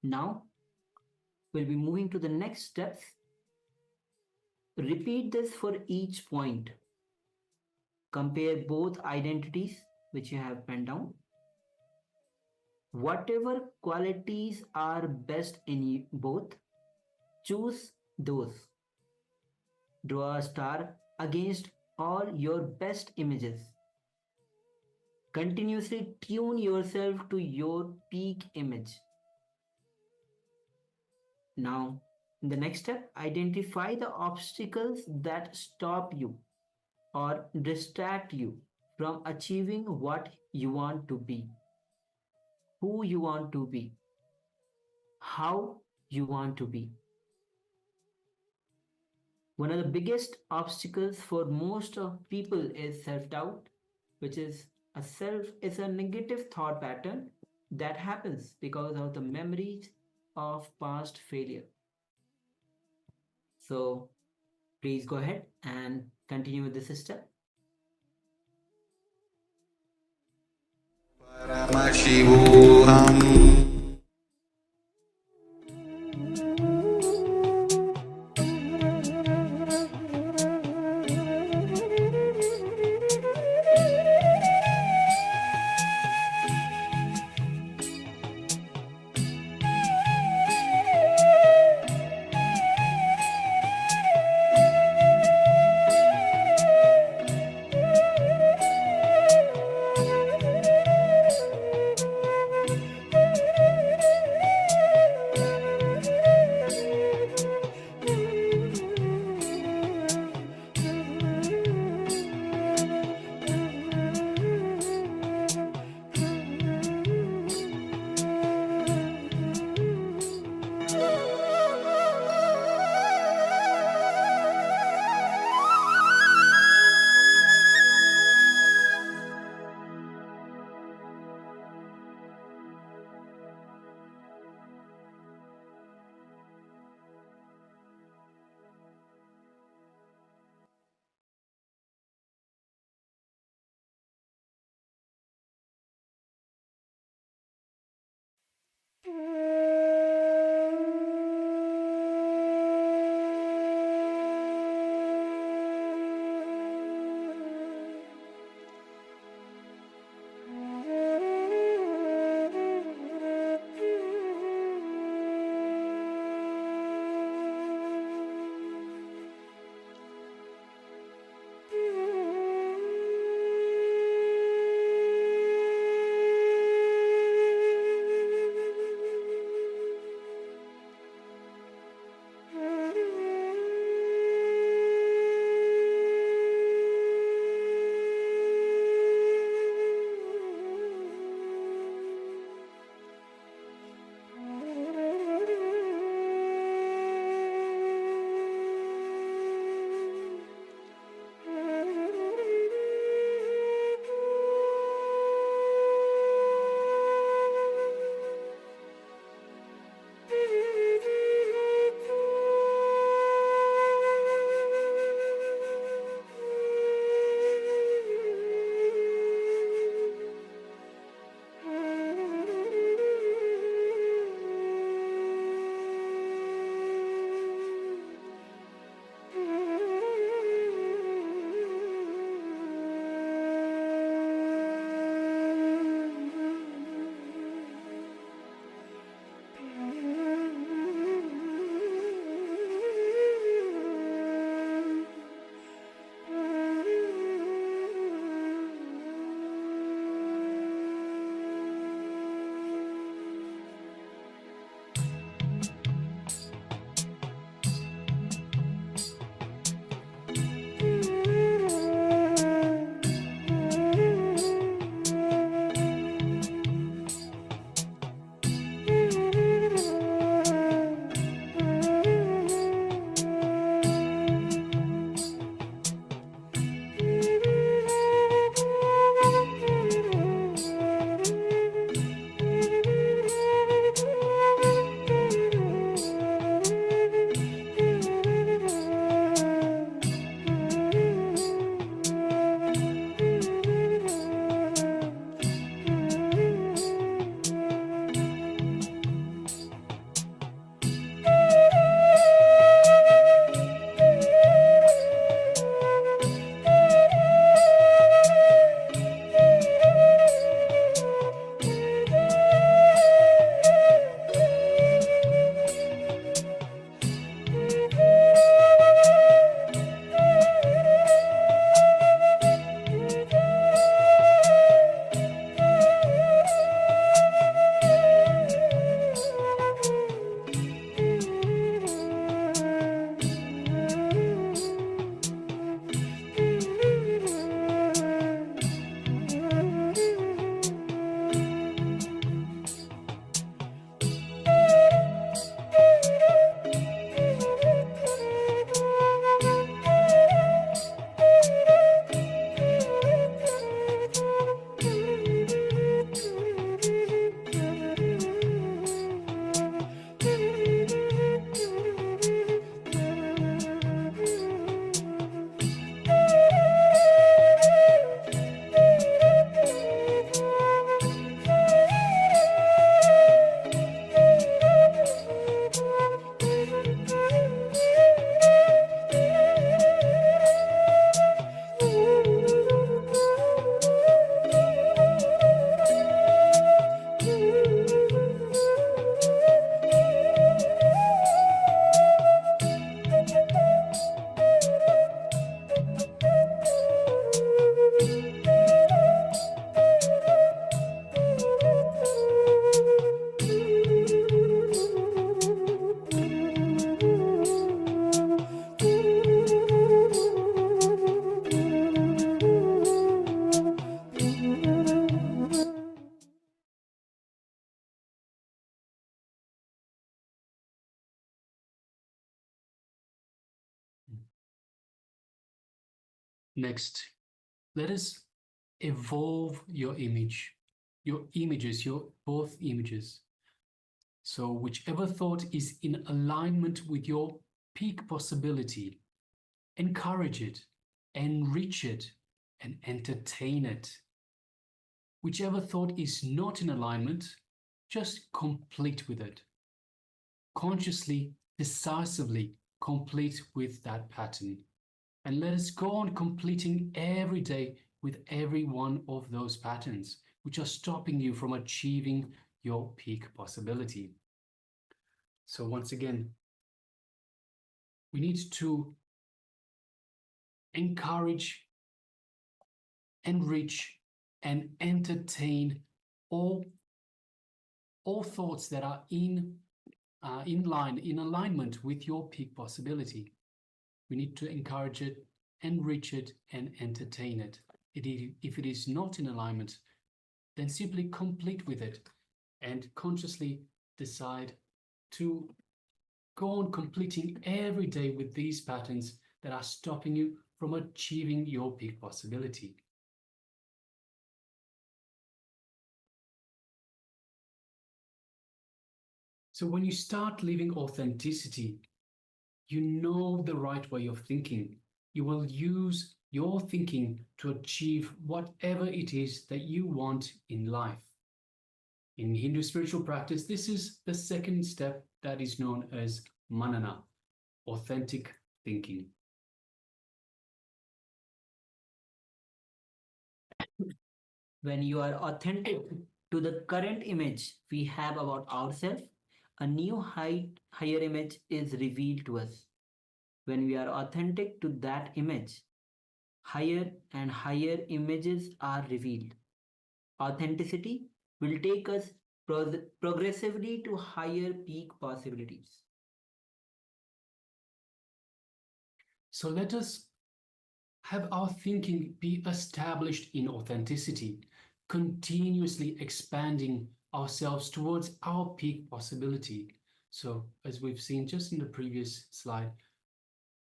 Speaker 5: Now, we'll be moving to the next steps. Repeat this for each point. Compare both identities which you have penned down. Whatever qualities are best in both, choose those. Draw a star against all your best images. Continuously tune yourself to your peak image. Now, in the next step, identify the obstacles that stop you or distract you from achieving what you want to be, who you want to be, how you want to be. One of the biggest obstacles for most of people is self-doubt, which is a negative thought pattern that happens because of the memories of past failure. So please go ahead and continue with this step.
Speaker 8: Paramashivoham.
Speaker 6: Next, let us evolve your image, your images, your both images. So whichever thought is in alignment with your peak possibility, encourage it, enrich it, and entertain it. Whichever thought is not in alignment, just complete with it. Consciously, decisively complete with that pattern. And let us go on completing every day with every one of those patterns, which are stopping you from achieving your peak possibility. So once again, we need to encourage, enrich, and entertain all thoughts that are in alignment with your peak possibility. We need to encourage it, enrich it, and entertain it. If it is not in alignment, then simply complete with it and consciously decide to go on completing every day with these patterns that are stopping you from achieving your peak possibility. So when you start living authenticity, you know the right way of thinking. You will use your thinking to achieve whatever it is that you want in life. In Hindu spiritual practice, this is the second step that is known as manana, authentic thinking.
Speaker 5: When you are authentic to the current image we have about ourselves, a new higher image is revealed to us. When we are authentic to that image, higher and higher images are revealed. Authenticity will take us progressively to higher peak possibilities.
Speaker 6: So let us have our thinking be established in authenticity, continuously expanding ourselves towards our peak possibility. So as we've seen just in the previous slide,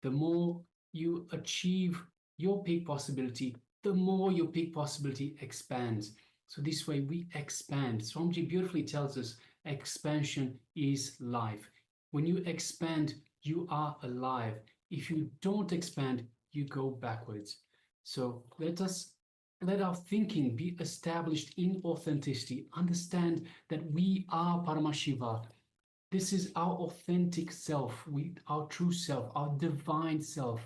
Speaker 6: the more you achieve your peak possibility, the more your peak possibility expands. So this way we expand. Swamiji beautifully tells us expansion is life. When you expand, you are alive. If you don't expand, you go backwards. So let our thinking be established in authenticity. Understand that we are Paramashiva. This is our authentic self, our true self, our divine self.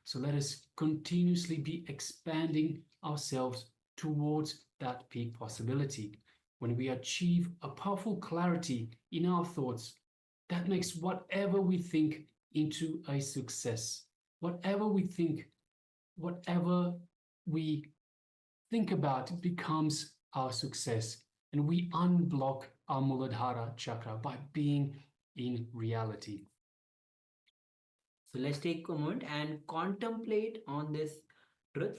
Speaker 6: So let us continuously be expanding ourselves towards that peak possibility. When we achieve a powerful clarity in our thoughts, that makes whatever we think into a success. Whatever we think about becomes our success. And we unblock our Muladhara chakra by being in reality.
Speaker 5: So let's take a moment and contemplate on this truth.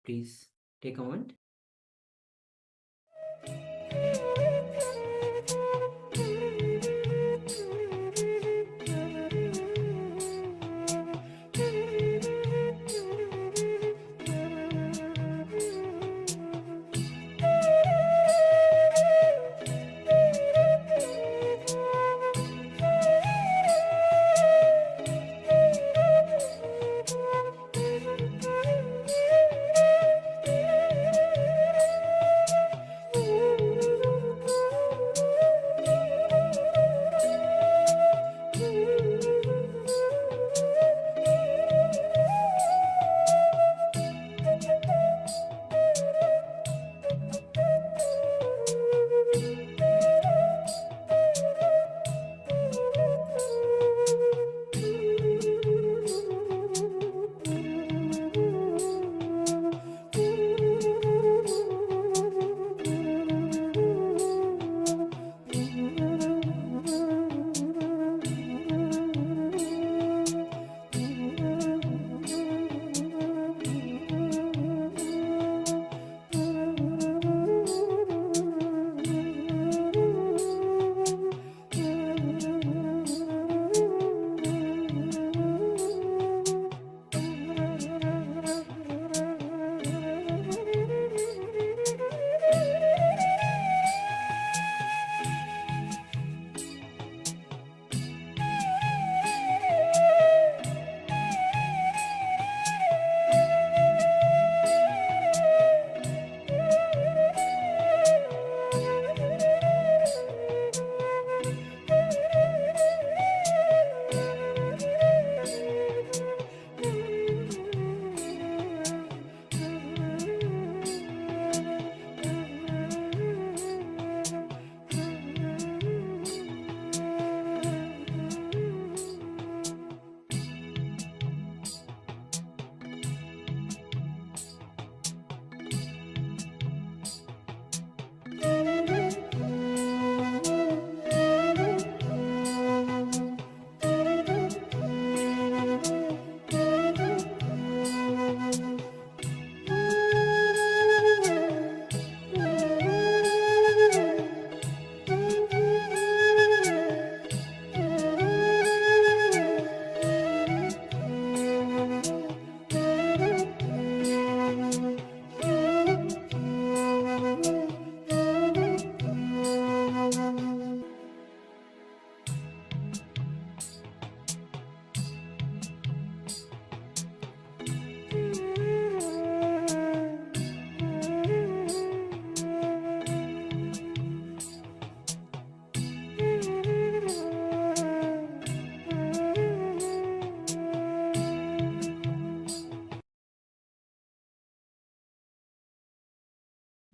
Speaker 5: Please take a moment.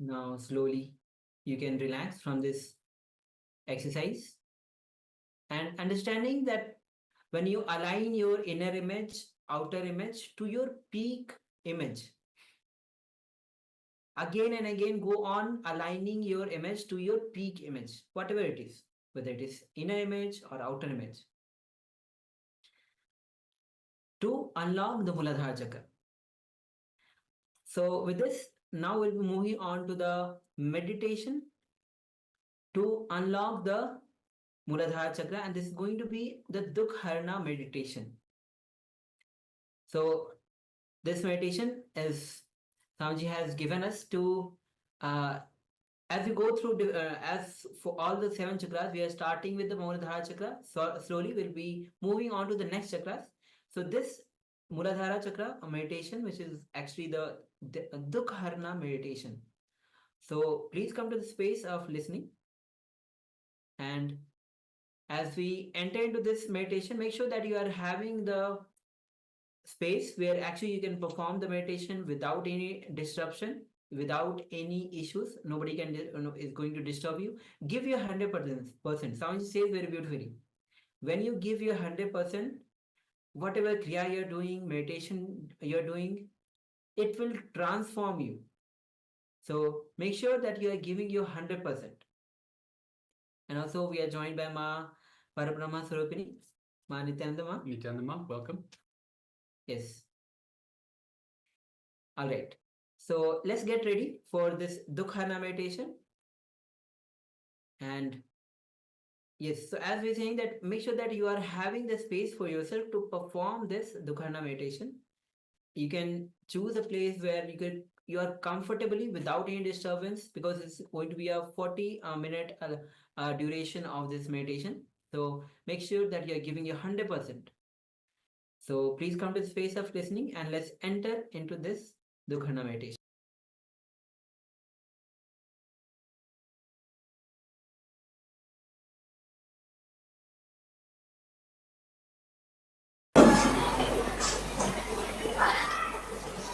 Speaker 5: Now slowly you can relax from this exercise, and understanding that when you align your inner image, outer image to your peak image, again and again go on aligning your image to your peak image, whatever it is, whether it is inner image or outer image, to unlock the Muladhara Chakra. So with this, now we'll be moving on to the meditation to unlock the Muladhara Chakra, and this is going to be the Dukharna meditation. So this meditation is Swamiji has given us to, as we go through, as for all the 7 chakras, we are starting with the Muladhara Chakra. So slowly we'll be moving on to the next chakras. So this Muladhara Chakra meditation, which is actually the Dukharna meditation. So please come to the space of listening. And as we enter into this meditation, make sure that you are having the space where actually you can perform the meditation without any disruption, without any issues. Nobody can is going to disturb you. Give your 100%. Swamiji says very beautifully, when you give your 100%, whatever kriya you're doing, meditation you're doing, it will transform you. So make sure that you are giving your 100%. And also we are joined by Ma Parabrahma Swarupini, Ma Nithyananda Ma.
Speaker 6: Nithyananda Ma, welcome.
Speaker 5: Yes. All right. So let's get ready for this Dukharna meditation. And yes, so as we're saying that, make sure that you are having the space for yourself to perform this Dukharna meditation. You can choose a place where you are comfortably without any disturbance, because it's going to be a 40-minute duration of this meditation. So make sure that you are giving your 100%. So please come to the space of listening, and let's enter into this Dukharna meditation.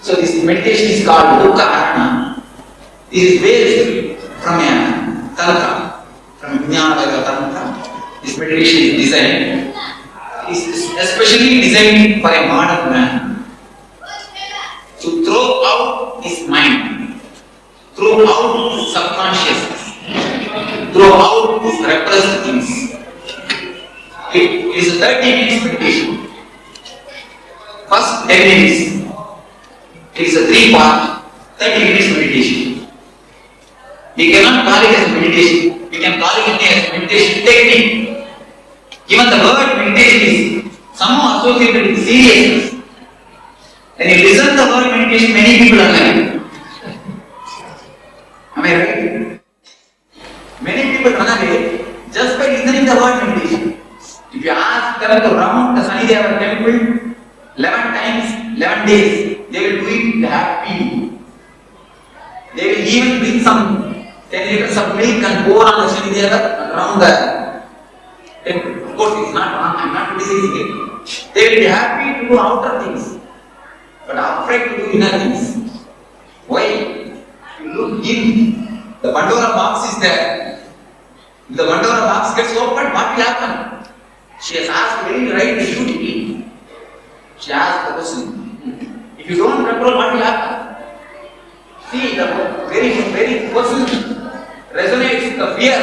Speaker 4: So this meditation is called Dukharna. This is based from a tantra, from Nithyananda tantra. This meditation is designed. Is especially designed for a modern man to throw out his mind, throw out his subconsciousness, throw out his repressed things. It is a 30 minutes meditation. First 10 minutes. It is a 3-part, 30 minutes meditation. We cannot call it as meditation. We can call it as meditation technique. Even the word meditation is somehow associated with seriousness. When you listen to the word meditation, many people are like, am I right? Many people run away just by listening to the word meditation. If you ask them to round the Sanideva temple 11 times, 11 days, they will do it happy. They will even bring some 10 liters of milk and pour on the Sanideva around the temple. Of course, it's not wrong, I am not criticizing it. They will be happy to do outer things, but afraid to do inner things. Why? You look in, the Pandora box is there. If the Pandora box gets opened, what will happen? She has asked very right beautifully. She asked the question, if you don't control, what will happen? See, the very person resonates with the fear.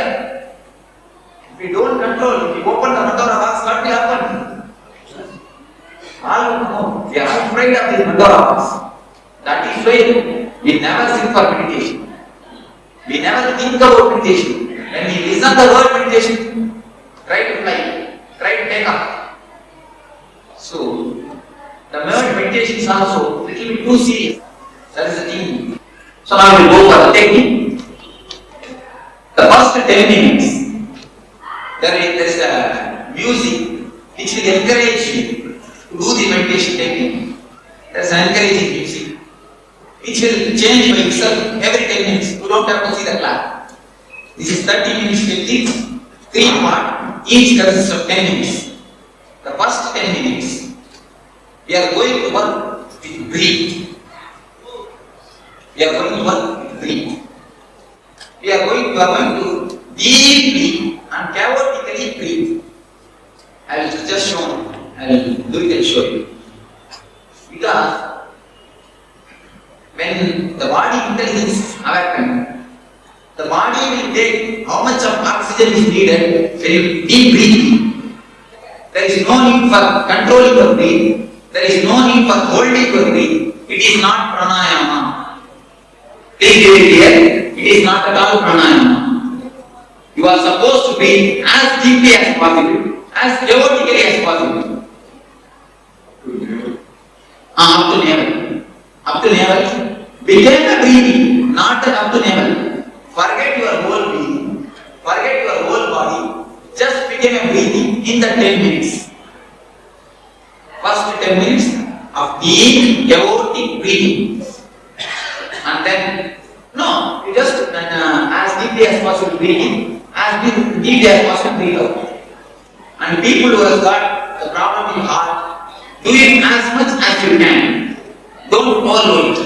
Speaker 4: If you don't control, if you open the Pandora box, what will happen? All know, we are afraid of this Pandora box. That is why we never sit for meditation. We never think about meditation. When we listen to the word meditation, try to fly, try to take off. So, the word meditation is also a little bit too serious. That is the thing. So now we will go for the technique. The first 10 minutes, there is a music which will encourage you to do the meditation technique. There is an encouraging music which will change by itself every 10 minutes. You don't have to see the clock. This is 30 minutes technique, 3 parts, each consists of 10 minutes. The first 10 minutes, we are going to work with breathe. We are going to work with breathe. you are going to deeply and chaotically breathe. I will just show you. I will do it and show you. Because when the body intelligence is awakened, the body will take how much of oxygen is needed when you deep breathing. There is no need for controlling your breath. There is no need for holding your breath. It is not pranayama. Please be clear. It is not at all pranayama. You are supposed to breathe as deeply as possible, as chaotically as possible. Up to navel. Up to navel. Begin the breathing, not up to navel. Forget your whole breathing. Forget your whole body. Just begin a breathing in the 10 minutes. First 10 minutes of deep, chaotic breathing. And then, no, you just as deeply as possible breathing, as deeply as possible breathe out. And people who have got the problem in heart, do it as much as you can. Don't follow it.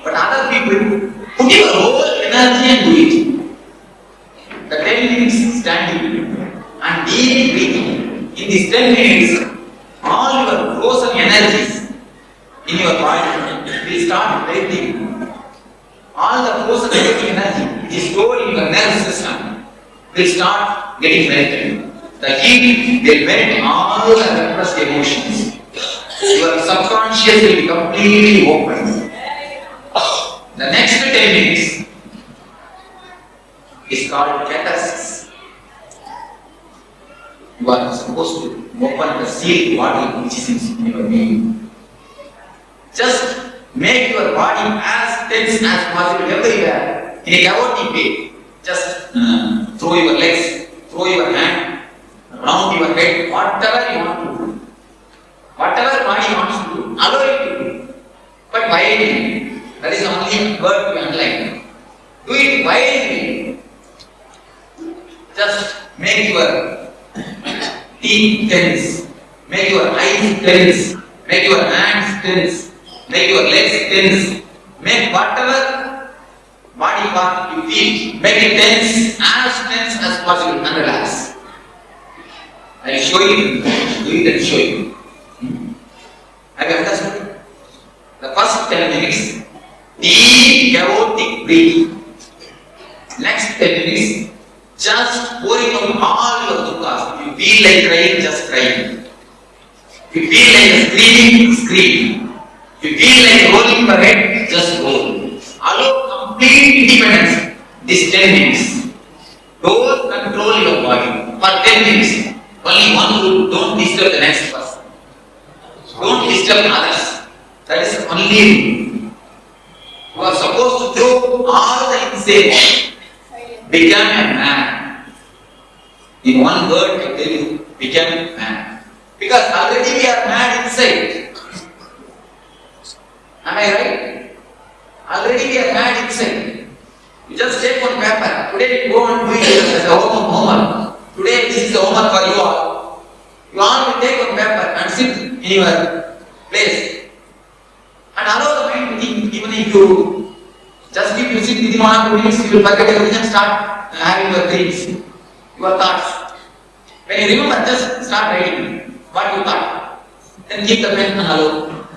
Speaker 4: But other people, put your whole energy and do it. The 10 minutes standing and deep breathing. In these 10 minutes, all your frozen energies in your body will start breathing. All the frozen energy which is stored in your nervous system will start getting melted. The heat will melt all the repressed emotions. Your subconscious will be completely open. The next 10 minutes is called catharsis. You are supposed to open the sealed body which is in your being. Just make your body as tense as possible everywhere in a chaotic way. Just throw your legs, throw your hand, round your head, whatever you want to do. Whatever body wants to do, allow it to do. But wisely. That is the only word to underline. Do it wisely. Just make your teeth tense, make your eyes tense, make your hands tense, make your legs tense, make whatever body part you feel, make it tense as possible and relax. I will show you, do it and show you. Have you understood? The first 10 minutes, deep chaotic breathing. Next 10 minutes, just pouring out all your dukkha. If you feel like crying, just cry. If you feel like screaming, scream. If you feel like rolling your head, just roll. Allow complete independence. These 10 minutes. Don't control your body for 10 minutes. Only one rule, don't disturb the next person. Don't disturb others. That is the only rule. You are supposed to throw all the insane. Become a man. In one word, I tell you, become a man. Because already we are mad inside. Am I right? Already we are mad inside. You just take one paper. Today you go and do it as a homework. Today this is the homework for you all. You all will take one paper and sit in your place. And allow the mind to think, even if you just if you sit within 1 or 2 minutes, you will forget everything and start having your dreams, your thoughts. When you remember, just start writing what you thought. Then keep the pen and allow.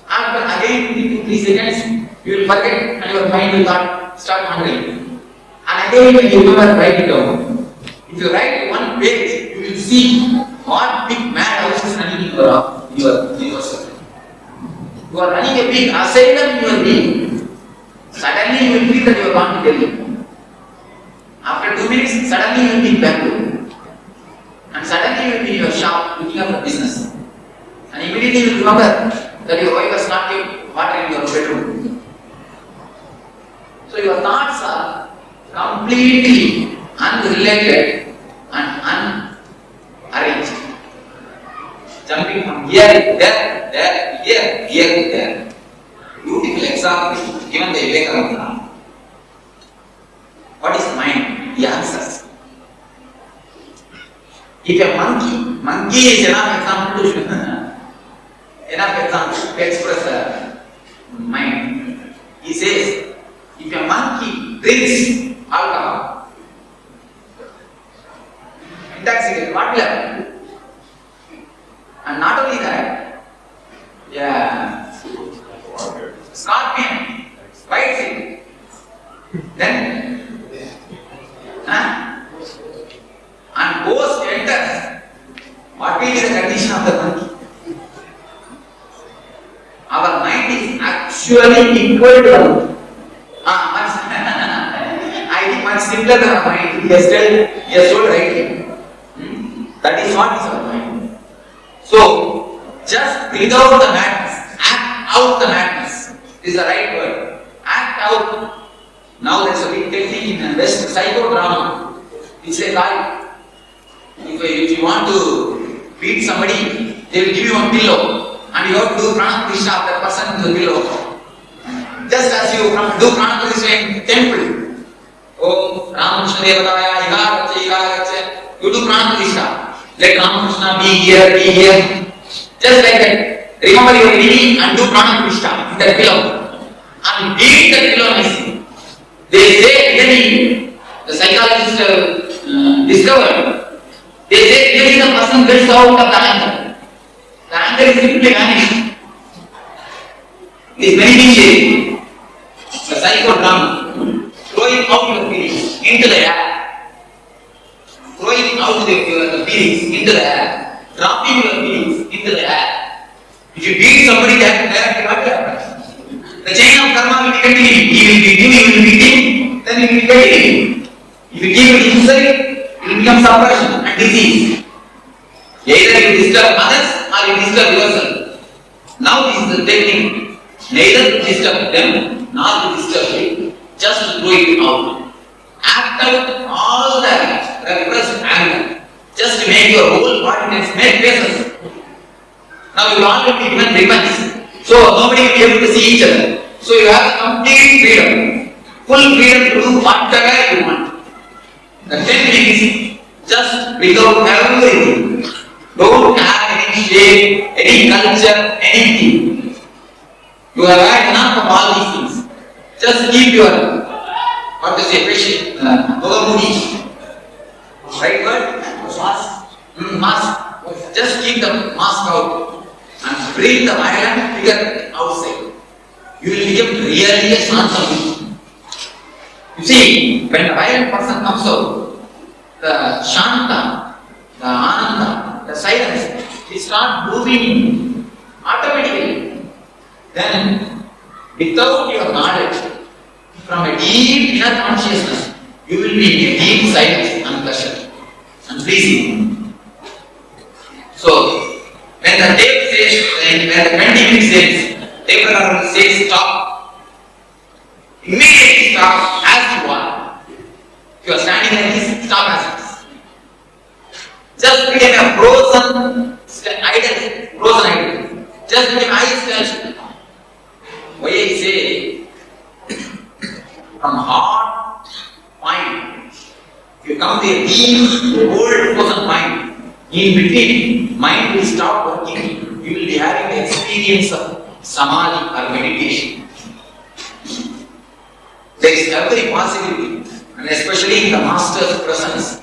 Speaker 4: After again 2-3 seconds, you will forget and your mind will start wandering. And again when you remember, write it down. If you write one page, you will see what big mad house is running in yourself. You are running a big asylum in your being. Suddenly you will feel that you are going to tell you. After 2 minutes, suddenly you will be back to. And suddenly you will be in your shop looking up for business. And immediately you will remember that your wife has not kept water in your bedroom. So your thoughts are completely unrelated and unarranged. Jumping from here to there, here to there. Beautiful example given by Vivekananda. What is mind? He answers. If a monkey is enough example to express mind. He says, if a monkey drinks alcohol, scorpion bites it, then and ghost enters, what will be the condition of the monkey? Our mind is actually equal to I think much simpler than our mind. He has told rightly. That is what is our mind. So, just breathe out the madness, act out the madness is the right word. Act out. Now there's a big technique in West psychodrama. It's a lie. If you want to beat somebody, they will give you one pillow and you have to do prana pratishtha of that person to the pillow. Just as you do prana pratishtha in temple. Om Ramakrishna Devadaya Igaracha. You do prana pratishtha. Let Ramakrishna be here. Just like that. Remember your enemy and do prana pratishtha in that pillow. And beat that pillow nicely. They say really, the psychologists discovered, they say really the person gets out of the anger. The anger is simply vanished. It is very easy. The psychodrama, throwing out your feelings into the air. Throwing out your feelings into the air. Dropping your feelings into the air. If you beat somebody that what will happen? The chain of karma will be continuing. He will be beating, then he will be continuing. If you keep it inside, it will become suppression and disease. Either you disturb others or you disturb yourself. Now this is the technique. Neither to disturb them nor to disturb you. Just to throw it out. Act out all the repressed anger. Just to make your whole body make faces. Now you will already be given ribbons. So nobody will be able to see each other. So you have complete freedom. Full freedom to do whatever you want. The technique is just without everything. Don't have any shape, any culture, anything. You have had enough of all these things. Just keep your, what to say, patient, moody. Right word? Mask. Mask. Just keep the mask out. And bring the violent figure outside. You will become really a Shanta. You see, when a violent person comes out, the Shanta, the Ananda, the silence, it starts moving automatically. Then, without your knowledge, from a deep inner consciousness, you will be in a deep silence and pleasure and pleasing. So, when the tape says, when the 20 minutes says, tape recorder says stop, immediately stop as you are. If you are standing like this, stop as it is. Just become a frozen idol. Just become eyes statue. Why I say, from heart, mind, if you come to a deep, old frozen mind, in between, mind will stop working. You will be having the experience of samadhi or meditation. There is every possibility, and especially in the master's presence,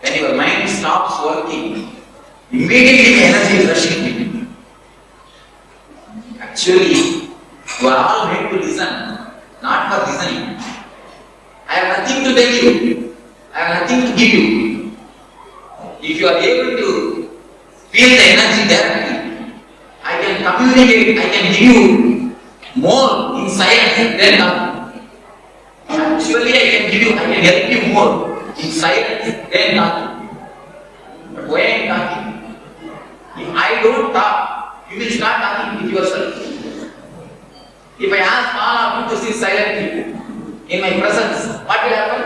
Speaker 4: when your mind stops working, immediately the energy is rushing in. Actually, you are all made to listen, not for listening. I have nothing to tell you. I have nothing to give you. If you are able to feel the energy directly, I can communicate, I can give you more in silence than nothing. Actually, I can help you more in silence than nothing. But why I am talking? If I don't talk, you will start talking with yourself. If I ask all of you to sit silently in my presence, what will happen?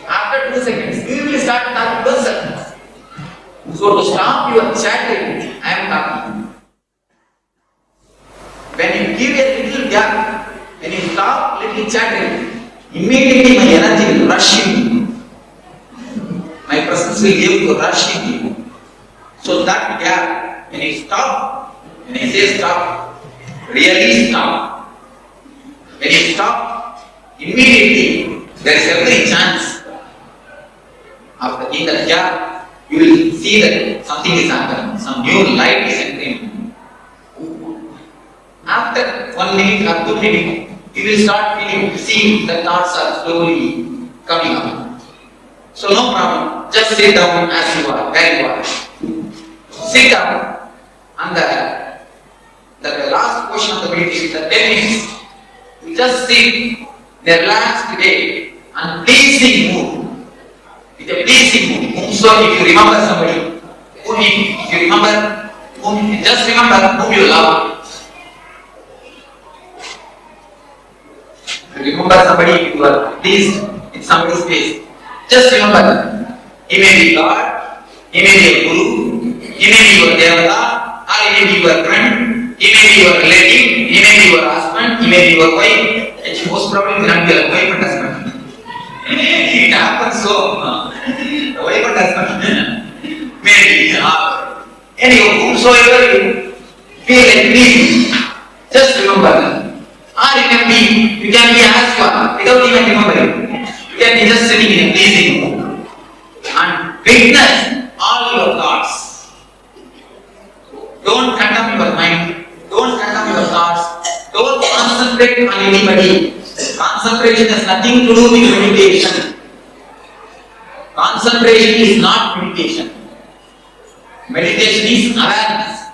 Speaker 4: After 2 seconds, you will start talking to yourself. So to stop your chatting, I am talking. When you give a little gap, when you stop little chatting, immediately my energy will rush in. My presence will give to rush in you. So that gap, when you stop, when I say stop, really stop. When you stop, immediately there is every chance of in that gap. You will see that something is happening, some new light is entering. After 1 minute or 2 minutes, you will start feeling, seeing the thoughts are slowly coming up. So no problem, just sit down as you are, where you are. Sit down, and the last portion of the meditation, the 10 minutes, you just sit in a relaxed way and pleasing mood. With a pleasing mood. So if you remember somebody, just remember whom you love. Remember somebody you are pleased in somebody's face. Just remember that. He may be God, he may be a Guru, he may be your Devata, or he may be your friend, he may be your relative, he may be your husband, he may be your wife, and most probably will not be your wife and husband. It happens so. The wife and husband may be. Anyhow, whomsoever you feel like pleasing, just remember that. Or you can be as you are, without even remembering. You can be just sitting in a pleasing mood and witness all your thoughts. Don't condemn your mind, don't condemn your thoughts, don't concentrate on anybody. Concentration has nothing to do with meditation. Concentration is not meditation. Meditation is awareness.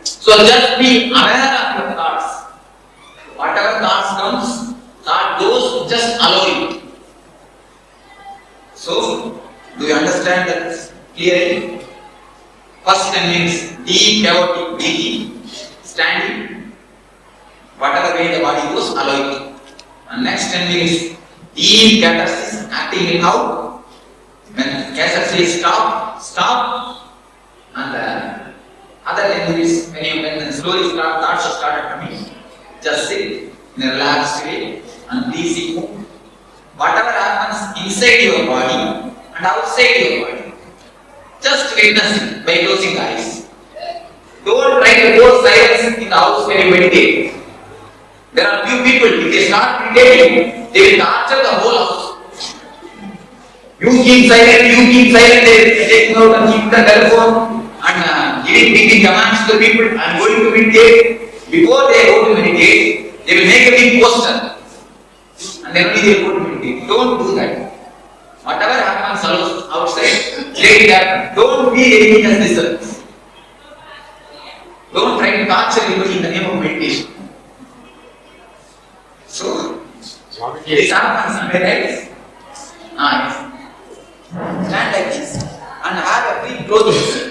Speaker 4: So just be aware of your thoughts. Whatever thoughts comes, thought goes, just allow it. So, do you understand that clearly? First 10 minutes, deep chaotic breathing, standing. Whatever way the body goes, allow it. And next 10 minutes, deep catharsis, acting it out. When catharsis says stop, stop. And other 10 minutes, when slowly thoughts have started coming, just sit in a relaxed way and pleasing mood. Whatever happens inside your body and outside your body, just witness it by closing the eyes. Don't try to force silence in the house when you meditate. There are few people, if they start meditating, they will torture the whole house. You keep silent, they take out and keep the telephone and giving big commands to the people, I am going to meditate. Before they go to meditate, they will make a big poster and then only they will go to meditate. Don't do that. Whatever happens outside, let it happen. Don't be any as disturbance. Don't try to torture anybody in the name of meditation. So, this happens somewhere else. Nice. Stand like this and have a free clothing.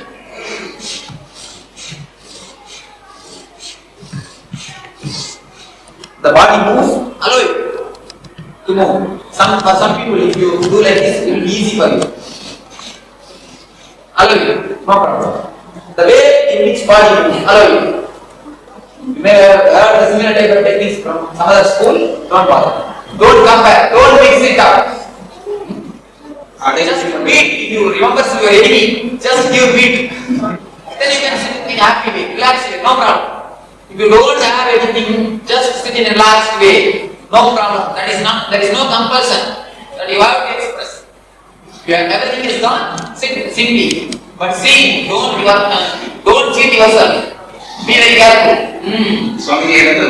Speaker 4: The body moves, allow it to move. For some people, if you do like this, it will be easy for you. Allow it, no problem. The way in which body moves, allow it. You may have heard the similar type of techniques from some other school, don't bother. Don't compare, don't mix it up. Just beat, if you remember your enemy, just give beat. Then you can sit in a happy way, relax it, no problem. If you don't have anything, just sit in a relaxed way. No problem. There is no compulsion that you have to express. If everything is done, sit simply. But see, don't cheat yourself. Be very careful.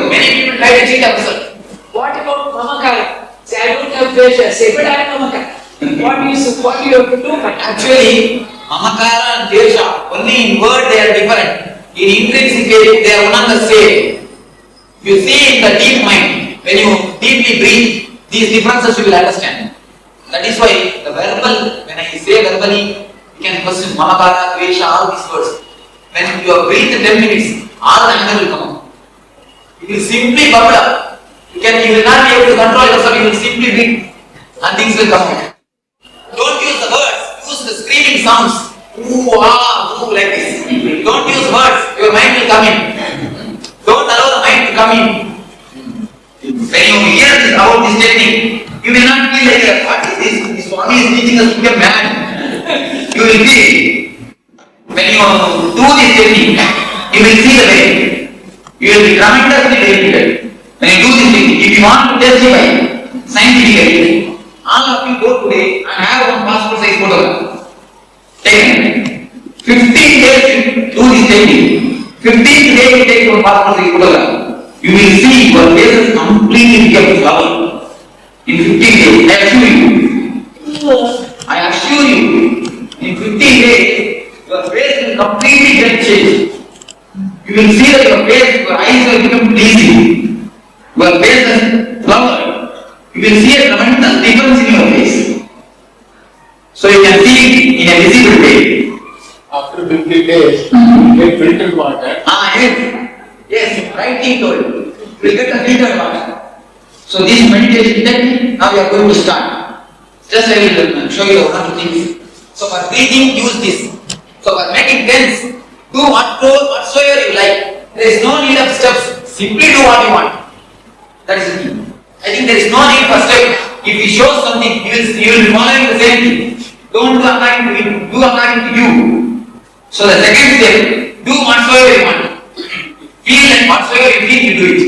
Speaker 4: Many people try to cheat themselves. What about Mamakara? Say, I don't have pleasure. Say, but I am Mamakara. What do you have to do? Actually, Mamakara and Desha, only in word they are different. In intrinsic way, they are one and the same. You see in the deep mind, when you deeply breathe, these differences you will understand. That is why the verbal, when I say verbally, you can question Mamakara, Dvesha, all these words. When you have breathed 10 minutes, all the anger will come out. It will simply bubble up. You will not be able to control yourself, you will simply breathe and things will come out. Don't use the words, use the screaming sounds. Ooh, ah, ooh, like this. Don't use words, your mind will come in. Don't allow the mind to come in. When you hear about this technique, you will not feel like, what is this? This Swami is teaching us to become mad. You will feel. When you do this technique, you will see the benefit. You will be tremendously benefited. When you do this technique, if you want to testify scientifically, all of you go today and have one passport size photograph. Take 15 days to do this technique. 15th day you take one passport size photograph. You will see your face is completely become flower. In 15 days, I assure you, in 15 days, your face will completely get changed. You will see that your face, your eyes will become pleasing. Your face is flower. You will see a tremendous difference in your face. So you can see it in a visible way.
Speaker 9: After 50 days, you get filtered water.
Speaker 4: Yes, rightly told. You will get a filtered water. So this meditation technique, now we are going to start. Just I will show you one or two things. So for breathing, use this. So for making tense, do whatsoever you like. There is no need of steps. Simply do what you want. That is the key. I think there is no need for steps. If you show something, you will be following the same thing. Don't do according to him. Do according to you. So the second step, do whatsoever you want. Feel that whatsoever you feel, you do it.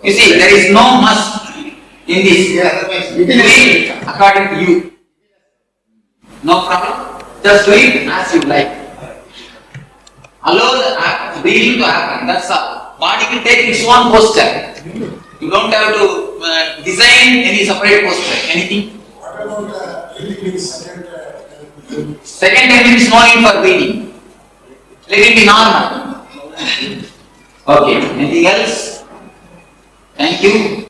Speaker 4: You see, there is no must in this. Do it according to you. No problem. Just do it as you like. Allow the breathing to happen. That's all. Body will take its own posture. You don't have to design any separate posture. Anything?
Speaker 9: What about breathing second?
Speaker 4: Second time is no need for breathing. Let it be normal. Okay. Anything else? Thank you.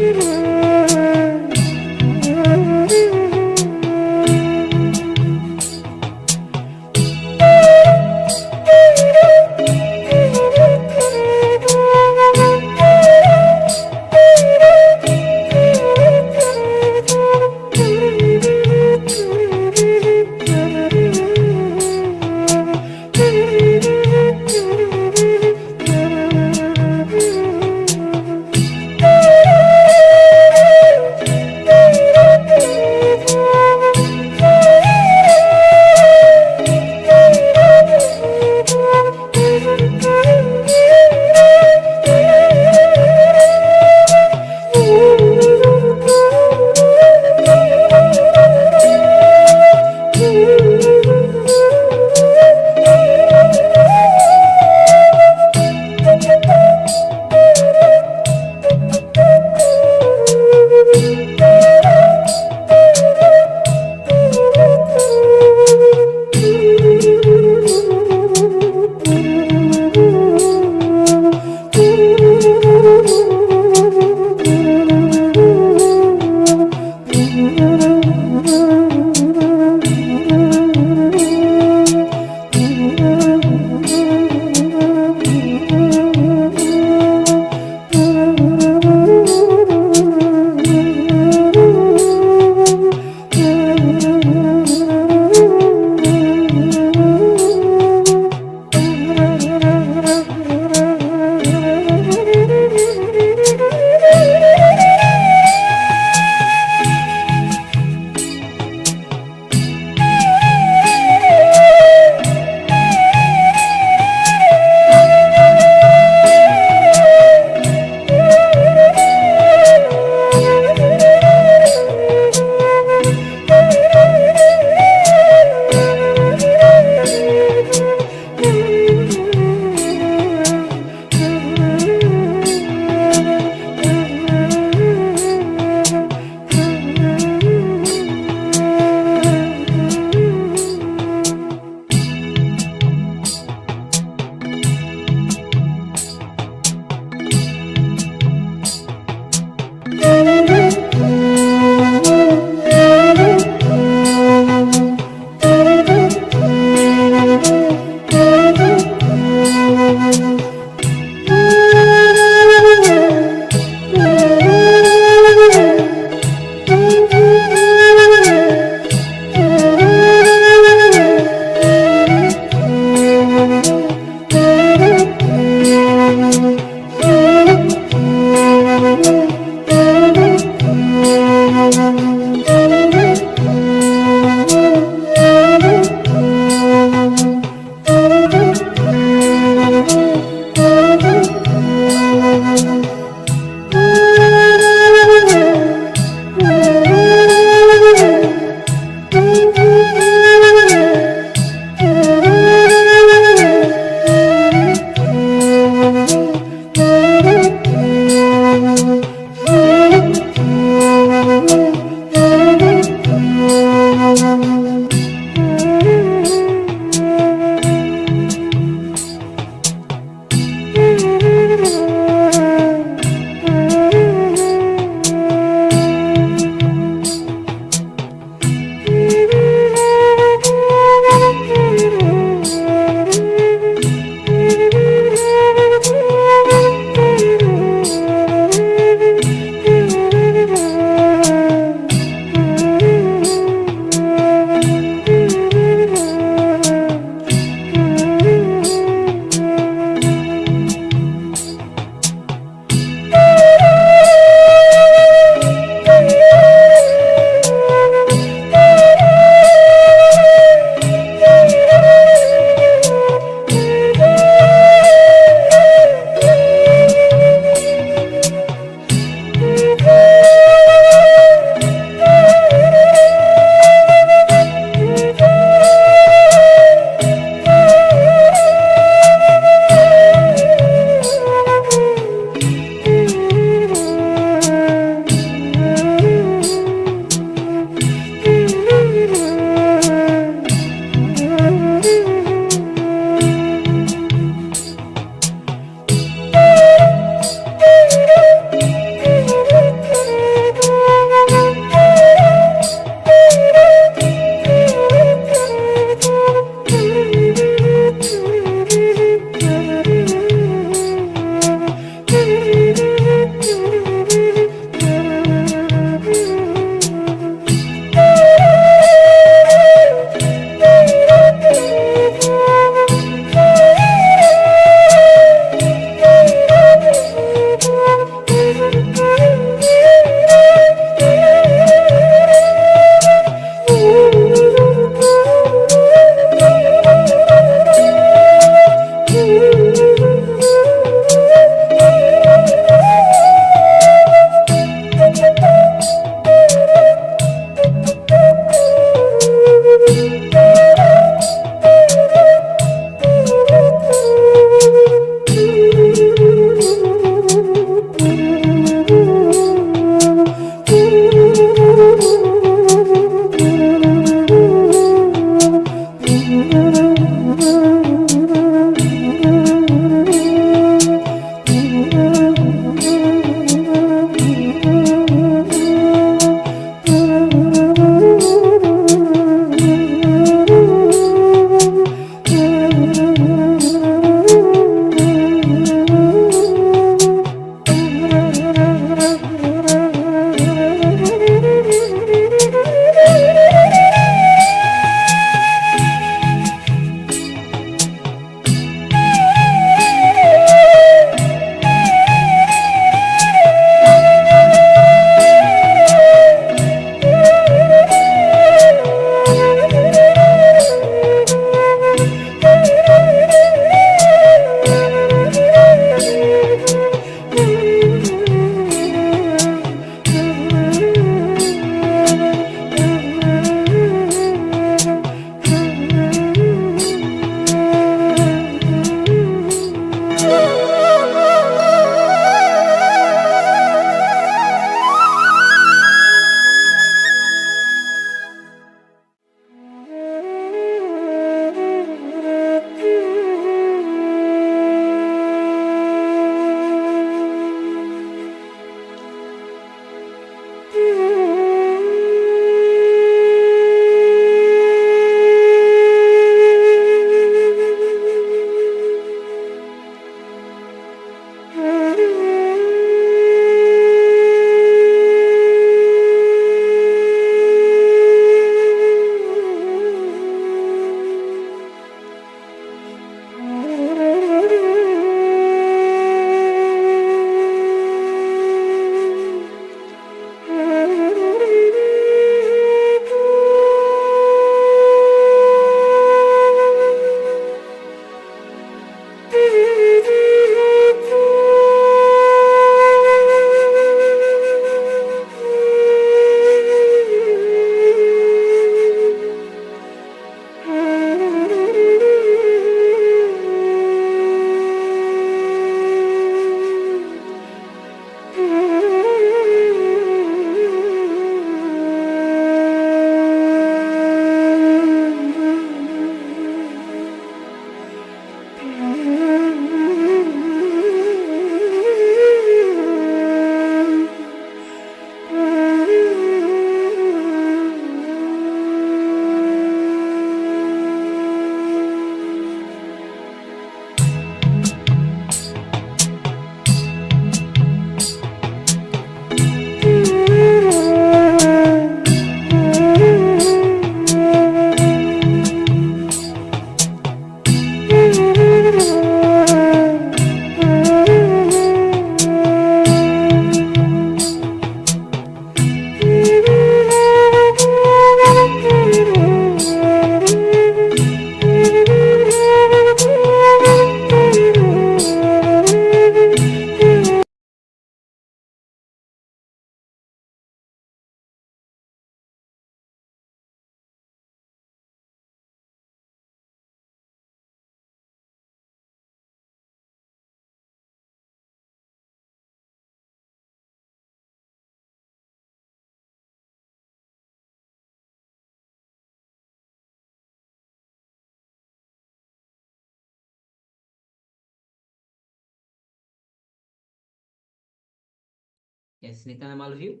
Speaker 5: Yes, Nithyananda, all of you.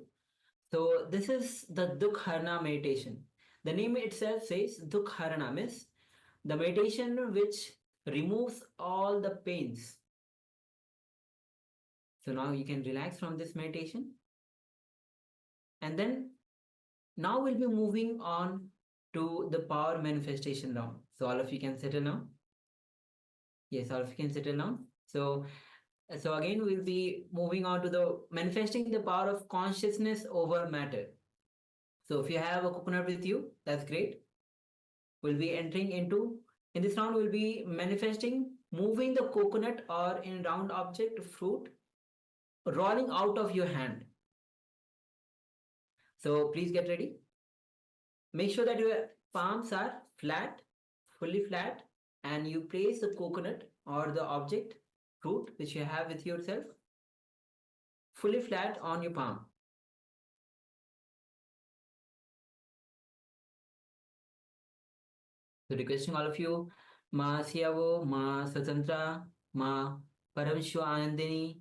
Speaker 5: So this is the Dukharana meditation. The name itself says Dukharana, means the meditation which removes all the pains. So now you can relax from this meditation. And then now we'll be moving on to the power manifestation round. So all of you can settle now. Yes, all of you can settle now. So again, we'll be moving on to the manifesting the power of consciousness over matter. So if you have a coconut with you, that's great. We'll be entering into, in this round, we'll be manifesting, moving the coconut or in round object, fruit, rolling out of your hand. So please get ready. Make sure that your palms are flat, fully flat, and you place the coconut or the object, fruit, which you have with yourself, fully flat on your palm. So requesting all of you, Ma Siyavo, Ma Satantra, Ma Parameshwa Anandini,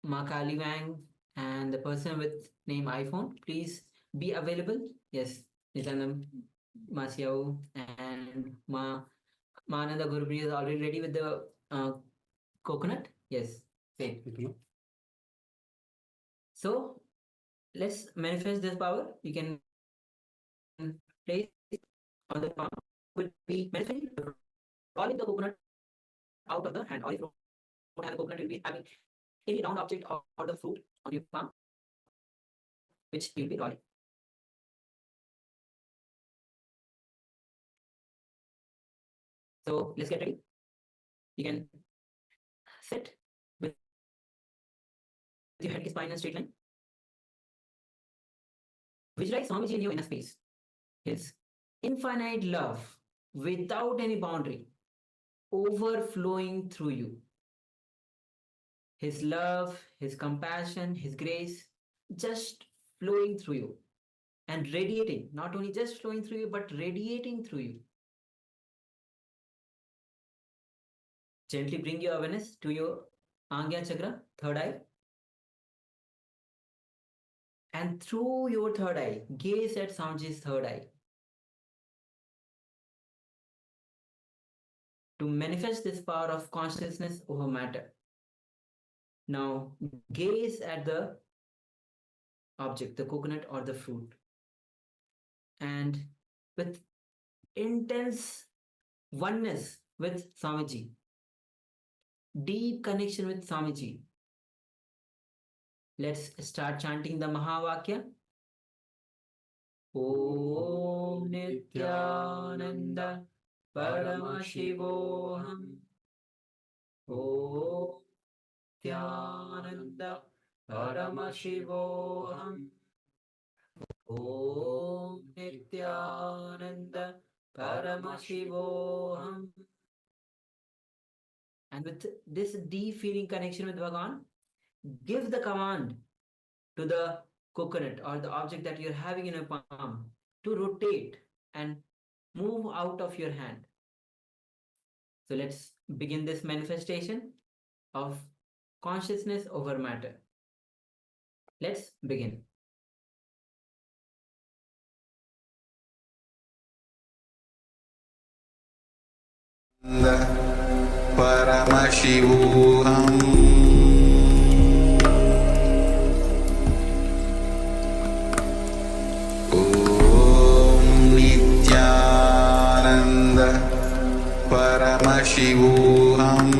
Speaker 5: Ma Kali Wang, and the person with name iPhone, please be available. Yes, Nityananda, Ma Siyavo, and Ma Ananda Gurupriya is already ready with the coconut. Yes, great. So let's manifest this power. You can place on the palm, will be manifesting, rolling the coconut out of the hand. Or if you don't have the coconut, will be having any round object or the fruit on your palm, which you'll be rolling. So let's get ready. You can sit with your head, spine, and straight line. Visualize Swamiji in your inner space. His infinite love without any boundary overflowing through you. His love, his compassion, his grace just flowing through you and radiating, not only just flowing through you, but radiating through you. Gently bring your awareness to your Angya Chakra, third eye. And through your third eye, gaze at Swamiji's third eye. To manifest this power of consciousness over matter. Now, gaze at the object, the coconut or the fruit. And with intense oneness with Swamiji, deep connection with Swamiji, let's start chanting the Mahavakya. Om Nithyananda Paramashivoham. Om Nithyananda Paramashivoham. Om Nithyananda Paramashivoham. And with this deep feeling connection with Bhagavan, give the command to the coconut or the object that you're having in your palm to rotate and move out of your hand. So let's begin this manifestation of consciousness over matter. Let's begin.
Speaker 8: Paramashivoham. Nithyananda Paramashivoham.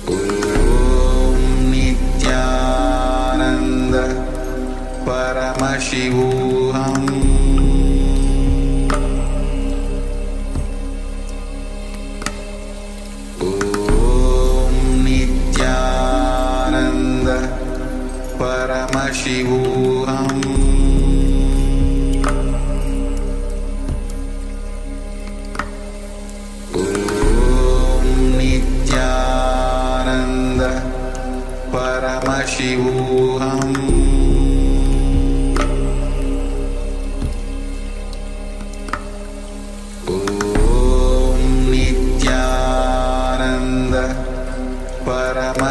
Speaker 8: Om Nithyananda Paramashivoham. Paramashivoham. Om Nithyananda Paramashivoham. Om Nithyananda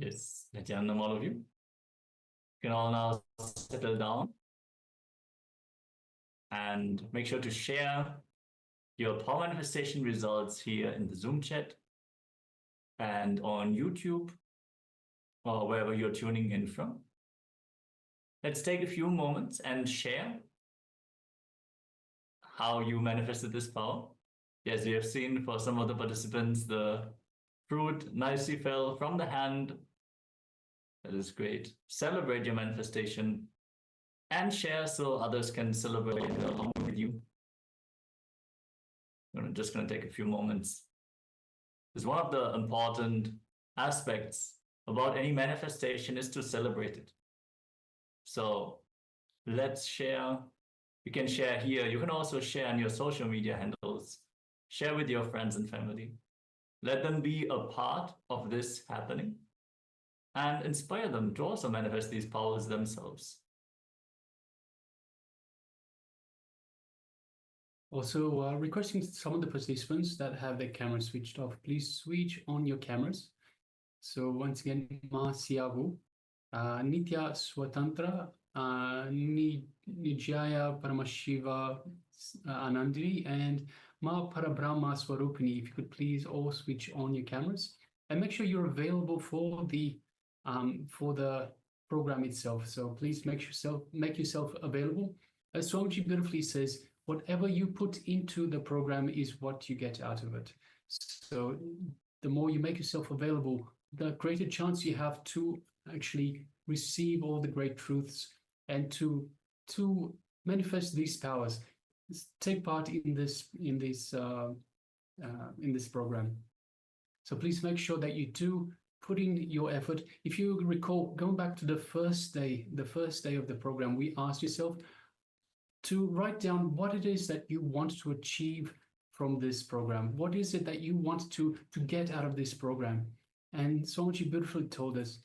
Speaker 10: Yes, Nithyananda, all of you. You can all now settle down and make sure to share your power manifestation results here in the Zoom chat and on YouTube or wherever you're tuning in from. Let's take a few moments and share how you manifested this power. Yes, we have seen for some of the participants, the fruit nicely fell from the hand. That is great. Celebrate your manifestation and share so others can celebrate along with you. I'm just going to take a few moments. Because one of the important aspects about any manifestation is to celebrate it. So let's share. You can share here. You can also share on your social media handles. Share with your friends and family. Let them be a part of this happening and inspire them to also manifest these powers themselves.
Speaker 6: Also, requesting some of the participants that have their cameras switched off, please switch on your cameras. So once again, Ma Siavu, Nitya Swatantra, Nijaya Paramashiva Anandri, and Ma Parabrahma Swarupini. If you could please all switch on your cameras and make sure you're available for the program itself. So please make yourself available. As Swamiji beautifully says, whatever you put into the program is what you get out of it. So the more you make yourself available, the greater chance you have to actually receive all the great truths and to manifest these powers. Take part in this program. So please make sure that you do put in your effort. If you recall, going back to the first day of the program, we asked yourself to write down what it is that you want to achieve from this program. What is it that you want to get out of this program? And Swamiji beautifully told us,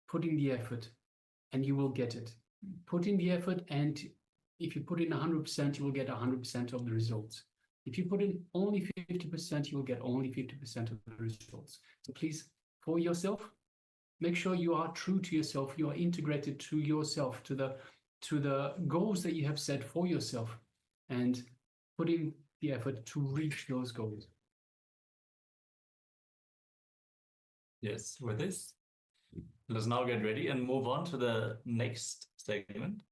Speaker 6: put in the effort and you will get it. Put in the effort, and if you put in 100%, you will get 100% of the results. If you put in only 50%, you will get only 50% of the results. So please, for yourself, make sure you are true to yourself. You are integrated to yourself, to the goals that you have set for yourself, and put in the effort to reach those goals.
Speaker 10: Yes, with this, let's now get ready and move on to the next segment,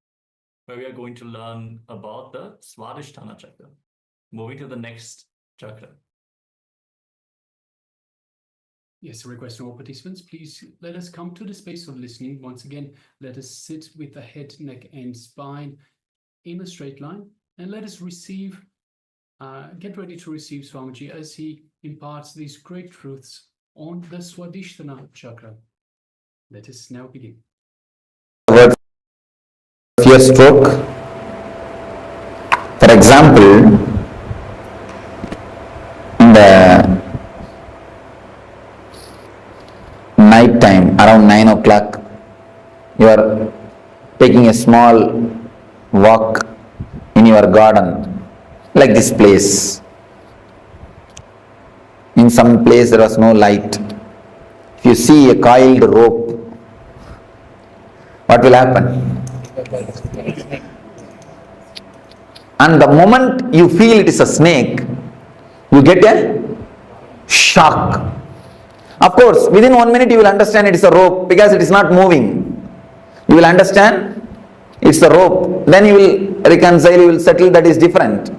Speaker 10: where we are going to learn about the Swadhisthana chakra. Moving to the next chakra.
Speaker 6: Yes, request all participants, please let us come to the space of listening. Once again, let us sit with the head, neck, and spine in a straight line, and let us receive, get ready to receive Swamiji as he imparts these great truths on the Swadhisthana chakra. Let us now begin.
Speaker 4: Fear stroke. For example, in the night time, around 9 o'clock, you are taking a small walk in your garden, like this place. In some place there was no light. If you see a coiled rope, what will happen? And the moment you feel it is a snake, you get a shock. Of course, within 1 minute you will understand it is a rope because it is not moving. You will understand it's a rope. Then you will reconcile, you will settle, that is different.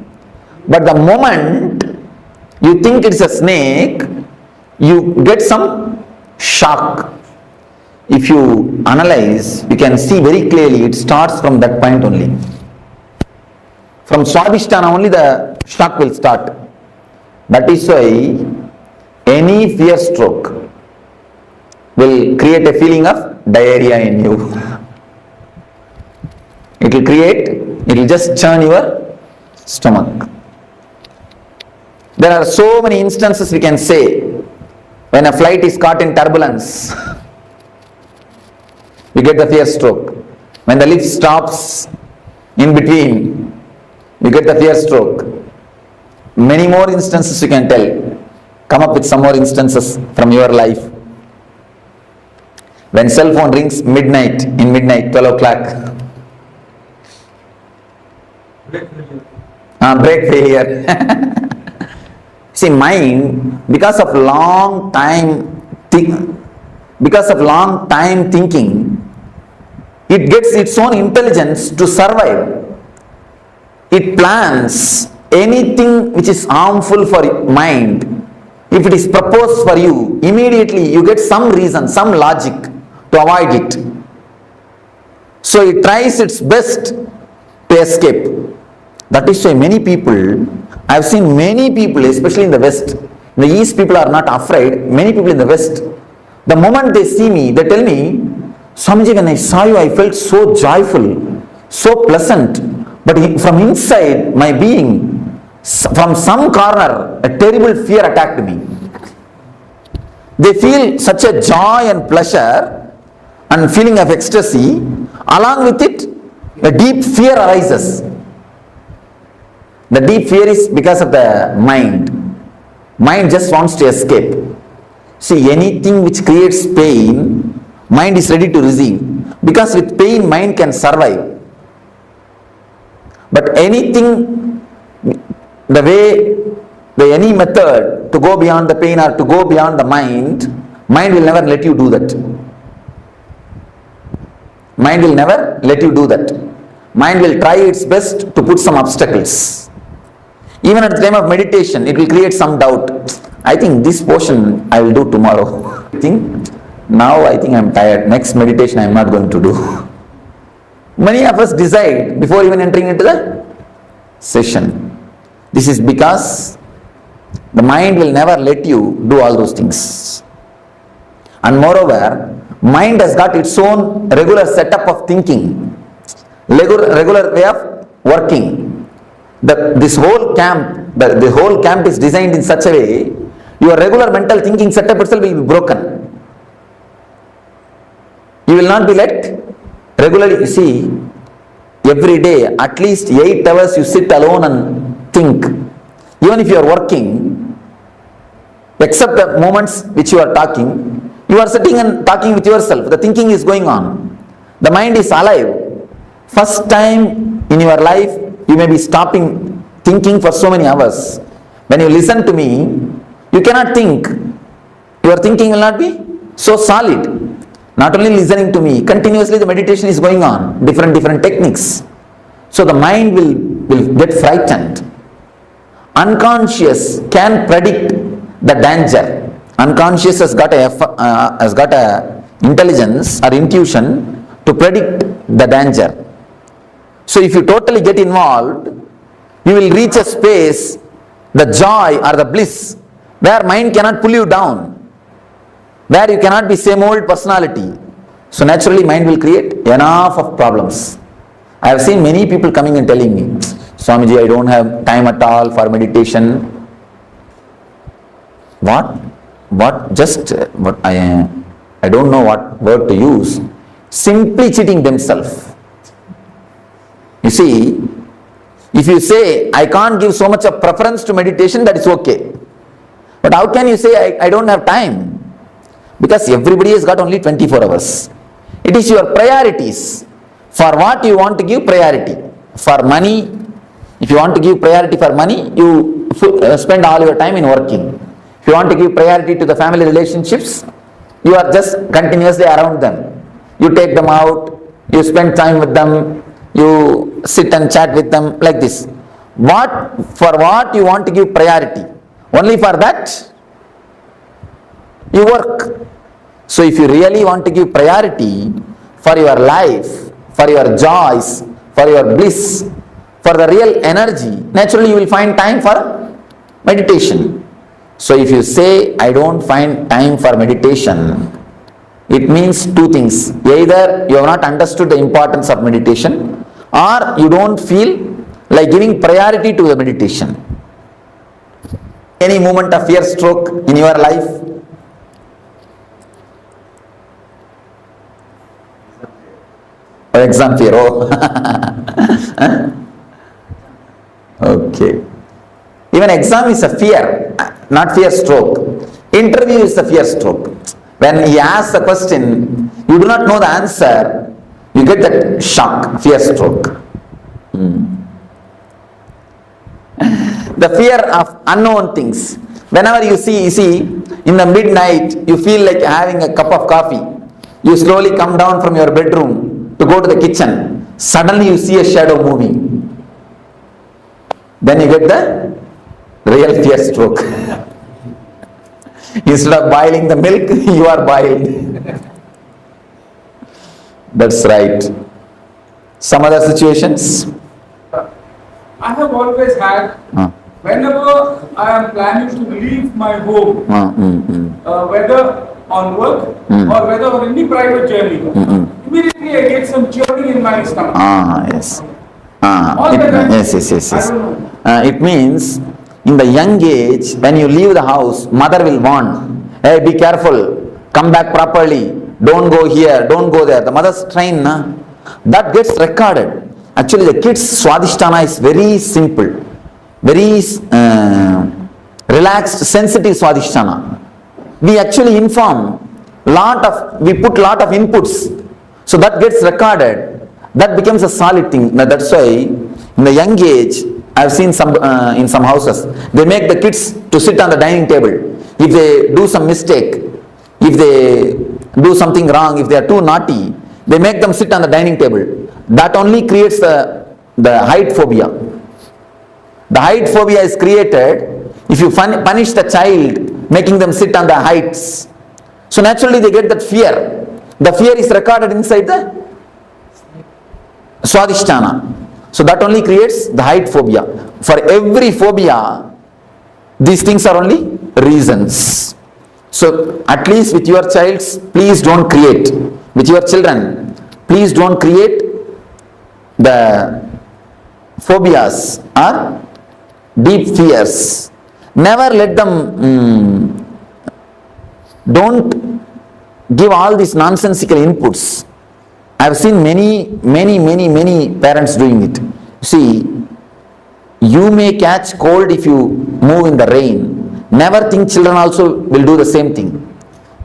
Speaker 4: But the moment you think it's a snake, you get some shock. If you analyze, you can see very clearly it starts from that point only. From Swadhisthana only the shock will start. That is why any fear stroke will create a feeling of diarrhea in you. It will just churn your stomach. There are so many instances we can say when a flight is caught in turbulence. You get the fear stroke. When the lift stops in between, you get the fear stroke. Many more instances you can tell. Come up with some more instances from your life. When cell phone rings midnight, 12 o'clock. Break failure. See, mind, because of long time thinking, it gets its own intelligence to survive. It plans anything which is harmful for mind. If it is proposed for you, immediately you get some reason, some logic to avoid it. So it tries its best to escape. That is why many people, I have seen many people, especially in the West, in the East people are not afraid, many people in the West, the moment they see me, they tell me, Swamiji, when I saw you, I felt so joyful, so pleasant, but from inside my being, from some corner, a terrible fear attacked me. They feel such a joy and pleasure and feeling of ecstasy, along with it, a deep fear arises. The deep fear is because of the mind. Mind just wants to escape. See, anything which creates pain, mind is ready to receive. Because with pain, mind can survive. But anything, any method to go beyond the pain or to go beyond the mind will never let you do that. Mind will never let you do that. Mind will try its best to put some obstacles. Even at the time of meditation, it will create some doubt. I think this portion I will do tomorrow. Now I think I am tired. Next meditation I am not going to do. Many of us decide before even entering into the session. This is because the mind will never let you do all those things. And moreover, mind has got its own regular setup of thinking, regular way of working. This whole camp, the whole camp is designed in such a way, your regular mental thinking setup itself will be broken. You will not be let regularly, you see, every day, at least 8 hours you sit alone and think. Even if you are working, except the moments which you are talking, you are sitting and talking with yourself. The thinking is going on. The mind is alive. First time in your life, you may be stopping thinking for so many hours. When you listen to me, you cannot think. Your thinking will not be so solid. Not only listening to me, continuously the meditation is going on, different techniques. So the mind will get frightened. Unconscious can predict the danger. Unconscious has got a intelligence or intuition to predict the danger. So if you totally get involved, you will reach a space, the joy or the bliss, where mind cannot pull you down, where you cannot be same old personality. So naturally mind will create enough of problems. I have seen many people coming and telling me, Swamiji, I don't have time at all for meditation. What? I don't know what word to use. Simply cheating themselves. You see, if you say, I can't give so much of preference to meditation, that is okay. But how can you say, I don't have time? Because everybody has got only 24 hours. It is your priorities. For what you want to give priority. For money, if you want to give priority for money, you spend all your time in working. If you want to give priority to the family relationships, you are just continuously around them. You take them out, you spend time with them, you sit and chat with them, like this. For what you want to give priority? Only for that, you work. So if you really want to give priority for your life, for your joys, for your bliss, for the real energy, naturally you will find time for meditation. So if you say, I don't find time for meditation, it means two things. Either you have not understood the importance of meditation, or you don't feel like giving priority to the meditation. Any moment of fear stroke in your life? Or exam fear? Oh. Okay. Even exam is a fear, not fear stroke. Interview is a fear stroke. When he asks a question, you do not know the answer, you get that shock, fear stroke. The fear of unknown things. Whenever you see, in the midnight, you feel like having a cup of coffee. You slowly come down from your bedroom to go to the kitchen. Suddenly you see a shadow moving. Then you get the real fear stroke. Instead of boiling the milk, you are boiled. That's right. Some other situations?
Speaker 11: I have always had, whenever I am planning to leave my home, whether on work or whether on any private journey, immediately I get some churning in my stomach.
Speaker 4: Yes. Yes. It means in the young age, when you leave the house, mother will warn, hey, be careful, come back properly, don't go here, don't go there. The mother's train, that gets recorded. Actually, the kids' Swadhisthana is very simple, very relaxed, sensitive Swadhisthana. We actually we put lot of inputs, so that gets recorded. That becomes a solid thing. Now, that's why in the young age, I have seen in some houses, they make the kids to sit on the dining table. If they do some mistake, if they do something wrong, if they are too naughty, they make them sit on the dining table. That only creates the height phobia. The height phobia is created if you punish the child, making them sit on the heights. So naturally they get that fear. The fear is recorded inside the Swadhisthana. So that only creates the height phobia. For every phobia, these things are only reasons. So at least with your child, please don't create. With your children, please don't create the phobias or deep fears. Never let them, don't give all these nonsensical inputs. I have seen many parents doing it. See, you may catch cold if you move in the rain. Never think children also will do the same thing.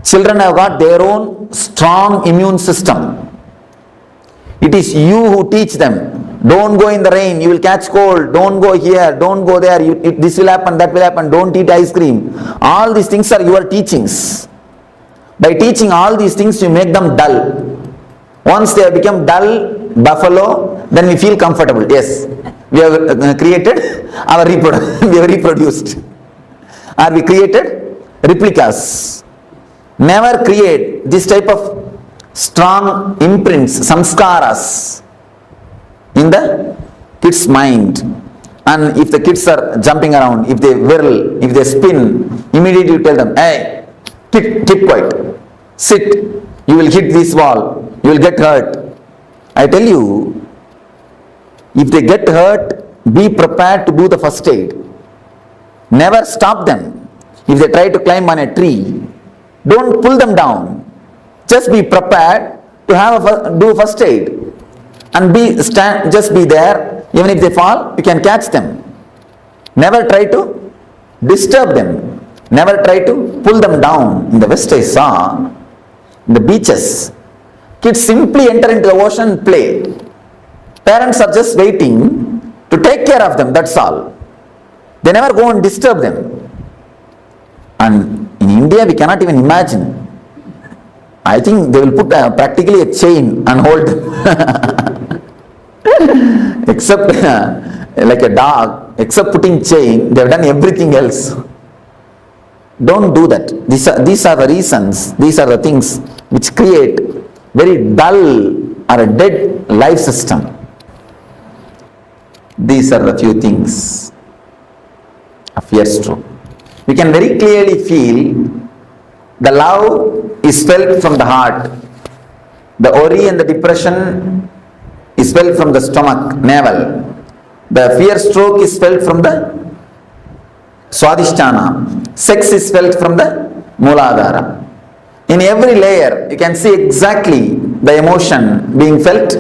Speaker 4: Children have got their own strong immune system. It is you who teach them. Don't go in the rain, you will catch cold. Don't go here, don't go there. This will happen, that will happen. Don't eat ice cream. All these things are your teachings. By teaching all these things, you make them dull. Once they have become dull, buffalo, then we feel comfortable. Yes, we have created our we have reproduced. Or we created replicas. Never create this type of strong imprints, samskaras in the kids' mind. And if the kids are jumping around, if they whirl, if they spin, immediately you tell them, hey, keep quiet, sit, you will hit this wall, you will get hurt. I tell you, if they get hurt, be prepared to do the first aid. Never stop them. If they try to climb on a tree, don't pull them down. Just be prepared to do first aid. And just be there. Even if they fall, you can catch them. Never try to disturb them. Never try to pull them down. In the West I saw, in the beaches, kids simply enter into the ocean and play. Parents are just waiting to take care of them, that's all. They never go and disturb them. And in India we cannot even imagine. I think they will put practically a chain and hold them. Except like a dog, except putting chain, they have done everything else. Don't do that. These are the reasons, these are the things which create very dull or a dead life system. These are the few things of fear stroke. We can very clearly feel the love is felt from the heart. The worry and the depression is felt from the stomach, navel. The fear stroke is felt from the Swadhisthana. Sex is felt from the Mooladhara. In every layer, you can see exactly the emotion being felt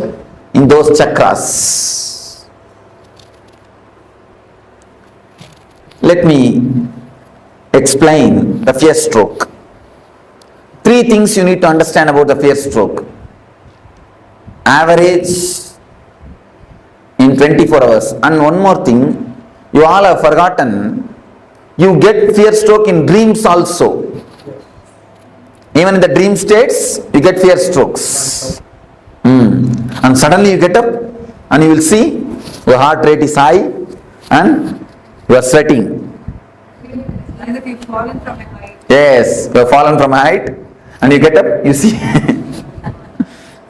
Speaker 4: in those chakras. Let me explain the fear stroke. Three things you need to understand about the fear stroke. Average in 24 hours. And one more thing, you all have forgotten, you get fear stroke in dreams also. Even in the dream states, you get fear strokes. And suddenly you get up and you will see your heart rate is high and you are sweating.
Speaker 3: Like you've fallen from a height.
Speaker 4: Yes, you have fallen from a height and you get up, you see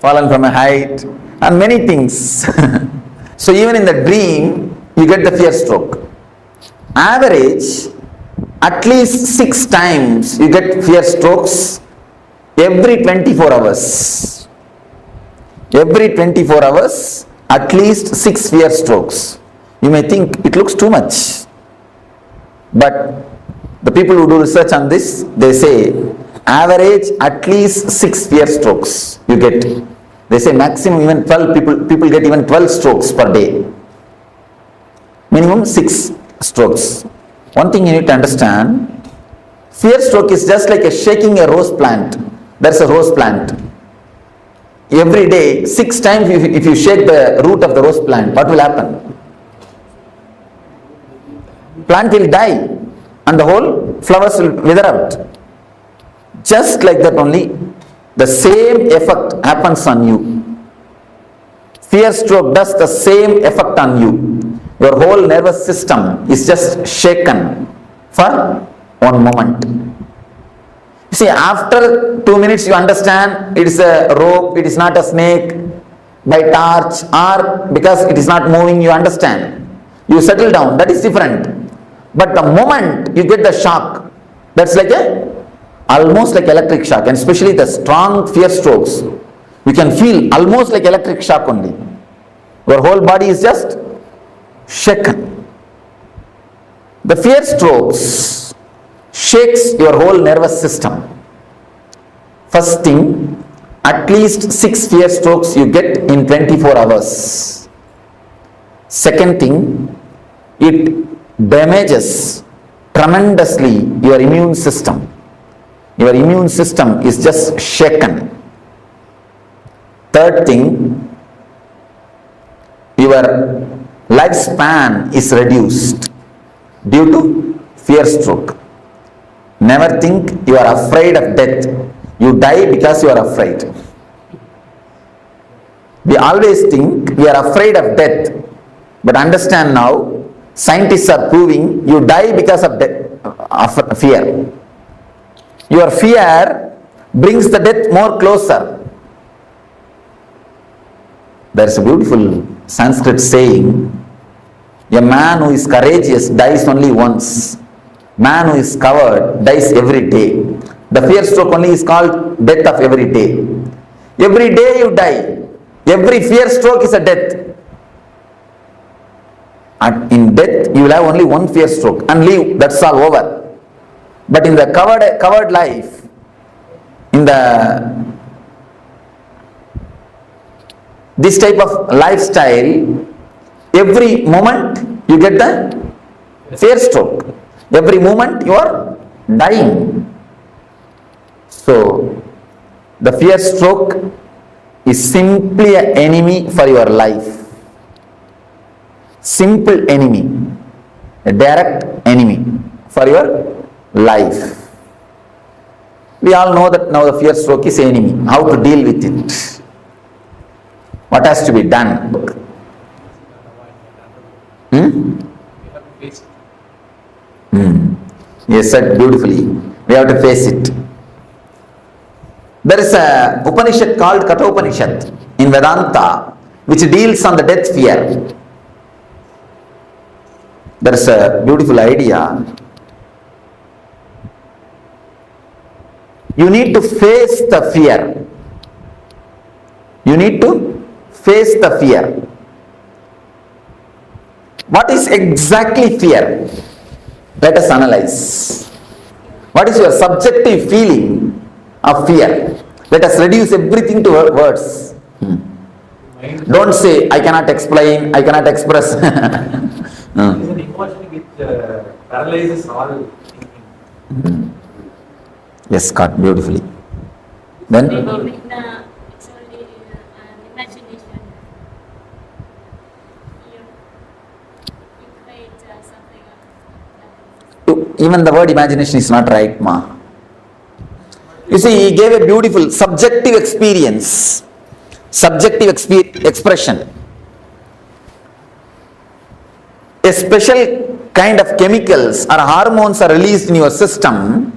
Speaker 4: fallen from a height and many things. So even in the dream, you get the fear stroke. Average, at least 6 times you get fear strokes every 24 hours. Every 24 hours, at least 6 fear strokes. You may think it looks too much. But the people who do research on this, they say average at least 6 fear strokes you get. They say maximum even 12 people get even 12 strokes per day. Minimum 6 strokes. One thing you need to understand, fear stroke is just like shaking a rose plant. There's a rose plant. Every day, 6 times if you shake the root of the rose plant, what will happen? Plant will die and the whole flowers will wither out. Just like that only, the same effect happens on you. Fear stroke does the same effect on you. Your whole nervous system is just shaken for one moment. You see, after 2 minutes you understand it is a rope, it is not a snake, by torch, or because it is not moving, you understand. You settle down, that is different. But the moment you get the shock, that's like almost like electric shock, and especially the strong fear strokes, you can feel almost like electric shock only. Your whole body is just shaken. The fear strokes shakes your whole nervous system. First thing, at least 6 fear strokes you get in 24 hours. Second thing, it damages tremendously your immune system. Your immune system is just shaken. Third thing, your lifespan is reduced due to fear stroke. Never think you are afraid of death. You die because you are afraid. We always think we are afraid of death, but understand now, scientists are proving you die because of fear. Your fear brings the death more closer. There is a beautiful Sanskrit saying, a man who is courageous dies only once. Man who is coward dies every day. The fear stroke only is called death of every day. Every day you die. Every fear stroke is a death. And in death you will have only one fear stroke and leave, that's all over. But in the covered life, in this type of lifestyle, every moment you get the fear stroke. Every moment you are dying. So, the fear stroke is simply an enemy for your life. Simple enemy. A direct enemy for your life. We all know that now the fear stroke is enemy. How to deal with it? What has to be done? Yes, said beautifully. We have to face it. There is a Upanishad called Kathopanishad in Vedanta which deals on the death fear. There is a beautiful idea. You need to face the fear. You need to face the fear. What is exactly fear? Let us analyze. What is your subjective feeling of fear? Let us reduce everything to words. Don't say, I cannot explain, I cannot express.
Speaker 12: It's an emotion which paralyzes all thinking.
Speaker 4: Yes, Scott, beautifully. Then?
Speaker 13: Maybe it's only an imagination. You create something.
Speaker 4: Even the word imagination is not right, ma. You see, he gave a beautiful subjective experience, subjective expression. A special kind of chemicals or hormones are released in your system,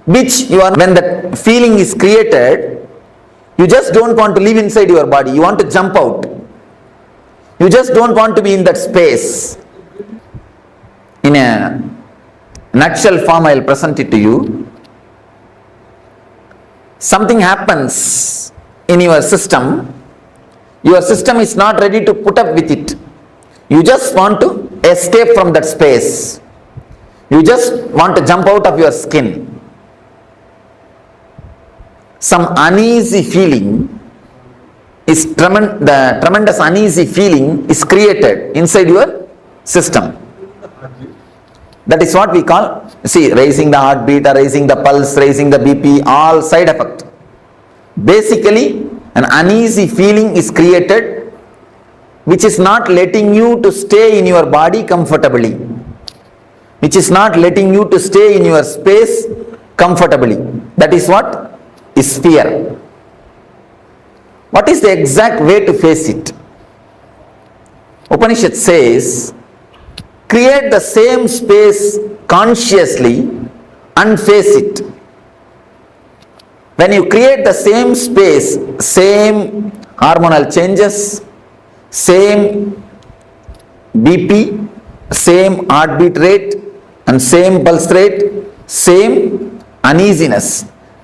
Speaker 4: which when the feeling is created, you just don't want to live inside your body, you want to jump out. You just don't want to be in that space. In a nutshell form, I will present it to you. Something happens in your system is not ready to put up with it. You just want to escape from that space. You just want to jump out of your skin. Some uneasy feeling is the tremendous uneasy feeling is created inside your system. That is what we call, see, raising the heartbeat or raising the pulse, raising the BP, all side effect. Basically, an uneasy feeling is created which is not letting you to stay in your body comfortably, which is not letting you to stay in your space comfortably. That is what is fear. What is the exact way to face it? Upanishad says, create the same space consciously and face it. When you create the same space, same hormonal changes, same BP, same heartbeat rate and same pulse rate, same uneasiness,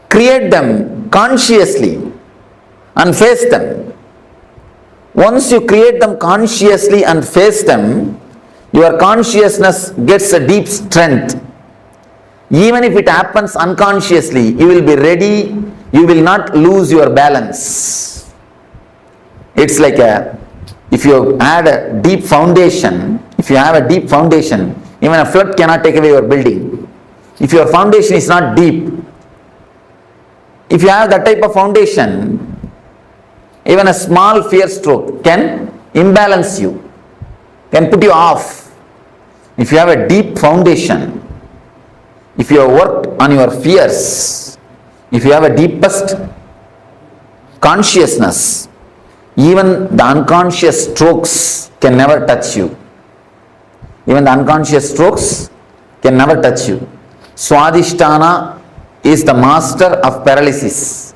Speaker 4: create them consciously and face them. Once you create them consciously and face them, your consciousness gets a deep strength. Even if it happens unconsciously, you will be ready, you will not lose your balance. It's like if you add a deep foundation, if you have a deep foundation, even a flood cannot take away your building. If your foundation is not deep, if you have that type of foundation, even a small fear stroke can imbalance you, can put you off. If you have a deep foundation, if you have worked on your fears, if you have a deepest consciousness, even the unconscious strokes can never touch you. Even the unconscious strokes can never touch you. Swadhisthana is the master of paralysis.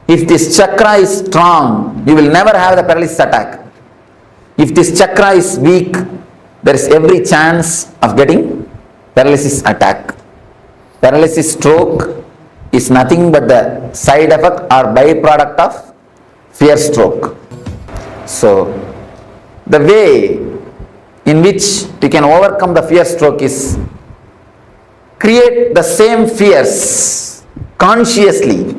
Speaker 4: If this chakra is strong, you will never have the paralysis attack. If this chakra is weak, there is every chance of getting paralysis attack. Paralysis stroke is nothing but the side effect or byproduct of fear stroke. So, the way in which you can overcome the fear stroke is create the same fears consciously.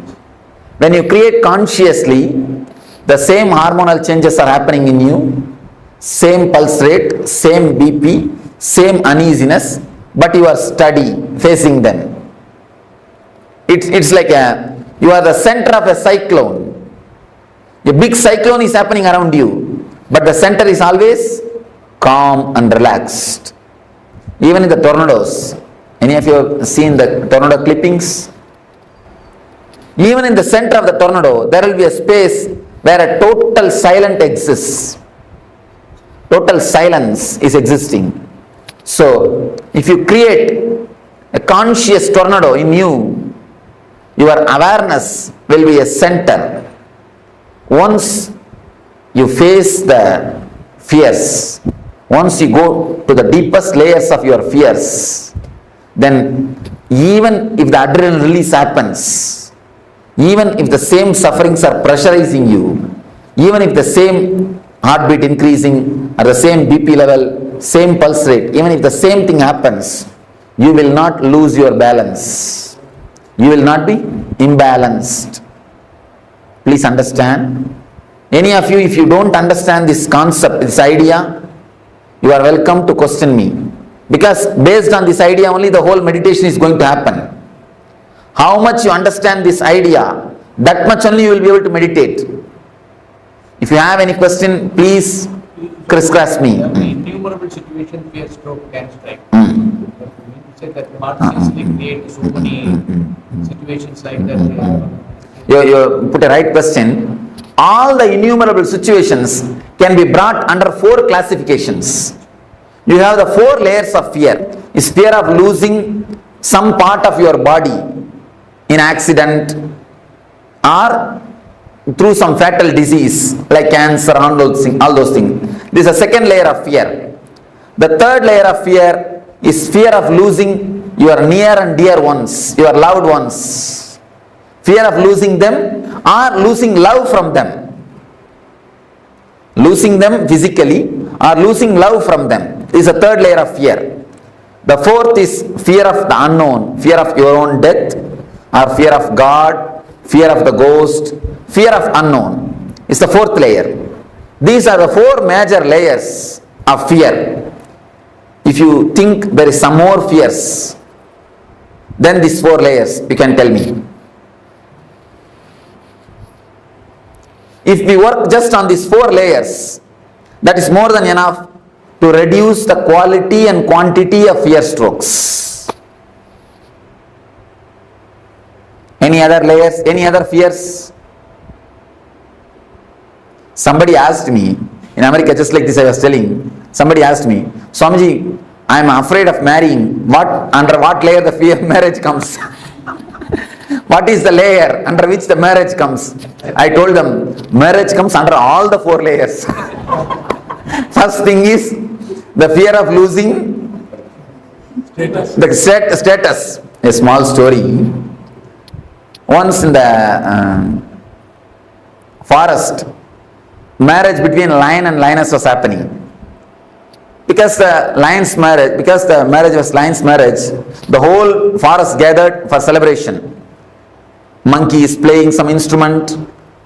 Speaker 4: When you create consciously, the same hormonal changes are happening in you, same pulse rate, same BP, same uneasiness, but you are steady facing them. It's like you are the center of a cyclone. A big cyclone is happening around you, but the center is always calm and relaxed. Even in the tornadoes, any of you have seen the tornado clippings? Even in the center of the tornado, there will be a space where a total silence exists. Total silence is existing. So, if you create a conscious tornado in you, your awareness will be a center. Once you face the fears, once you go to the deepest layers of your fears, then even if the adrenaline release happens, even if the same sufferings are pressurizing you, even if the same heartbeat increasing or the same BP level, same pulse rate, even if the same thing happens, you will not lose your balance. You will not be imbalanced. Please understand. Any of you, if you don't understand this concept, this idea, you are welcome to question me. Because based on this idea only the whole meditation is going to happen. How much you understand this idea, That much only you will be able to meditate. If you have any question, please crisscross me.
Speaker 12: Innumerable situations where stroke can strike. You said that consciously create so many situations like that.
Speaker 4: You put a right question. All the innumerable situations can be brought under 4 classifications. You have the 4 layers of fear. Is fear of losing some part of your body in accident or through some fatal disease like cancer, all those things. This is a second layer of fear. The third layer of fear is fear of losing your near and dear ones, your loved ones. Fear of losing them or losing love from them. Losing them physically or losing love from them is a third layer of fear. The fourth is fear of the unknown, fear of your own death or fear of God, fear of the ghost, fear of unknown is the fourth layer. These are the 4 major layers of fear. If you think there is some more fears, then these 4 layers, you can tell me. If we work just on these 4 layers, that is more than enough to reduce the quality and quantity of fear strokes. Any other layers? Any other fears? Somebody asked me, in America, just like this I was telling, somebody asked me, Swamiji, I am afraid of marrying. Under what layer the fear of marriage comes? What is the layer under which the marriage comes? I told them, marriage comes under all the 4 layers. First thing is the fear of losing the status. A small story. Once in the forest, marriage between lion and lioness was happening. Because the marriage was lion's marriage, the whole forest gathered for celebration. Monkey is playing some instrument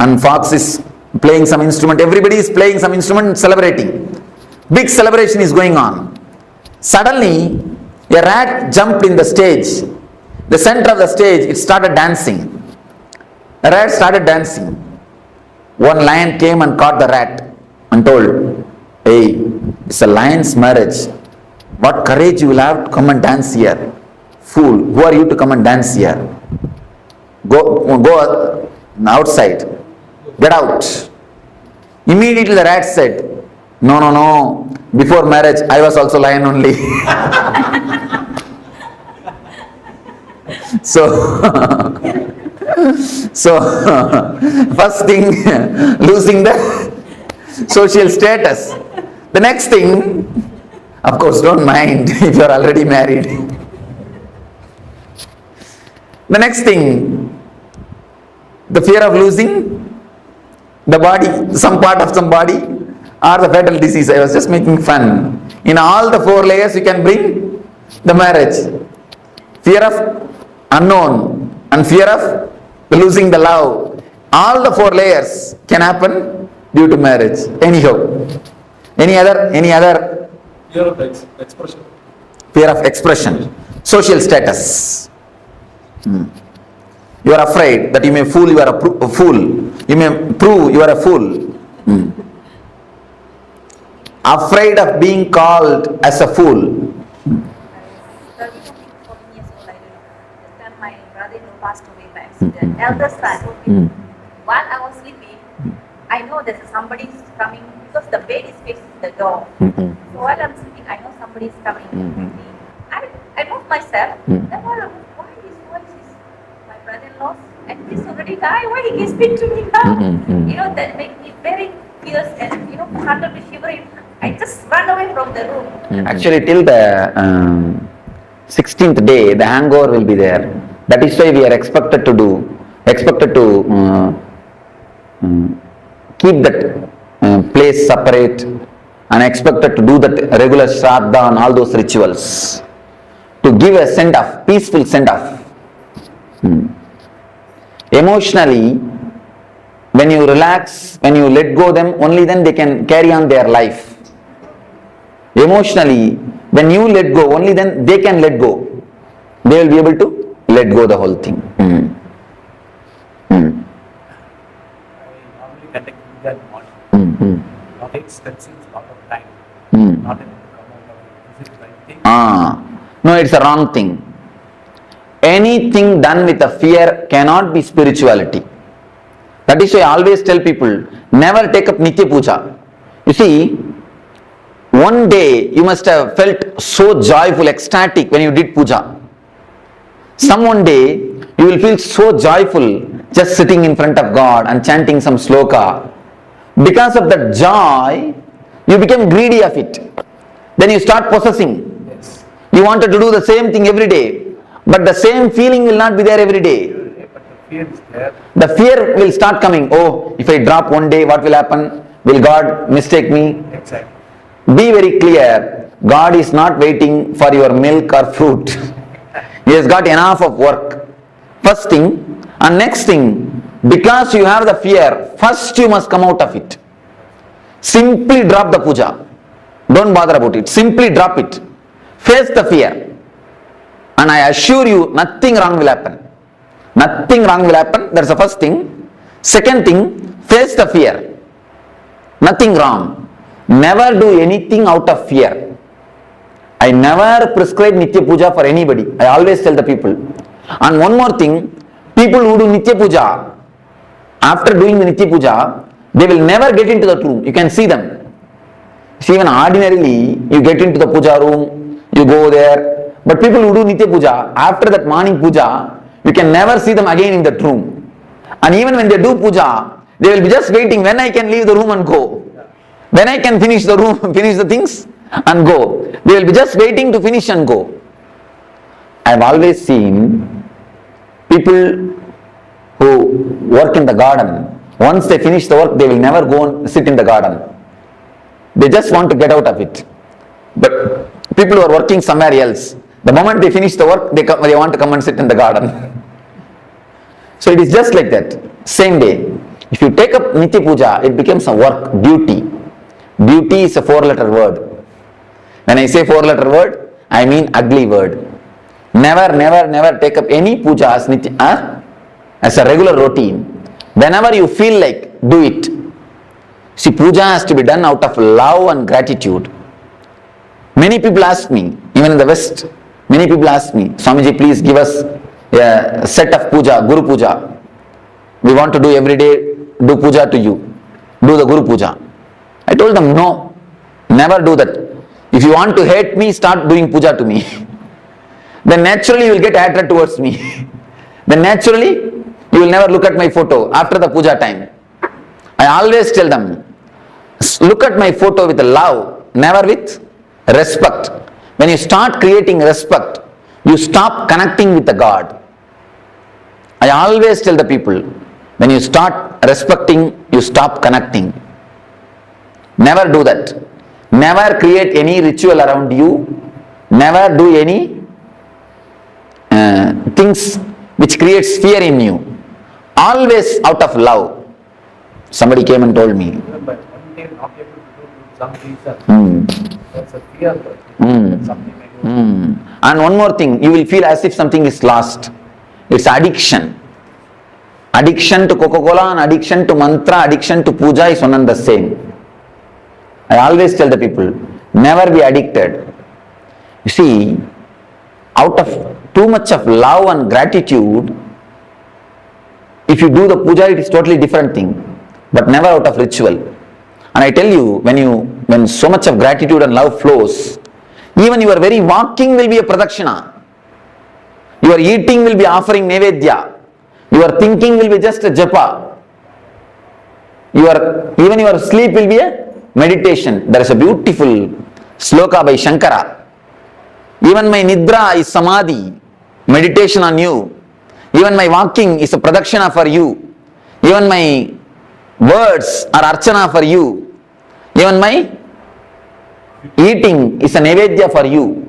Speaker 4: and fox is playing some instrument. Everybody is playing some instrument, celebrating. Big celebration is going on. Suddenly, a rat jumped in the stage. The center of the stage, it started dancing. The rat started dancing. One lion came and caught the rat and told, hey, it's a lion's marriage. What courage you will have to come and dance here? Fool, who are you to come and dance here? Go outside. Get out. Immediately the rat said, no. Before marriage, I was also lion only. So first thing, losing the social status. The next thing, of course, don't mind if you are already married. The next thing, the fear of losing the body, some part of some body, or the fatal disease. I was just making fun. In all the 4 layers, you can bring the marriage. Fear of unknown and fear of losing the love. All the 4 layers can happen due to marriage. Anyhow, any other?
Speaker 12: Fear of expression.
Speaker 4: Fear of expression. Social status. You are afraid that you may fool, you are a fool. You may prove you are a fool. Afraid of being called as a fool.
Speaker 14: My brother-in-law passed away by accident. Elder son. While I was sleeping, I know there's somebody coming because the bed is facing the door. So while I'm sleeping, I know somebody is coming. I moved myself. Then why his voice is my brother-in-law, and he's already died. Why he can speak to me now? That made me very fierce and under the shivering. I just run away from the room.
Speaker 4: Actually, till the 16th day, the hangover will be there. That is why we are expected to keep that place separate and expected to do that regular shraddha and all those rituals to give a send-off, peaceful send-off. Emotionally, when you relax, when you let go them, only then they can carry on their life. Emotionally, when you let go, only then they can let go. They will be able to let go the whole thing.
Speaker 12: takes that seems a lot of time. Not able to come out of it. Is it the right thing?
Speaker 4: No, it's a wrong thing. Anything done with a fear cannot be spirituality. That is why I always tell people, never take up Nitya Puja. You see, one day you must have felt so joyful, ecstatic when you did puja. Some one day you will feel so joyful just sitting in front of God and chanting some sloka. Because of that joy, you become greedy of it. Then you start possessing.
Speaker 12: Yes.
Speaker 4: You wanted to do the same thing every day, but the same feeling will not be there every day.
Speaker 12: But the fear is there.
Speaker 4: The fear will start coming. Oh, if I drop one day, what will happen? Will God mistake me?
Speaker 12: Exactly.
Speaker 4: Be very clear, God is not waiting for your milk or fruit. He has got enough of work. First thing, and next thing, because you have the fear, first you must come out of it. Simply drop the puja. Don't bother about it. Simply drop it. Face the fear. And I assure you, nothing wrong will happen. Nothing wrong will happen. That's the first thing. Second thing, face the fear. Nothing wrong. Never do anything out of fear. I never prescribe Nitya Puja for anybody. I always tell the people. And one more thing, people who do Nitya Puja, after doing the Nitya Puja, they will never get into the room. You can see them. See, even ordinarily, you get into the puja room, you go there. But people who do Nitya Puja, after that morning puja, you can never see them again in that room. And even when they do puja, they will be just waiting when I can leave the room and go. When I can finish the room, finish the things and go. They will be just waiting to finish and go. I have always seen people who work in the garden, once they finish the work, they will never go and sit in the garden. They just want to get out of it. But people who are working somewhere else, the moment they finish the work, they want to come and sit in the garden. So it is just like that. Same way. If you take up Nitya Puja, it becomes a work, duty. Duty is a 4-letter word. When I say 4-letter word, I mean ugly word. Never, never, never take up any puja as a regular routine. Whenever you feel like, do it. See, puja has to be done out of love and gratitude. Many people ask me, even in the West, many people ask me, Swamiji, please give us a set of puja, Guru Puja. We want to do every day, do puja to you. Do the Guru Puja. I told them, no, never do that. If you want to hate me, start doing puja to me. Then naturally you will get hatred towards me. Then naturally you will never look at my photo after the puja time. I always tell them, look at my photo with love, never with respect. When you start creating respect, you stop connecting with the God. I always tell the people, when you start respecting, you stop connecting. Never do that. Never create any ritual around you. Never do any things which creates fear in you. Always out of love. Somebody came and told me.
Speaker 12: But one day not able to do some reason. That's a fear. Something may go.
Speaker 4: And one more thing, you will feel as if something is lost. It's addiction. Addiction to Coca-Cola and addiction to mantra, addiction to puja is one and the same. I always tell the people, never be addicted. You see, out of too much of love and gratitude, if you do the puja, it is totally different thing, but never out of ritual. And I tell you, when so much of gratitude and love flows, even your very walking will be a pradakshina. Your eating will be offering nevedya. Your thinking will be just a japa. Even your sleep will be a meditation. There is a beautiful sloka by Shankara. Even my nidra is samadhi, meditation on you. Even my walking is a pradakshina for you. Even my words are archana for you. Even my eating is a nevedya for you.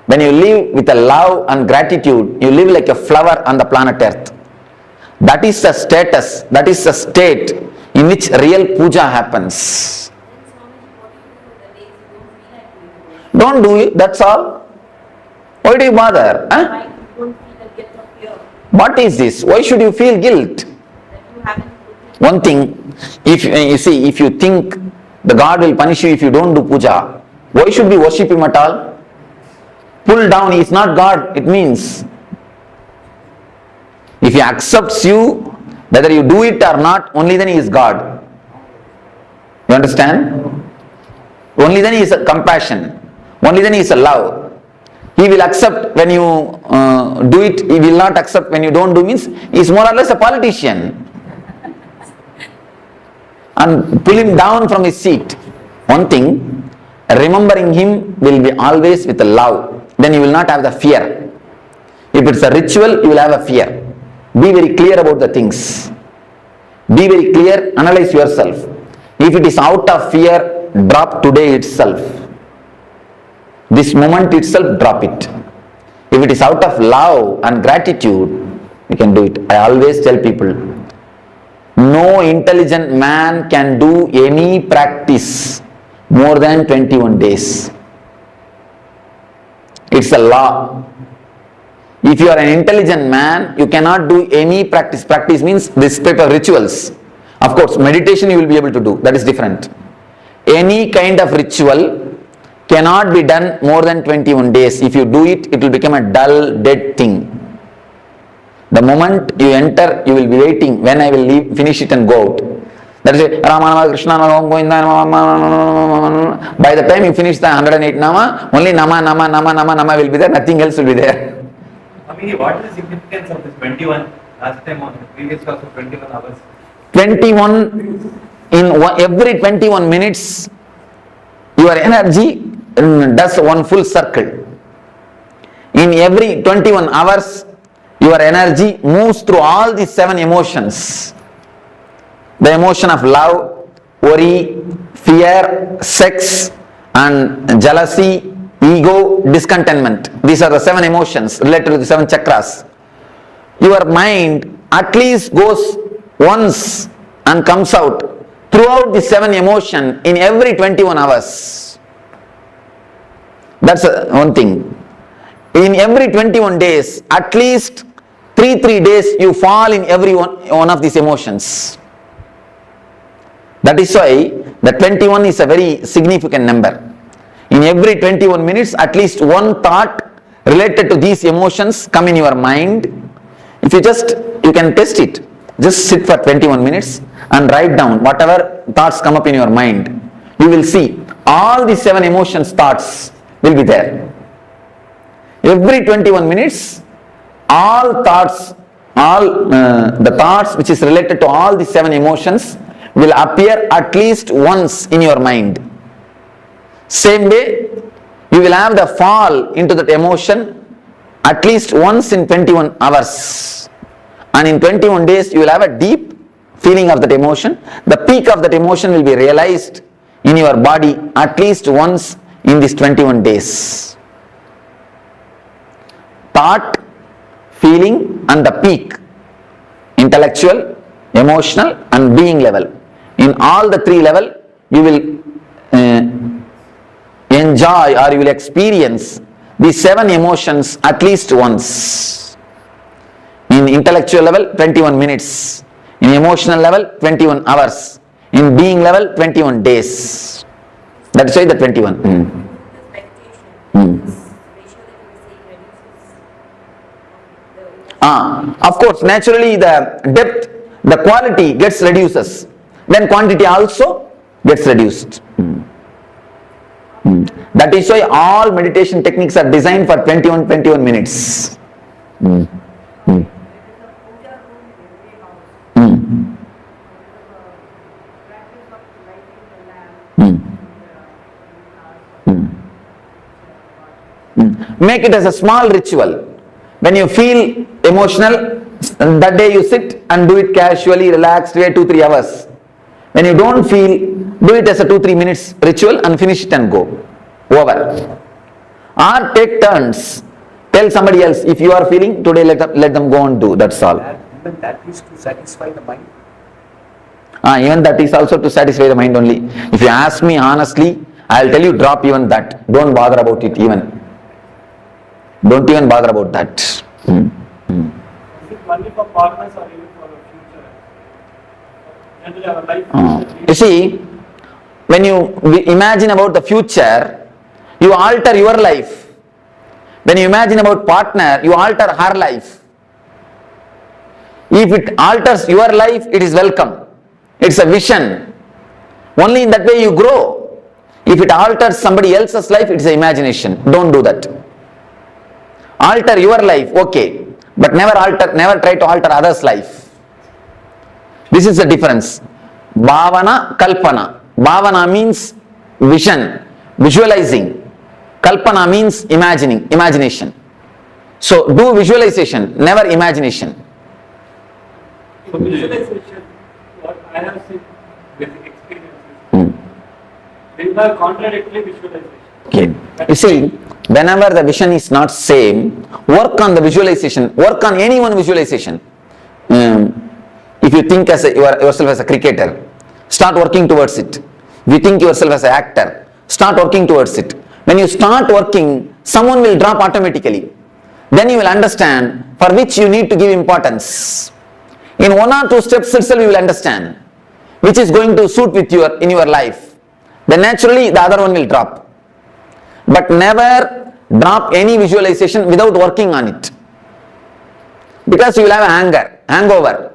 Speaker 4: When you live with a love and gratitude, you live like a flower on the planet Earth. That is the status, that is the state in which real puja happens. Don't do it, that's all. Why do you bother? Huh? What is this? Why should you feel guilt? One thing, If you see, if you think the God will punish you if you don't do puja, why should we worship him at all? Pull down, he is not God, it means. If he accepts you, whether you do it or not, only then he is God. You understand? Only then he is a compassion. Only then he is a love. He will accept when you do it, he will not accept when you don't do, means he is more or less a politician. And pull him down from his seat. One thing, remembering him will be always with a love. Then you will not have the fear. If it's a ritual, you will have a fear. Be very clear about the things. Be very clear, analyze yourself. If it is out of fear, drop today itself. This moment itself, drop it. If it is out of love and gratitude, you can do it. I always tell people, no intelligent man can do any practice more than 21 days. It's a law. If you are an intelligent man, you cannot do any practice. Practice means this type of rituals. Of course, meditation you will be able to do. That is different. Any kind of ritual cannot be done more than 21 days. If you do it, it will become a dull, dead thing. The moment you enter, you will be waiting when I will leave, finish it and go out. That is it. Rama Nama Krishna Nama Govinda Nama. By the time you finish the 108 Nama, only Nama Nama Nama Nama Nama will be there, nothing else will be there.
Speaker 15: What is the significance of this 21? Last time on the previous class of 21 hours.
Speaker 4: 21, every 21 minutes, your energy does one full circle. In every 21 hours, your energy moves through all these 7 emotions. The emotion of love, worry, fear, sex, and jealousy, ego, discontentment. These are the 7 emotions related to the 7 chakras. Your mind at least goes once and comes out throughout the 7 emotion in every 21 hours. That's one thing. In every 21 days, at least 3 days you fall in every one of these emotions. That is why the 21 is a very significant number. In every 21 minutes, at least one thought related to these emotions come in your mind. If you can test it. Just sit for 21 minutes and write down whatever thoughts come up in your mind. You will see all the 7 emotions thoughts will be there. Every 21 minutes, all thoughts, the thoughts which is related to all the 7 emotions will appear at least once in your mind. Same way, you will have the fall into that emotion at least once in 21 hours. And in 21 days, you will have a deep feeling of that emotion. The peak of that emotion will be realized in your body at least once in these 21 days. Thought, feeling, and the peak. Intellectual, emotional, and being level. In all the 3 levels, you will enjoy or you will experience these 7 emotions at least once. In intellectual level, 21 minutes. In emotional level, 21 hours. In being level, 21 days. That's why the 21. Of course, naturally the depth, the quality gets reduces. Then quantity also gets reduced. That is why all meditation techniques are designed for 21 minutes. Make it as a small ritual. When you feel emotional, that day you sit and do it casually, relaxed, wait 2-3 hours. When you don't feel, do it as a 2-3 minutes ritual and finish it and go. Over. Or take turns. Tell somebody else, if you are feeling, today let them go and do, that's all.
Speaker 12: Even that is to satisfy the mind.
Speaker 4: Even that is also to satisfy the mind only. If you ask me honestly, I will tell you drop even that. Don't bother about it even. Don't even bother about that.
Speaker 2: Is it only for partners or even for the future?
Speaker 11: generally our life.
Speaker 4: You see, when you imagine about the future, you alter your life. When you imagine about partner, you alter her life. If it alters your life, it is welcome. It's a vision. Only in that way you grow. If it alters somebody else's life, it is an imagination. Don't do that. Alter your life, okay, but never try to alter others' life. This is the difference. Bhavana, Kalpana. Bhavana means vision, visualizing. Kalpana means imagination. So do visualization, never imagination.
Speaker 11: So visualization, what I have seen with experiences, they are contradictory visualization.
Speaker 4: Okay. You see, whenever the vision is not same, work on the visualization, work on any one visualization. If you think yourself as a cricketer, start working towards it. If you think yourself as an actor, start working towards it. When you start working, someone will drop automatically. Then you will understand for which you need to give importance. In 1 or 2 steps itself you will understand which is going to suit with in your life. Then naturally the other one will drop. But never drop any visualization without working on it. Because you will have a hangover.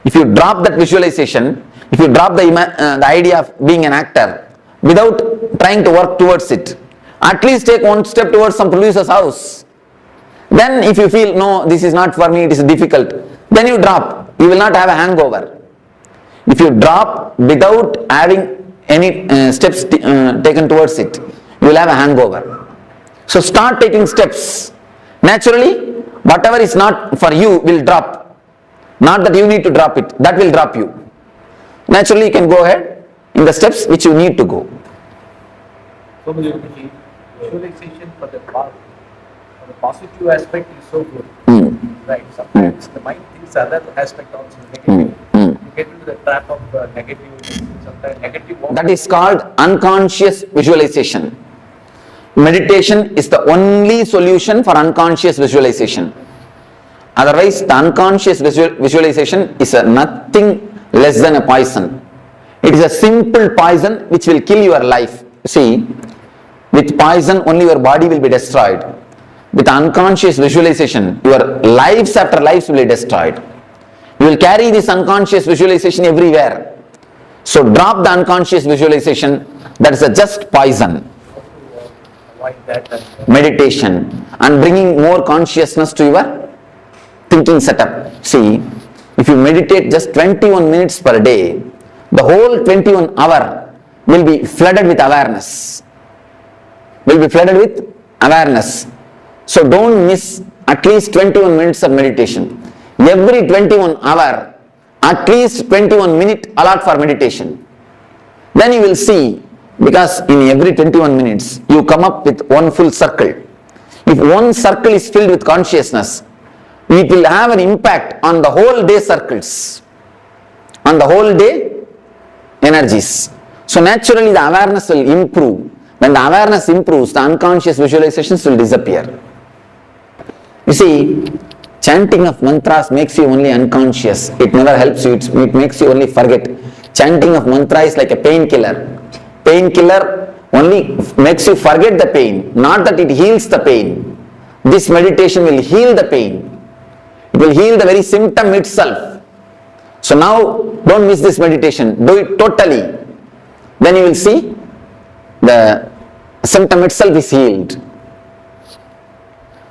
Speaker 4: If you drop that visualization, if you drop the idea of being an actor without trying to work towards it, at least take 1 step towards some producer's house. Then if you feel, no, this is not for me, it is difficult, then you drop. You will not have a hangover. If you drop without having any steps taken towards it, you will have a hangover. So start taking steps. Naturally, whatever is not for you will drop. Not that you need to drop it, that will drop you. Naturally, you can go ahead in the steps which you need to go.
Speaker 12: So visualization for the positive aspect is so good. Right. Sometimes the mind thinks other aspect also negative. You get into the trap of negative, sometimes negative.
Speaker 4: That is called unconscious visualization. Meditation is the only solution for unconscious visualization. Otherwise, the unconscious visualization is nothing less than a poison. It is a simple poison which will kill your life. See, with poison only your body will be destroyed. With unconscious visualization, your lives after lives will be destroyed. You will carry this unconscious visualization everywhere. So drop the unconscious visualization, that is a just poison. Meditation and bringing more consciousness to your thinking setup. See, if you meditate just 21 minutes per day, the whole 21 hour will be flooded with awareness. So don't miss at least 21 minutes of meditation. Every 21 hour, at least 21 minutes allot for meditation. Then you will see, because in every 21 minutes, you come up with one full circle. If one circle is filled with consciousness, it will have an impact on the whole day circles, on the whole day energies. So naturally the awareness will improve. When the awareness improves, the unconscious visualizations will disappear. You see, chanting of mantras makes you only unconscious. It never helps you, it makes you only forget. Chanting of mantra is like a painkiller. Painkiller only makes you forget the pain, not that it heals the pain. This meditation will heal the pain. It will heal the very symptom itself. So now, don't miss this meditation. Do it totally. Then you will see the symptom itself is healed.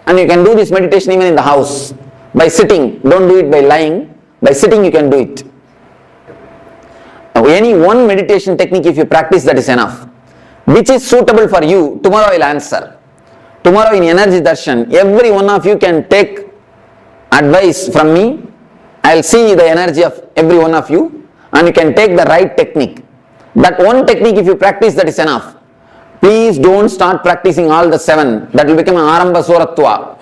Speaker 4: And you can do this meditation even in the house. By sitting. Don't do it by lying. By sitting you can do it. Now, any one meditation technique if you practice, that is enough. Which is suitable for you, tomorrow I will answer. Tomorrow in Energy Darshan, every one of you can take advice from me. I will see the energy of every one of you and you can take the right technique. That one technique if you practice, that is enough. Please don't start practicing all the 7. That will become an Arambha Soratva.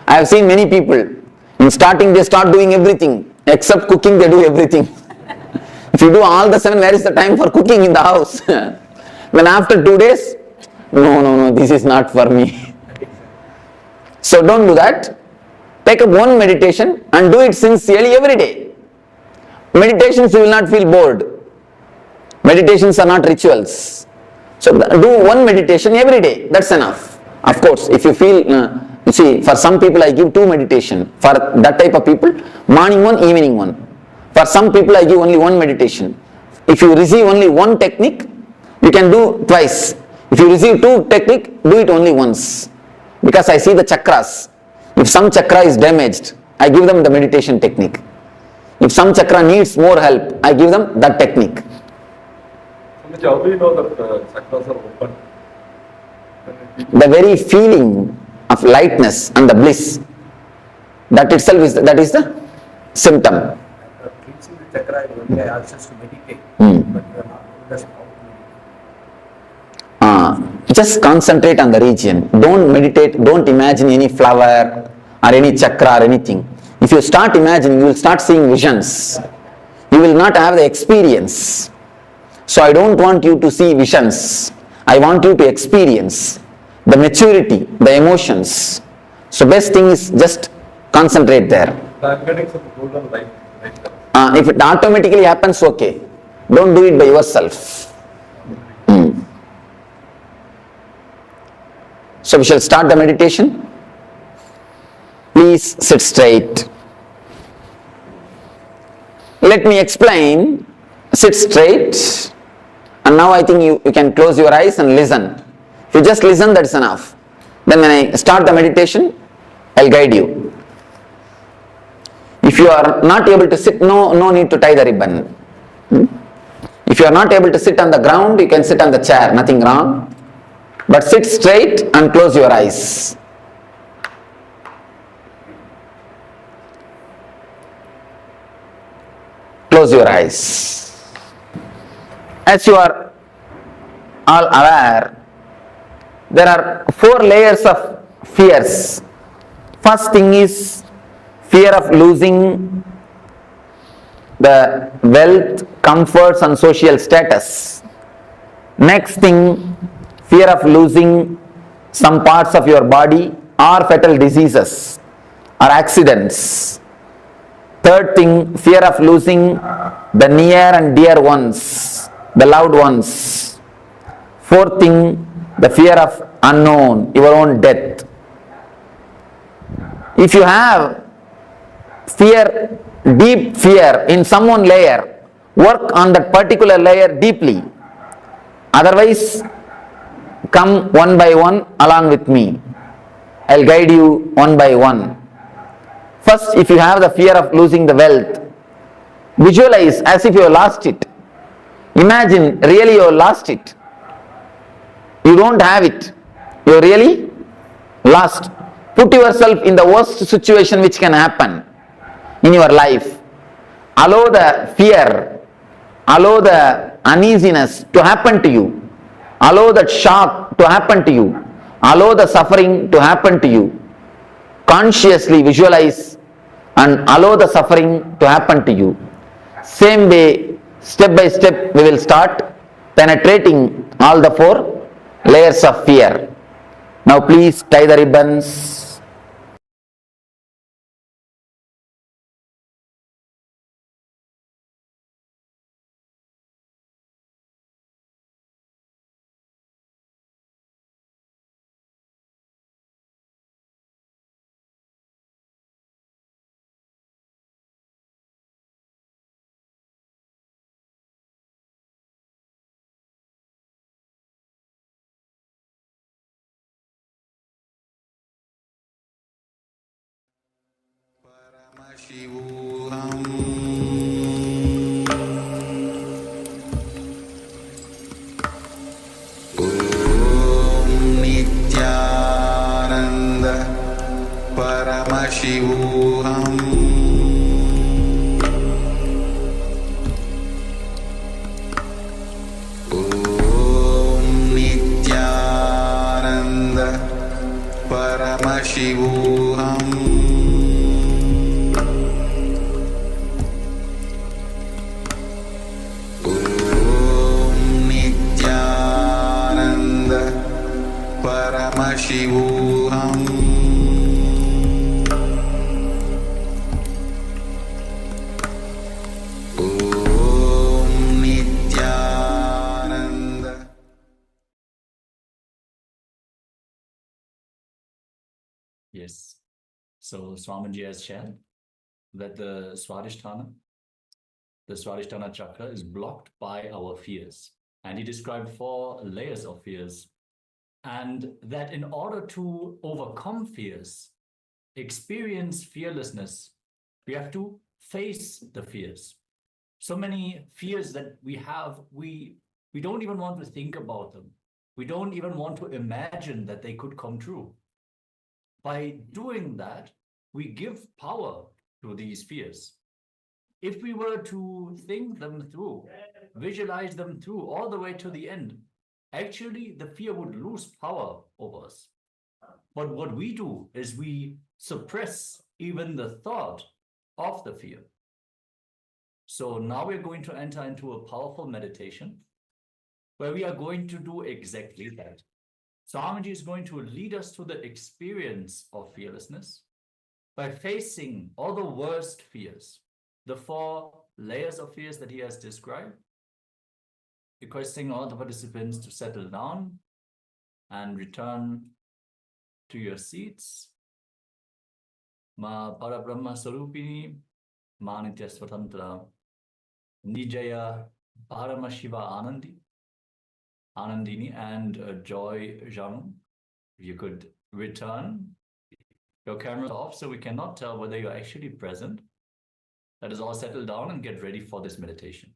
Speaker 4: I have seen many people, in starting they start doing everything. Except cooking, they do everything. If you do all the 7, where is the time for cooking in the house? When after 2 days, no, this is not for me. So don't do that. Take up one meditation and do it sincerely every day. Meditations you will not feel bored. Meditations are not rituals. So do one meditation every day, that's enough. Of course, if you feel, you see, for some people I give 2 meditation. For that type of people, morning one, evening one. For some people I give only 1 meditation. If you receive only 1 technique, you can do twice. If you receive 2 technique, do it only once. Because I see the chakras. If some chakra is damaged, I give them the meditation technique. If some chakra needs more help, I give them that technique.
Speaker 9: How do you know that chakras are open?
Speaker 4: The very feeling of lightness and the bliss, that itself is the symptom.
Speaker 12: Reaching the chakra, only I ask us to meditate, but you are not told us how to meditate.
Speaker 4: Just concentrate on the region. Don't meditate, don't imagine any flower or any chakra or anything. If you start imagining, you will start seeing visions. You will not have the experience. So I don't want you to see visions. I want you to experience the maturity, the emotions. So best thing is just concentrate there.
Speaker 9: I'm getting some golden light.
Speaker 4: If it automatically happens, okay. Don't do it by yourself. So we shall start the meditation. Please sit straight. Let me explain. Sit straight. And now I think you can close your eyes and listen. If you just listen, that's enough. Then when I start the meditation, I'll guide you. If you are not able to sit, no need to tie the ribbon. If you are not able to sit on the ground, you can sit on the chair, nothing wrong. But sit straight and close your eyes. Close your eyes. As you are all aware, there are 4 layers of fears. First thing is fear of losing the wealth, comforts and social status. Next thing, fear of losing some parts of your body or fatal diseases or accidents. Third thing, fear of losing the near and dear ones, the loved ones. Fourth thing, the fear of unknown, your own death. If you have fear, deep fear in some one layer, work on that particular layer deeply. Otherwise, come one by one along with me. I'll guide you one by one. First, if you have the fear of losing the wealth, visualize as if you have lost it. Imagine really you have lost it. You don't have it. You are really lost. Put yourself in the worst situation which can happen in your life. Allow the fear, allow the uneasiness to happen to you. Allow that shock to happen to you. Allow the suffering to happen to you. Consciously visualize and allow the suffering to happen to you. Same way, step by step, we will start penetrating all the 4 layers of fear. Now please tie the ribbons.
Speaker 8: Paramashivoham Om Nithyananda Paramashivoham Om Nithyananda Paramashivoham
Speaker 10: Yes. So Swamiji has shared that the Swadhisthana chakra is blocked by our fears. And he described 4 layers of fears. And that in order to overcome fears, experience fearlessness, we have to face the fears. So many fears that we have, we don't even want to think about them. We don't even want to imagine that they could come true. By doing that, we give power to these fears. If we were to think them through, visualize them through all the way to the end, actually the fear would lose power over us. But what we do is we suppress even the thought of the fear. So now we're going to enter into a powerful meditation where we are going to do exactly that. Swamiji is going to lead us to the experience of fearlessness by facing all the worst fears, the 4 layers of fears that he has described, requesting all the participants to settle down and return to your seats. Ma Parabrahma Sarupini, Ma Nitya Swatantra, Nijaya Paramashiva Anandini, and Joy Janu. If you could return your cameras off so we cannot tell whether you're actually present. Let us all settle down and get ready for this meditation.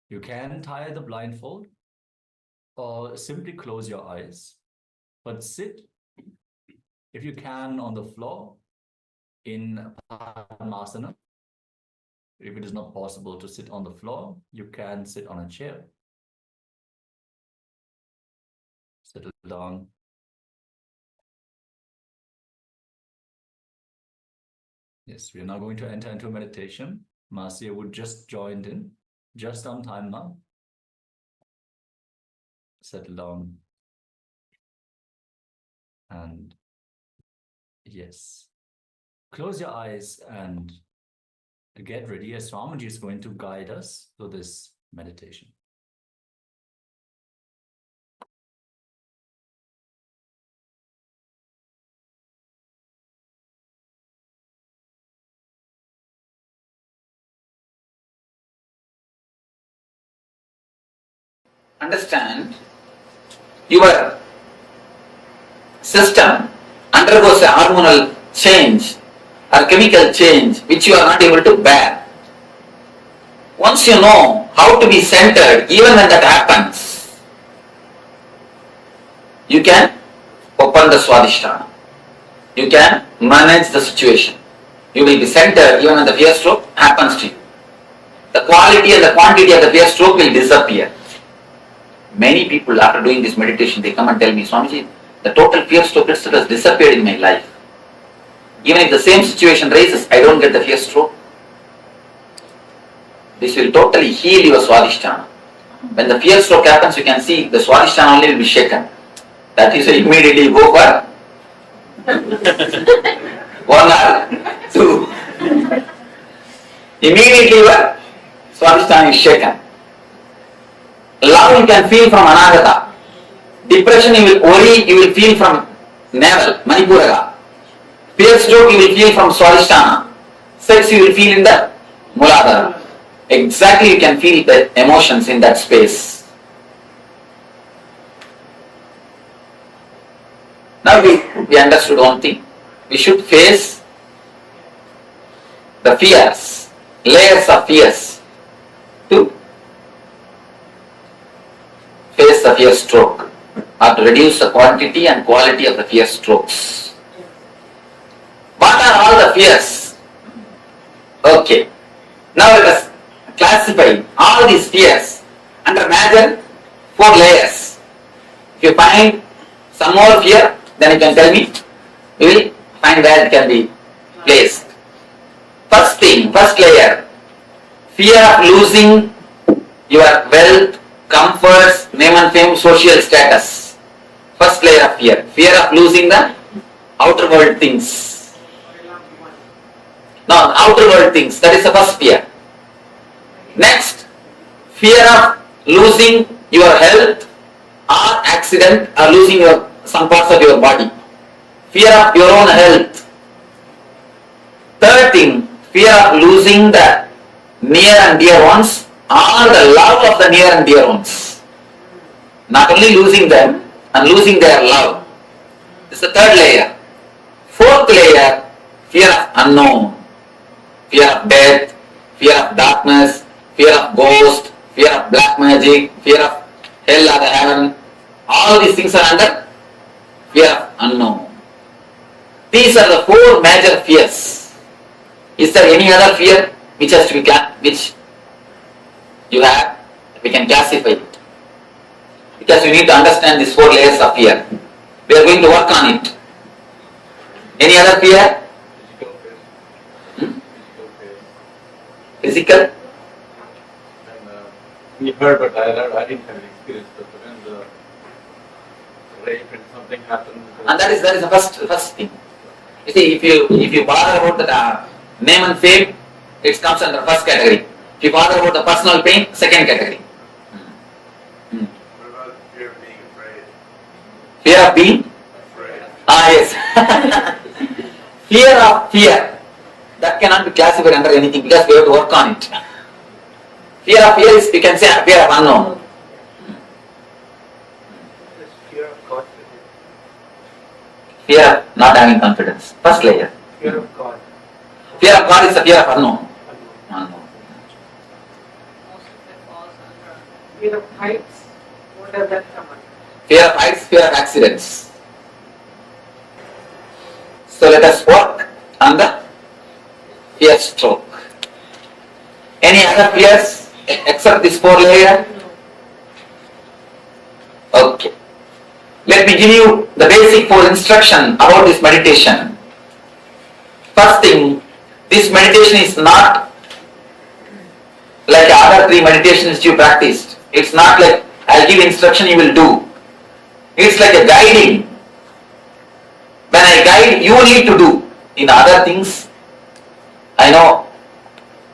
Speaker 10: You can tie the blindfold or simply close your eyes, but sit, if you can, on the floor in Padmasana. If it is not possible to sit on the floor, you can sit on a chair. Settle down. Yes, we are now going to enter into a meditation. Marcia would just joined in, just on time now. Settle down. And yes, close your eyes and get ready as Swamiji is going to guide us through this meditation.
Speaker 4: Understand, your system undergoes a hormonal change or chemical change which you are not able to bear. Once you know how to be centered, even when that happens, you can open the Swadhisthana. You can manage the situation. You will be centered even when the fear stroke happens to you. The quality and the quantity of the fear stroke will disappear. Many people, after doing this meditation, they come and tell me, Swamiji, the total fear stroke has disappeared in my life. Even if the same situation rises, I don't get the fear stroke. This will totally heal your Swadhisthana. When the fear stroke happens, you can see the Swadhisthana only will be shaken. That is why immediately go for 1 or 2. Immediately your Swadhisthana is shaken. Love you can feel from Anagata. Depression you will worry, you will feel from navel, Manipuraga. Fear stroke you will feel from Swadhisthana. Sex you will feel in the Muladhara. Exactly you can feel the emotions in that space. Now we understood one thing. We should face the fears, layers of fears to face the fear stroke or to reduce the quantity and quality of the fear strokes. What are all the fears? Okay. Now let us classify all these fears under major 4 layers. If you find some more fear, then you can tell me. We will find where it can be placed. First thing, first layer, fear of losing your wealth, comforts, name and fame, social status. First layer of fear. Fear of losing the outer world things. Now, outer world things, that is the first fear. Next, fear of losing your health or accident or losing some parts of your body. fear of your own health. Third thing, fear of losing the near and dear ones or the love of the near and dear ones. Not only losing them and losing their love. This is the third layer. Fourth layer, fear of unknown, fear of death, fear of darkness, fear of ghost, fear of black magic, fear of hell or the heaven. All these things are under fear of unknown. These are the four major fears. Is there any other fear which has to be which you have? We can classify it. Because you need to understand these four layers of fear. We are going to work on it. Any other fear? Physical?
Speaker 15: We heard, but I didn't have an experience. But when the rape and something happened.
Speaker 4: And that is the first thing. You see, if you bother about the name and fame, it comes under first category. If you bother about the personal pain, second category.
Speaker 9: What about fear of being afraid?
Speaker 4: Fear of being?
Speaker 9: Afraid.
Speaker 4: Yes. Fear of fear. That cannot be classified under anything because we have to work on it. Fear of fear is, you can say, fear of unknown.
Speaker 12: Fear of God.
Speaker 4: Fear of not having confidence. First layer.
Speaker 12: Fear of God.
Speaker 4: Fear of God is the fear of unknown. Unknown.
Speaker 7: Fear of heights, what does that come under?
Speaker 4: Fear of heights, fear of accidents. So let us work on the fear stroke. Any other fears except this four layer? Okay. Let me give you the basic four instruction about this meditation. First thing, this meditation is not like other three meditations you practiced. It's not like I'll give instruction you will do. It's like a guiding. When I guide, you need to do. In other things, I know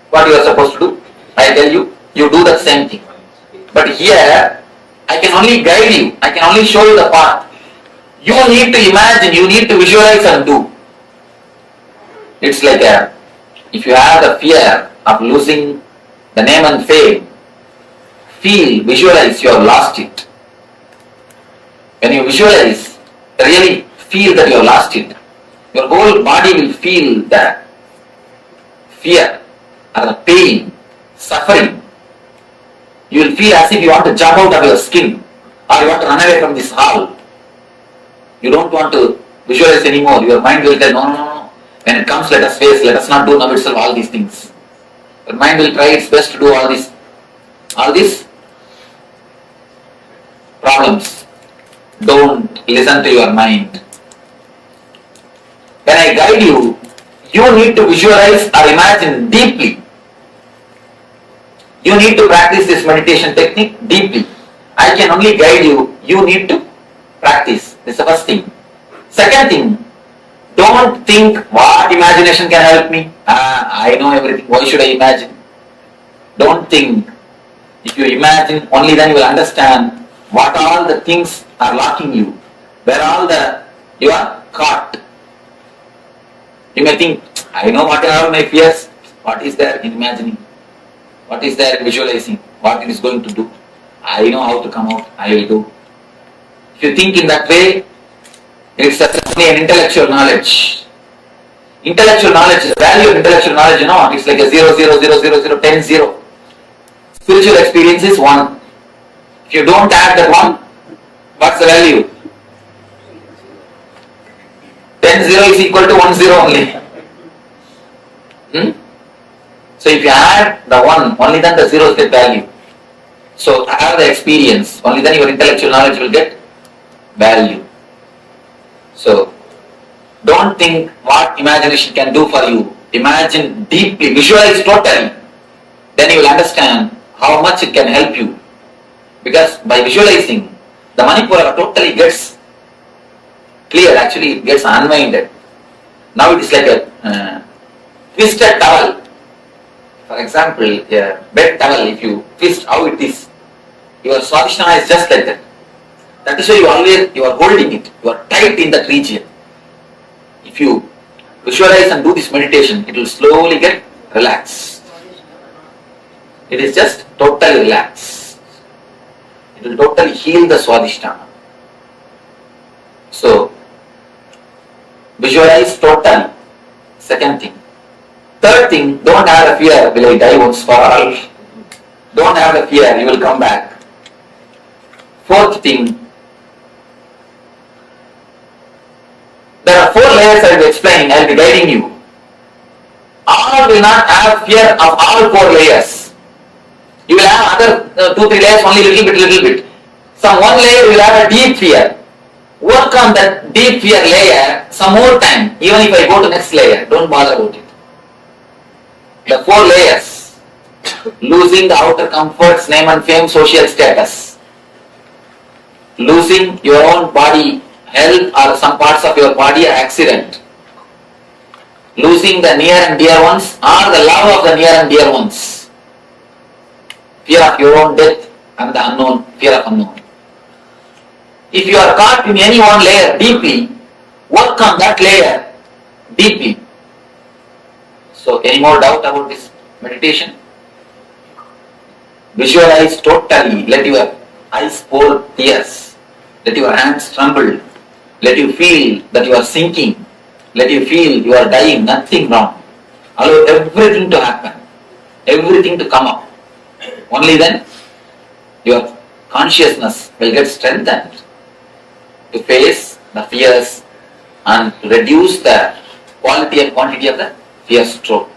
Speaker 4: what you are supposed to do. I tell you, you do the same thing. But here, I can only guide you. I can only show you the path. You need to imagine, you need to visualize and do. It's like if you have the fear of losing the name and fame, visualize you have lost it. When you visualize, really feel that you have lost it. Your whole body will feel that fear or the pain, suffering. You will feel as if you want to jump out of your skin or you want to run away from this hall. You don't want to visualize anymore. Your mind will tell, no. When it comes, let us face, let us not do now itself all these things. Your mind will try its best to do all these problems. Don't listen to your mind. When I guide you, you need to visualize or imagine deeply. You need to practice this meditation technique deeply. I can only guide you. You need to practice. This is the first thing. Second thing, don't think what imagination can help me. I know everything. Why should I imagine? Don't think. If you imagine, only then you will understand what all the things are locking you. Where all you are caught. You may think, I know what are all my fears. What is there in imagining? What is there in visualizing? What it is going to do? I know how to come out. I will do. If you think in that way, it's only an intellectual knowledge. Intellectual knowledge, the value of intellectual knowledge, it's like a 0, 0, 0, 0, 0, 10, 0. Spiritual experience is 1. If you don't add that 1, what's the value? 10, 0 is equal to 1, 0 only. So if you add the 1, only then the zeros get value. So have the experience, only then your intellectual knowledge will get value. So don't think what imagination can do for you. Imagine deeply, visualize totally. Then you will understand how much it can help you. Because by visualizing, the Manipura totally gets clear, actually it gets unwinded. Now it is like a twisted towel. For example, a bed towel, if you twist how it is, your Swadhisthana is just like that. That is why you are holding it, you are tight in that region. If you visualize and do this meditation, it will slowly get relaxed. It is just totally relaxed. It will totally heal the Swadhisthana. So, visualize totally. Second thing. Third thing, don't have a fear, will I die once for all? Don't have a fear, you will come back. Fourth thing, there are 4 layers I will explain, I will be guiding you. All will not have fear of all 4 layers. You will have other 2-3 layers, only little bit. Some one layer will have a deep fear. Work on that deep fear layer some more time, even if I go to next layer, don't bother about it. The 4 layers, losing the outer comforts, name and fame, social status, losing your own body, health or some parts of your body are accident, losing the near and dear ones or the love of the near and dear ones, fear of your own death and the unknown, fear of unknown. If you are caught in any one layer deeply, work on that layer deeply. So, any more doubt about this meditation? Visualize totally, let your eyes pour tears, let your hands tremble, let you feel that you are sinking, let you feel you are dying, nothing wrong. Allow everything to happen, everything to come up. Only then your consciousness will get strengthened to face the fears and to reduce the quality and quantity of the fear stroke.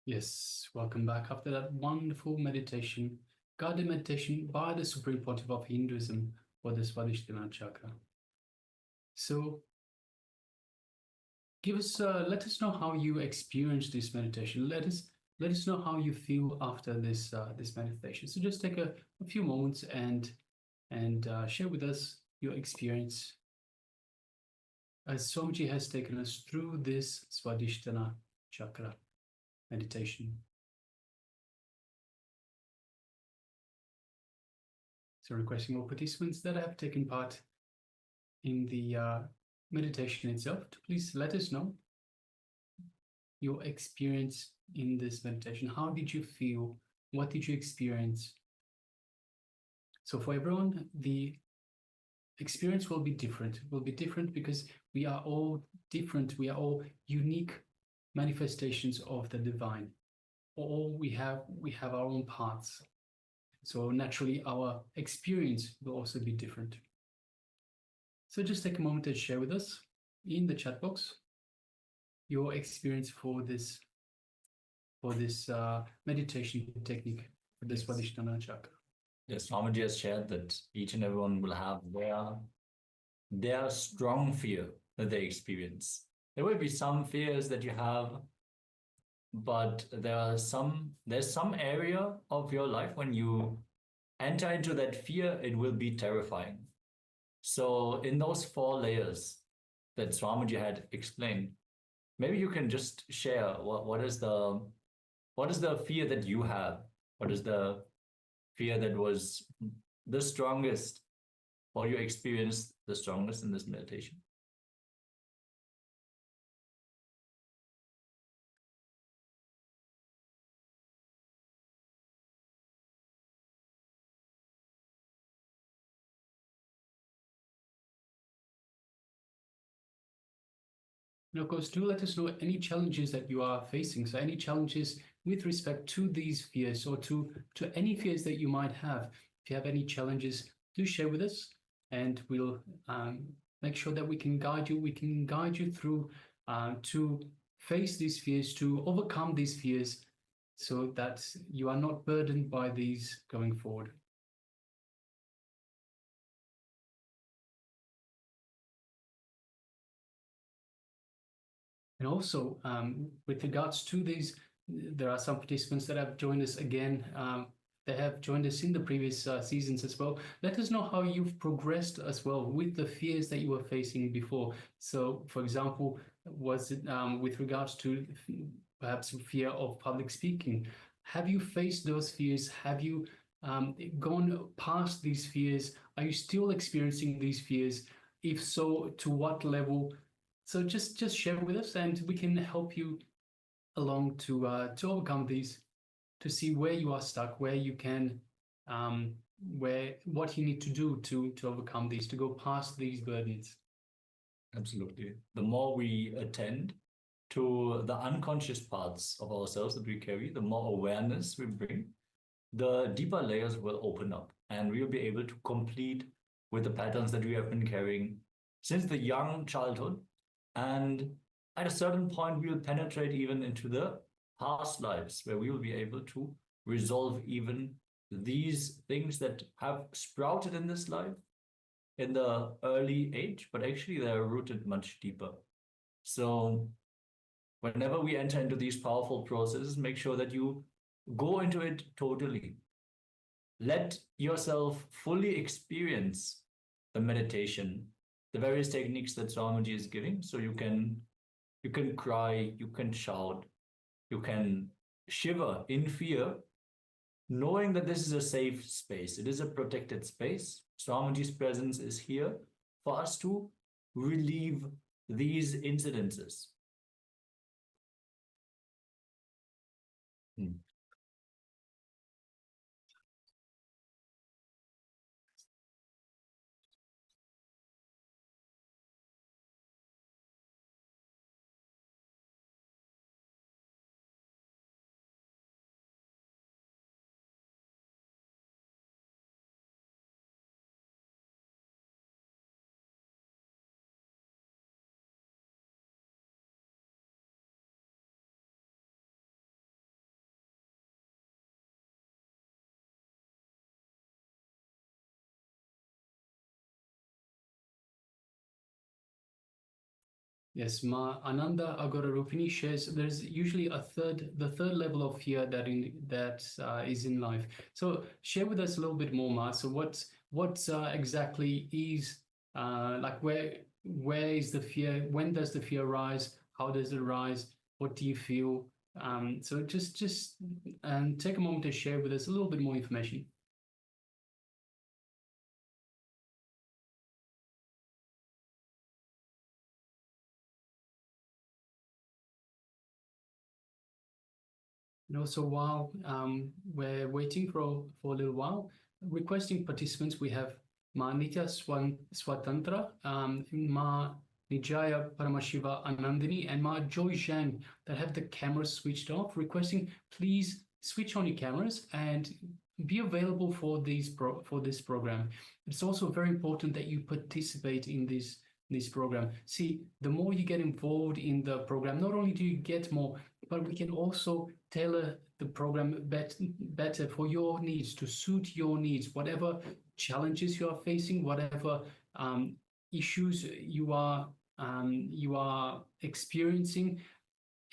Speaker 6: Yes, welcome back after that wonderful meditation, guided meditation by the Supreme Pontiff of Hinduism for the Swadhisthana chakra. So, let us know how you experience this meditation. Let us know how you feel after this this meditation. So just take a few moments and share with us your experience as Swamiji has taken us through this Swadhisthana chakra meditation. So requesting all participants that have taken part in the meditation itself to please let us know your experience in this meditation. How did you feel? What did you experience? So for everyone, the experience will be different. It will be different because we are all different. We are all unique manifestations of the divine. All we have our own paths. So naturally, our experience will also be different. So just take a moment to share with us in the chat box your experience for this meditation technique for this Swadhisthana chakra.
Speaker 10: Yes, Swamiji has shared that each and everyone will have their strong fear that they experience. There will be some fears that you have, but there's some area of your life when you enter into that fear, it will be terrifying. So in those 4 layers that Swamiji had explained, maybe you can just share what is the fear that you have? What is the fear that was the strongest, or you experienced the strongest in this meditation?
Speaker 6: And of course, do let us know any challenges that you are facing. So any challenges with respect to these fears or to any fears that you might have. If you have any challenges, do share with us and we'll make sure that we can guide you. We can guide you through to face these fears, to overcome these fears so that you are not burdened by these going forward. And also, with regards to these, there are some participants that have joined us again. They have joined us in the previous seasons as well. Let us know how you've progressed as well with the fears that you were facing before. So, for example, was it with regards to perhaps fear of public speaking? Have you faced those fears? Have you gone past these fears? Are you still experiencing these fears? If so, to what level? So just share with us and we can help you along to overcome these, to see where you are stuck, where you can, what you need to do to overcome these, to go past these burdens.
Speaker 10: Absolutely. The more we attend to the unconscious parts of ourselves that we carry, the more awareness we bring, the deeper layers will open up and we'll be able to complete with the patterns that we have been carrying since the young childhood. And at a certain point, we will penetrate even into the past lives where we will be able to resolve even these things that have sprouted in this life in the early age, but actually they are rooted much deeper. So whenever we enter into these powerful processes, make sure that you go into it totally. Let yourself fully experience the meditation, the various techniques that Swamiji is giving. So you can cry, you can shout, you can shiver in fear, knowing that this is a safe space. It is a protected space. Swamiji's presence is here for us to relieve these incidences.
Speaker 6: Yes, Ma Ananda Agorarupini shares there's usually the third level of fear that is in life. So share with us a little bit more, Ma. So what exactly is like where is the fear? When does the fear rise? How does it rise? What do you feel? So just take a moment to share with us a little bit more information. And also, while we're waiting for a little while, requesting participants, we have Ma Nitya Swatantra, Ma Nijaya Paramashiva Anandini, and Ma Joy Zhang that have the cameras switched off, requesting please switch on your cameras and be available for this program. It's also very important that you participate in this program. See, the more you get involved in the program, not only do you get more, but we can also tailor the program better for your needs, to suit your needs, whatever challenges you are facing, whatever issues you are experiencing,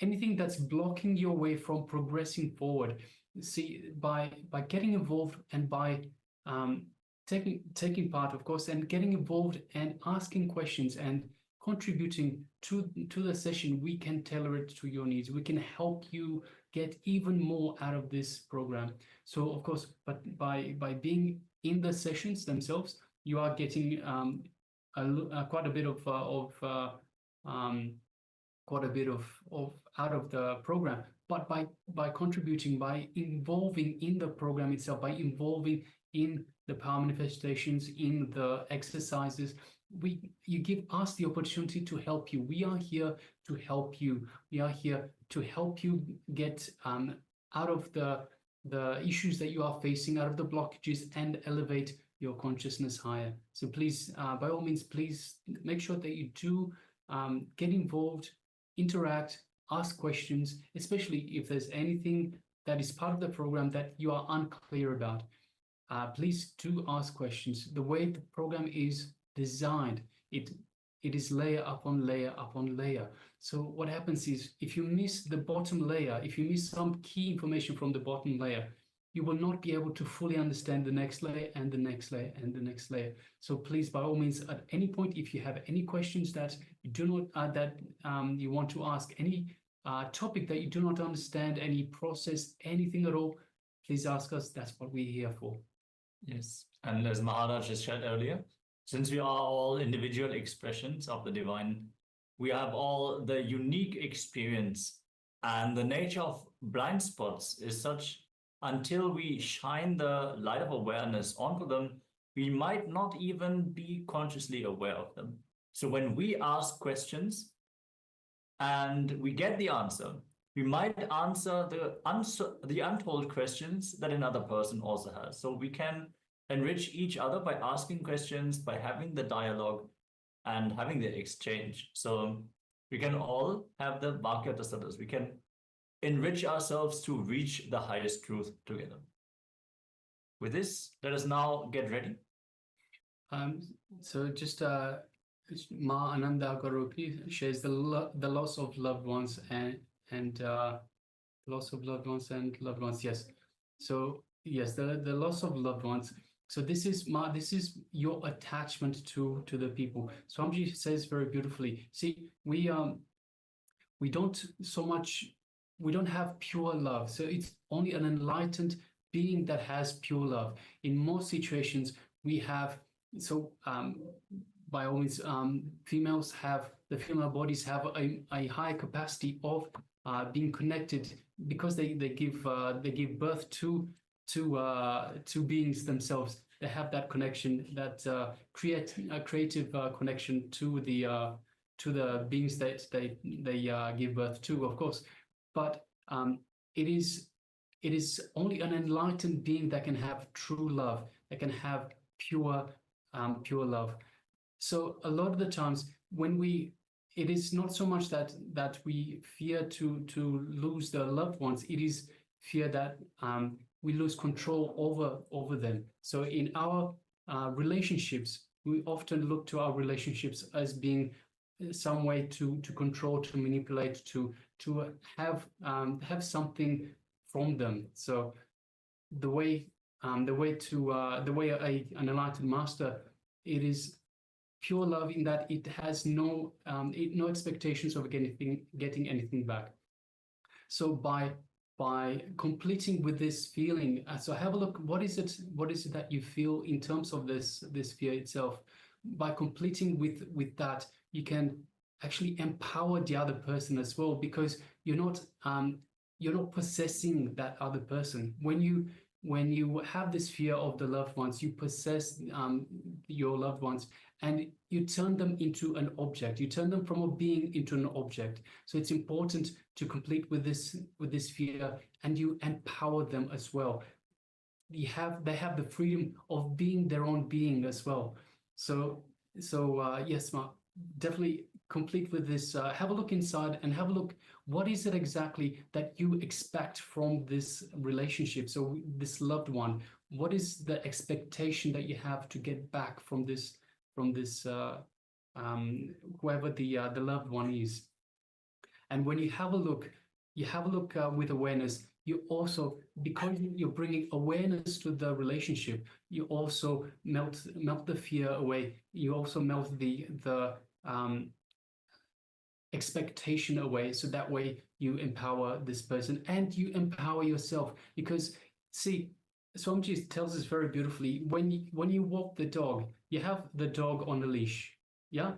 Speaker 6: anything that's blocking your way from progressing forward. See, by getting involved and by taking part, of course, and getting involved and asking questions and contributing to the session, we can tailor it to your needs. We can help you get even more out of this program. So, of course, but by being in the sessions themselves, you are getting quite a bit of out of the program. But by contributing, by involving in the program itself, by involving in the power manifestations, in the exercises, you give us the opportunity to help you. We are here to help you. We are here to help you get out of the issues that you are facing, out of the blockages, and elevate your consciousness higher. So please, by all means, please make sure that you do get involved, interact, ask questions, especially if there's anything that is part of the program that you are unclear about. Please do ask questions. The way the program is designed, it is layer upon layer upon layer. So what happens is, if you miss the bottom layer, if you miss some key information from the bottom layer, you will not be able to fully understand the next layer and the next layer and the next layer. So please, by all means, at any point, if you have any questions that you do not you want to ask, any topic that you do not understand, any process, anything at all, please ask us. That's what we're here for.
Speaker 10: Yes, and as Maharaj just shared earlier, since we are all individual expressions of the divine, we have all the unique experience, and the nature of blind spots is such, until we shine the light of awareness onto them, we might not even be consciously aware of them. So when we ask questions and we get the answer, we might answer the untold questions that another person also has. So we can enrich each other by asking questions, by having the dialogue and having the exchange. So we can all have the Bhakya Tasadas. We can enrich ourselves to reach the highest truth together. With this, let us now get ready.
Speaker 6: So just Ma Ananda Garupi shares the loss of loved ones and loss of loved ones and loved ones. Yes. So yes, the loss of loved ones. So this is your attachment to the people. Swamiji says very beautifully. See, we don't have pure love. So it's only an enlightened being that has pure love. In most situations, we have, so by all means, the female bodies have a high capacity of being connected, because they give birth to beings themselves. They have that connection, that creative connection to the beings that they give birth to, of course. But it is only an enlightened being that can have true love, that can have pure love. So a lot of the times when it is not so much that we fear to lose the loved ones, it is fear that we lose control over them. So in our relationships, we often look to our relationships as being some way to control, to manipulate, to have something from them. So the way an enlightened master, it is pure love in that it has no expectations of getting anything back. So by completing with this feeling, so have a look, what is it that you feel in terms of this fear itself? By completing with that, you can actually empower the other person as well, because you're not possessing that other person. When you have this fear of the loved ones, you possess your loved ones, and you turn them into an object. You turn them from a being into an object. So it's important to complete with this fear, and you empower them as well. They have the freedom of being their own being as well. So yes, Mark, definitely complete with this. Have a look inside and have a look, what is it exactly that you expect from this relationship? So this loved one, what is the expectation that you have to get back from this whoever the loved one is? And when you have a look with awareness. You also, because you're bringing awareness to the relationship, you also melt the fear away. You also melt the expectation away. So that way you empower this person and you empower yourself. Because see, Swamiji tells us very beautifully, when you walk the dog, you have the dog on a leash. Yeah,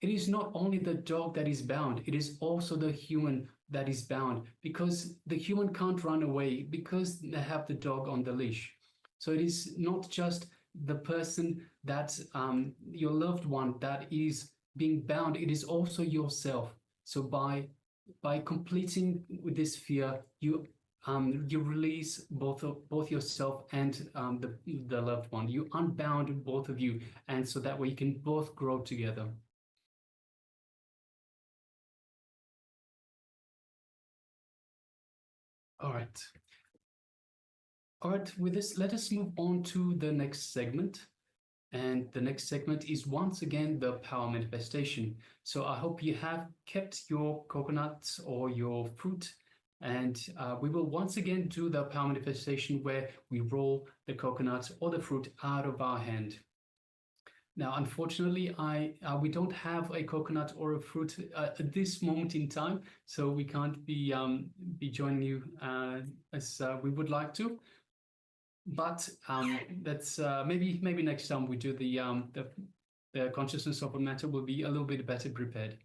Speaker 6: it is not only the dog that is bound, it is also the human that is bound, because the human can't run away because they have the dog on the leash. So it is not just the person that your loved one that is being bound, it is also yourself. So by completing with this fear, you release both yourself and the loved one. You unbound both of you, and so that way you can both grow together. All right. With this, let us move on to the next segment. And the next segment is once again the power manifestation. So I hope you have kept your coconuts or your fruit, and we will once again do the power manifestation where we roll the coconut or the fruit out of our hand. Now, unfortunately, we don't have a coconut or a fruit at this moment in time, so we can't be joining you as we would like to. But that's maybe next time we do the consciousness of a matter, will be a little bit better prepared.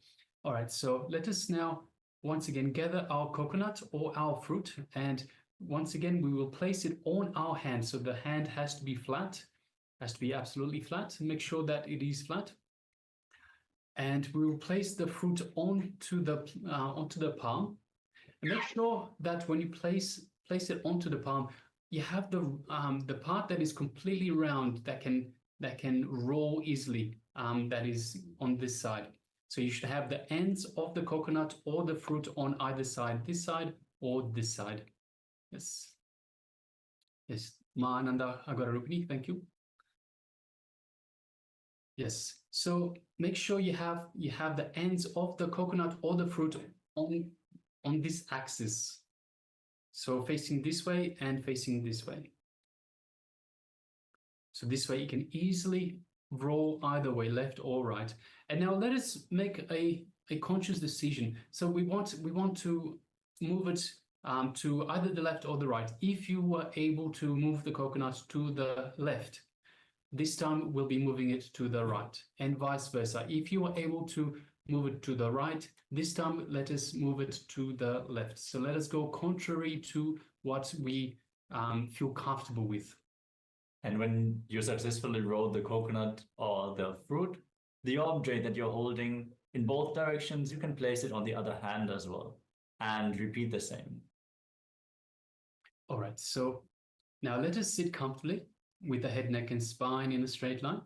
Speaker 6: All right, so let us now once again gather our coconut or our fruit, and once again we will place it on our hand. So the hand has to be flat. Has to be absolutely flat. Make sure that it is flat. And we will place the fruit onto the palm. And make sure that when you place it onto the palm, you have the part that is completely round, that can roll easily. That is on this side. So you should have the ends of the coconut or the fruit on either side, this side or this side. Yes. Yes. Ma Ananda Agararupini, thank you. Yes, so make sure you have the ends of the coconut or the fruit on this axis. So facing this way and facing this way. So this way you can easily roll either way, left or right. And now let us make a conscious decision. So we want to move it to either the left or the right. If you were able to move the coconut to the left, this time we'll be moving it to the right, and vice versa. If you are able to move it to the right, this time let us move it to the left. So let us go contrary to what we feel comfortable with.
Speaker 10: And when you successfully roll the coconut or the fruit, the object that you're holding in both directions, you can place it on the other hand as well and repeat the same.
Speaker 6: All right, so now let us sit comfortably with the head, neck, and spine in a straight line.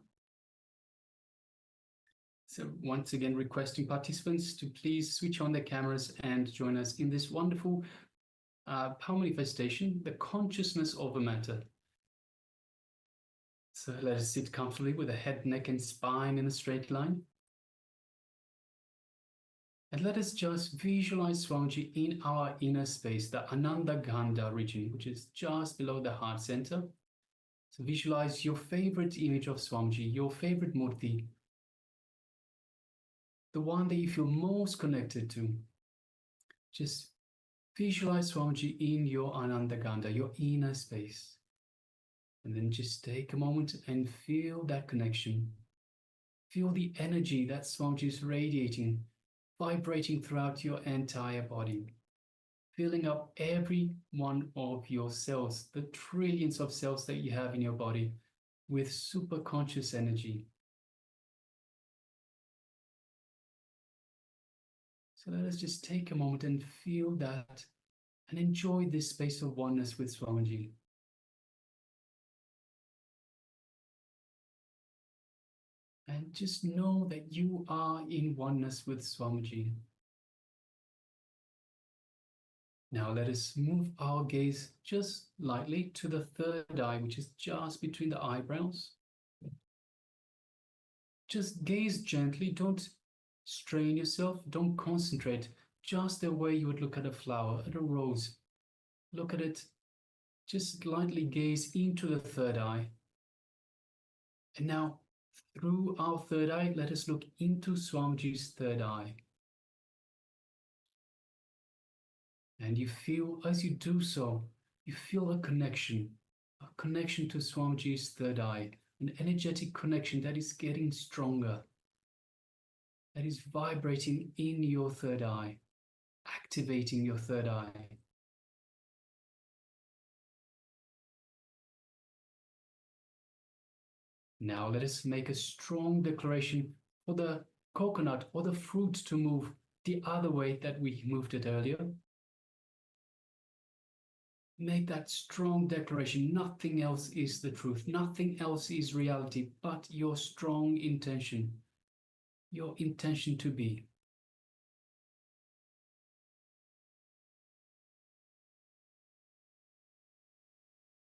Speaker 6: So once again, requesting participants to please switch on their cameras and join us in this wonderful power manifestation, the consciousness of a matter. So let us sit comfortably with the head, neck, and spine in a straight line. And let us just visualize Swamiji in our inner space, the Ananda Gandha region, which is just below the heart center. So visualize your favorite image of Swamiji, your favorite murti, the one that you feel most connected to. Just visualize Swamiji in your Ananda Gandha, your inner space. And then just take a moment and feel that connection. Feel the energy that Swamiji is radiating, vibrating throughout your entire body, filling up every one of your cells, the trillions of cells that you have in your body, with super conscious energy. So let us just take a moment and feel that and enjoy this space of oneness with Swamiji. And just know that you are in oneness with Swamiji. Now let us move our gaze just lightly to the third eye, which is just between the eyebrows. Just gaze gently, don't strain yourself, don't concentrate, just the way you would look at a flower, at a rose. Look at it, just lightly gaze into the third eye. And now, through our third eye, let us look into Swamiji's third eye. And you feel, as you do so, you feel a connection to Swamiji's third eye, an energetic connection that is getting stronger, that is vibrating in your third eye, activating your third eye. Now let us make a strong declaration for the coconut or the fruit to move the other way that we moved it earlier. Make that strong declaration. Nothing else is the truth. Nothing else is reality but your strong intention. Your intention to be.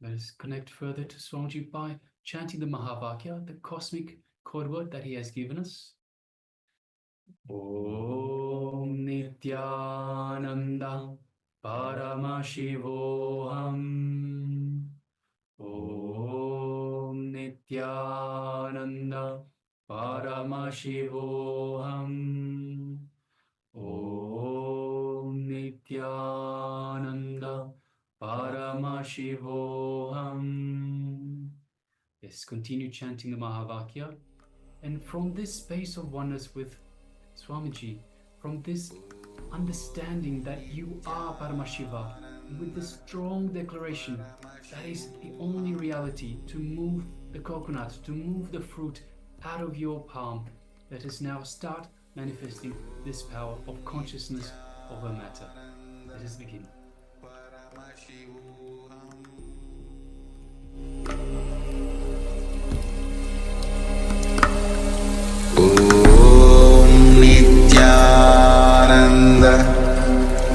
Speaker 6: Let us connect further to Swamiji by chanting the Mahavakya, the cosmic code word that he has given us. Om Nithyananda Paramashivoham. Om Nithyananda Paramashivoham. Om Nithyananda Paramashivoham. Yes, continue chanting the Mahavakya. And from this space of oneness with Swamiji, from this understanding that you are Paramashiva, with this strong declaration that is the only reality to move the coconut, to move the fruit out of your palm, let us now start manifesting this power of consciousness over matter. Let us begin.
Speaker 8: Nithyananda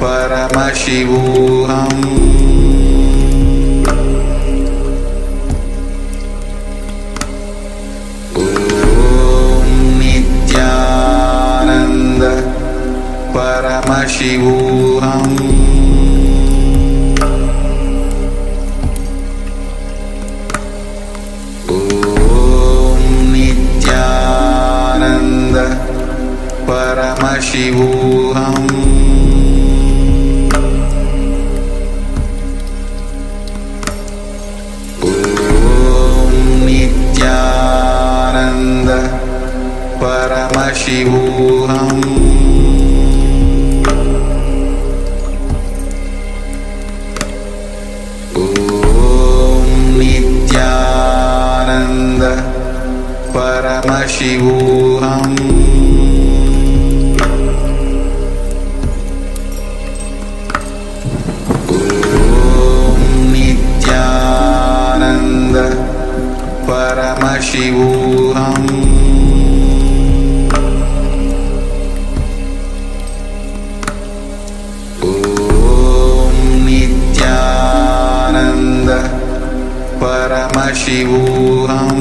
Speaker 8: Paramashivoham. Om Nithyananda Paramashivoham. Om Nithyananda Paramashivoham. Om Nithyananda Paramashivoham. Om Nithyananda Paramashivoham. Paramashivoham. Om Nithyananda Paramashivoham.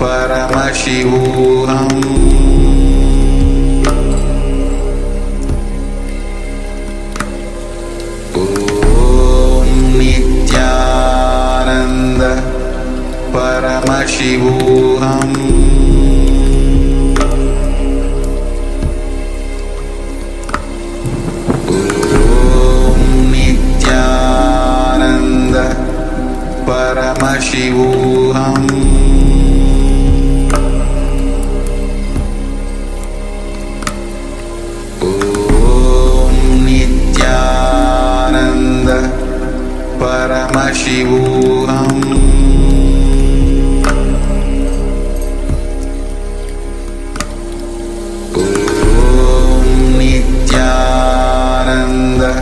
Speaker 8: Paramashivoham Om Nithyananda Paramashivoham Om Nithyananda Paramashivoham Paramashivoham Om Nithyananda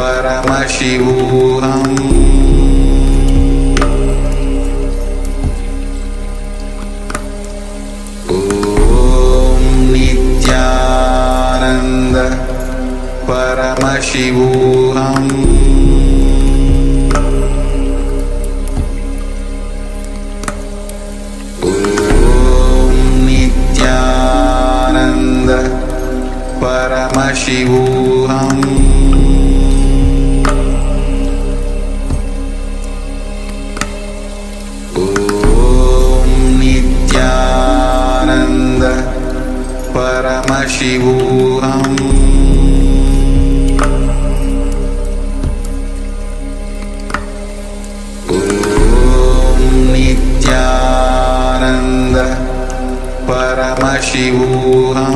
Speaker 8: Paramashivoham Om Nithyananda Paramashivoham Paramashivoham Om Nithyananda Paramashivoham Om Nithyananda Paramashivoham Paramashivoham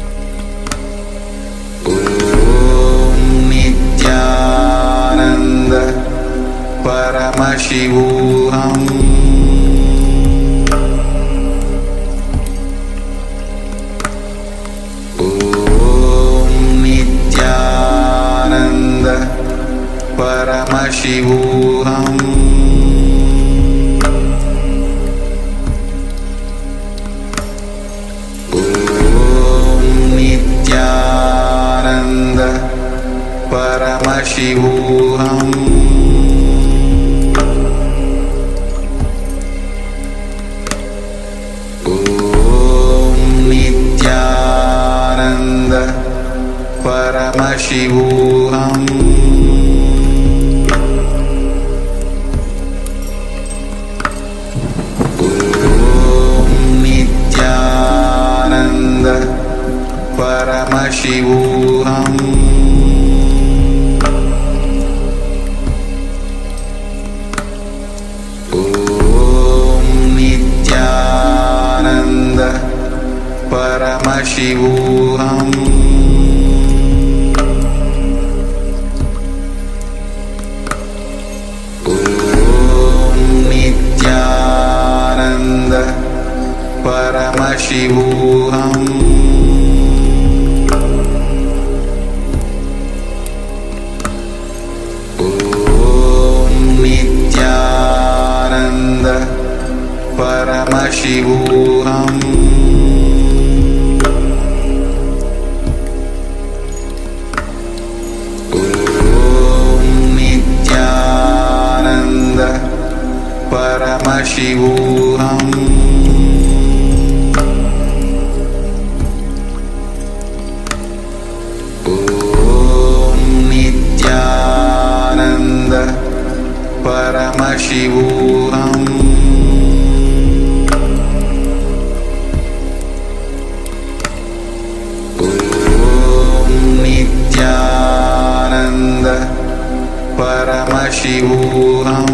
Speaker 8: Om Nithyananda Paramashivoham Om Nithyananda Paramashivoham Paramashivoham Om Nithyananda Paramashivoham Om Nithyananda Paramashivoham Paramashivoham Om Nithyananda Paramashivoham Om Nithyananda Paramashivoham Paramashivoham Om Nithyananda Paramashivoham Om Nithyananda Paramashivoham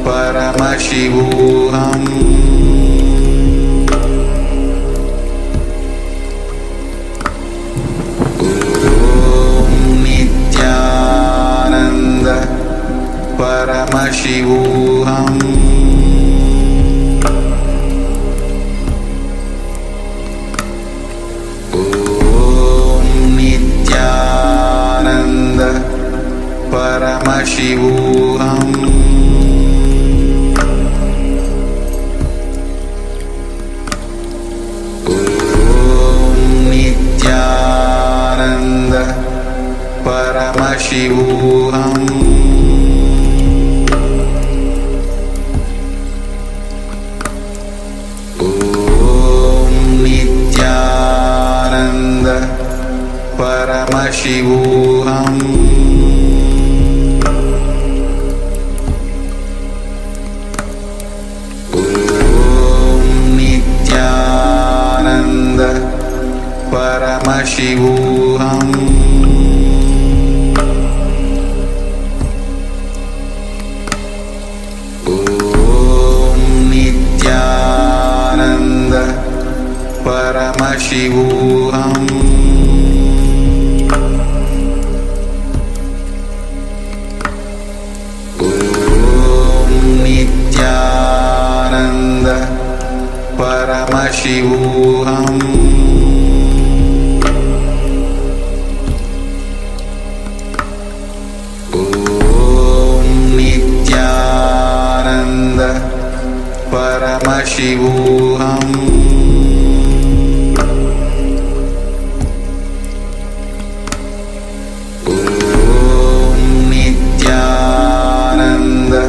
Speaker 8: Paramashivoham Om Nithyananda Paramashivoham Paramashivoham Om Nithyananda Paramashivoham Nithyananda Paramashivoham Om Nithyananda Paramashivoham Om Nithyananda Paramashivoham Om Nithyananda Paramashivoham Om Nithyananda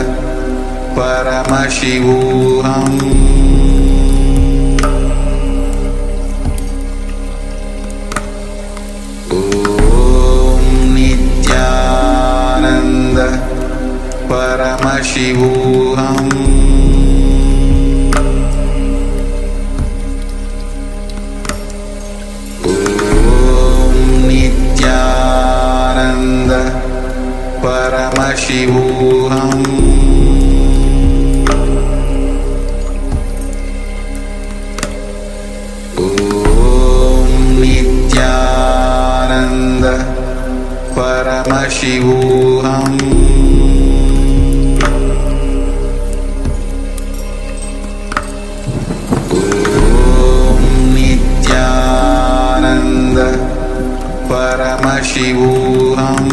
Speaker 8: Paramashivoham Om Nithyananda Paramashivoham Om Nithyananda Paramashivoham Om Nithyananda Paramashivoham Om Nithyananda Paramashivoham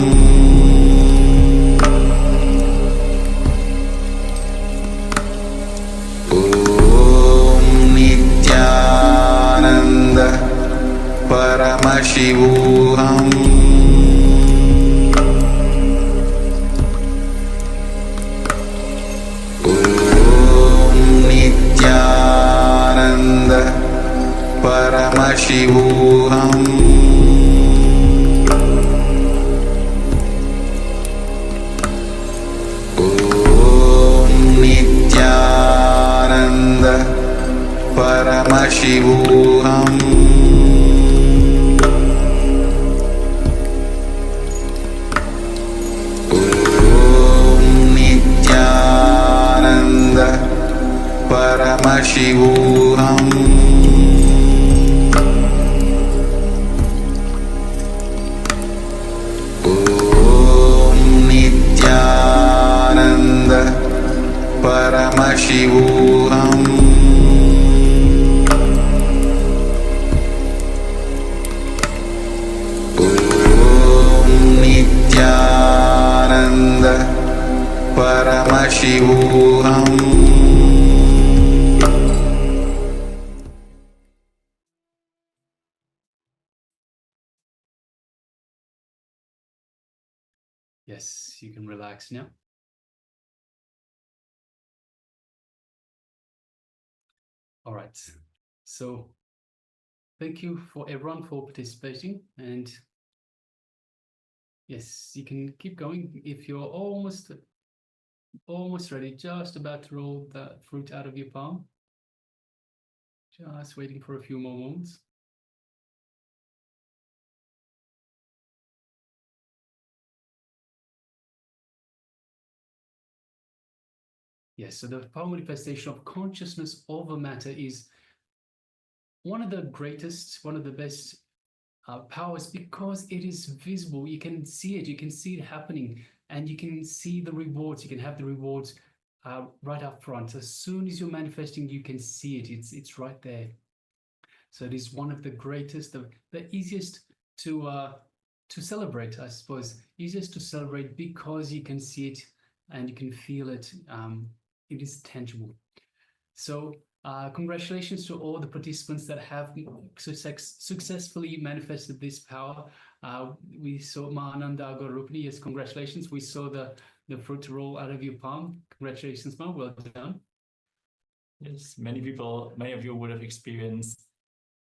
Speaker 8: Om Nithyananda Paramashivoham Om Nithyananda Paramashivoham Om Nithyananda Paramashivoham Om Nithyananda Paramashivoham Om Nithyananda Paramashivoham Om Nithyananda Paramashivoham
Speaker 6: Yes, you can relax now. All right. So thank you for everyone for participating. And yes, you can keep going if you're almost ready, just about to roll the fruit out of your palm. Just waiting for a few more moments. Yes, so the power manifestation of consciousness over matter is one of the greatest, one of the best powers, because it is visible. You can see it, you can see it happening, and you can see the rewards. You can have the rewards right up front. As soon as you're manifesting, you can see it. It's right there. So it is one of the greatest, the easiest to celebrate, I suppose. Easiest to celebrate because you can see it and you can feel it. It is tangible. So Congratulations to all the participants that have successfully manifested this power. We saw Mahananda Agorupani. Yes, congratulations. We saw the fruit roll out of your palm. Congratulations, Ma. Well done.
Speaker 10: Yes, many of you would have experienced.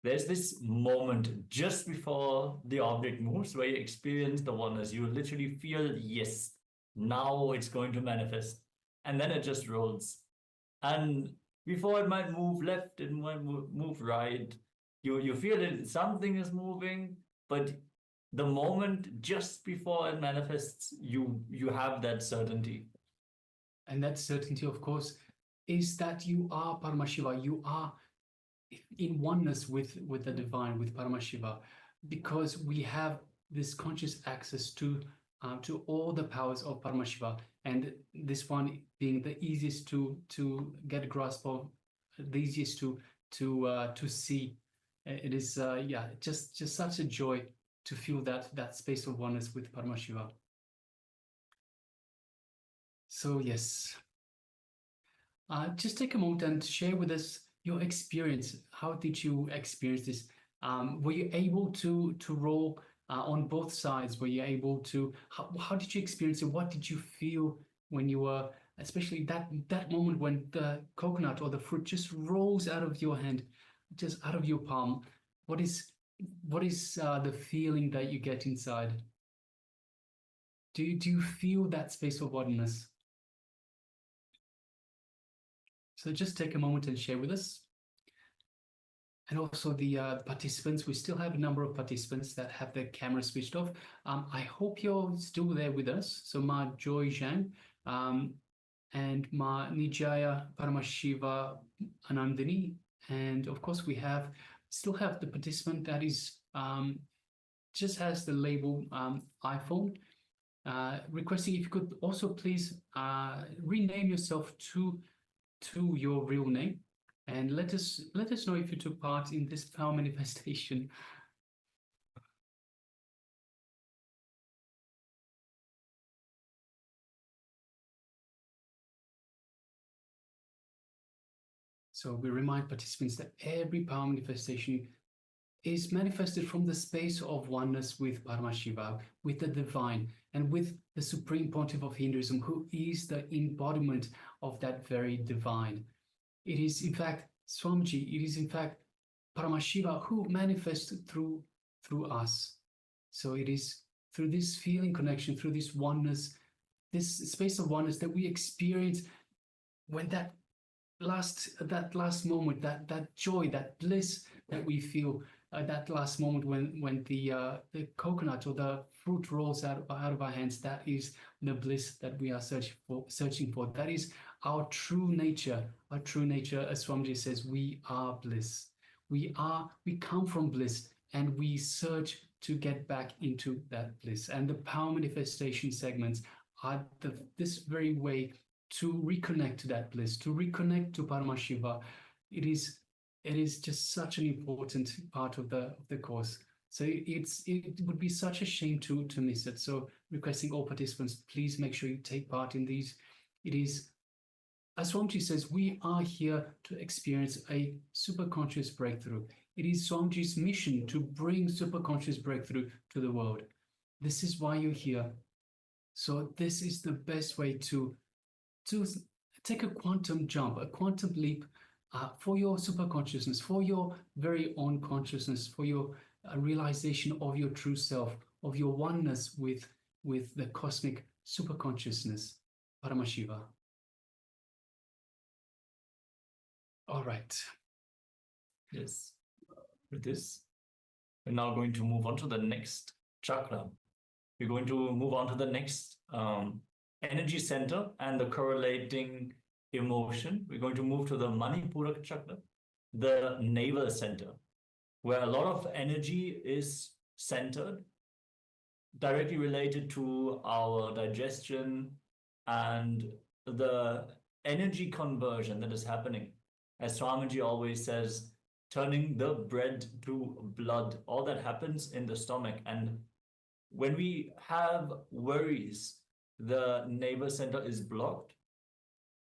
Speaker 10: There's this moment just before the object moves where you experience the oneness. You literally feel, yes, now it's going to manifest. And then it just rolls. And before it might move left, it might move right. You feel that something is moving, but the moment just before it manifests, you have that certainty.
Speaker 6: And that certainty, of course, is that you are Paramashiva. You are in oneness with the divine, with Paramashiva, because we have this conscious access to all the powers of Paramashiva, and this one being the easiest to get a grasp of, the easiest to see. It is just such a joy to feel that space of oneness with Paramashiva. So yes, just take a moment and share with us your experience. How did you experience this? Were you able to roll on both sides? Were you able to, how did you experience it? What did you feel when you were, especially that moment when the coconut or the fruit just rolls out of your hand, just out of your palm? What is the feeling that you get inside? Do you feel that space of oneness? So just take a moment and share with us. And also the participants, we still have a number of participants that have their camera switched off. I hope you're still there with us. So Ma Joy Zhang and Ma Nijaya Paramashiva Anandini. And of course, we still have the participant that is just has the label iPhone. Requesting if you could also please rename yourself to your real name, and let us know if you took part in this power manifestation. So we remind participants that every power manifestation is manifested from the space of oneness with Paramashiva, with the divine, and with the Supreme Pontiff of Hinduism, who is the embodiment of that very divine. It is in fact Swamiji, it is in fact Paramashiva who manifests through us. So it is through this feeling connection, through this oneness, this space of oneness that we experience when that last moment, that joy, that bliss that we feel, that last moment when the coconut or the fruit rolls out of our hands. That is the bliss that we are searching for. That is our true nature. Our true nature, as Swamiji says, we are bliss. We come from bliss, and we search to get back into that bliss. And the power manifestation segments are this very way to reconnect to that bliss, to reconnect to Paramashiva. It is just such an important part of the course. So it would be such a shame to miss it. So requesting all participants, please make sure you take part in these. It is, as Swamiji says, we are here to experience a superconscious breakthrough. It is Swamiji's mission to bring superconscious breakthrough to the world. This is why you're here. So this is the best way to take a quantum jump, a quantum leap for your superconsciousness, for your very own consciousness, for your realization of your true self, of your oneness with the cosmic superconsciousness, Paramashiva. All right.
Speaker 10: Yes. With this, we're now going to move on to the next chakra. We're going to move on to the next energy center and the correlating emotion. We're going to move to the Manipura chakra, the navel center, where a lot of energy is centered, directly related to our digestion and the energy conversion that is happening. As Swamiji always says, turning the bread to blood, all that happens in the stomach. And when we have worries, the navel center is blocked.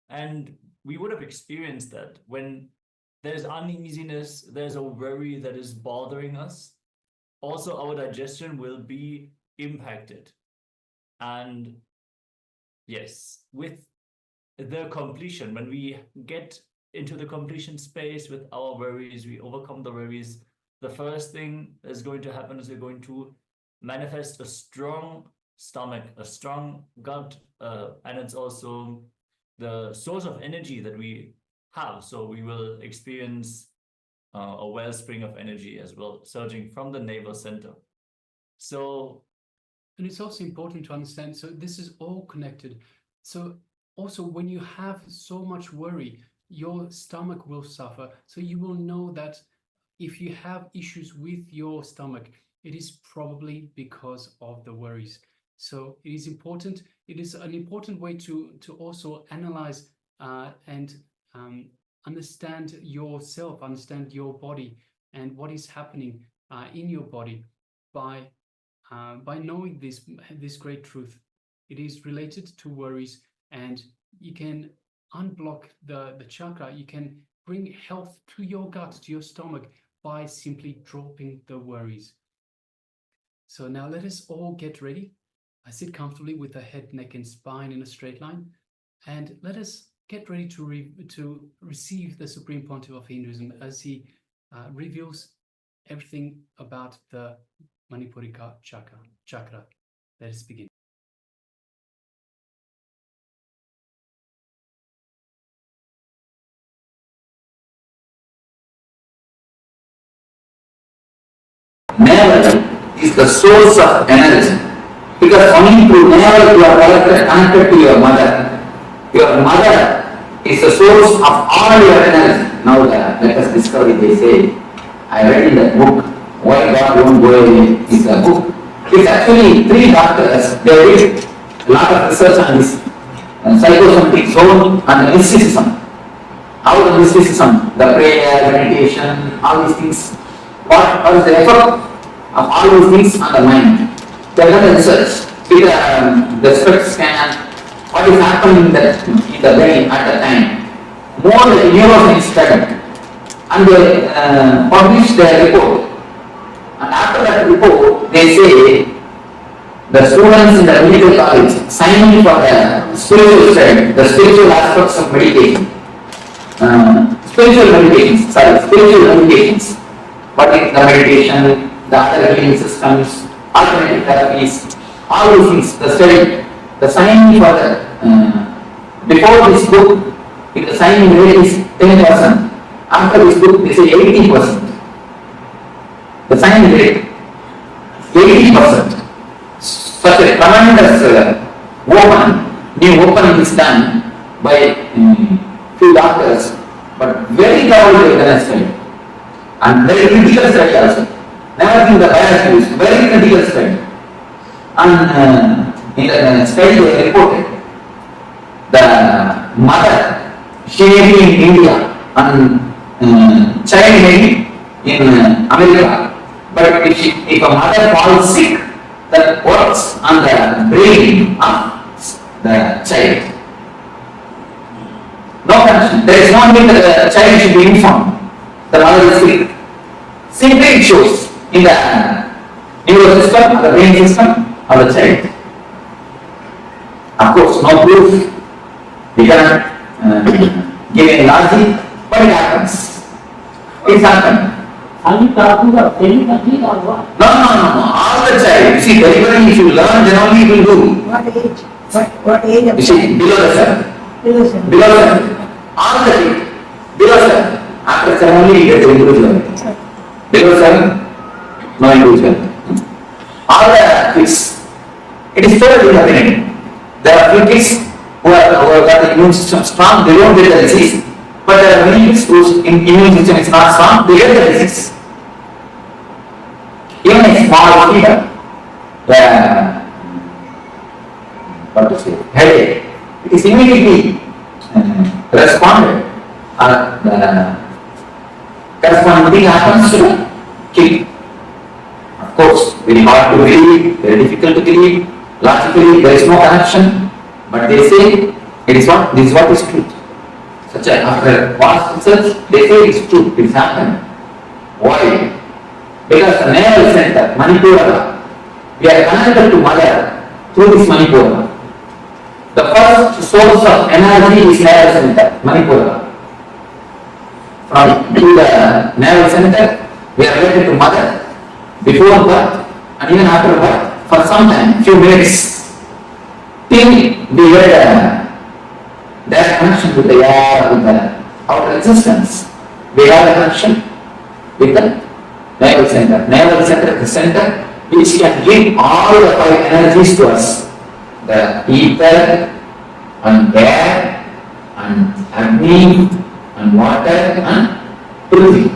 Speaker 10: And we would have experienced that when there's uneasiness, there's a worry that is bothering us, also our digestion will be impacted. And yes, with the completion, when we get into the completion space with our worries, we overcome the worries, the first thing that's going to happen is we're going to manifest a strong stomach, a strong gut, and it's also the source of energy that we have. So we will experience a wellspring of energy as well, surging from the navel center. So,
Speaker 6: and it's also important to understand, so this is all connected. So also when you have so much worry, your stomach will suffer. So you will know that if you have issues with your stomach, it is probably because of the worries. So it is important. It is an important way to also analyze and understand yourself, understand your body and what is happening in your body by knowing this great truth. It is related to worries, and you can unblock the chakra. You can bring health to your gut, to your stomach, by simply dropping the worries. So now let us all get ready. Sit comfortably with the head, neck, and spine in a straight line, and let us get ready to receive the Supreme Pontiff of Hinduism as he reveals everything about the Manipurika chakra. Let us begin.
Speaker 4: Navel is the source of energy, because only through navel you are connected to your mother. Your mother is the source of all your energy. Now let us discover it. They say, I read in that book, Why God Won't Go Away is a book. It's actually 3 doctors, they did a lot of research on this psychosomatic zone and the mysticism. How the mysticism, the prayer, meditation, all these things, what is the effect of all these things on the mind. They have done the research with the SPECT scan, what is happening in the brain at the time. More neuroscience study, and they published their report. And after that report, they say the students in the medical college signing for the spiritual study, the spiritual aspects of meditation. Spiritual meditations. What is the meditation, the other healing systems, alternative therapies, all these things, the study, the signing for the, before this book, if the signing rate is 10%, after this book, they say 80%. The signing rate, 80%. Such a tremendous new opening is done by few doctors, but very thoroughly organized study. And very critical study also. Never think the bias views, very critical study. And in the study they reported, the mother, she may be in India and child may be in America. But if a mother falls sick, that works on the brain of the child. No connection. There is no need that the child should be informed. The mother is sick. Simply it shows in the neural system, or the brain system of the child. Of course, no proof. We cannot give any logic, but it happens. It's happened.
Speaker 16: Are you talking about telepathy or what?
Speaker 4: No. All the child. You see, delivery, if you learn, then only you will do.
Speaker 16: What age? What age of
Speaker 4: you see, below the 7.
Speaker 16: Below 7.
Speaker 4: Below 7. All the kids. Below 7. After 7 only you get the individual. Below 7, no individual. All the kids. It is totally happening. There are few kids who have got the immune system strong, they don't get the disease. But there are many kids whose immune system is not strong, they get the disease. Even a small fever, what to say, headache, it is immediately responded. The corresponding thing happens to the kid. Of course, very hard to believe, very difficult to believe. Logically, there is no connection, but they say it is what this is what is truth. So after vast research, they say it's true, it's happened. Why? Because the nerve center, Manipura, we are connected to mother through this Manipura. The first source of energy is nerve center, Manipura. From to the nerve center, we are related to mother before birth and even after birth for some time, few minutes, till we had that connection with the air, with the outer existence. We have a connection with the navel center. Navel center is the center which can give all the five energies to us. The ether and air and Agni and water and Prithvi.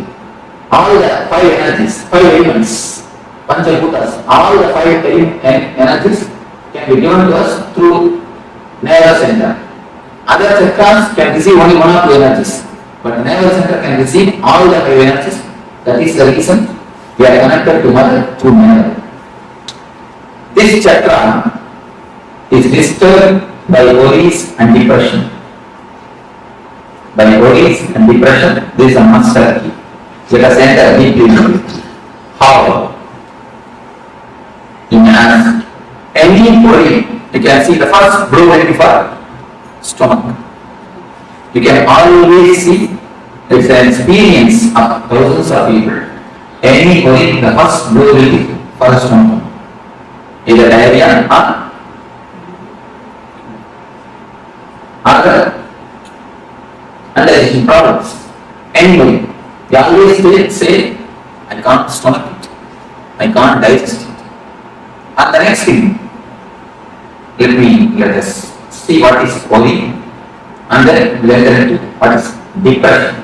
Speaker 4: All the five energies, five elements, Panchabhutas, all the five energies can be given to us through navel center. Other chakras can receive only one or two energies, but the navel center can receive all the five energies. That is the reason we are connected to mother through navel. This chakra is disturbed by worries and depression. By worries and depression, this is a master key. Let us enter deeply. How? In any worry, you can see the first blue will be for stomach. You can always see it's an experience of thousands of people. Any worry, the first blue will be for stomach. Either diarrhea or other digestion problems. Anyway, they always say, I can't stomach it, I can't digest it. And the next thing, let us see what is worry, and then we'll enter into what is depression.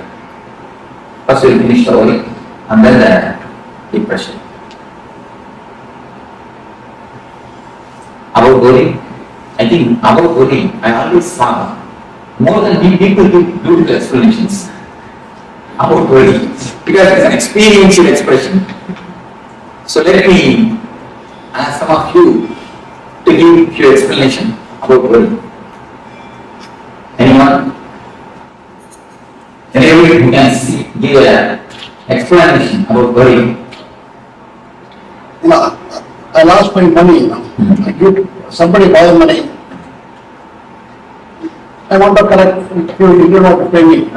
Speaker 4: First we'll finish the worry, and then the depression. About worry, I think about worry, I always saw more than people do beautiful explanations about worry, because it's an experiential expression. So let me ask some of you to give your explanation about worry. Anyone? Anybody who can give an explanation about worry?
Speaker 9: I lost my money. I give somebody borrow money. I want to collect. You don't have to pay me.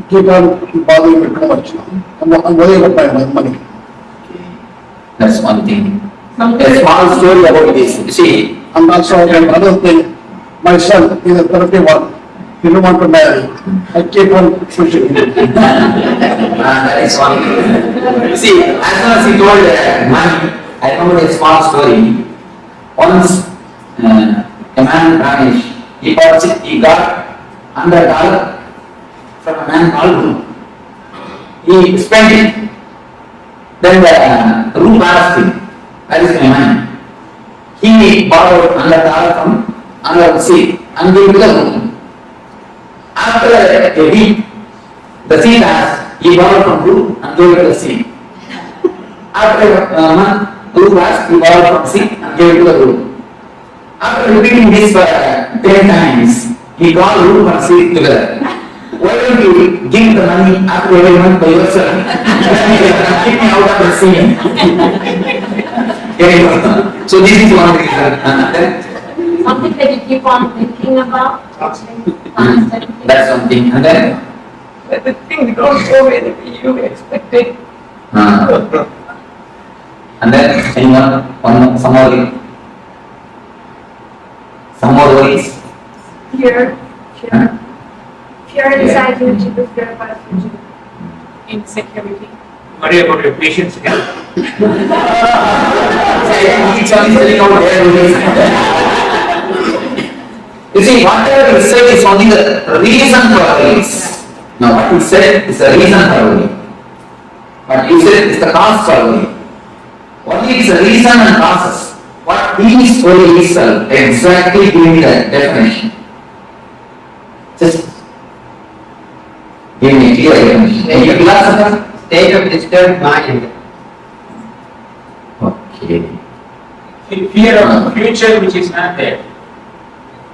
Speaker 9: Keep on bothering me too much. I'm worried about my money.
Speaker 4: That's one thing. A small story about this. You see,
Speaker 9: and also another thing. My son is a 31. He don't want to marry. I keep on pushing him.
Speaker 4: That is one thing. You see, as soon as he told money, I remember a small story. Once a man Ramesh, he got $100 from a man called Ru. He spent it. Then the Ru asked him, "Where is my money?" He borrowed $100 from another Sikh and gave to the Ru. After a week, the Sikh asked, he borrowed from Ru and gave it to the Sikh. After a month, Ru asked, he borrowed from Sikh and gave it to the Ru. After repeating this for 10 times, he called Ru and Sikh together. Why don't you give the money after every month by yourself? Keep me out of the scene. So this is one reason.
Speaker 13: Something that you keep on thinking about.
Speaker 4: That's something. And then
Speaker 7: The thing don't go the way you expected.
Speaker 4: And then anyone, some more worries?
Speaker 13: Fear inside you, to prepare for the future. Insecurity.
Speaker 12: Worry about your patient's health.
Speaker 4: Each one is telling out their worries. You see, whatever you said is only the reason for worries. Now, what you said is the reason for worry. What you said is the cause for worry. Only is the reason and causes. What is worry itself? Exactly give me the definition. Just give me a clear definition. Any philosopher?
Speaker 12: State of disturbed mind.
Speaker 4: Okay.
Speaker 12: Fear of the future which is not there.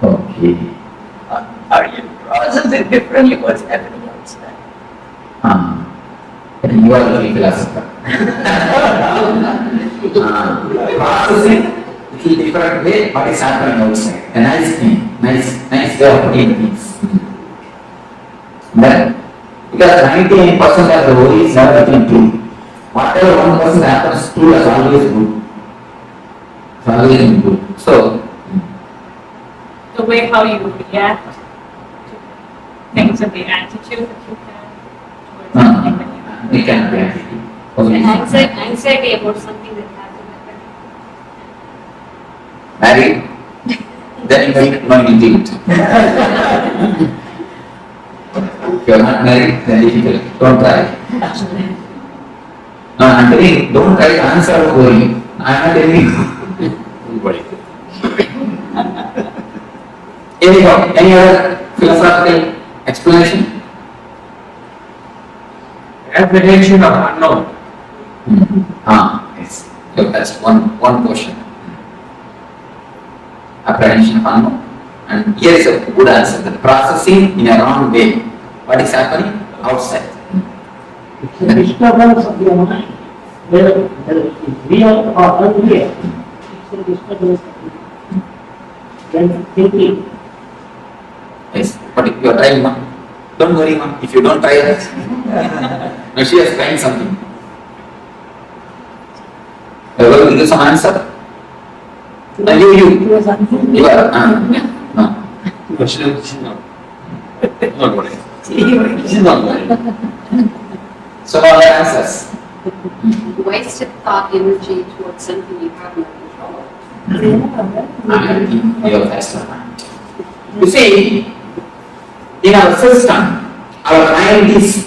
Speaker 4: Okay.
Speaker 12: Are you
Speaker 7: ourselves is differently what's happening outside.
Speaker 4: You are the philosopher. Processing in different way what is happening outside. A nice thing, nice way of putting things. But because 99% of the world is never become true. Whatever 1% happens true is always good. It's always good. So
Speaker 13: The way how you react to things and the attitude that you have towards something that
Speaker 4: we can react.
Speaker 13: anxiety about something that hasn't happened.
Speaker 4: Married, then you make no guilt. If you are not married, then difficult. Don't try. No, I'm telling you, don't try to answer the query. I'm not telling you. Anyhow, any other philosophical explanation?
Speaker 12: Apprehension of unknown.
Speaker 4: Yes. So that's one question. Apprehension of unknown. And here is a good answer. The processing in a wrong way. What is happening outside?
Speaker 16: It's a disturbance of your mind. Whether it is real or unreal, it's a disturbance of your mind. Then thinking.
Speaker 4: Yes, but if you are trying, don't worry, ma'am. If you don't try it, now she is trying something. You are going to give some answer. And you are, no.
Speaker 12: She's not worrying. She's not worrying.
Speaker 4: So all the answers.
Speaker 17: Wasted thought energy towards something you have no control of.
Speaker 4: You have extra mind. You see, in our system, our mind is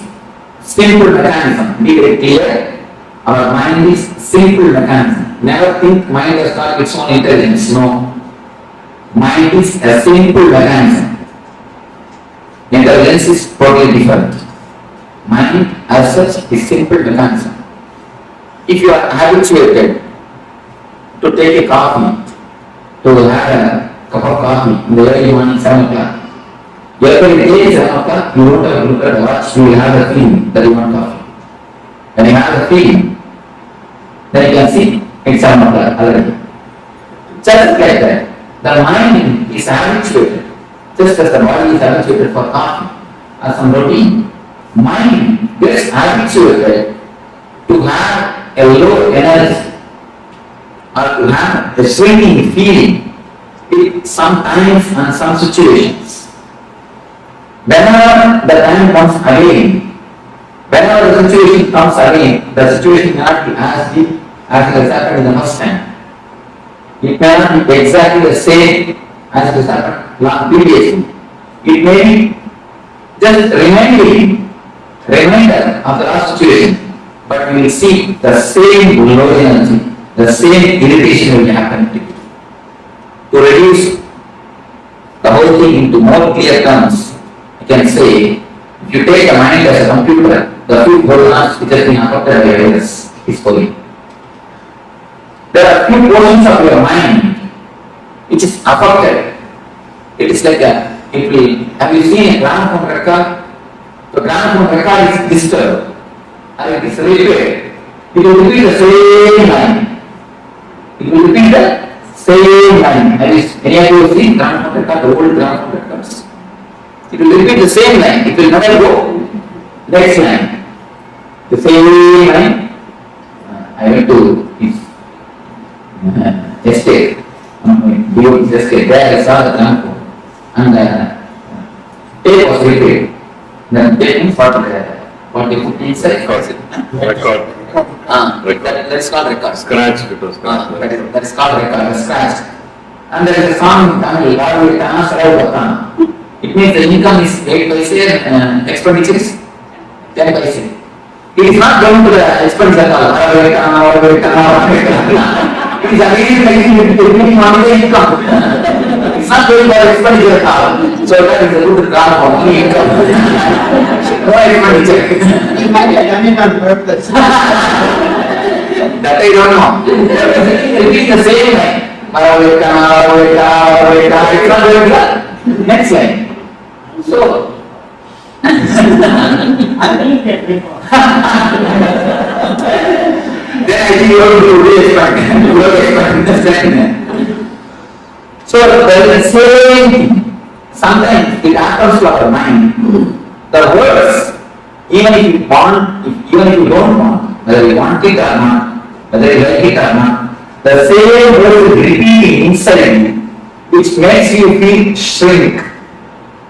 Speaker 4: simple mechanism. Be very clear. Our mind is simple mechanism. Never think mind has got its own intelligence. No. Mind is a simple mechanism. Intelligence is totally different. Mind as such is simple mechanism. If you are habituated to take a coffee, to have a cup of coffee in the early morning 7 o'clock, every day 7 o'clock, you won't have looked at the watch, you will have a feeling that you want coffee. When you have a feeling, then you can see it's 7 o'clock already. Just like that, the mind is habituated, just as the body is habituated for coffee or some routine. Mind gets habituated to have a low energy or to have a shrinking feeling in some times and some situations. Whenever the time comes again, whenever the situation comes again, the situation cannot be as deep as it has happened in the first time. It may not be exactly the same as it has happened previously. It may be just reminder of the last situation, but we will see the same low energy, the same irritation will happen to you. To reduce the whole thing into more clear terms, you can say, if you take the mind as a computer, the few programs which has been affected by virus is for you. There are few portions of your mind which is affected. It is like have you seen a gramophone record? The gramophone record is disturbed and it is repaired. It will repeat the same line. It will repeat the same line. Any of you seen gramophone record, the old gramophone records? It will repeat the same line. It will never go next line. The same line. I went to his estate. His estate. There I saw the gramophone. And tape was repaired. Then tape means what they put inside.
Speaker 18: Record.
Speaker 4: That is called record.
Speaker 18: Scratch. It was
Speaker 4: that is called record. Scratch. And there is a song in Tamil. It means the income is 8 paise, expenditure is 10 paise. It is not going to the expenditure at all. It is again making on the income. It's not going by expenditure at all. So that is a good graph for money income. No expenditure.
Speaker 9: You might have done it on purpose.
Speaker 4: That I don't know. It is the same line. It's not going to the next line. So, then I think you have to understand. So the same thing, sometimes it happens to our mind. The words, even if you want, even if you don't want, whether you want it or not, whether you like it or not, the same word is repeating inside you, which makes you feel shrink,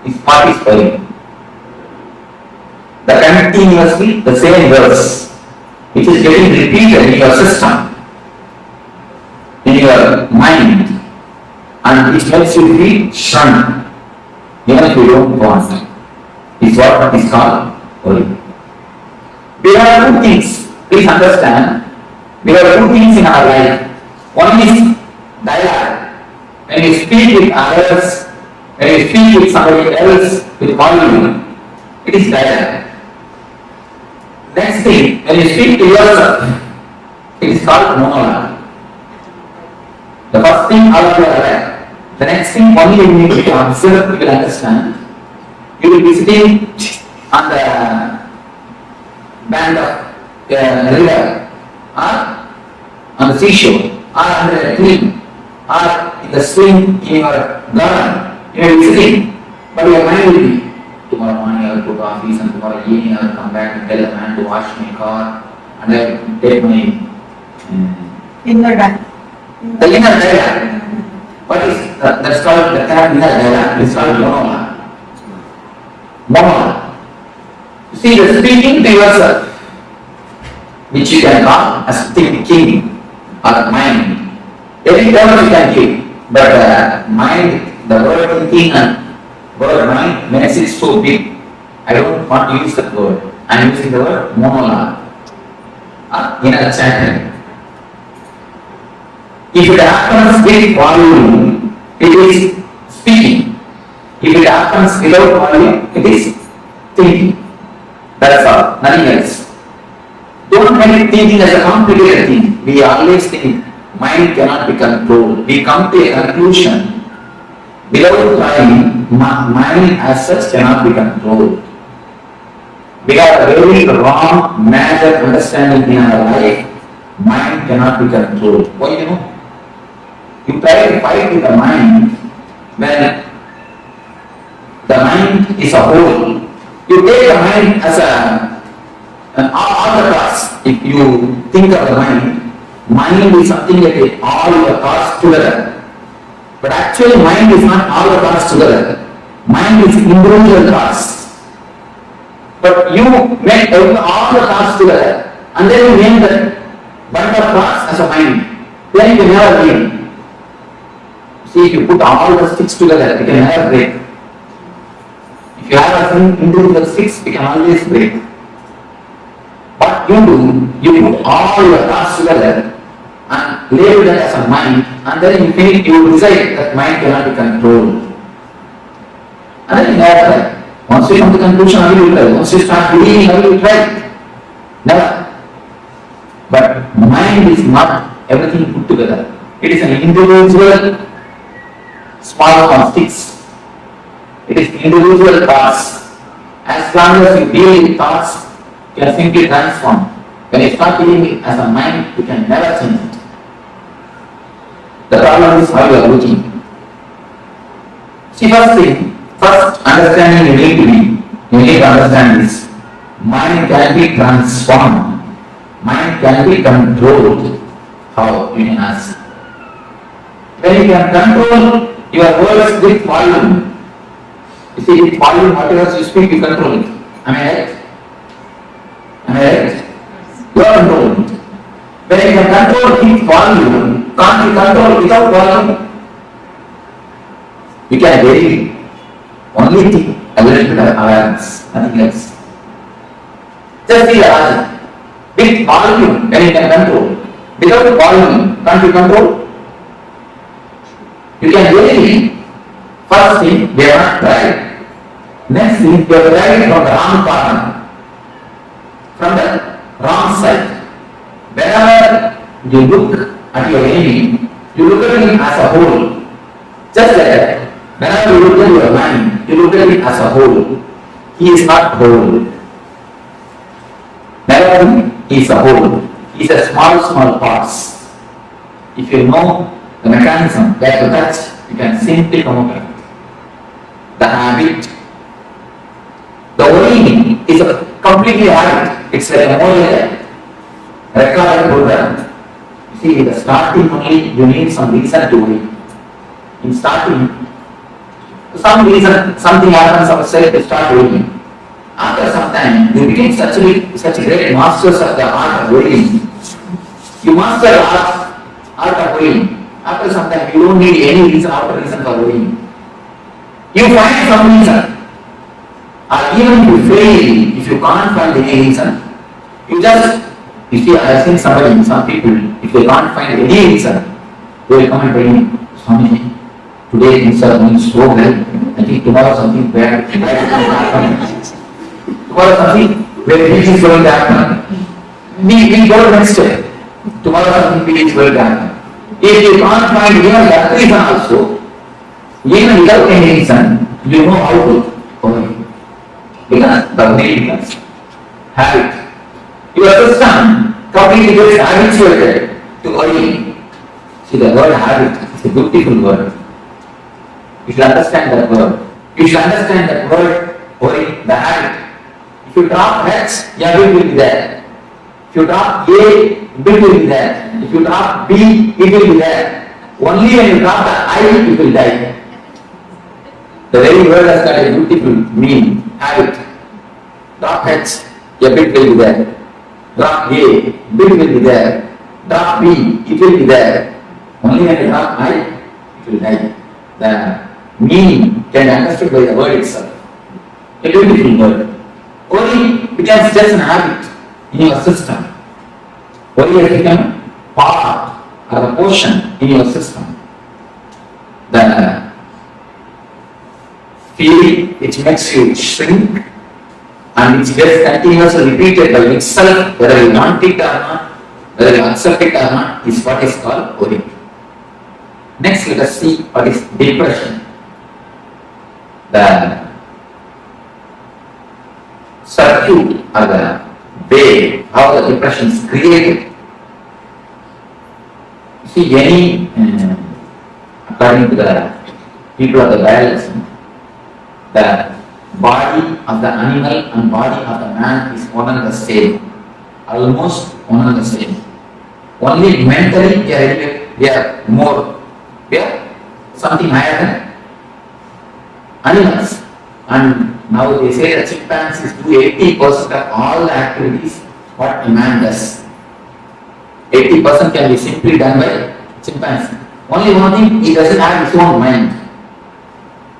Speaker 4: is what is going. The continuously the same words, which is getting repeated in your system, in your mind, and it makes you feel shrunk, even if you don't want, is what is called worry. There are two things, please understand, there are two things in our life. One is dialogue. When you speak with others, when you speak with somebody else with volume, it is dialogue. Next thing, when you speak to yourself, it is called monologue. The first thing, all of you are aware. The next thing, only you need to observe, you will understand. You will be sitting on the bank of a river, or on the seashore, or under a tree, or in the swing in your garden. You will be sitting, but your mind will be, tomorrow morning I will go to office, and tomorrow evening I will come back and tell the man to wash my car, and I will take my
Speaker 3: inner dialogue.
Speaker 4: the inner dialogue. What is that's called the term inner dialogue? It's called monologue. Monologue. You see, the speaking to yourself, which you can call as thinking or mind. Every term you can give, but mind, the word thinking and word mind makes it so big. I don't want to use that word. I am using the word monologue. Inner chanting. If it happens with volume, it is speaking. If it happens without volume, it is thinking. That's all, nothing else. Don't make thinking as a complicated thing. We always think mind cannot be controlled. We come to a conclusion. Without trying, mind as such cannot be controlled. We have a very wrong major understanding in our life. Mind cannot be controlled. Why you know? You try to fight with the mind when the mind is a whole. You take the mind as all the thoughts. If you think of the mind is something like all your thoughts together. But actually mind is not all the thoughts together. Mind is individual thoughts. But you make all the thoughts together and then you name that bunch of thoughts as a mind. Then you can never win. See, if you put all the sticks together, you can never break. If you have a individual sticks, you can always break. What you do, you put all your thoughts together and label that as a mind, and then you think you decide that mind cannot be controlled. And then you never try. Once you come to conclusion, how will you try? Once you start believing, how will you try? Never. But mind is not everything put together. It is an individual small constituents. It is individual thoughts. As long as you deal with thoughts, you can simply transform. When you start dealing with as a mind, you can never change it. The problem is how you are looking. See, first understanding you need to understand this. Mind can be transformed. Mind can be controlled. How? You can ask. When you can control your words with volume. You see, with volume, whatever you speak, you control it. Am I right? Am I right? You are controlling it. When you can control with volume, can't you control without volume? You can vary. Only thing, a little bit of awareness, nothing else. Just the awareness. With volume, when you can control. Without volume, can't you control? You can vary. First thing, they are not tried. Next thing, they are tried from the wrong corner. From the wrong side. Whenever you look at your enemy, you look at him as a whole. Just like that. Whenever you look at your mind, you look at it as a whole. He is not whole. Never he is a whole. He is a small parts. If you know the mechanism where to touch, you can simply come out of it. The habit, the worrying is a completely habit. It's like a more recorded program. You see, in the starting only you need some reason to worry. In starting, some reason, something happens outside to start worrying. After some time, you become such great masters of the art of worrying. You master the art of worrying. After some time, you don't need any reason after reason for worrying. You find some reason. Or even if you fail, if you can't find any reason, you see, I have seen some people, if they can't find any reason, they will come and tell me, Swami, today things are going so well, I think tomorrow something bad will happen. Tomorrow something very big is going to happen. We go next step. Tomorrow something big is going to happen. If you can't find even that reason also, even without any reason, you know how to worry. Because the way becomes habit. Your system completely gets habituated to worrying. See, the word habit is a beautiful word. You should understand that word. You should understand that word, worry, the habit. If you drop H, your bill will be there. If you drop A, bill will be there. If you drop B, it will be there. Only when you drop the I, it will die. The very word has got a beautiful meaning, habit. Drop H, your bit will be there. Drop A, bit will be there. Drop B, it will be there. Only when you drop I, it will die. The meaning can be understood by the word itself. A beautiful word. Worry becomes just an habit in your system. Worry has become part or a portion in your system. The feeling which makes you shrink and which gets continuously repeated by itself, whether you want it or not, whether you accept it or not, is what is called worry. Next, let us see what is depression. The circuit or the way how the depression is created. See, according to the people of the biology, the body of the animal and body of the man is one and the same, almost one and the same. Only mentally we are something higher than animals. And now they say that chimpanzees do 80% of all the activities what a man does. 80% can be simply done by chimpanzee. Only one thing, he doesn't have his own mind.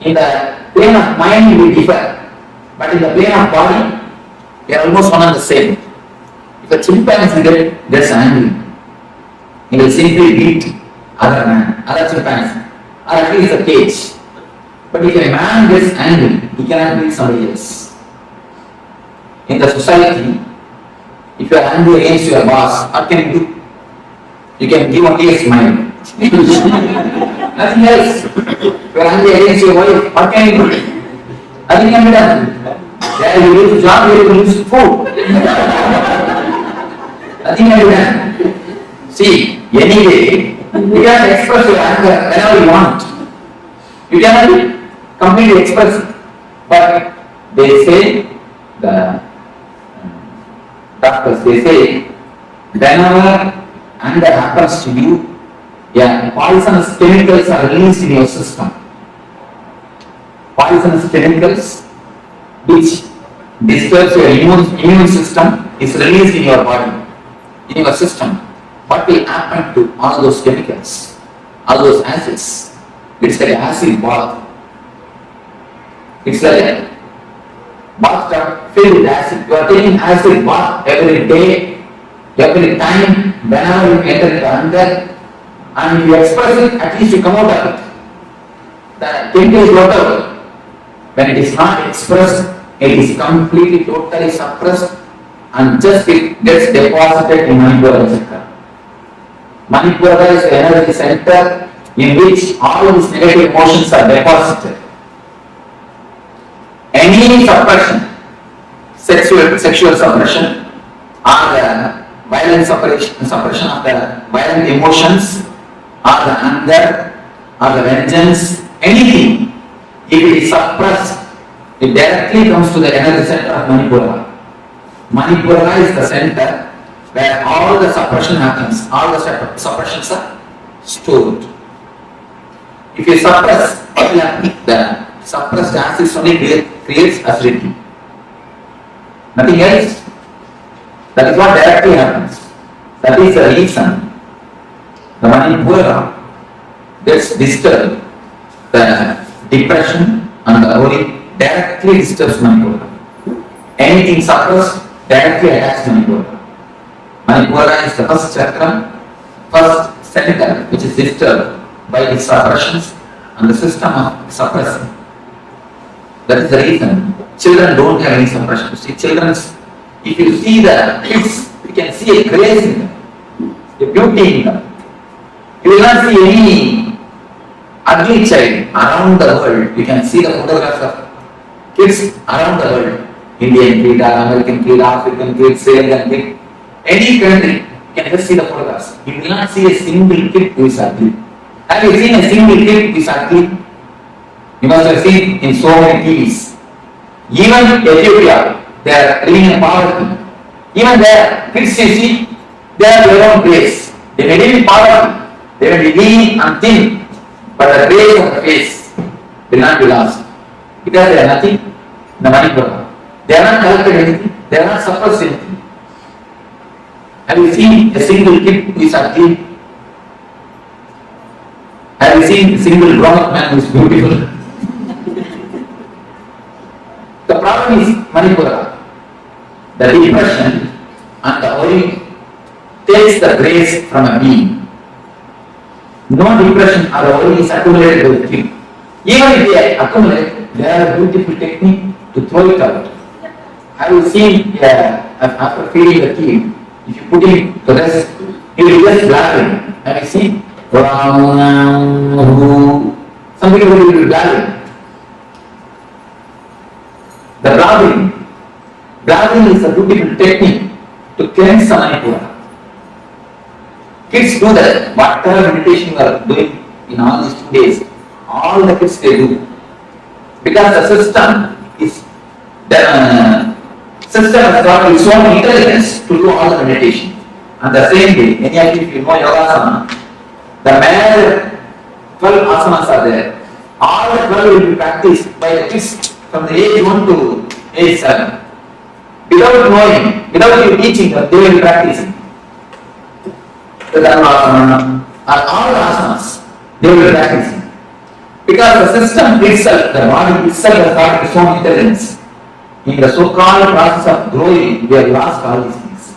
Speaker 4: In the plane of mind we differ, but in the plane of body, we are almost one and the same. If a chimpanzee gets angry, he will simply beat other chimpanzee, or at least a cage. But if a man gets angry, he cannot beat somebody else. In the society, if you are angry against your boss, what can you do? You can give only a smile. Nothing else. If you are angry against your wife, what can you do? Nothing can be done. There you lose job, you lose food. Nothing can be done. See, anyway, you can express your anger whenever you want. You cannot completely express it. But they say, the doctors, they say, whenever anger happens to you, poisonous chemicals are released in your system. Poisonous chemicals which disturbs your immune system is released in your body, in your system. What will happen to all those chemicals, all those acids? It's like acid bath. It's like a bathtub filled with acid. You are taking acid bath every day, every time, whenever you enter into anger, and you express it, at least you come out of it. The chemical is whatever. When it is not expressed, it is completely, totally suppressed, and just it gets deposited in Manipura Chakra. Manipura is the energy center in which all these negative emotions are deposited. Any suppression, sexual suppression, or the violent suppression of the violent emotions, or the anger, or the vengeance, anything, if it is suppressed, it directly comes to the energy center of Manipura. Manipura is the center where all the suppression happens, all the suppressions are stored. If you suppress, what will happen? The suppressed acid only creates acidity. Nothing else. That is what directly happens. That is the reason the Manipura gets disturbed. The depression and the worry directly disturbs Manipura. Anything suppressed directly attacks Manipura. Manipura is the first chakra, first center which is disturbed by its suppressions and the system of suppressing. That is the reason children don't have any suppression. See, if you see the kids, you can see a grace in them, a beauty in them. You will not see any ugly child around the world. You can see the photographs of kids around the world. Indian kid, American kid, African kid, Sri Lankan kid, any country, you can just see the photographs. You will not see a single kid who is ugly. Have you seen a single kid who is ugly? You must have seen in so many TVs. Even Ethiopia, they are living in poverty. Even there, kids you see, they have their own grace. They may live in poverty, they may be lean and thin, but the grace of the face will not be lost. Because they are nothing in the Manipura. They are not collected anything, they are not suppressed anything. Have you seen a single kid who is ugly? Have you seen a single grown-up man who is beautiful? The problem is Manipura. The depression and the worry takes the grace from a being. No depression or worry is accumulated with the kid. Even if they accumulate, they have a beautiful technique to throw it out. Have you seen after feeding the kid, if you put him to rest, he will just laughing. Have you seen? Some people will be blabbing. The blabbing is a beautiful technique to cleanse the Manipura. Kids do that. Whatever meditation you are doing in all these 2 days, all the kids they do. Because the system has got its own intelligence to do all the meditation. And the same way, any of you, if you know Yogasana, the major 12 asanas are there. All the 12 will be practiced by the kids from the age 1 to age 7. Without knowing, without you teaching them, they will be practicing. The Dharmasana and all the asanas, they will be practicing. Because the system itself, the body itself has got its own intelligence. In the so-called process of growing, we have lost all these things.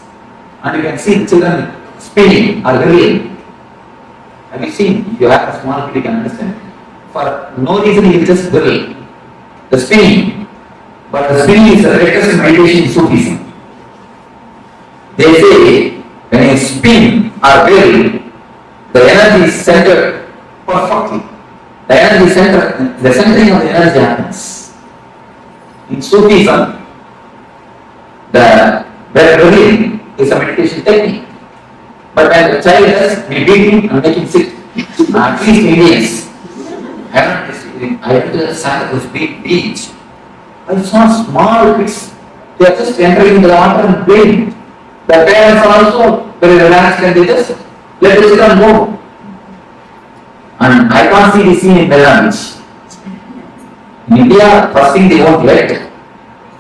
Speaker 4: And you can see the children spinning or drilling. Have you seen? If you have a small kid, you can understand. For no reason, he will just drill. The spinning. But the spinning is the greatest meditation in Sufism. They say, when you spin or drill, the energy is centered perfectly. The centering of the energy happens. In Sufism, the drilling is a meditation technique. But when the child does, we beat him and make him sit. At least millions. I went to the Santa Cruz beach. I saw small kids. They are just entering the water and playing. The parents are also very relaxed and they just let the children go. And I can't see this scene in Belarus. In India, first thing they won't let.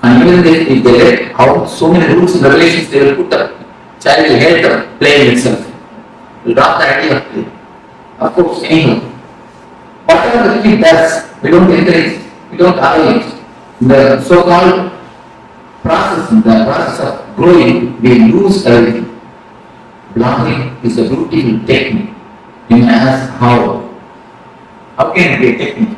Speaker 4: And even if they let out so many rules and regulations, they will put up. Child will hate the playing itself. Will drop the idea of play. Of course, anyhow. Whatever the kid does, we don't encourage, we don't allow it. The so-called process of growing, we lose everything. Blocking is a beautiful technique. You may ask how? How can it be a technique?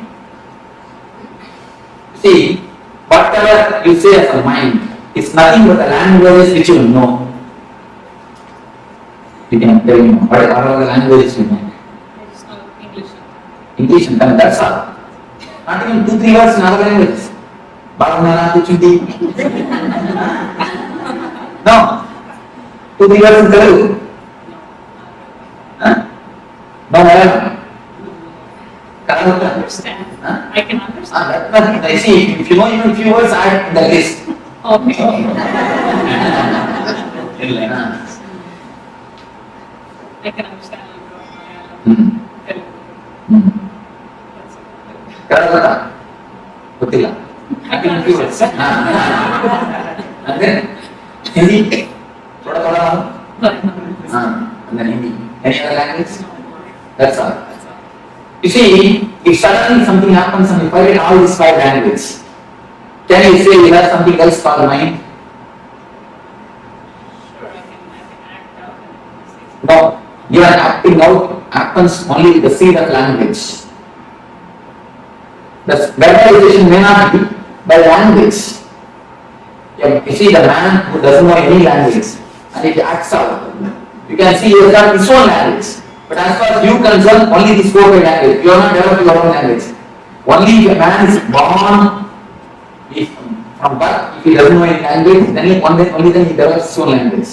Speaker 4: See, whatever you say as a mind, it's nothing but the languages which you know. You can tell me what are the languages you know?
Speaker 13: English.
Speaker 4: English and Tamil, that's all. Not even 2-3 words in other languages. Banana kuchundi. No. 2-3 words in Telugu. Huh? No, Malayalam.
Speaker 13: I understand. I can understand.
Speaker 4: I see, if you know even few words, add in the list.
Speaker 13: Okay. I can understand you.
Speaker 4: Karakata. Kutila. I can few words. And then Hindi. And then Hindi. Any other language? That's all. You see, if suddenly something happens and you forget all these 5 languages, can you say you have something else called mind? No, your acting out happens only with the seed of language. The verbalization may not be by language. You see the man who doesn't know any language and it acts out. You can see he has got his own language. But as far as you concern, only these 4 languages. You are not developing your own language. Only if a man is born from birth, if he doesn't know any language, then only then he develops his own language.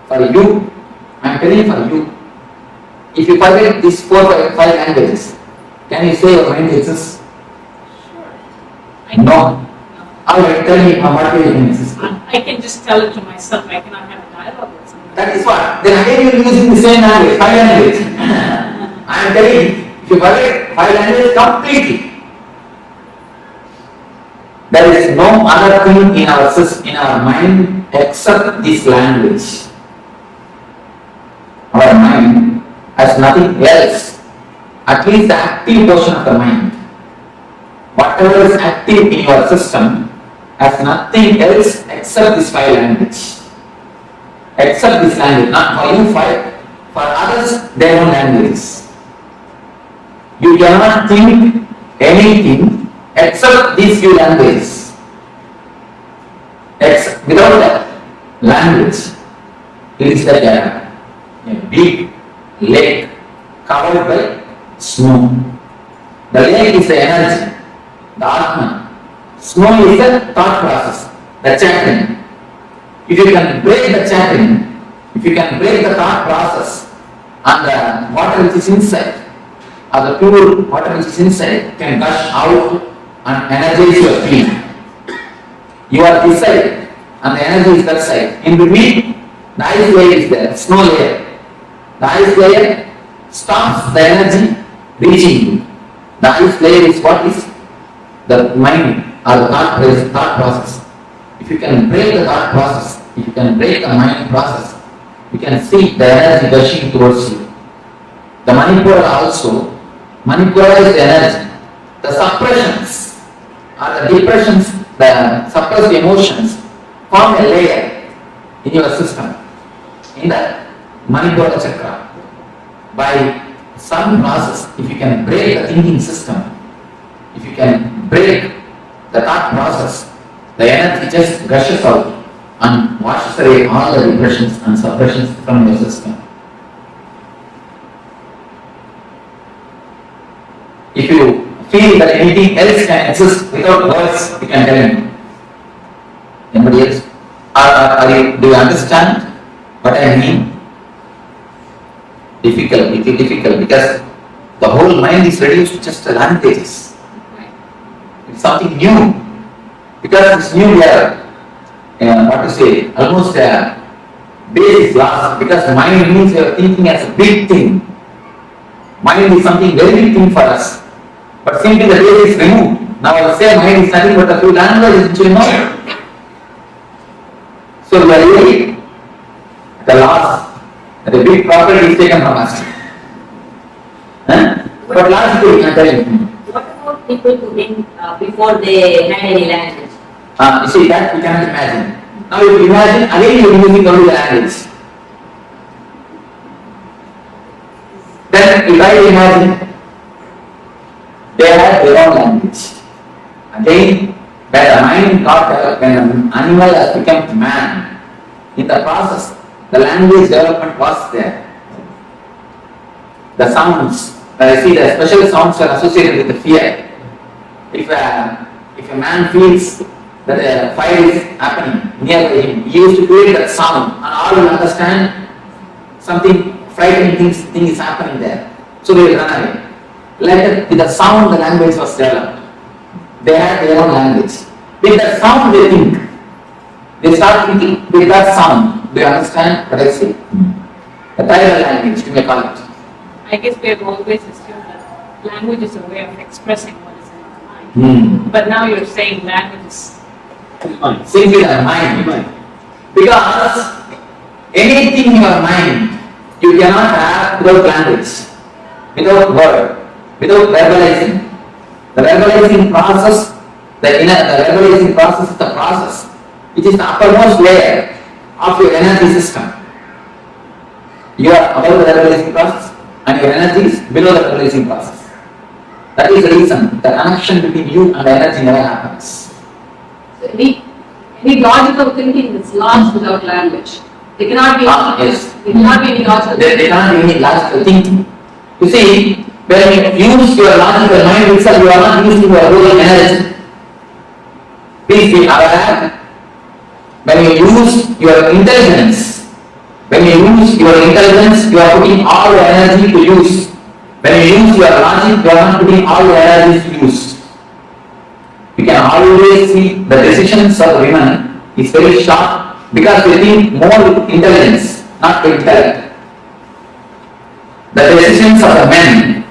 Speaker 4: For you, I am telling you for you. If you forget these 4 or 5 languages, can you say your mind exists?
Speaker 13: Sure.
Speaker 4: No. Alright, tell me what way you can exist.
Speaker 13: I can just tell it to myself. I cannot have a dialogue with someone.
Speaker 4: That is what. Then again you are using the same language, 5 languages. I am telling you, if you forget 5 languages completely, there is no other thing in our mind except this language. Our mind has nothing else, at least the active portion of the mind. Whatever is active in your system has nothing else except this 5 language. Except this language, not for you 5, for others their own languages. You cannot think anything except these few languages. Without that language, it is like a big lake covered by snow. The lake is the energy, the Atman. Snow is the thought process, the chanting. If you can break the chanting, if you can break the thought process, and the water which is inside, or the pure water which is inside can gush out and energize your feeling. You are this side and the energy is that side. In between, the ice layer is there, snow layer. The ice layer stops the energy reaching you. The ice layer is what is the mind or the thought process. If you can break the thought process, if you can break the mind process, you can see the energy gushing towards you. The Manipura also, Manipura is the energy. The suppressions or the depressions, the suppressed emotions form a layer in your system, in the Manipura Chakra. By some process, if you can break the thinking system, if you can break the thought process, the energy just gushes out and washes away all the depressions and suppressions from your system. If you feel that anything else can exist without words, you can tell me. Anybody else? Do you understand what I mean? Difficult, it is difficult because the whole mind is reduced to just languages. It's something new. Because it's new, we are, what to say, almost a base is lost because mind means you are thinking as a big thing. Mind is something very big thing for us. But simply the base is removed. Now I will say mind is nothing but a few languages which you know. So we are really at the loss. That a big property is taken from us. But last day, I tell you.
Speaker 14: What about people who think before they had any language?
Speaker 4: You see, that we cannot imagine. Now if you imagine, again you are using only the language. Then if I imagine, they have their own language. Again, when the mind got developed, when an animal has become man, in the process, the language development was there. The sounds, see the special sounds are associated with the fear. If If a man feels that a fire is happening nearby him, he used to create that sound, and all will understand something frightening thing is happening there. So they will run away. Like with the sound, the language was developed. They had their own language. With that sound, they think. They start thinking with that sound. Do you understand what I say? The tribal language, you may call it.
Speaker 13: I guess we have always assumed that language is a way of expressing what is in our mind. But now you're saying language is
Speaker 4: Simply the mind. Because anything in your mind, you cannot have without language, without word, without verbalizing. The verbalizing process, the verbalizing process is the process which is the uppermost layer of your energy system. You are above the verbalizing process and your energy is below the verbalizing process. That is the reason the connection between you and the energy never happens.
Speaker 17: So any logical thinking is lost without language. There cannot be
Speaker 4: Yes.
Speaker 17: there cannot be any logical
Speaker 4: There cannot be any logical thinking. You see, when you use your logical mind itself, you are not using your whole energy. Please be aware. When you use your intelligence, you are putting all your energy to use. When you use your logic, you are not putting all your energy to use. You can always see the decisions of women is very sharp because they think more intelligence, not intellect. The decisions of the men,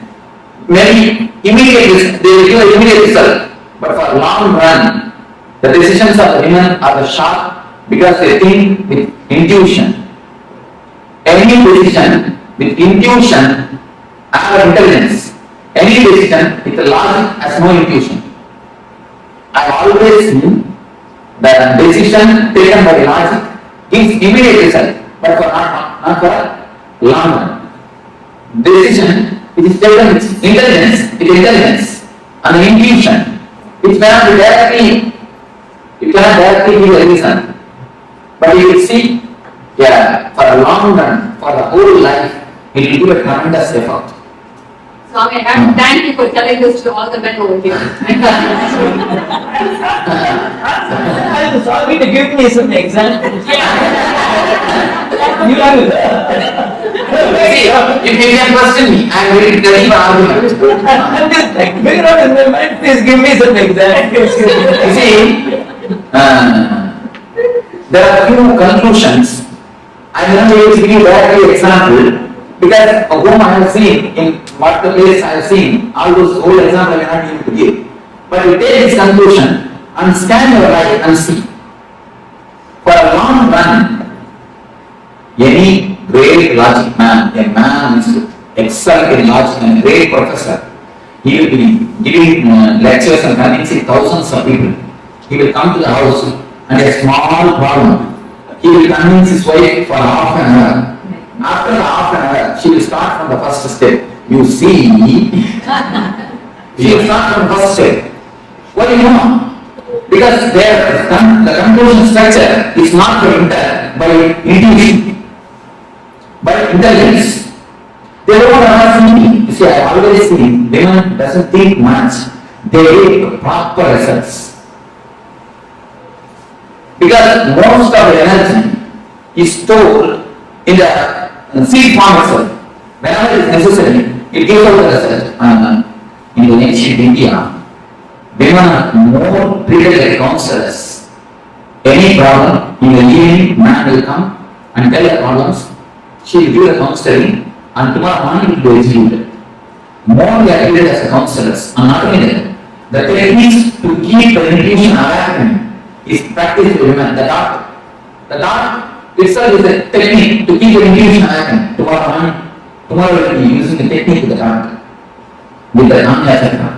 Speaker 4: maybe immediate, they will give an immediate result, but for long run, the decisions of the women are the sharp because they think with intuition. Any decision with intuition or intelligence, any decision with logic has no intuition. I always seen that decision taken by logic gives immediate result, but for not for long run. Decision which is taken with intelligence and the intuition, which may not be directly, you cannot directly give a reason, but you will see, for a long run, for the whole life, it will give a tremendous effort.
Speaker 17: Swami, I have to thank you for telling this to all the men over here.
Speaker 2: I'm sorry to give me some examples. You are
Speaker 4: If you can question me, I am ready to tell you an argument.
Speaker 2: I'm just like, figure out in my mind, please give me some examples.
Speaker 4: You see, there are few conclusions. I am not able to give you directly example because of whom I have seen, in what the place I have seen, all those whole examples I may not be able to give. But you take this conclusion and scan your life and see. For a long run, any great logic man, a man is to excel in logic and a great professor, he will be giving lectures and convincing thousands of people. He will come to the house and a small problem, he will convince his wife for half an hour. After the half an hour, she will start from the first step. You see, she will start from the first step. What do you know? Because the conclusion structure is not by intuition, by intelligence. They don't have thinking. You see, I always see women doesn't think much. They take proper results. Because most of the energy is stored in the seed form itself. Whenever it is necessary, it gives out the result. In the ancient India, women are more treated like counselors. Any problem, in the evening, man will come and tell the problems. She will give the counseling, and tomorrow morning it will be executed. More they are treated as counselors, and not only that, the techniques to keep the intuition awakened is practiced by women. The dark itself is a technique to keep the intuition awakened. Tomorrow we will be using the technique with the dark, with the Chakra.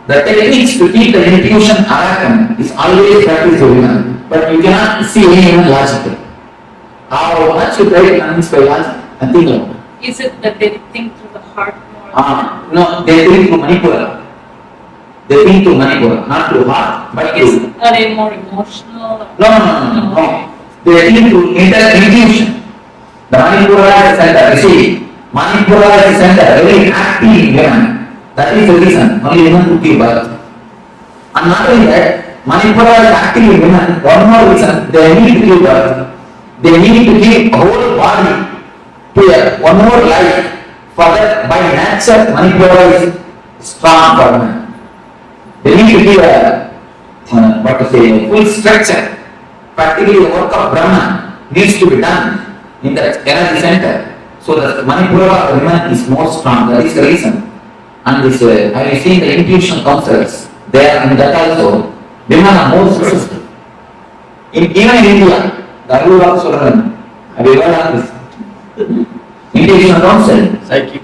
Speaker 4: The techniques to keep the intuition awakened is always practiced by women, but you cannot see any women logically. How much you try to convince by logic, nothing like that.
Speaker 13: Is it that they think through the heart more?
Speaker 4: No, they think through Manipura. They think through Manipura, not through heart, but through.
Speaker 13: Are they more emotional?
Speaker 4: No. They think through intuition. The Manipura is the center. You see, Manipura is the center, very active women. That is the reason only women could give birth. And not only that, Manipura is active in women. One more reason, they need to give birth. They need to give whole body to one more life. For that, by nature, Manipura is strong for women. They need to give a full structure. Practically, the work of Brahman needs to be done in the energy center. So the Manipura of women is more strong. That is the reason. And this, I have seen the intuition counselors. They are in that also. Women are more successful. Even in India, the rule of Solomon, have you heard of this? Intuition counsel.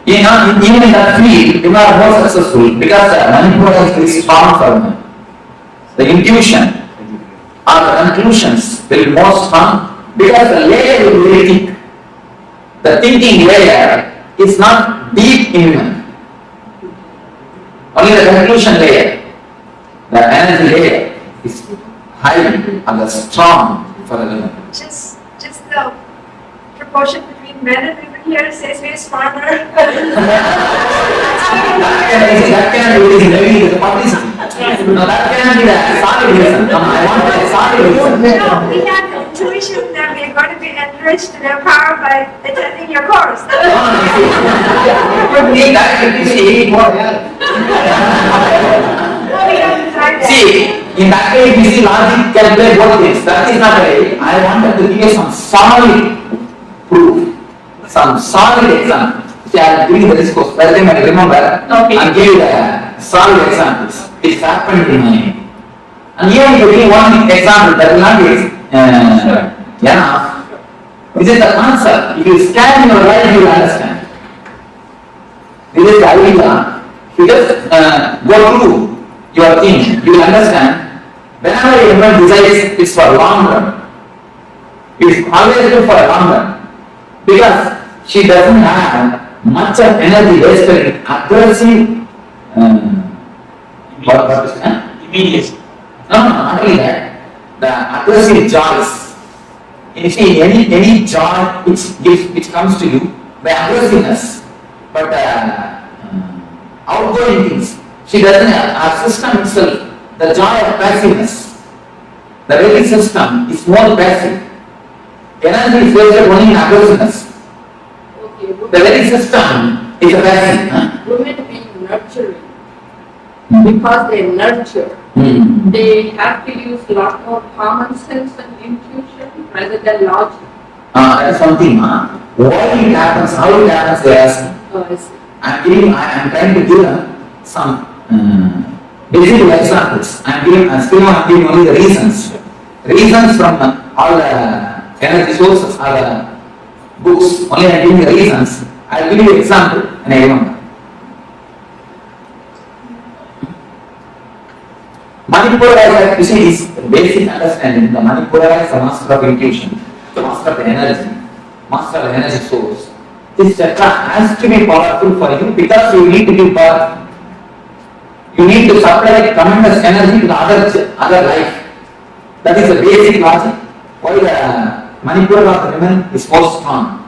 Speaker 4: Even in that field, women are more successful because the Manipura is very strong for women. The intuition or the conclusions will be more strong because the layer will be very thick. The thinking layer is not deep in women. Only the conclusion layer, the energy layer is high and strong for the women.
Speaker 19: Just the proportion between men and women here says we're smarter.
Speaker 4: That cannot be the publicity. No, that cannot be the solid reason. I want a solid reason.
Speaker 19: No, we have the intuition that we are going to be enriched in our power by attending your course.
Speaker 4: See, in that way, we see logic calculate both things. That is not right. I wanted to give you some solid proof, some solid example. See, I am giving the discourse. By the time I remember, I give you the solid examples. It happened in my. And here if you give one example, that will not be enough. This is the concept. If you scan your life, you will understand. This is the idea. If you just go through your thing, you will understand. Whenever a woman desires, it's for long run. It's always good for a long run. Because she doesn't have much of energy wasted in aggressive immediacy. No, not only that. The aggressive joys. You see, any joy which comes to you by aggressiveness, but outgoing things, she doesn't have. Our system itself, the joy of passiveness, the very system is more passive. Energy is wasted only in aggressiveness.
Speaker 7: Okay,
Speaker 4: The very system is a passive.
Speaker 7: women being nurturing, because they nurture, they have to use a lot more common sense and intuition rather than logic.
Speaker 4: That's something. Why it happens, how it happens, they ask.
Speaker 7: I see.
Speaker 4: I'm trying to give them some basic examples. I'm giving only the reasons. Reasons from all the energy sources or the books. Only I'm giving the reasons. I'll give you an example and I remember. Manipura, you see this basic understanding. The Manipura is the master of intuition, the master of the energy, master of the energy source. This chakra has to be powerful for you because you need to give birth. You need to supply tremendous energy to the other life. That is the basic logic. Why the Manipura of the women is so strong.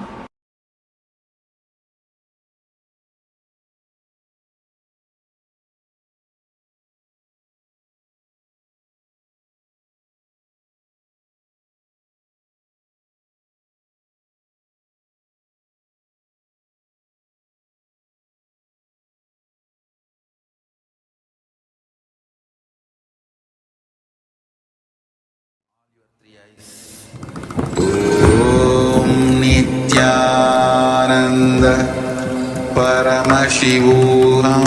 Speaker 8: Nithyananda Paramashivoham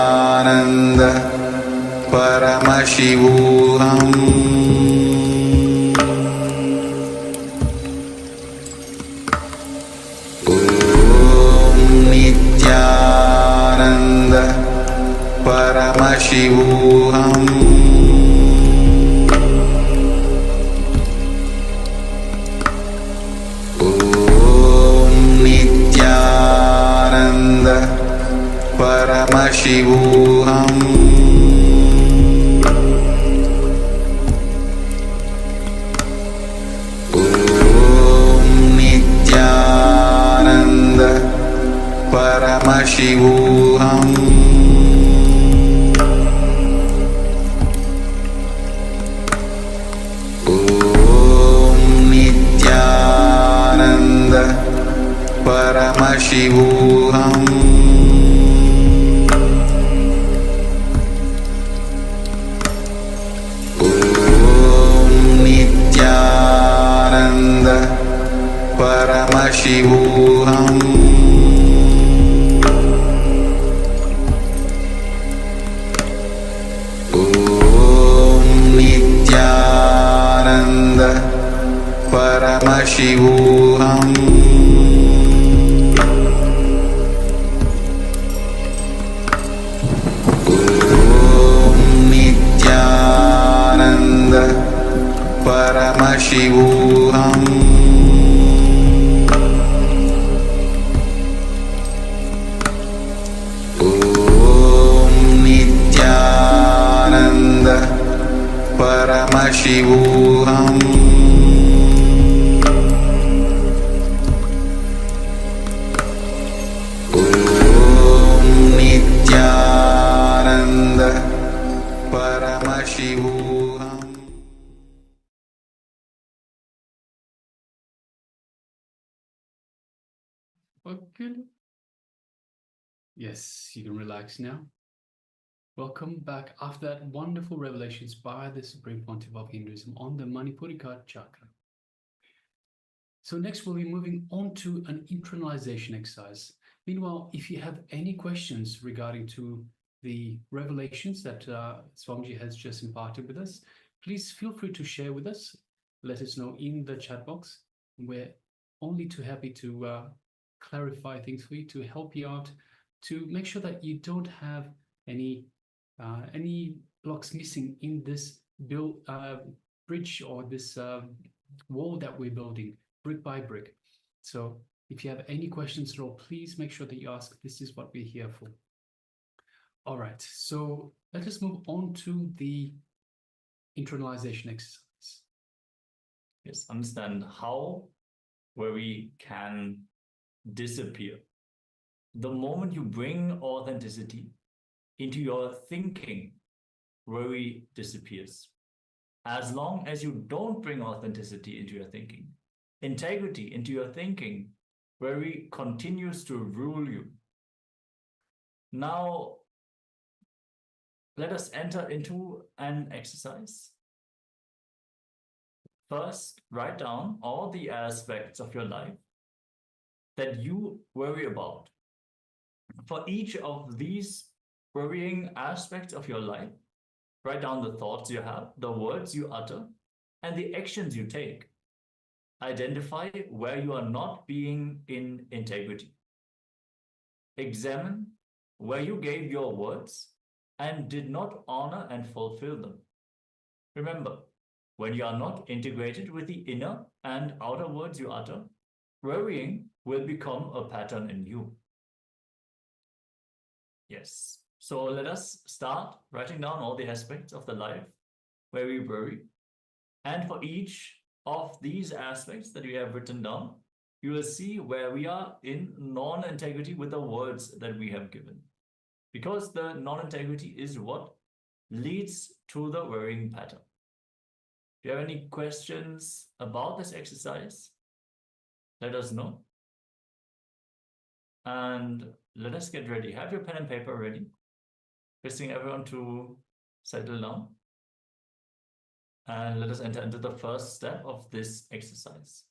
Speaker 8: Nithyananda Paramashivoham Nithyananda Paramashivoham Nithyananda Paramashivoham Nithyananda Paramashivoham Om Nithyananda Paramashivoham Om Nithyananda Paramashivoham Om Nithyananda Paramashivoham Om Nithyananda Paramashivoham.
Speaker 6: Okay. Yes, you can relax now. Welcome back after that wonderful revelations by the Supreme Pontiff of Hinduism on the Manipurika Chakra. So next we'll be moving on to an internalization exercise. Meanwhile, if you have any questions regarding to the revelations that Swamiji has just imparted with us, please feel free to share with us. Let us know in the chat box. We're only too happy to clarify things for you, to help you out, to make sure that you don't have any blocks missing in this bridge or this wall that we're building brick by brick. So if you have any questions at all, please make sure that you ask. This is what we're here for. All right, so let us move on to the internalization exercise.
Speaker 10: Yes, understand how worry can disappear. The moment you bring authenticity into your thinking, worry disappears. As long as you don't bring authenticity into your thinking, integrity into your thinking, worry continues to rule you. Now, let us enter into an exercise. First, write down all the aspects of your life that you worry about. For each of these worrying aspects of your life, write down the thoughts you have, the words you utter, and the actions you take. Identify where you are not being in integrity. Examine where you gave your words and did not honor and fulfill them. Remember, when you are not integrated with the inner and outer words you utter, worrying will become a pattern in you. Yes. So let us start writing down all the aspects of the life where we worry. And for each of these aspects that we have written down, you will see where we are in non-integrity with the words that we have given. Because the non-integrity is what leads to the worrying pattern. If you have any questions about this exercise, let us know. And let us get ready. Have your pen and paper ready. Requesting everyone to settle down. And let us enter into the first step of this exercise.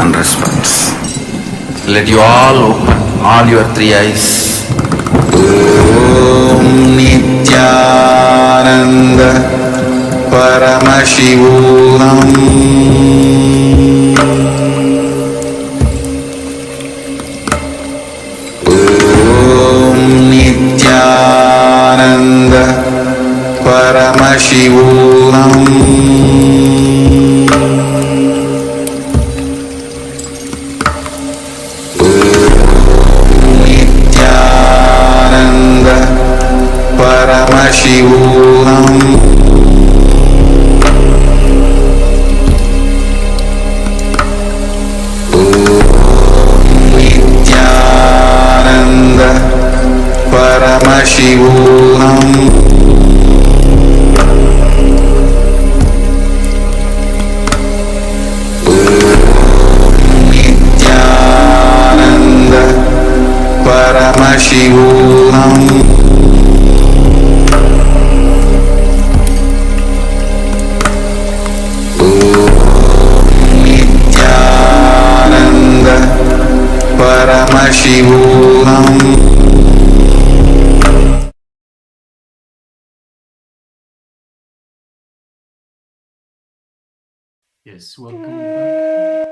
Speaker 8: and respects. Let you all open all your three eyes. Om Nithyananda Paramashivoham Om Nithyananda Paramashivoham Nithyananda Paramashivoham Nithyananda Paramashivoham Nithyananda Paramashivoham Nithyananda Paramashivoham.
Speaker 6: Yes, welcome back.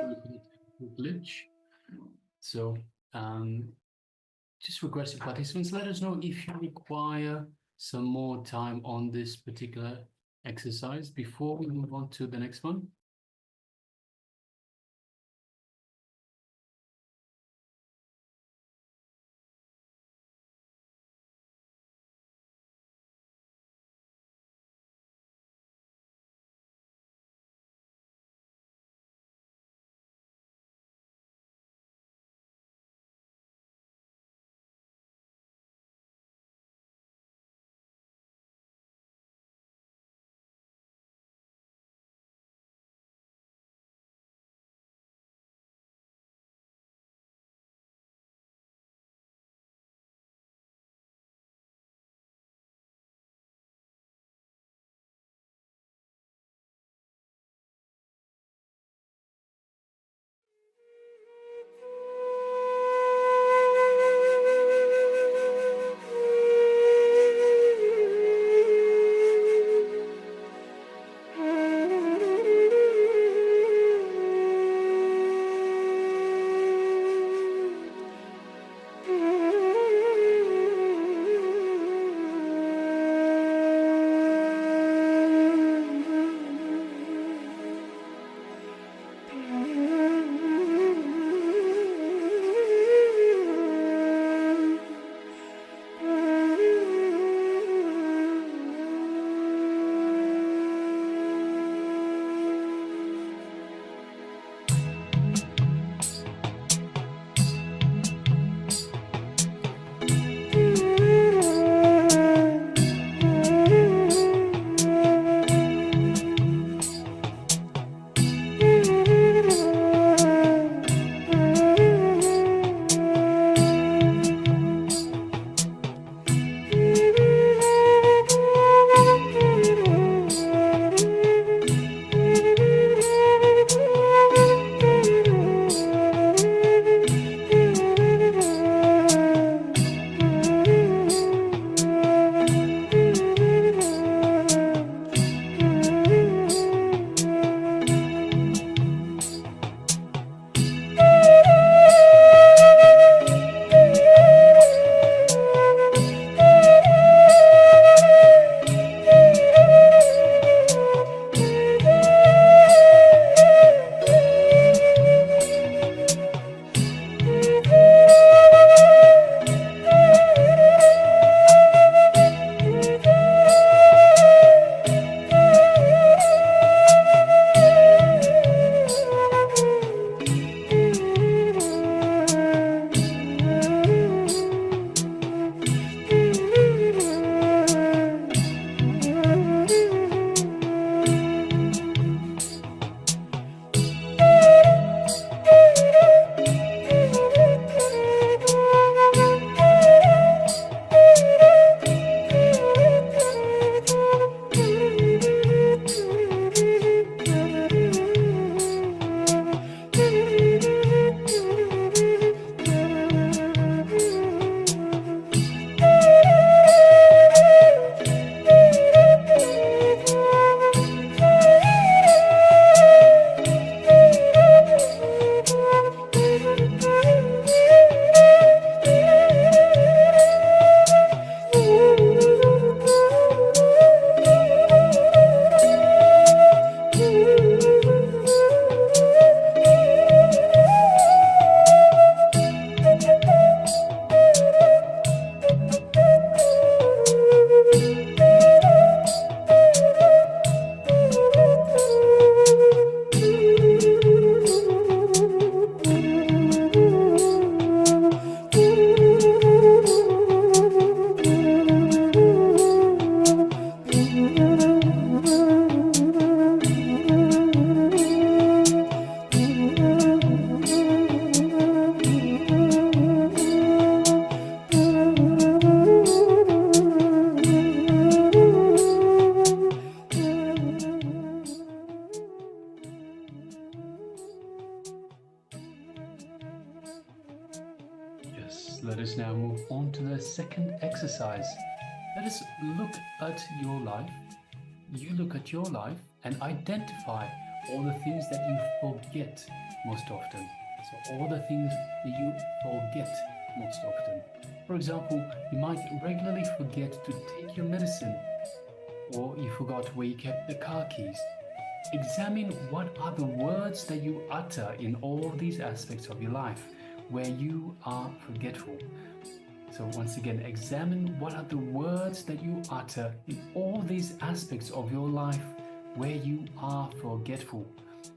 Speaker 6: Glitch. So, just requesting participants, let us know if you require some more time on this particular exercise before we move on to the next one. Yes, let us now move on to the second exercise. Let us look at your life. You look at your life and identify all the things that you forget most often. So all the things that you forget most often. For example, you might regularly forget to take your medicine, or you forgot where you kept the car keys. Examine what are the words that you utter in all these aspects of your life where you are forgetful. So once again, examine what are the words that you utter in all these aspects of your life where you are forgetful,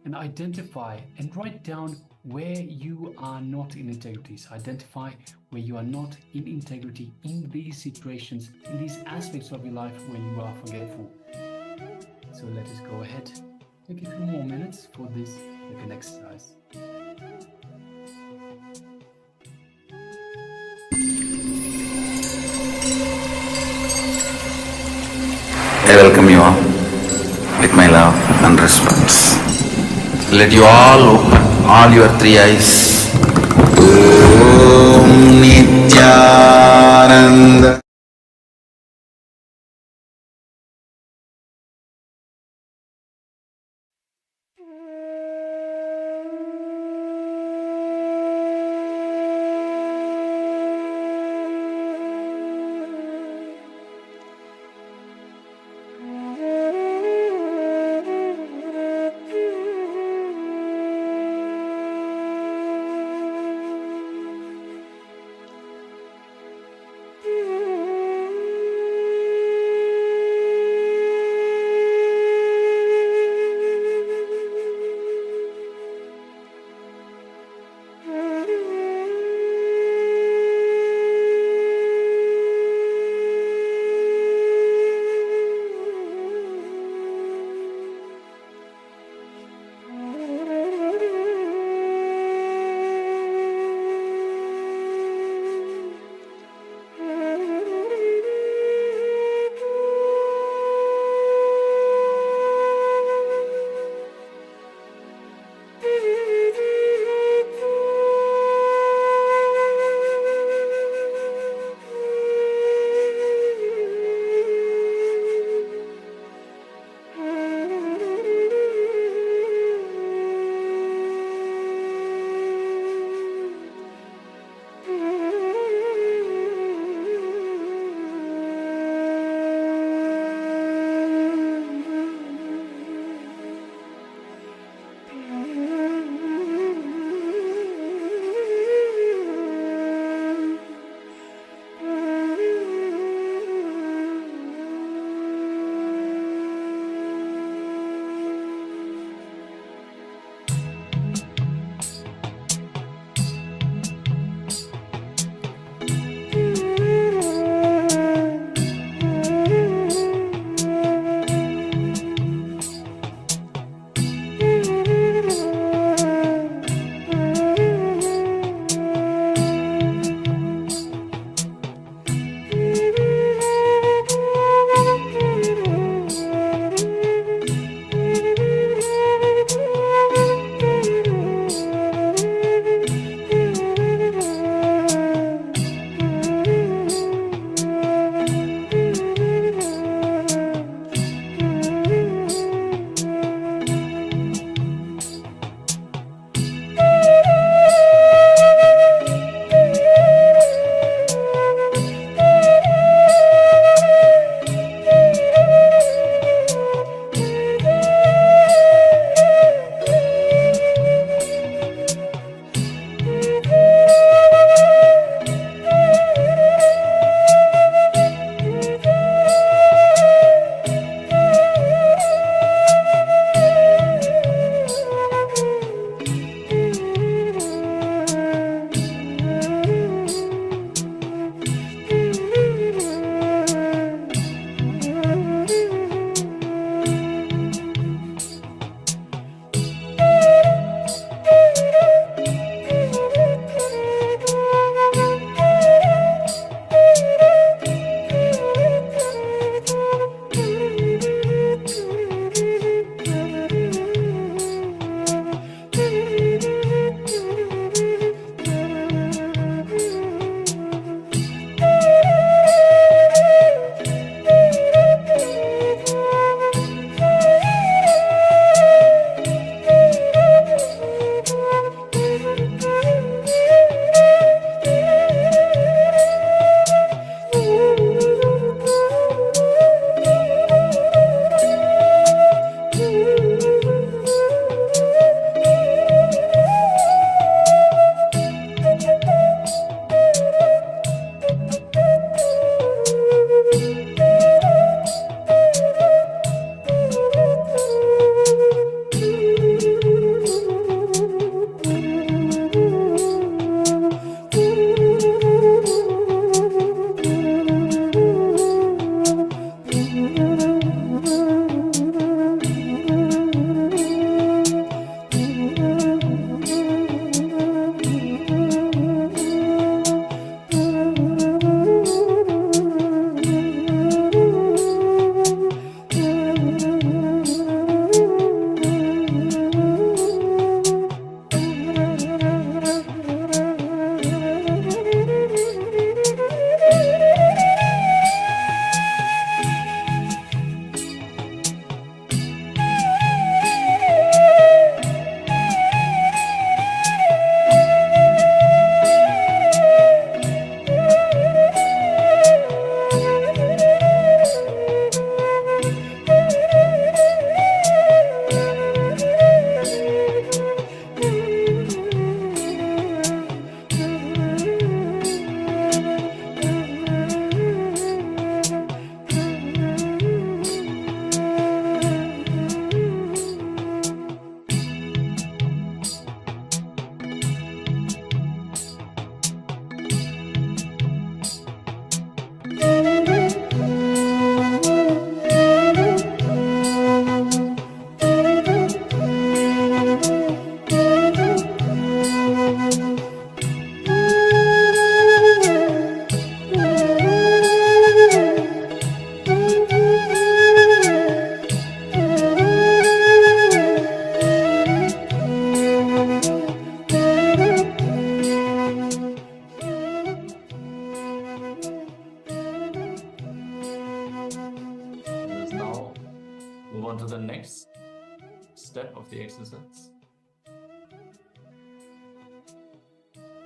Speaker 6: and identify and write down where you are not in integrity. So identify where you are not in integrity in these situations, in these aspects of your life where you are forgetful. So let us go ahead. Take a few more minutes for this second exercise.
Speaker 8: I welcome you all with my love and respect. Let you all open all your three eyes. Om Nithyananda.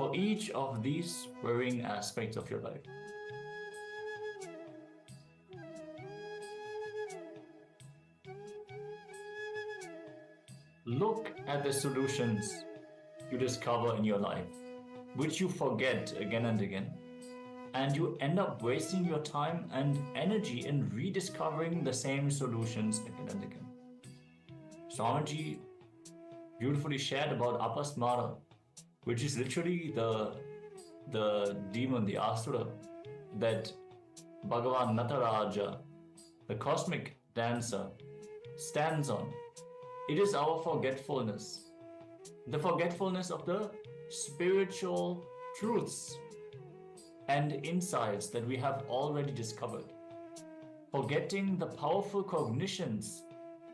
Speaker 10: for each of these varying aspects of your life. Look at the solutions you discover in your life, which you forget again and again, and you end up wasting your time and energy in rediscovering the same solutions again and again. Swamiji beautifully shared about Apasmara, which is literally the demon, the asura, that Bhagavan Nataraja, the cosmic dancer, stands on. It is our forgetfulness, the forgetfulness of the spiritual truths and insights that we have already discovered, forgetting the powerful cognitions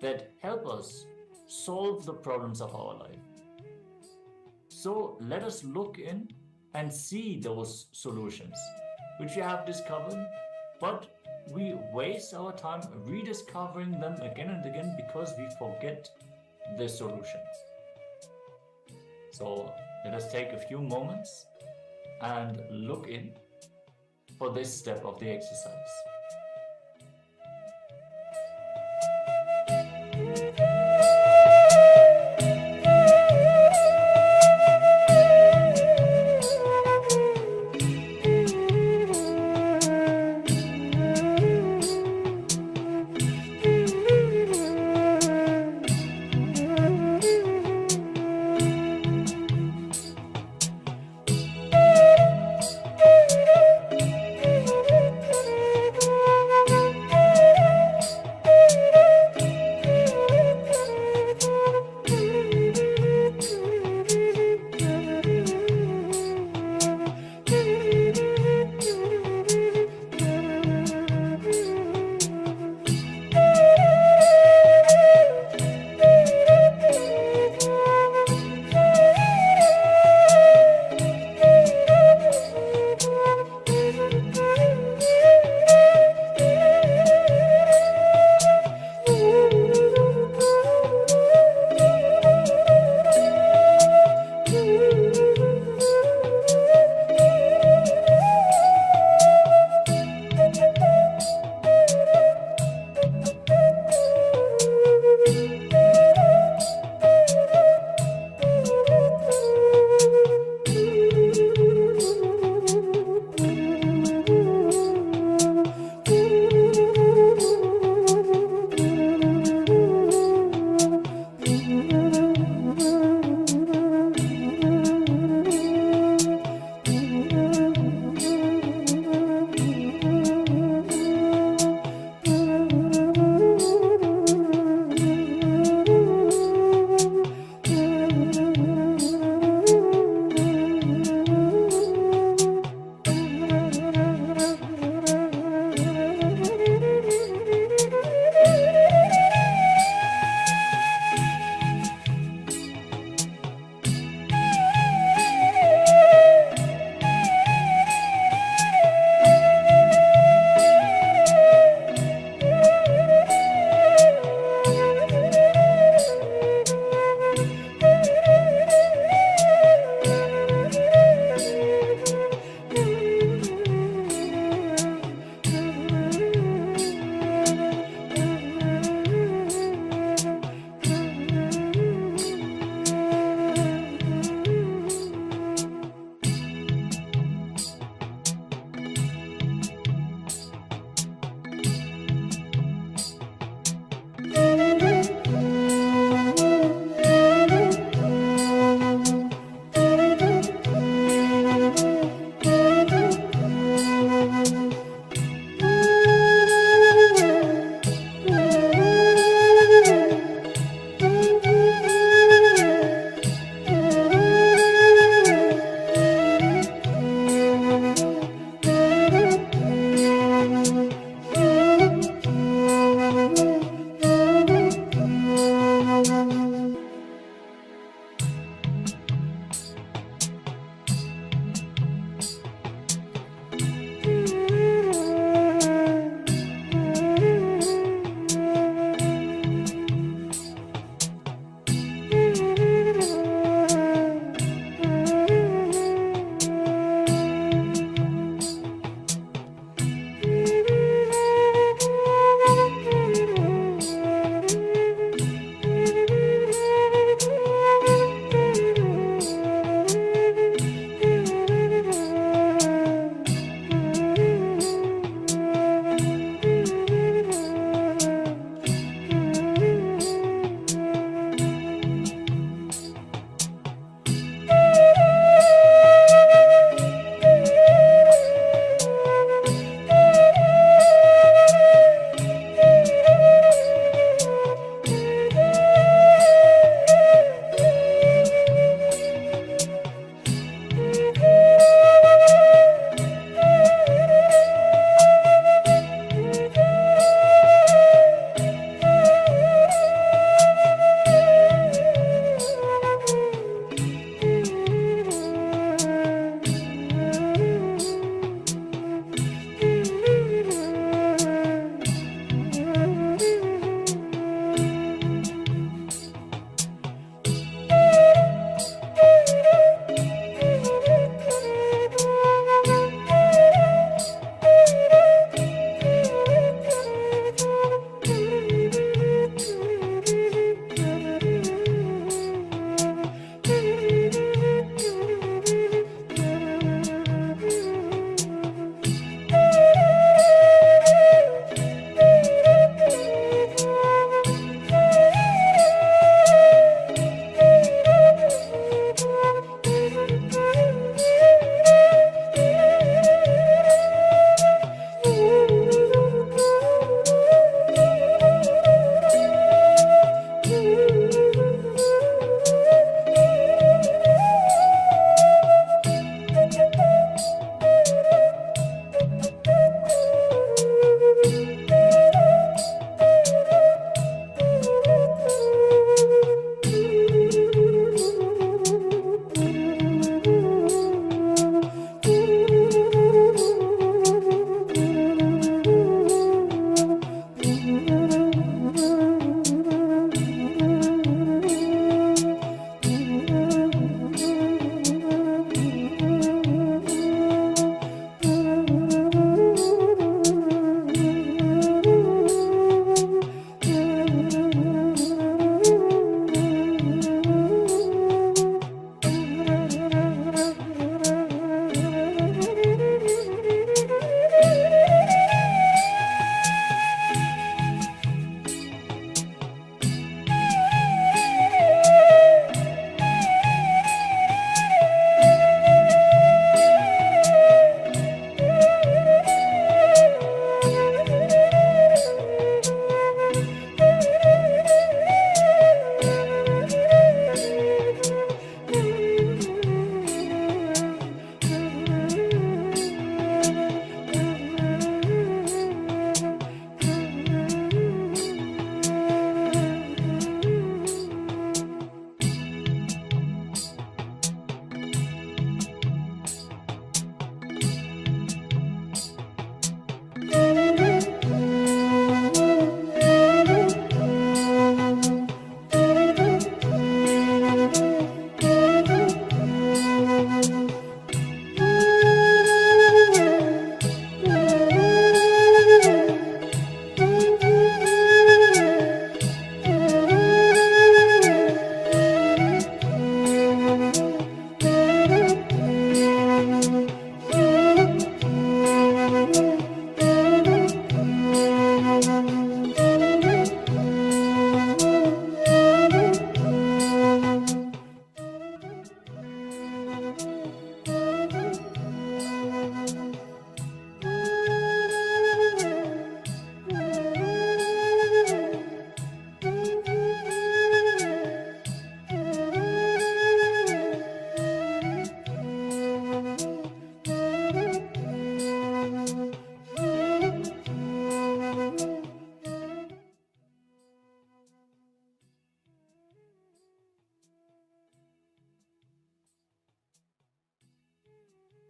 Speaker 10: that help us solve the problems of our life. So let us look in and see those solutions which we have discovered, but we waste our time rediscovering them again and again because we forget the solutions. So let us take a few moments and look in for this step of the exercise.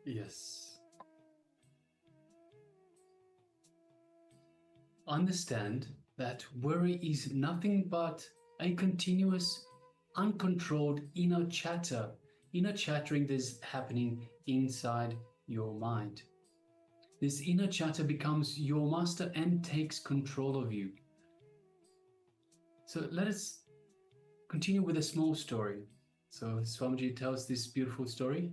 Speaker 6: Yes. Understand that worry is nothing but a continuous, uncontrolled inner chattering that's happening inside your mind. This inner chatter becomes your master and takes control of you. So let us continue with a small story. So Swamiji tells this beautiful story.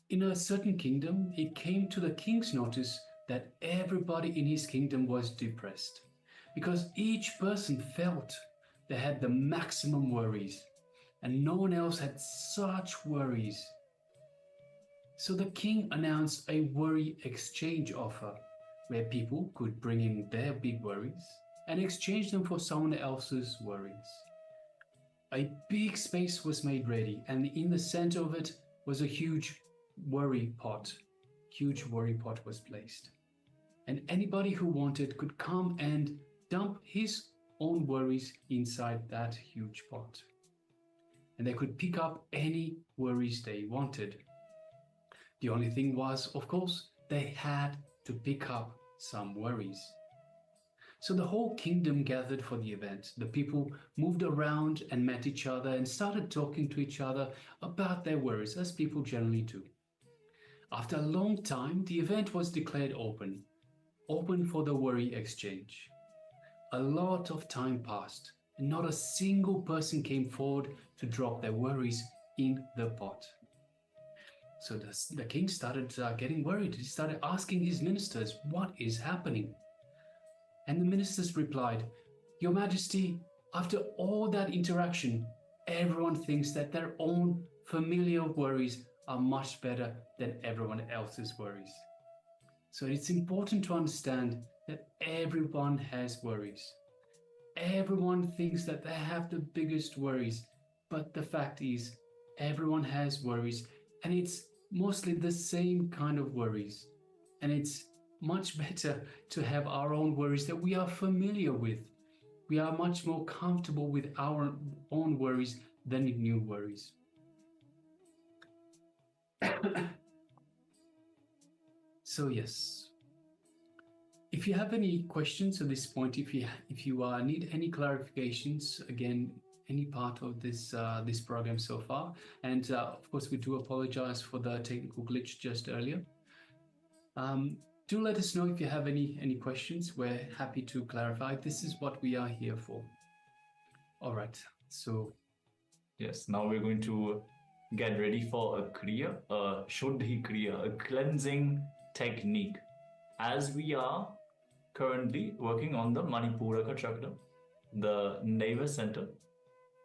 Speaker 6: In a certain kingdom, it came to the king's notice that everybody in his kingdom was depressed because each person felt they had the maximum worries and no one else had such worries. So the king announced a worry exchange offer where people could bring in their big worries and exchange them for someone else's worries. A big space was made ready, and in the center of it was a huge worry pot. Huge worry pot was placed. And anybody who wanted could come and dump his own worries inside that huge pot. And they could pick up any worries they wanted. The only thing was, of course, they had to pick up some worries. So the whole kingdom gathered for the event. The people moved around and met each other and started talking to each other about their worries, as people generally do. After a long time, the event was declared open for the worry exchange. A lot of time passed, and not a single person came forward to drop their worries in the pot. So the king started getting worried. He started asking his ministers, what is happening? And the ministers replied, Your Majesty, after all that interaction, everyone thinks that their own familiar worries are much better than everyone else's worries. So it's important to understand that everyone has worries. Everyone thinks that they have the biggest worries, but the fact is, everyone has worries, and it's mostly the same kind of worries. And it's much better to have our own worries that we are familiar with. We are much more comfortable with our own worries than new worries. So yes, if you have any questions at this point, if you need any clarifications, again, any part of this this program so far, and of course we do apologize for the technical glitch just earlier. Do let us know if you have any questions. We're happy to clarify. This is what we are here for. All right. So
Speaker 10: yes, now we're going to get ready for a kriya, a shuddhi kriya, a cleansing technique. As we are currently working on the Manipuraka Chakra, the navel center,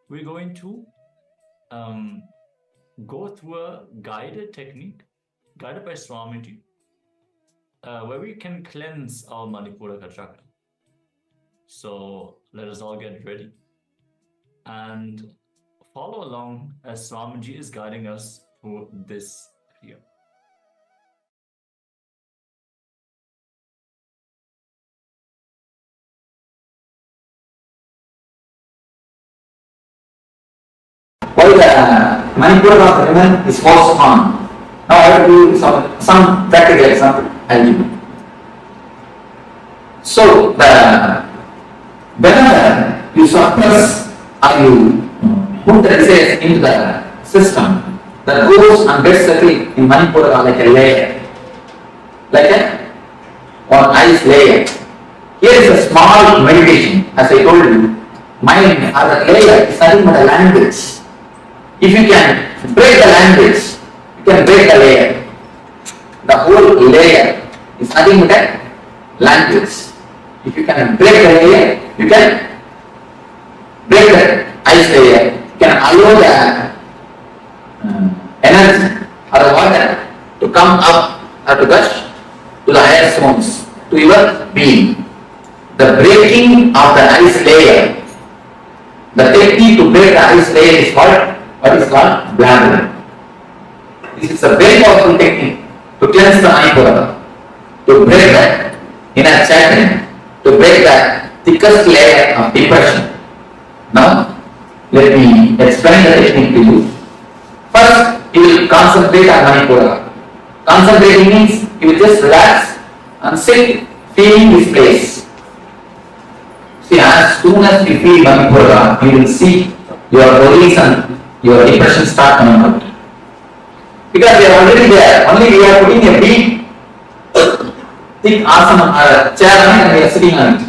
Speaker 10: we're going to go through a guided technique, guided by Swamiji, where we can cleanse our Manipuraka Chakra. So let us all get ready and follow along as Swamiji is guiding us through this kriya.
Speaker 4: While the Manipuraka of the women is forced on. Now I will do some practical example. I'll give you. So whenever you suppress or you put the desires into the system, that goes and gets settled in Manipuraka like a layer, like an ice layer. Here is a small meditation, as I told you. Mind as a layer is nothing but a language. If you can break the language, you can break the layer. The whole layer is nothing but a language. If you can break the layer, you can break the ice layer. You can allow the energy or the water to come up or to gush to the higher zones, to your being. The breaking of the ice layer, the technique to break the ice layer is what is called bladder. This is a very powerful technique to cleanse the Manipuraka, to break the inner chattering, to break the thickest layer of depression. Now, let me explain the technique to you. First, you will concentrate on Manipura. Concentrating means you will just relax and sit, feeling this place. See, as soon as you feel Manipura, you will see your worries and your depression start coming out. Because they are already there, only we are putting a big thick asana or a chair on it and we are sitting on it.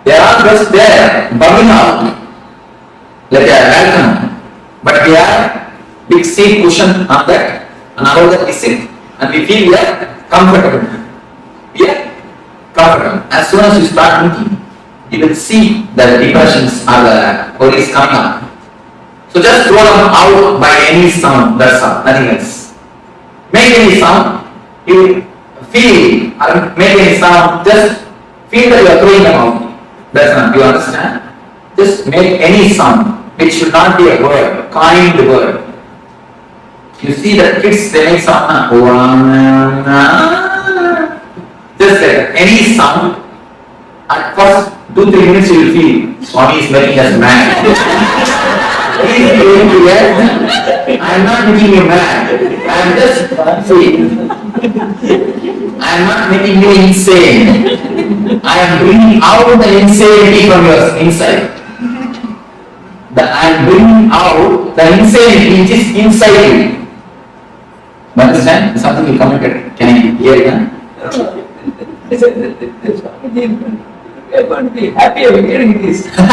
Speaker 4: They are just there, bubbling out like a welcome. But we have big seat cushion on that, and above that we sit and we feel we are comfortable. We are comfortable. As soon as you start thinking, you will see that the depressions or the worries coming up. So just throw them out by any sound, that's all, nothing else. Make any sound, you feel, or make any sound, just feel that you are throwing them out. That's not, you understand? Just make any sound. It should not be a word, kind word. You see that kids, they make sound, just like any sound. At first 2-3 minutes you will feel Swami is making us mad. I am not making you mad. I am just I am not making you insane. I am bringing out the insanity from your inside. I am bringing out the insanity which is inside you. Understand? Something you commented. Can I hear it? We are going to be happy of hearing this. That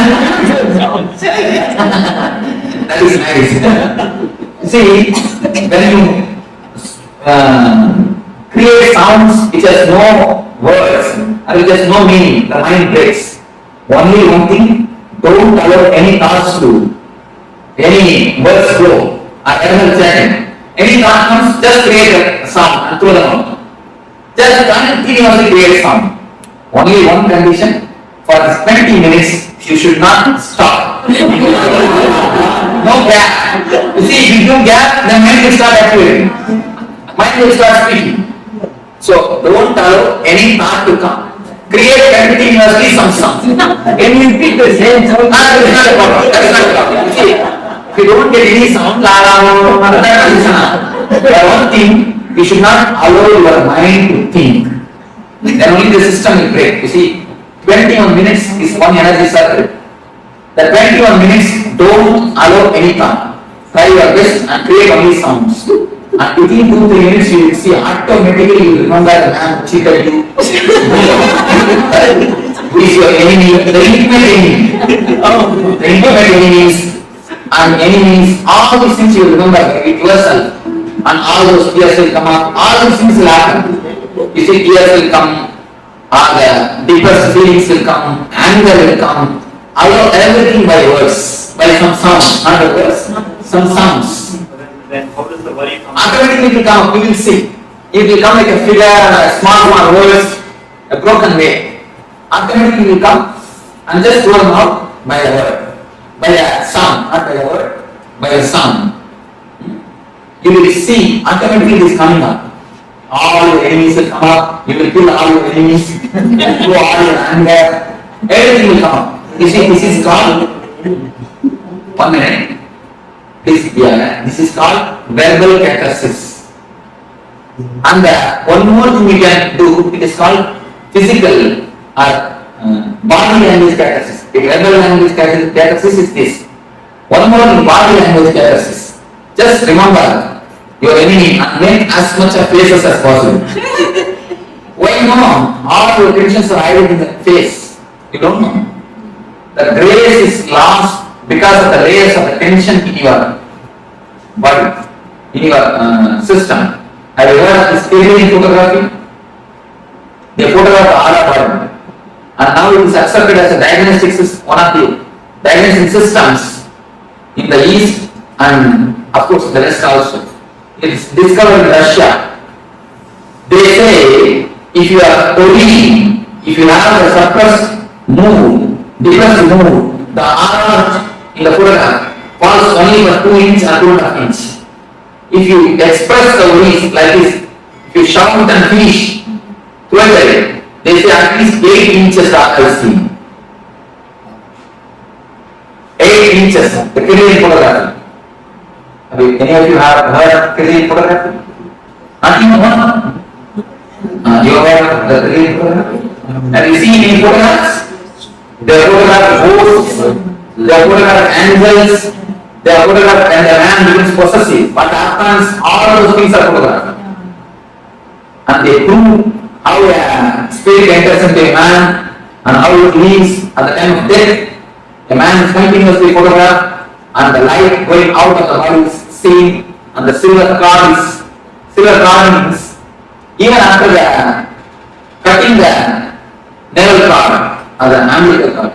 Speaker 4: is nice. See, when you create sounds which has no words or which has no meaning, the mind breaks. Only one thing, don't allow any thoughts to, any words flow, or eternal chanting. Any thought comes, just create a sound and throw them out. Just continuously create sound. Only one condition, for 20 minutes you should not stop. No gap. You see, if you do gap, then mind will start activating. Mind will start speaking. So don't allow any thought to come. Create continuously some sound. Can you repeat the same sound? That is not a problem. That is not a problem. See, if you don't get any sound, one thing, you should not allow your mind to think. Then only the system will break. You see, 21 minutes is one energy circle. The 21 minutes don't allow any thought. Try your best and create only sounds. And within 2-3 minutes you will see automatically you will remember the man who cheated you. Who is your enemy? The intimate enemy. The intimate enemies and enemies, all these things you will remember it yourself. And all those fears will come up, all these things will happen. You see, tears will come, all the deepest feelings will come, anger will come. Allow everything by words, by some sounds, not the words, some sounds.
Speaker 2: Then how does the worry come?
Speaker 4: Automatically it will come, you will see. It will come like a figure, a small words, a broken way. Automatically it will come and just throw them out by the word, by the sound, not by the word, by the sound. You will see automatically it is coming up. All your enemies will come up, you will kill all your enemies, throw all your anger, everything will come up. You see, this is called, 1 minute. This is called verbal catharsis. And one more thing we can do, it is called physical or body language catharsis. The verbal language catharsis is this. One more thing, body language catharsis. Just remember your enemy and make as much of faces as possible. Why no? All your tensions are hidden in the face. You don't know. The grace is lost because of the layers of the tension in your body, in your system. Have you heard of this alien photography? They photograph the aura body. And now it is accepted as a diagnostic system, one of the diagnostic systems in the East and of course the rest also. It is discovered in Russia. They say if you are overeating, if you have a suppressed mood, depressed mood, the aura in the photograph falls only for 2 inches or 2.5 inches. If you express the worries like this, if you shout and finish, throw it away. They say at least 8 inches dark I see. 8 inches, the Canadian photography. Any of you have heard of Korean photography? Not even one. You have heard of the Korean photography? Have you seen any photographs? They have photographed ghosts, they have photographed angels, they have photographed when the man becomes possessive. What happens? All those things are photographed. And they prove how a spirit enters into a man and how it leaves at the time of death. A man is continuously photographed and the light going out of the body is seen and the silver carvings even after the cutting the navel cord or the umbilical cord.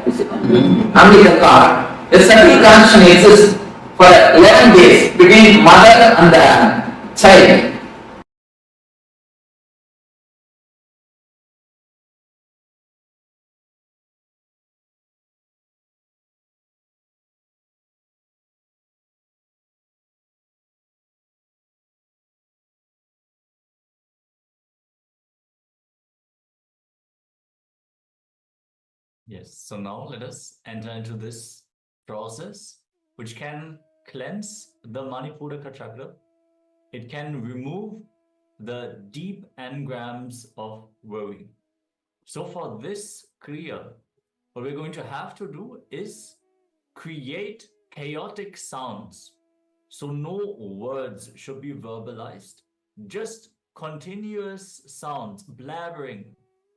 Speaker 4: Umbilical cord, a subtle connection exists for 11 days between mother and the child.
Speaker 10: Yes, so now let us enter into this process which can cleanse the Manipuraka chakra. It can remove the deep engrams of worry. So for this Kriya, what we're going to have to do is create chaotic sounds. So no words should be verbalized, just continuous sounds, blabbering,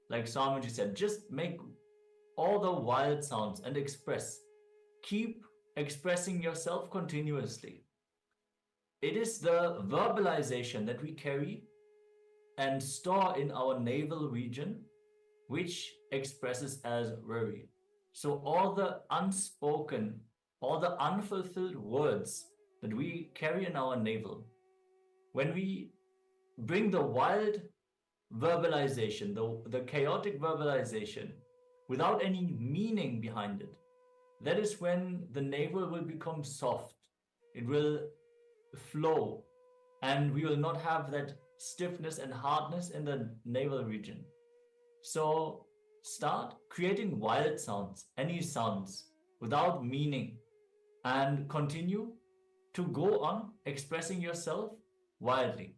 Speaker 10: like Swamiji said, just make all the wild sounds and express. Keep expressing yourself continuously. It is the verbalization that we carry and store in our navel region, which expresses as worry. So all the unspoken, all the unfulfilled words that we carry in our navel, when we bring the wild verbalization, the chaotic verbalization, without any meaning behind it, that is when the navel will become soft. It will flow and we will not have that stiffness and hardness in the navel region. So start creating wild sounds, any sounds without meaning, and continue to go on expressing yourself wildly.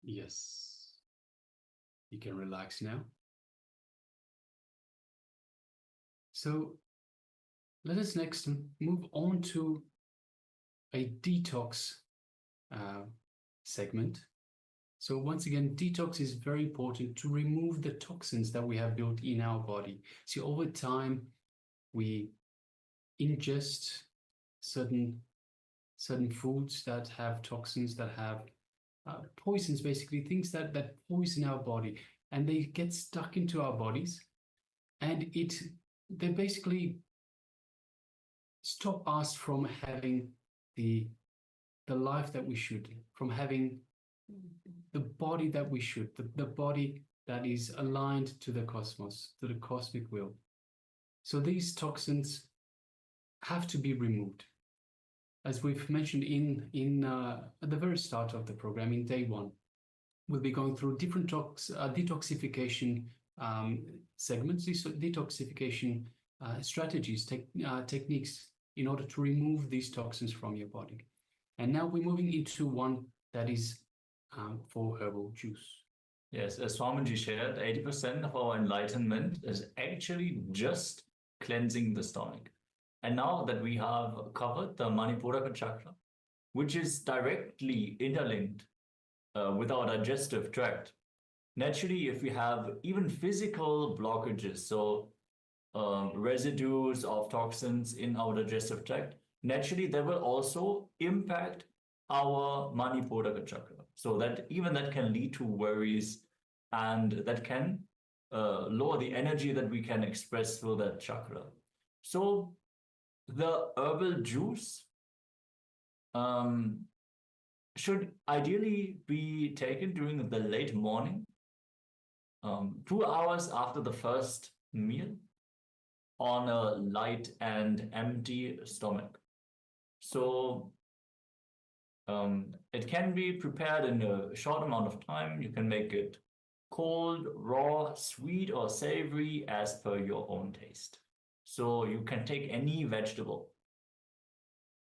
Speaker 6: Yes. You can relax now. So let us next move on to a detox segment. So once again, detox is very important to remove the toxins that we have built in our body. See, over time, we ingest certain foods that have toxins, that have poisons, basically things that poison our body, and they get stuck into our bodies, and they basically stop us from having the life that we should, from having the body that we should, the body that is aligned to the cosmos, to the cosmic will. So these toxins have to be removed. As we've mentioned at the very start of the program, in day 1, we'll be going through different detoxification segments, detoxification strategies, techniques in order to remove these toxins from your body. And now we're moving into one that is for herbal juice.
Speaker 10: Yes, as Swamiji shared, 80% of our enlightenment is actually just cleansing the stomach. And now that we have covered the Manipuraka chakra, which is directly interlinked with our digestive tract, naturally, if we have even physical blockages, so residues of toxins in our digestive tract, naturally, they will also impact our Manipuraka chakra. So that even that can lead to worries, and that can lower the energy that we can express through that chakra. So the herbal juice should ideally be taken during the late morning, 2 hours after the first meal, on a light and empty stomach. So it can be prepared in a short amount of time. You can make it cold, raw, sweet, or savory as per your own taste. So you can take any vegetable.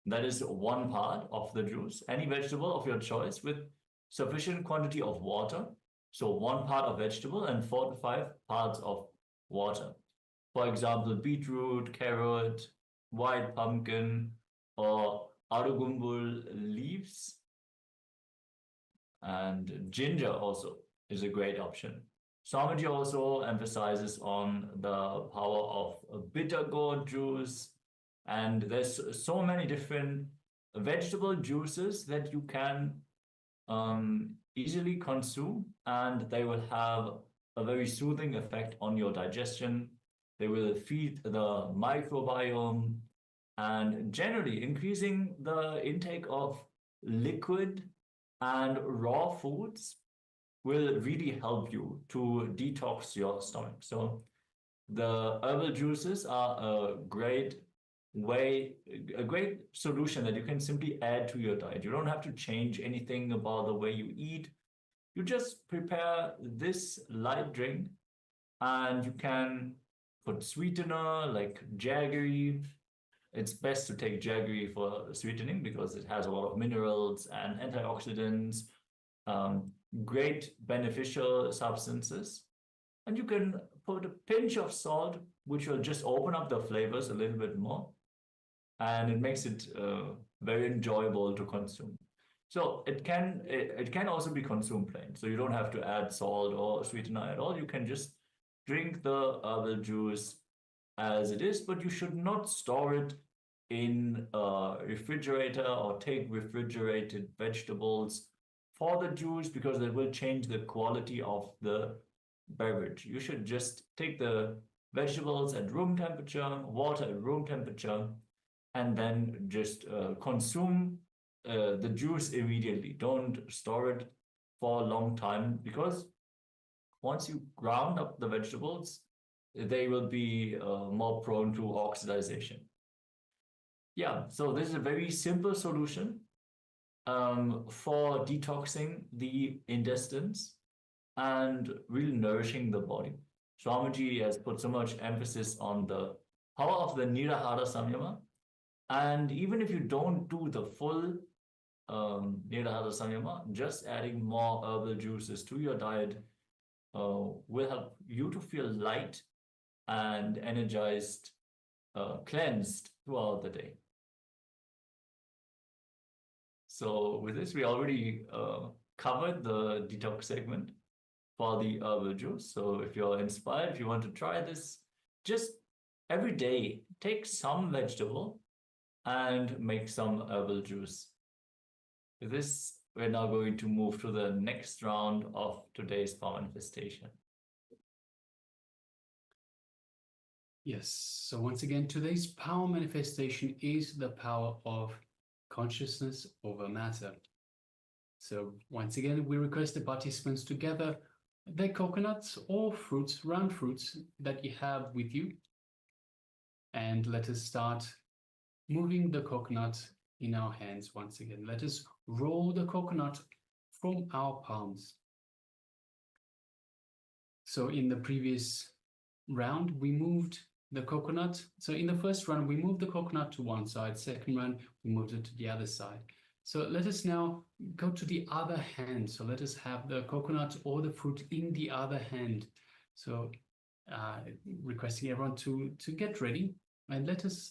Speaker 10: That is one part of the juice. Any vegetable of your choice with sufficient quantity of water. So 1 part of vegetable and 4 to 5 parts of water. For example, beetroot, carrot, white pumpkin, or arugumbul leaves. And ginger also is a great option. Swamiji also emphasizes on the power of bitter gourd juice. And there's so many different vegetable juices that you can easily consume, and they will have a very soothing effect on your digestion. They will feed the microbiome, and generally increasing the intake of liquid and raw foods will really help you to detox your stomach. So the herbal juices are a great way, a great solution that you can simply add to your diet. You don't have to change anything about the way you eat. You just prepare this light drink, and you can put sweetener like jaggery. It's best to take jaggery for sweetening because it has a lot of minerals and antioxidants, great beneficial substances. And you can put a pinch of salt, which will just open up the flavors a little bit more. And it makes it very enjoyable to consume. So it can also be consumed plain. So you don't have to add salt or sweetener at all. You can just drink the herbal juice as it is, but you should not store it in a refrigerator or take refrigerated vegetables for the juice, because it will change the quality of the beverage. You should just take the vegetables at room temperature, water at room temperature, and then just consume the juice immediately. Don't store it for a long time, because once you ground up the vegetables, they will be more prone to oxidization. Yeah, so this is a very simple solution for detoxing the intestines and really nourishing the body. Swamiji has put so much emphasis on the power of the Nirahara Samyama. And even if you don't do the full Nidahara Samyama, just adding more herbal juices to your diet will help you to feel light and energized, cleansed throughout the day. So with this, we already covered the detox segment for the herbal juice. So if you're inspired, if you want to try this, just every day, take some vegetable and make some herbal juice. With this, we're now going to move to the next round of today's power manifestation.
Speaker 6: Yes, so once again, today's power manifestation is the power of consciousness over matter. So once again, we request the participants to gather their coconuts or fruits, round fruits that you have with you. And let us start moving the coconut in our hands once again. Let us roll the coconut from our palms. So in the previous round, we moved the coconut. So in the first round, we moved the coconut to one side. Second round, we moved it to the other side. So let us now go to the other hand. So let us have the coconut or the fruit in the other hand. So requesting everyone to get ready and let us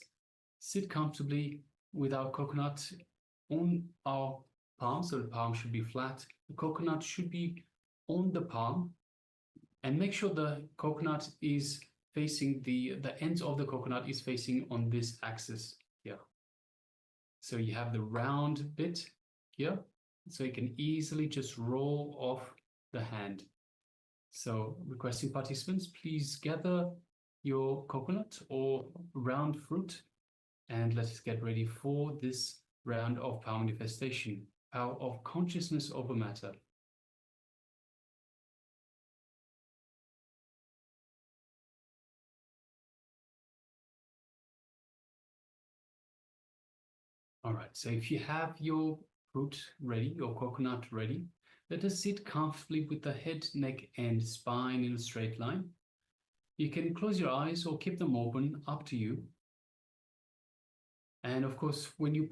Speaker 6: sit comfortably with our coconut on our palm. So the palm should be flat. The coconut should be on the palm. And make sure the coconut is facing the ends of the coconut is facing on this axis here. So you have the round bit here, so you can easily just roll off the hand. So requesting participants, please gather your coconut or round fruit and let's get ready for this round of power manifestation, power of consciousness over matter. All right, so if you have your fruit ready, your coconut ready, let us sit comfortably with the head, neck, and spine in a straight line. You can close your eyes or keep them open, up to you. And of course, when you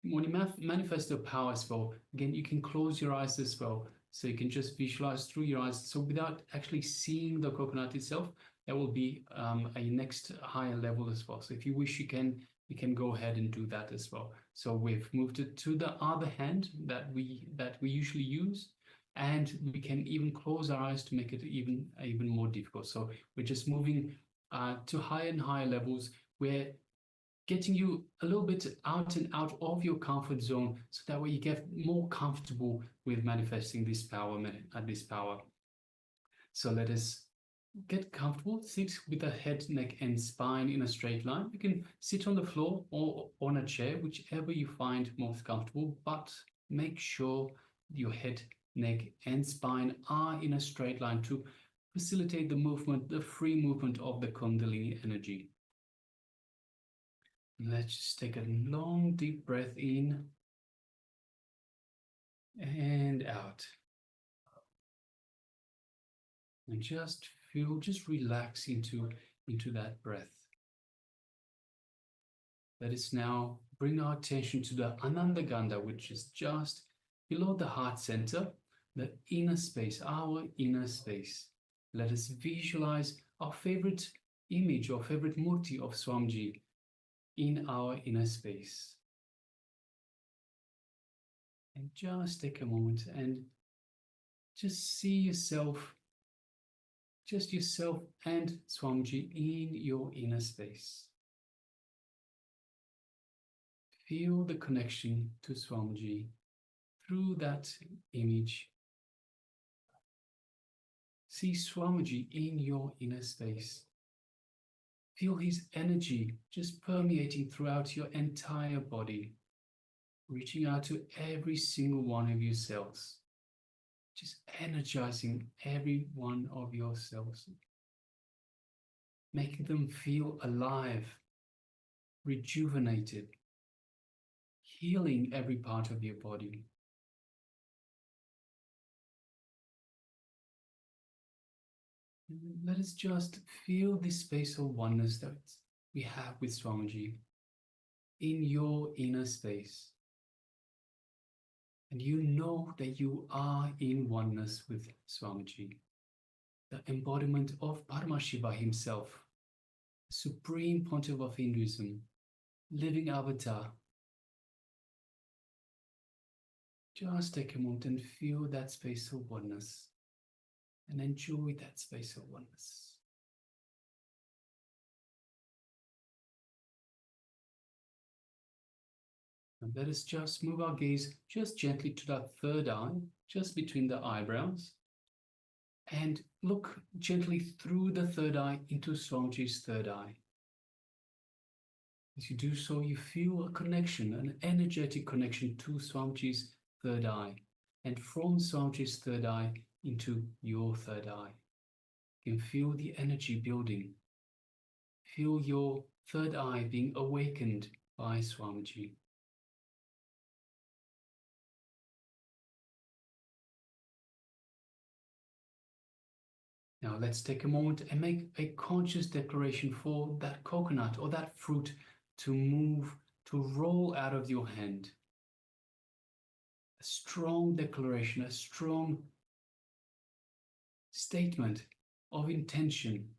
Speaker 6: manifest the power spell, again, you can close your eyes as well. So you can just visualize through your eyes. So without actually seeing the coconut itself, that will be a next higher level as well. So if you wish, you can go ahead and do that as well. So we've moved it to the other hand that we usually use, and we can even close our eyes to make it even more difficult. So we're just moving to higher and higher levels. We're getting you a little bit out and out of your comfort zone, so that way you get more comfortable with manifesting this power. So let us get comfortable, sit with the head, neck, and spine in a straight line. You can sit on the floor or on a chair, whichever you find most comfortable, but make sure your head, neck, and spine are in a straight line to facilitate the movement, the free movement of the Kundalini energy. Let's just take a long, deep breath in and out. And just relax into that breath. Let us now bring our attention to the Ananda Gandha, which is just below the heart center, the inner space, our inner space. Let us visualize our favorite image or favorite murti of Swamiji in our inner space. And just take a moment and just see yourself, just yourself and Swamiji in your inner space. Feel the connection to Swamiji through that image. See Swamiji in your inner space. Feel his energy just permeating throughout your entire body, reaching out to every single one of your cells, just energizing every one of your cells, making them feel alive, rejuvenated, healing every part of your body. Let us just feel this space of oneness that we have with Swamiji in your inner space. And you know that you are in oneness with Swamiji, the embodiment of Paramashiva himself, Supreme Pontiff of Hinduism, living avatar. Just take a moment and feel that space of oneness and enjoy that space of oneness. And let us just move our gaze just gently to that third eye, just between the eyebrows, and look gently through the third eye into Swamiji's third eye. As you do so, you feel a connection, an energetic connection to Swamiji's third eye, and from Swamiji's third eye into your third eye. You can feel the energy building. Feel your third eye being awakened by Swamiji. Now let's take a moment and make a conscious declaration for that coconut or that fruit to move, to roll out of your hand. A strong declaration, a strong statement of intention.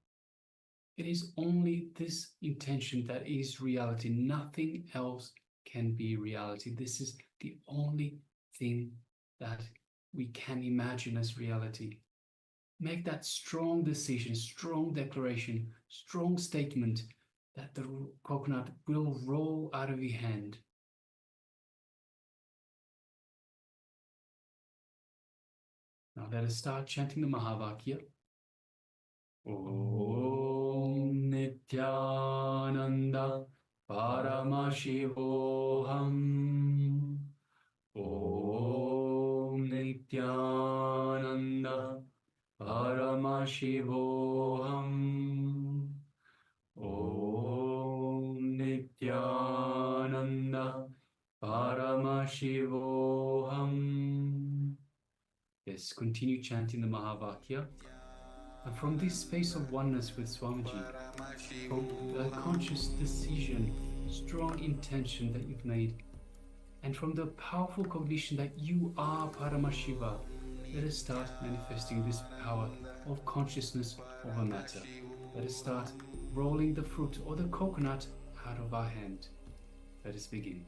Speaker 6: It is only this intention that is reality. Nothing else can be reality. This is the only thing that we can imagine as reality. Make that strong decision, strong declaration, strong statement that the coconut will roll out of your hand. Now let us start chanting the Mahavakya. Om Nithyananda Paramashivoham. Om Nithyananda Paramashivoham. Om Nithyananda Paramashivoham. Yes, continue chanting the Mahavakya. And from this space of oneness with Swamiji, from the conscious decision, strong intention that you've made, and from the powerful cognition that you are Paramashiva, let us start manifesting this power of consciousness over matter. Let us start rolling the fruit or the coconut out of our hand. Let us begin.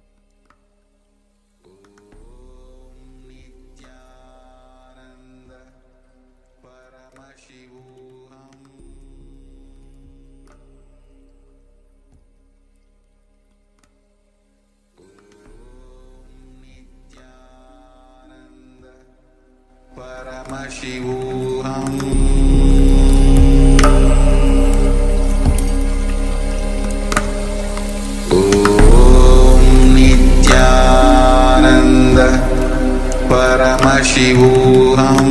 Speaker 8: Paramashivoham. Om Nithyananda Paramashivoham.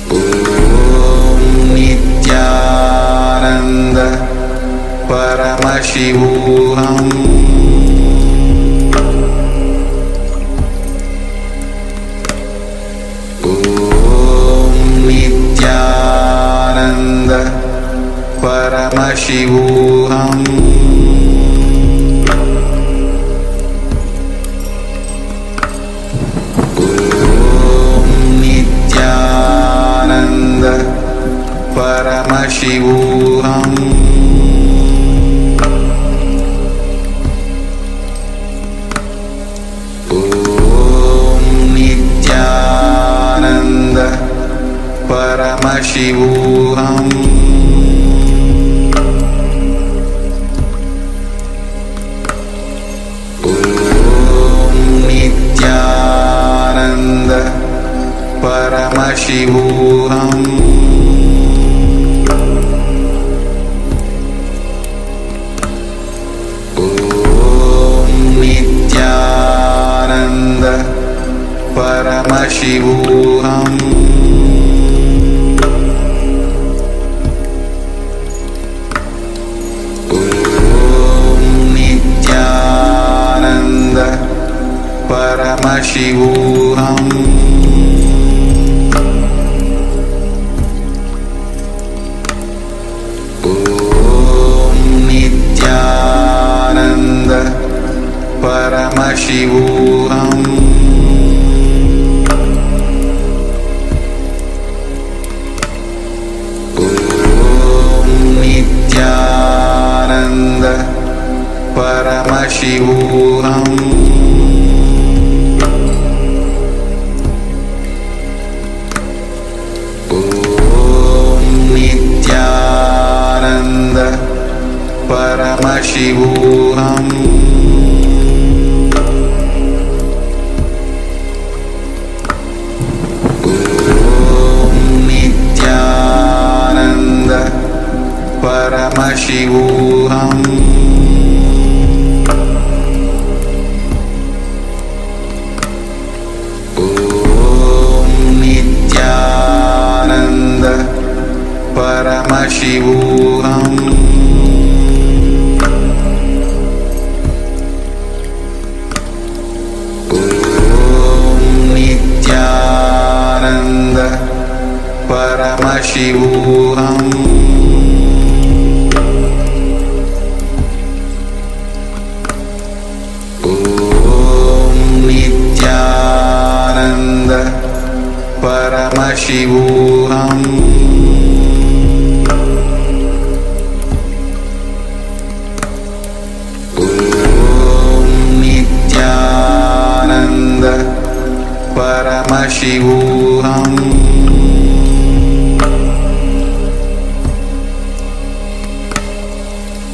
Speaker 8: Om Nithyananda Paramashivoham. Nithyananda Paramashivoham. Om Nithyananda Paramashivoham. Om Nithyananda Paramashivoham. Om Nithyananda Paramashivoham. Om Nithyananda Paramashivoham. Paramashivoham. Om Nithyananda Paramashivoham Om Nithyananda Paramashivoham Om Nithyananda Paramashivoham Nithyananda Paramashivoham Om Nithyananda Paramashivoham Om Nithyananda Paramashivoham Om Nithyananda Paramashivoham Om Nithyananda Paramashivoham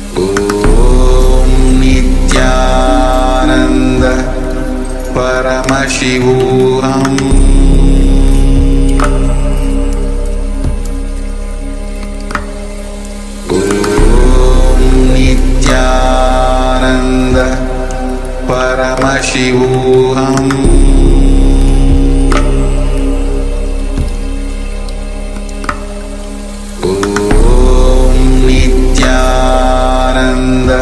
Speaker 8: Om Nithyananda Paramashivoham Om Nithyananda Paramashivoham Om Nithyananda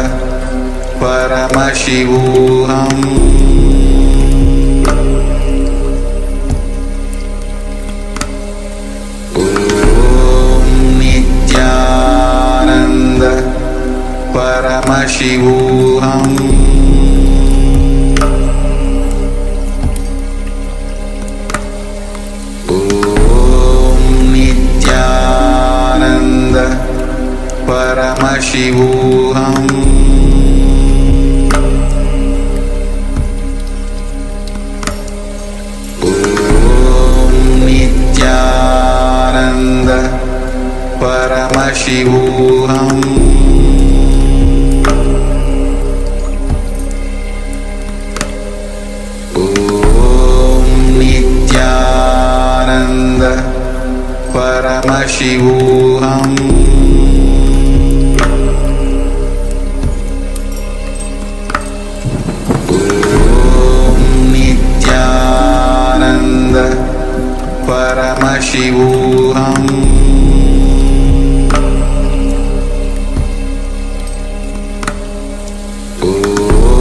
Speaker 8: Paramashivoham Om Nithyananda Paramashivoham Om Nithyananda Paramashivoham Om Nithyananda Paramashivoham Om Nithyananda Paramashivoham Om Nithyananda Paramashivoham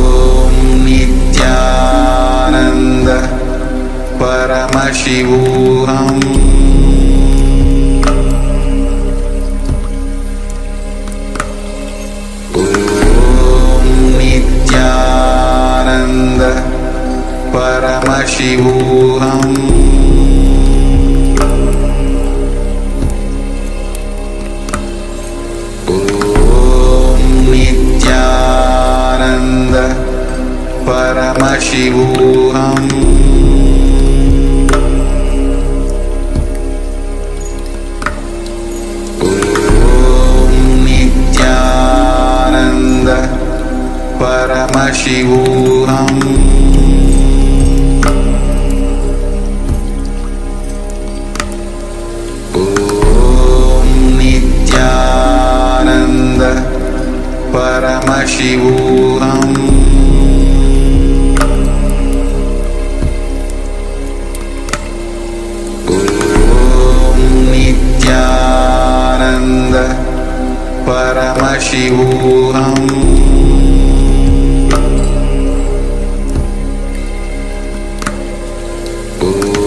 Speaker 8: Om Nithyananda Paramashivoham Om Nithyananda Paramashivoham Om Nithyananda Paramashivoham Om Nithyananda Paramashivoham Om Nithyananda Paramashivoham Om Nithyananda Paramashivoham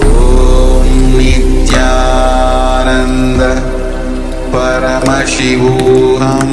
Speaker 8: Om Nithyananda Paramashivoham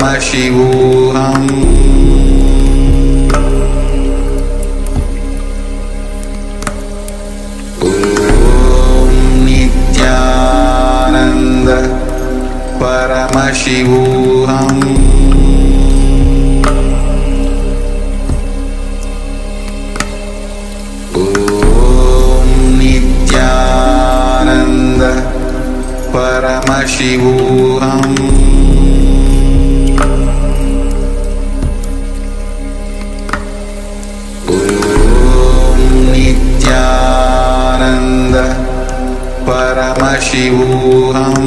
Speaker 8: Paramashivoham Om Nithyananda Paramashivoham Om Nithyananda Paramashivoham Om Nithyananda Paramashivoham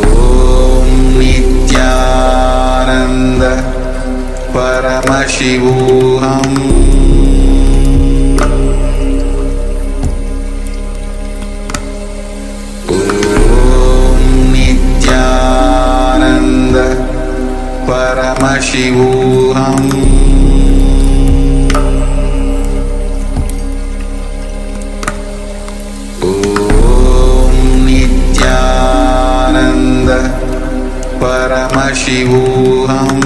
Speaker 8: Om Nithyananda Paramashivoham Nithyananda Paramashivoham Om Nithyananda Paramashivoham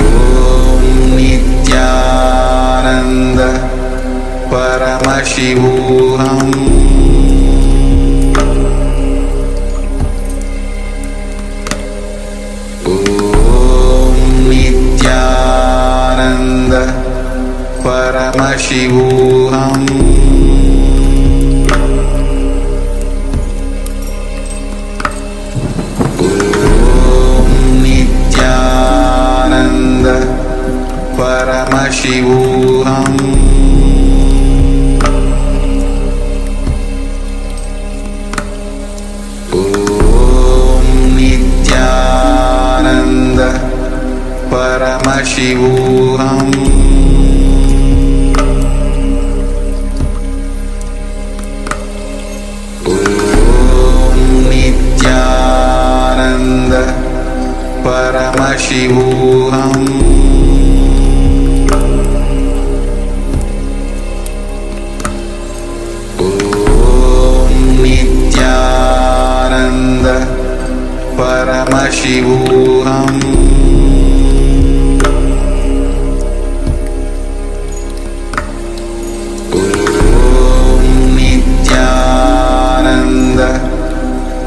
Speaker 8: Om Nithyananda Paramashivoham Om Nithyananda Paramashivoham Om Nithyananda Paramashivoham Om Nithyananda Paramashivoham Om Nithyananda Paramashivoham Om Nithyananda Paramashivoham Om Nithyananda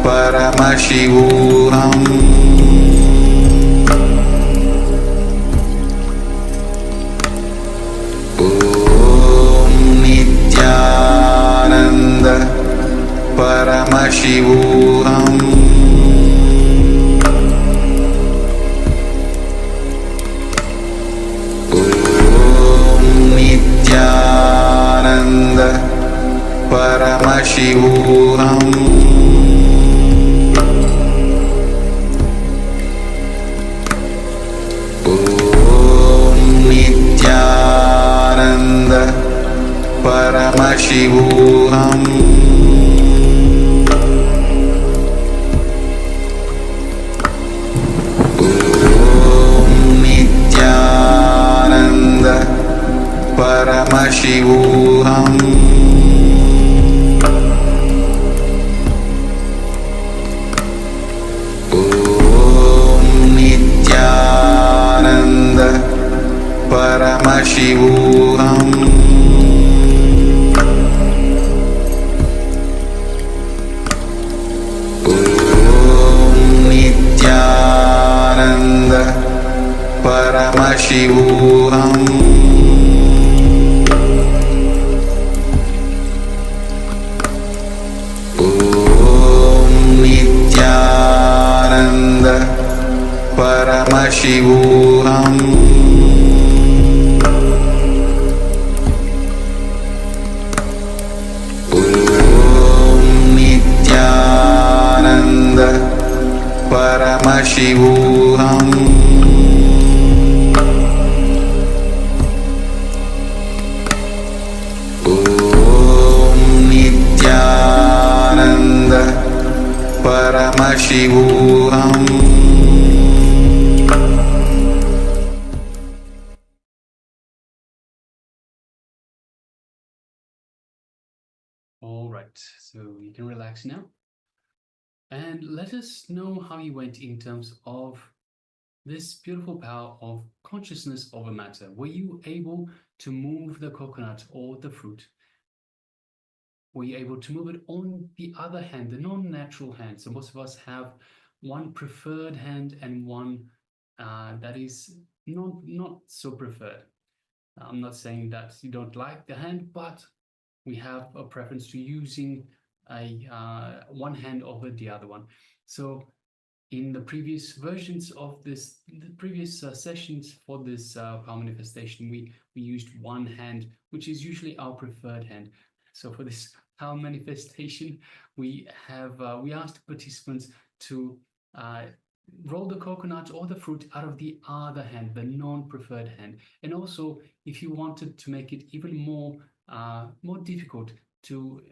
Speaker 8: Paramashivoham Om Nithyananda Paramashivoham Om Nithyananda Paramashivoham Om Nithyananda Paramashivoham Om Nithyananda Paramashivoham Om Nithyananda Paramashivoham Om Nithyananda Paramashivoham Om Nithyananda Paramashivoham Om Nithyananda Paramashivoham Om Nithyananda Paramashivoham
Speaker 6: can relax now. And let us know how you went in terms of this beautiful power of consciousness over matter. Were you able to move the coconut or the fruit? Were you able to move it on the other hand, the non-natural hand? So most of us have one preferred hand and one that is not so preferred. I'm not saying that you don't like the hand, but we have a preference to using one hand over the other one. So in the previous versions of this, the previous sessions for this power manifestation, we used one hand, which is usually our preferred hand. So for this power manifestation, we asked participants to roll the coconut or the fruit out of the other hand, the non-preferred hand. And also, if you wanted to make it even more difficult, to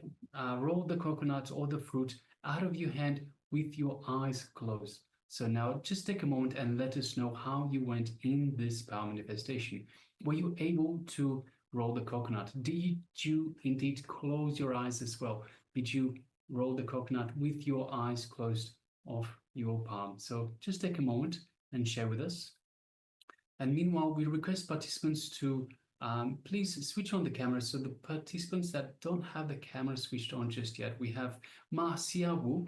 Speaker 6: roll the coconut or the fruit out of your hand with your eyes closed. So now just take a moment and let us know how you went in this power manifestation. Were you able to roll the coconut? Did you indeed close your eyes as well? Did you roll the coconut with your eyes closed of your palm? So just take a moment and share with us. And meanwhile, we request participants to please switch on the camera. So the participants that don't have the camera switched on just yet, we have Ma Siawu,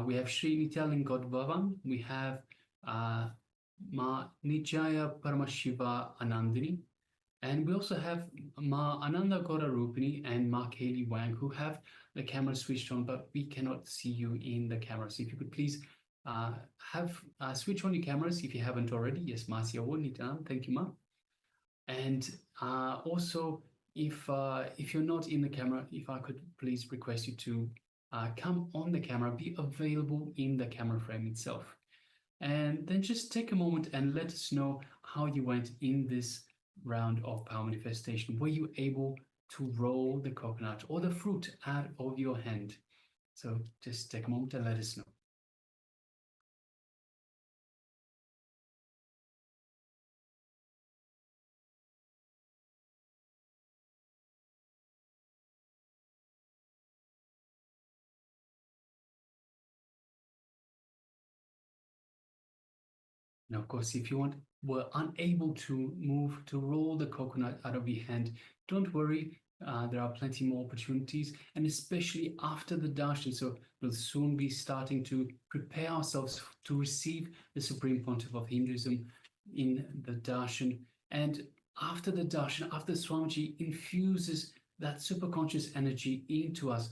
Speaker 6: we have Sri Nithyananda, we have Ma Nijaya Paramashiva Anandini, and we also have Ma Ananda Gora Rupini and Ma Kaylee Wang, who have the camera switched on, but we cannot see you in the camera. So if you could please switch on your cameras if you haven't already. Yes, Ma Siawu, Nithyananda, thank you, Ma. And also, if you're not in the camera, if I could please request you to come on the camera, be available in the camera frame itself. And then just take a moment and let us know how you went in this round of power manifestation. Were you able to roll the coconut or the fruit out of your hand? So just take a moment and let us know. Now, of course, if you were unable to move to roll the coconut out of your hand, don't worry. There are plenty more opportunities, and especially after the darshan. So we'll soon be starting to prepare ourselves to receive the Supreme Pontiff of Hinduism in the darshan. And after the darshan, after Swamiji infuses that superconscious energy into us,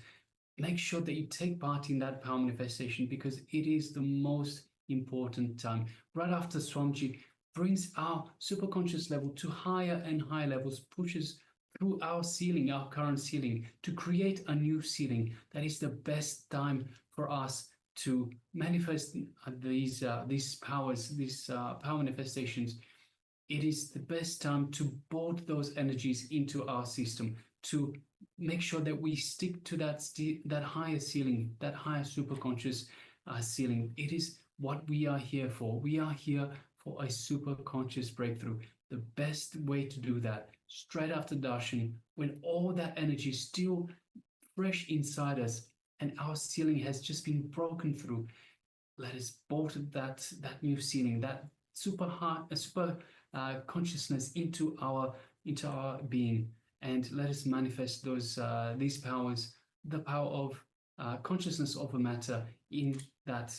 Speaker 6: make sure that you take part in that power manifestation, because it is the most important time. Right after Swamiji brings our superconscious level to higher and higher levels, pushes through our ceiling, our current ceiling, to create a new ceiling. That is the best time for us to manifest these powers, these power manifestations. It is the best time to board those energies into our system, to make sure that we stick to that higher ceiling, that higher superconscious ceiling. It is what we are here for. We are here for a superconscious breakthrough. The best way to do that, straight after darshan, when all that energy is still fresh inside us and our ceiling has just been broken through, let us bolt that new ceiling, that super consciousness into our being, and let us manifest these powers, the power of consciousness over matter in that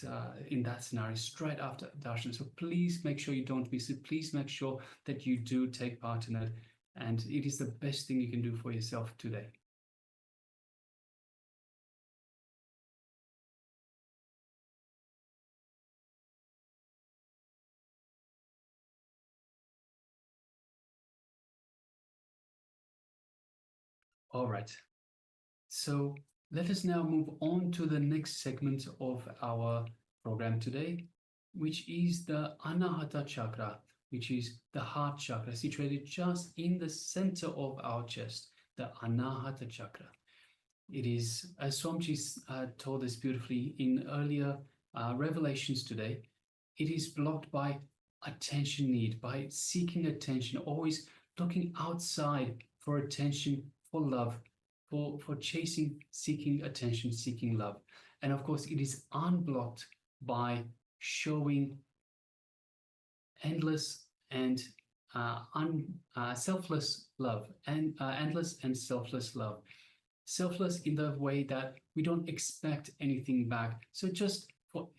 Speaker 6: scenario straight after darshan. So please make sure you don't miss it. Please make sure that you do take part in it, and it is the best thing you can do for yourself today. All right. So let us now move on to the next segment of our program today, which is the Anahata Chakra, which is the heart chakra, situated just in the center of our chest, the Anahata Chakra. It is, as Swamiji told us beautifully in earlier revelations today, it is blocked by attention need, by seeking attention, always looking outside for attention, for love. for chasing, seeking attention, seeking love. And of course, it is unblocked by showing endless and selfless love, and endless and selfless love. Selfless in the way that we don't expect anything back. So just for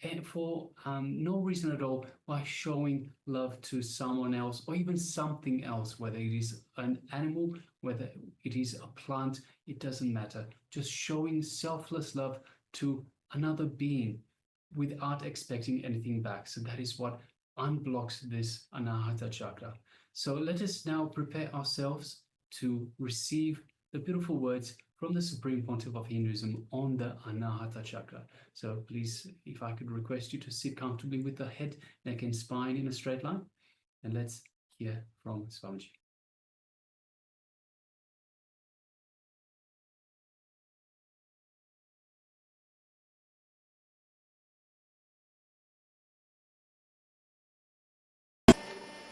Speaker 6: no reason at all, by showing love to someone else or even something else, whether it is an animal, whether it is a plant, it doesn't matter. Just showing selfless love to another being without expecting anything back. So that is what unblocks this Anahata chakra. So let us now prepare ourselves to receive the beautiful words from the Supreme Pontiff of Hinduism on the Anahata chakra. So please, if I could request you to sit comfortably with the head, neck and spine in a straight line, and let's hear from Swamiji.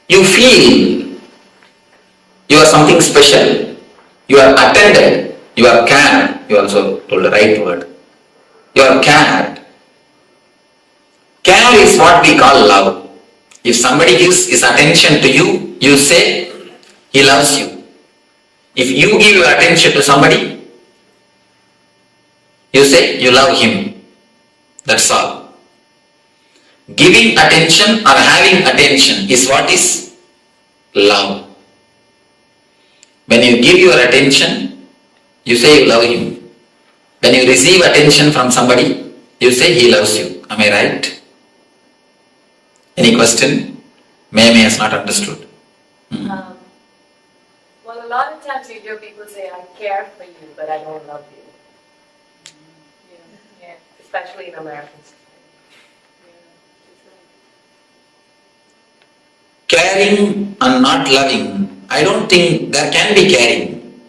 Speaker 4: You feel you are something special, you are attended, you are cared, you also told the right word, you are cared. Care is what we call love. If somebody gives his attention to you, you say he loves you. If you give your attention to somebody, you say you love him. That's all. Giving attention or having attention is what is love. When you give your attention, you say you love him. When you receive attention from somebody, you say he loves you. Am I right? Any question? May has not understood.
Speaker 20: Well, a lot of times you hear people say, I care for you, but I don't love you. Yeah, especially in American society.
Speaker 4: Caring and not loving, I don't think there can be caring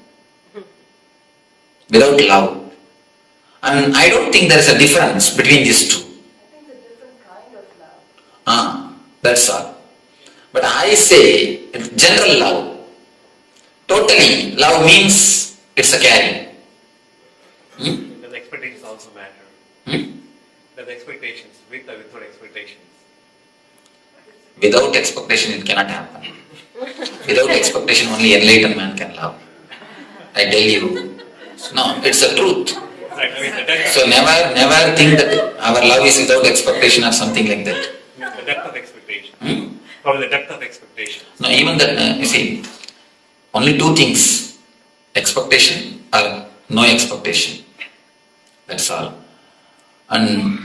Speaker 4: without love. And I don't think there is a difference between these two.
Speaker 20: I think it's a different kind of love.
Speaker 4: That's all. But I say general love. Totally, love means it's a caring.
Speaker 12: The expectations also matter. The expectations, with or without expectations.
Speaker 4: Without expectation, it cannot happen. Without expectation, only enlightened man can love. I tell you. No, it's the truth. So never think that our love is without expectation or something like that.
Speaker 12: The depth of expectation. Or the depth of expectation.
Speaker 4: No, even that, you see, only two things. Expectation or no expectation. That's all. And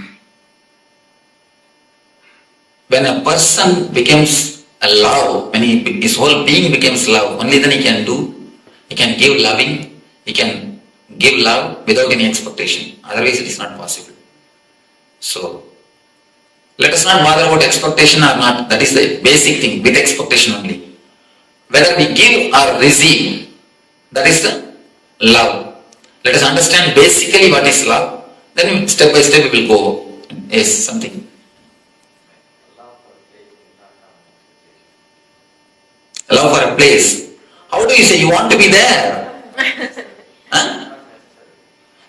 Speaker 4: when a person becomes a love, when his whole being becomes love, only then he can give loving, he can give love without any expectation. Otherwise it is not possible. So, let us not bother about expectation or not. That is the basic thing, with expectation only. Whether we give or receive, that is the love. Let us understand basically what is love. Then step by step we will go. Yes, something. Love for a place. How do you say you want to be there?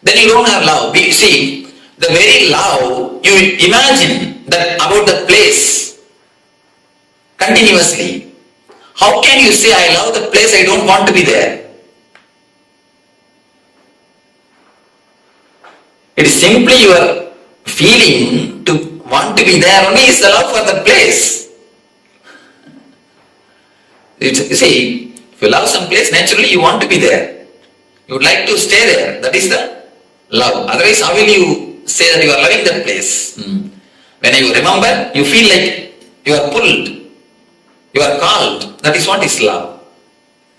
Speaker 4: Then you don't have love. See, the very love, you imagine that about the place continuously. How can you say I love the place, I don't want to be there? It is simply your feeling to want to be there only is the love for the place. You see, if you love some place, naturally you want to be there. You would like to stay there. That is the love. Otherwise, how will you say that you are loving that place? When you remember, you feel like you are pulled, you are called. That is what is love.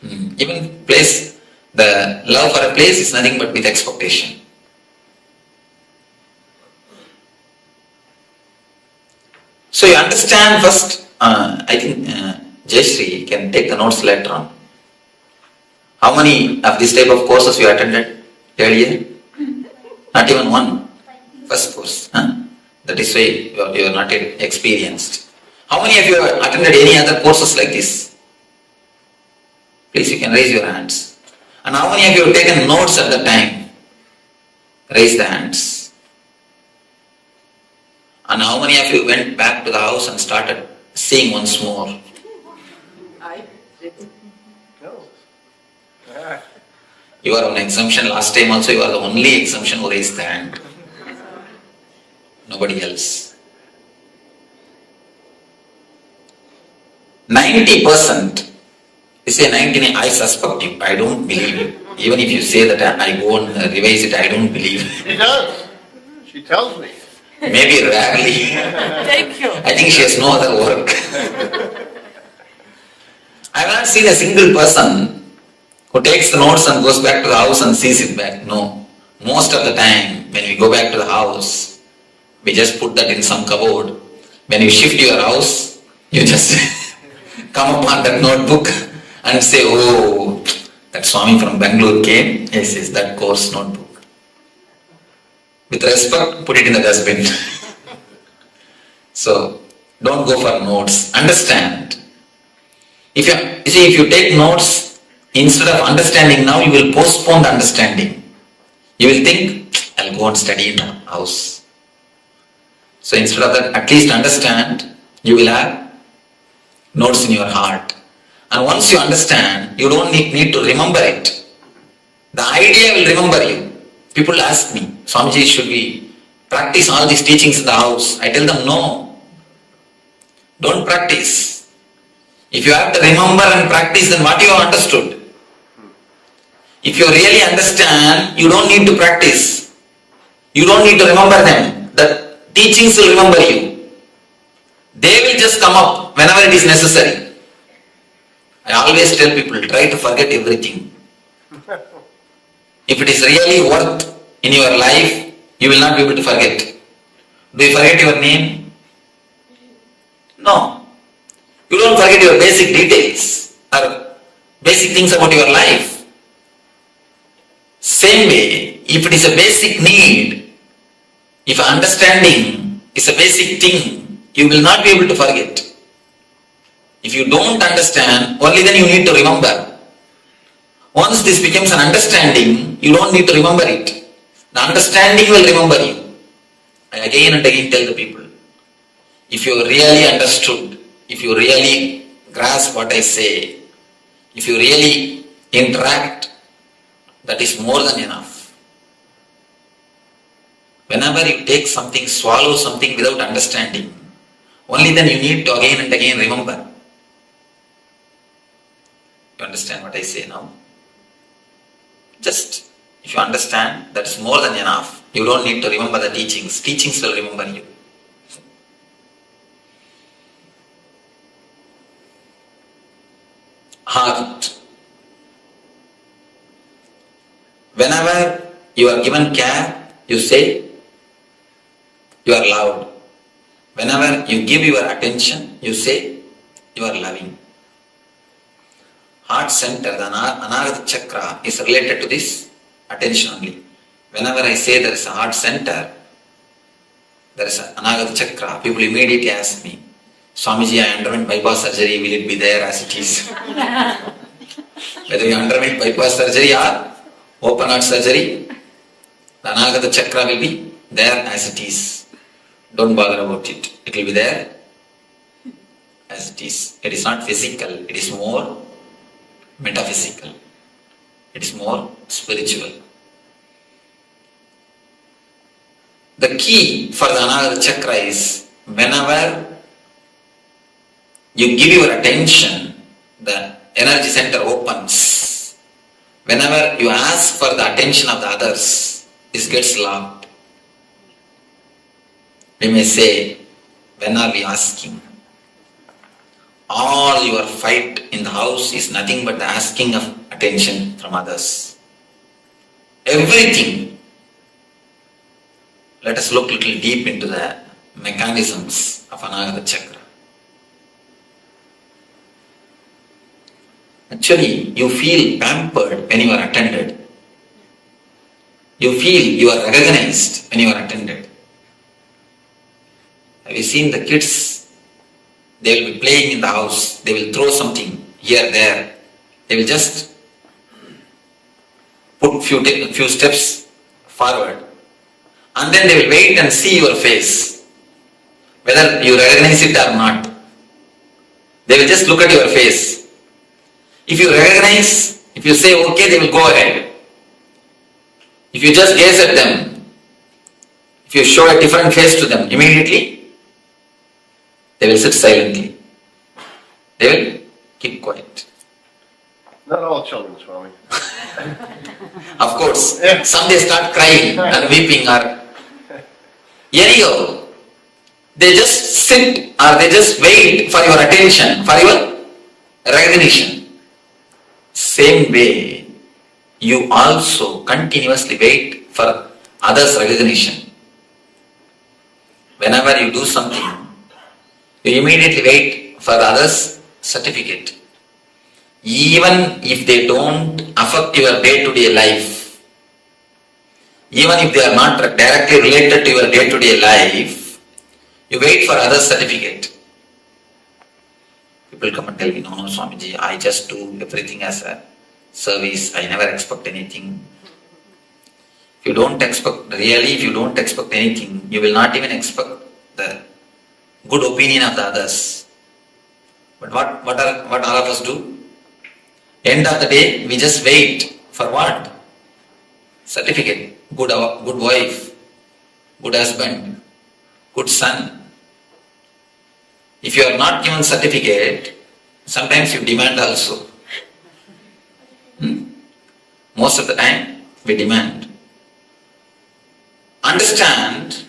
Speaker 4: Even place, the love for a place is nothing but with expectation. So you understand first, I think Jayashree can take the notes later on. How many of this type of courses you attended earlier? Not even one. First course. That is why you are not experienced. How many of you have attended any other courses like this? Please, you can raise your hands.
Speaker 8: And how many of you have taken notes at the time? Raise the hands. And how many of you went back to the house and started seeing once more?
Speaker 14: I didn't.
Speaker 8: You are on exemption. Last time also you are the only exemption who raised the hand. Nobody else. 90%. You say 99, I suspect you. I don't believe you. Even if you say that I go and revise it, I don't believe.
Speaker 18: She does. She tells me.
Speaker 8: Maybe rarely.
Speaker 14: Thank you.
Speaker 8: I think she has no other work. I have not seen a single person who takes the notes and goes back to the house and sees it back. No. Most of the time, when we go back to the house, we just put that in some cupboard. When you shift your house, you just come upon that notebook and say, oh, that Swami from Bangalore came. Yes, that course notebook. With respect, put it in the dustbin. So, don't go for notes. Understand. If you take notes, instead of understanding now, you will postpone the understanding. You will think, I'll go and study in the house. So instead of that, at least understand, you will have notes in your heart. And once you understand, you don't need to remember it. The idea will remember you. People ask me, Swamiji, should we practice all these teachings in the house? I tell them, no. Don't practice. If you have to remember and practice, then what you have understood? If you really understand, you don't need to practice. You don't need to remember them. The teachings will remember you. They will just come up whenever it is necessary. I always tell people, try to forget everything. If it is really worth in your life, you will not be able to forget. Do you forget your name? No. You don't forget your basic details or basic things about your life. Same way, if it is a basic need, if understanding is a basic thing, you will not be able to forget. If you don't understand, only then you need to remember. Once this becomes an understanding, you don't need to remember it. The understanding will remember you. I again and again tell the people, if you really understood, if you really grasp what I say, if you really interact, that is more than enough. Whenever you take something, swallow something without understanding, only then you need to again and again remember. You understand what I say now? Just, if you understand, that's more than enough. You don't need to remember the teachings. Teachings will remember you. Heart. Whenever you are given care, you say, you are loved. Whenever you give your attention, you say, you are loving. Heart center, the Anagata Chakra, is related to this attention only. Whenever I say there is a heart center, there is an Anagata Chakra, people immediately ask me, Swamiji, I underwent bypass surgery, will it be there as it is? Whether you underwent bypass surgery or open heart surgery, the Anagata Chakra will be there as it is. Don't bother about it. It will be there as it is. It is not physical, it is more metaphysical. It is more spiritual. The key for the Anagata Chakra is whenever you give your attention, the energy center opens. Whenever you ask for the attention of the others, this gets locked. We may say, when are we asking? All your fight in the house is nothing but the asking of attention from others. Everything. Let us look a little deep into the mechanisms of Anagata Chakra. Actually, you feel pampered when you are attended. You feel you are recognized when you are attended. Have you seen the kids? They will be playing in the house. They will throw something here, there. They will just put few steps forward, and then they will wait and see your face, whether you recognize it or not. They will just look at your face. If you recognize, if you say okay, they will go ahead. If you just gaze at them, if you show a different face to them, immediately they will sit silently. They will keep quiet.
Speaker 18: Not all children, Swami.
Speaker 8: Of course, some they start crying and weeping or anyhow, they just sit or they just wait for your attention, for your recognition. Same way, you also continuously wait for others' recognition. Whenever you do something, you immediately wait for the others' certificate. Even if they don't affect your day-to-day life, even if they are not directly related to your day-to-day life, you wait for others' certificate. People come and tell me, no, Swamiji, I just do everything as a service, I never expect anything. If you don't expect anything, you will not even expect the good opinion of the others. But what all of us do? End of the day, we just wait for what? Certificate. Good wife, good husband, good son. If you are not given certificate, sometimes you demand also. Most of the time, we demand. Understand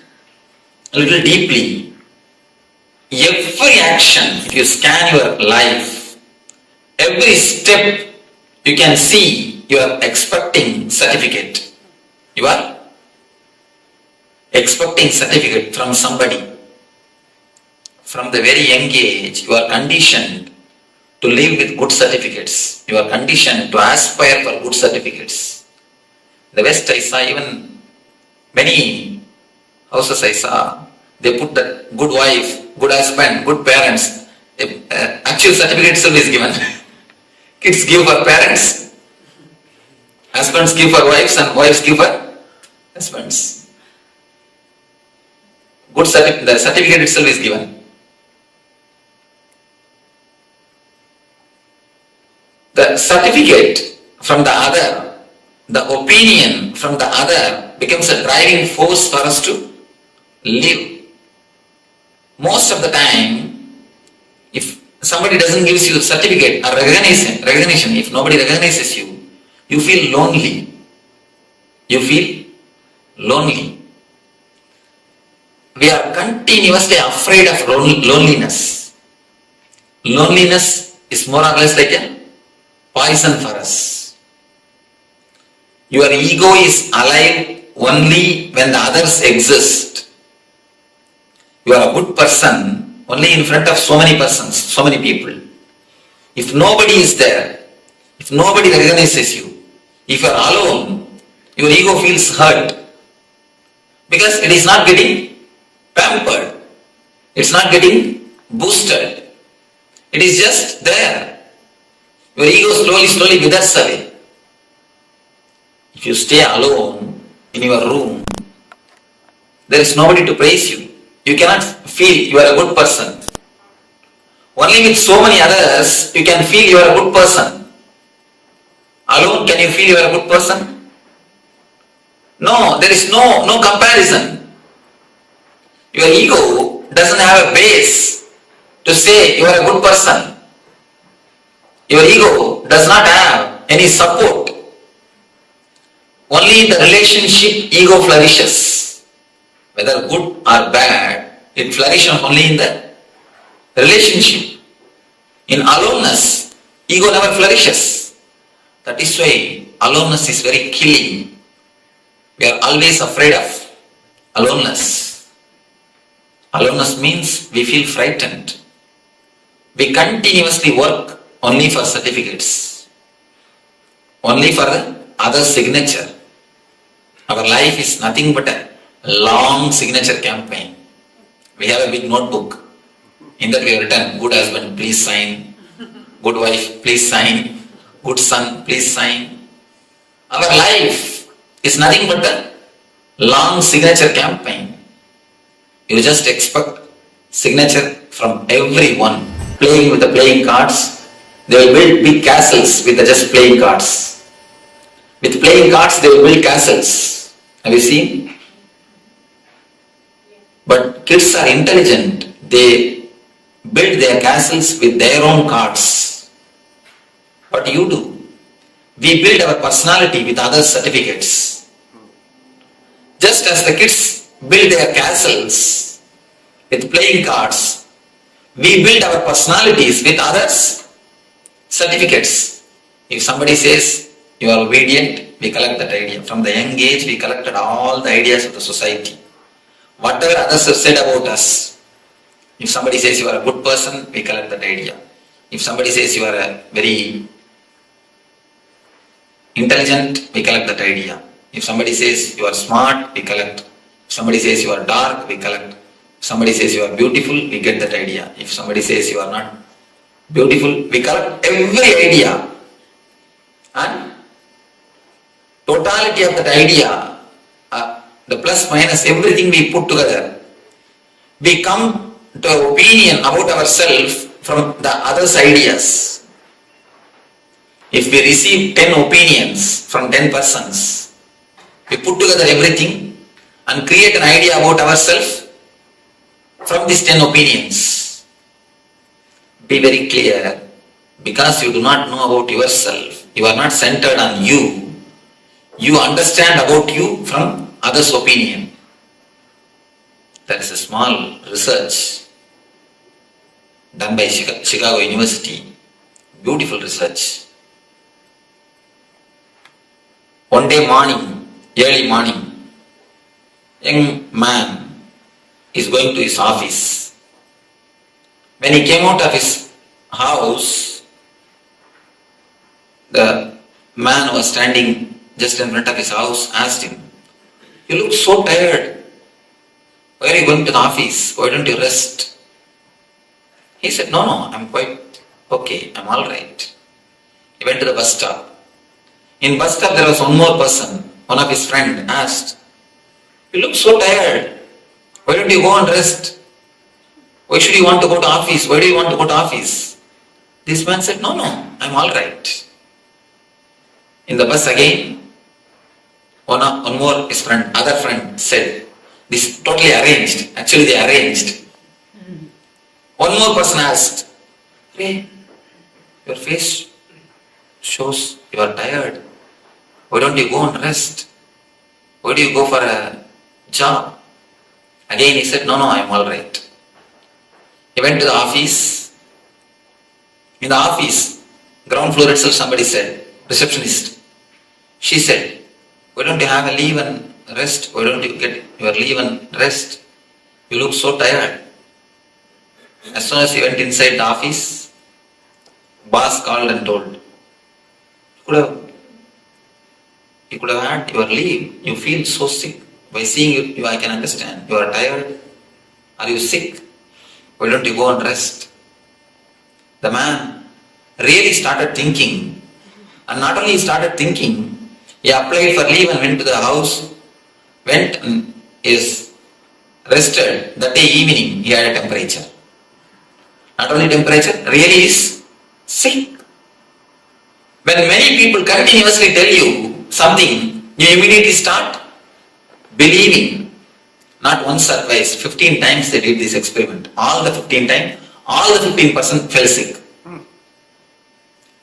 Speaker 8: a little deeply. Every action, if you scan your life, every step you can see you are expecting certificate. You are expecting certificate from somebody. From the very young age, you are conditioned to live with good certificates. You are conditioned to aspire for good certificates. In the West, I saw even many houses I saw, they put that good wife, good husband, good parents. Actual certificate itself is given. Kids give for parents, husbands give for wives, and wives give for husbands. The certificate itself is given. The certificate from the other, the opinion from the other becomes a driving force for us to live. Most of the time, if somebody doesn't give you certificate or recognition, if nobody recognizes you, you feel lonely. You feel lonely. We are continuously afraid of loneliness. Loneliness is more or less like a poison for us. Your ego is alive only when the others exist. You are a good person only in front of so many persons, so many people. If nobody is there, if nobody recognizes you, if you are alone, your ego feels hurt because it is not getting pampered. It's not getting boosted. It is just there. Your ego slowly withers away. If you stay alone in your room, there is nobody to praise you. You cannot feel you are a good person. Only with so many others, you can feel you are a good person. Alone, can you feel you are a good person? No, there is no comparison. Your ego doesn't have a base to say you are a good person. Your ego does not have any support. Only in the relationship ego flourishes. Whether good or bad, it flourishes only in the relationship. In aloneness, ego never flourishes. That is why aloneness is very killing. We are always afraid of aloneness. Aloneness means we feel frightened. We continuously work only for certificates, only for the other signature. Our life is nothing but a long signature campaign. We have a big notebook. In that we have written, good husband, please sign. Good wife, please sign. Good son, please sign. Our life is nothing but a long signature campaign. You just expect signature from everyone. Playing with the playing cards, they will build big castles with the just playing cards. With playing cards, they will build castles. Have you seen? But kids are intelligent. They build their castles with their own cards. What do you do? We build our personality with other certificates. Just as the kids build their castles with playing cards, we build our personalities with others' certificates. If somebody says you are obedient, we collect that idea. From the young age, we collected all the ideas of the society. Whatever others have said about us. If somebody says you are a good person, we collect that idea. If somebody says you are a very intelligent, we collect that idea. If somebody says you are smart, we collect. If somebody says you are dark, we collect. If somebody says you are beautiful, we get that idea. If somebody says you are not beautiful, we collect every idea. And totality of that idea, the plus minus, everything we put together, we come to an opinion about ourselves from the others' ideas. If we receive 10 opinions from 10 persons, we put together everything and create an idea about ourselves from these 10 opinions. Be very clear, because you do not know about yourself, you are not centered on you, you understand about you from others' opinion. There is a small research done by Chicago University, beautiful research. One day morning, early morning, young man is going to his office. When he came out of his house, the man who was standing just in front of his house asked him, "You look so tired. Why are you going to the office? Why don't you rest?" He said, No, I'm quite okay. I'm all right. He went to the bus stop. In bus stop, there was one more person. One of his friends asked, "You look so tired. Why don't you go and rest? Why should you want to go to office? Why do you want to go to office?" This man said, No, I'm all right. In the bus again, one more his friend, other friend said, "This is totally arranged." Actually, they arranged. One more person asked, "Hey, your face shows you are tired. Why don't you go and rest? Why do you go for a job?" Again he said, No, I'm all right. He went to the office. In the office, ground floor itself, somebody said, receptionist. She said, "Why don't you have a leave and rest? Why don't you get your leave and rest? You look so tired." As soon as he went inside the office, boss called and told, You could have had your leave. You feel so sick. By seeing you, I can understand. You are tired. Are you sick? Why don't you go and rest? The man really started thinking. And not only he started thinking, he applied for leave and went to the house, went and is rested. That day evening, he had a temperature. Not only temperature, really is sick. When many people continuously tell you something, you immediately start believing. Not once or twice, 15 times they did this experiment. All the 15 times, all the 15% fell sick.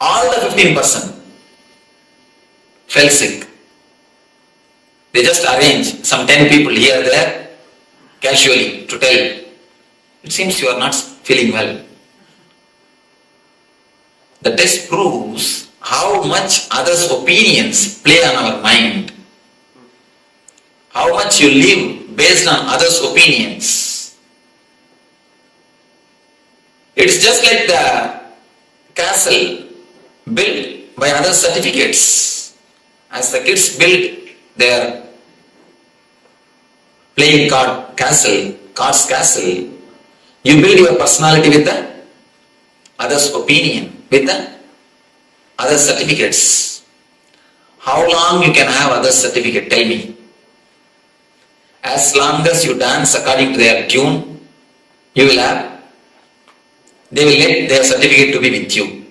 Speaker 8: All the 15% fell sick. They just arrange some 10 people here there casually to tell, "It seems you are not feeling well." The test proves how much others' opinions play on our mind. How much you live based on others' opinions. It's just like the castle built by other certificates. As the kids build their playing cards castle, you build your personality with the others' opinion, with the other certificates. How long you can have other certificate? Tell me. As long as you dance according to their tune, you will have. They will let their certificate to be with you.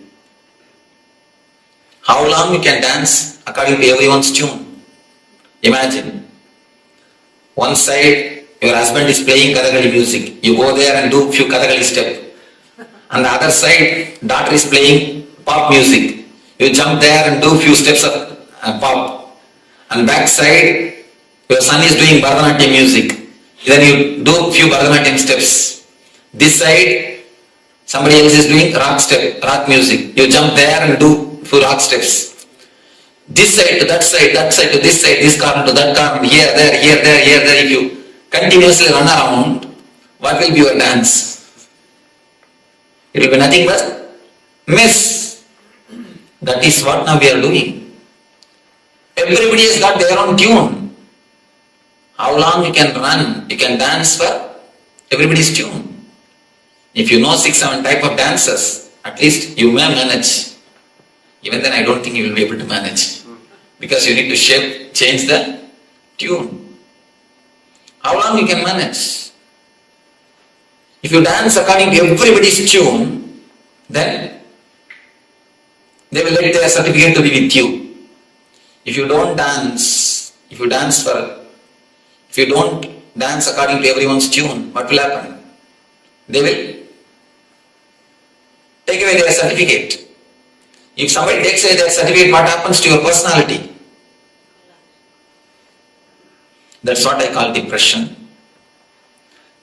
Speaker 8: How long you can dance according to everyone's tune? Imagine. One side, your husband is playing Kathakali music. You go there and do few Kathakali steps. On the other side, daughter is playing pop music. You jump there and do few steps of pop. And back side, your son is doing Bharatanatyam music. Then you do few Bharatanatyam steps. This side, somebody else is doing rock music. You jump there and do few rock steps. This side to that side to this side, this corner to that corner, here, there. If you continuously run around, what will be your dance? It will be nothing but mess. That is what now we are doing. Everybody has got their own tune. How long you can run, you can dance for everybody's tune. If you know 6-7 type of dances, at least you may manage. Even then I don't think you will be able to manage. Because you need to change the tune. How long you can manage? If you dance according to everybody's tune, then they will let their certificate to be with you. If you don't dance, if you don't dance according to everyone's tune, what will happen? They will take away their certificate. If somebody takes away their certificate, what happens to your personality? That's what I call depression.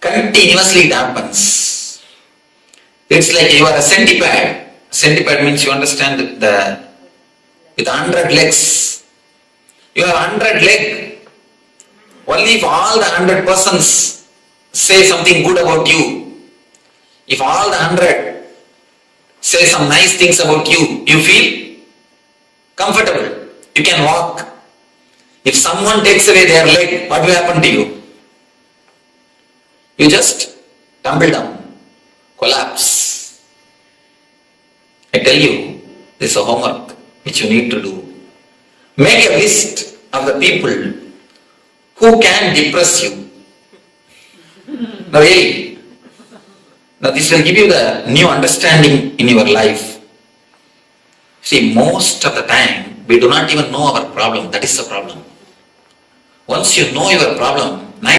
Speaker 8: Continuously it happens. It's like you are a centipede. Centipede means you understand with 100 legs. You have 100 legs. Only if all the 100 persons say something good about you, if all the 100 say some nice things about you, you feel comfortable. You can walk. If someone takes away their leg, what will happen to you? You just tumble down, collapse. I tell you, this is a homework which you need to do. Make a list of the people who can depress you. Now really, now this will give you the new understanding in your life. See, most of the time, we do not even know our problem. That is the problem. Once you know your problem,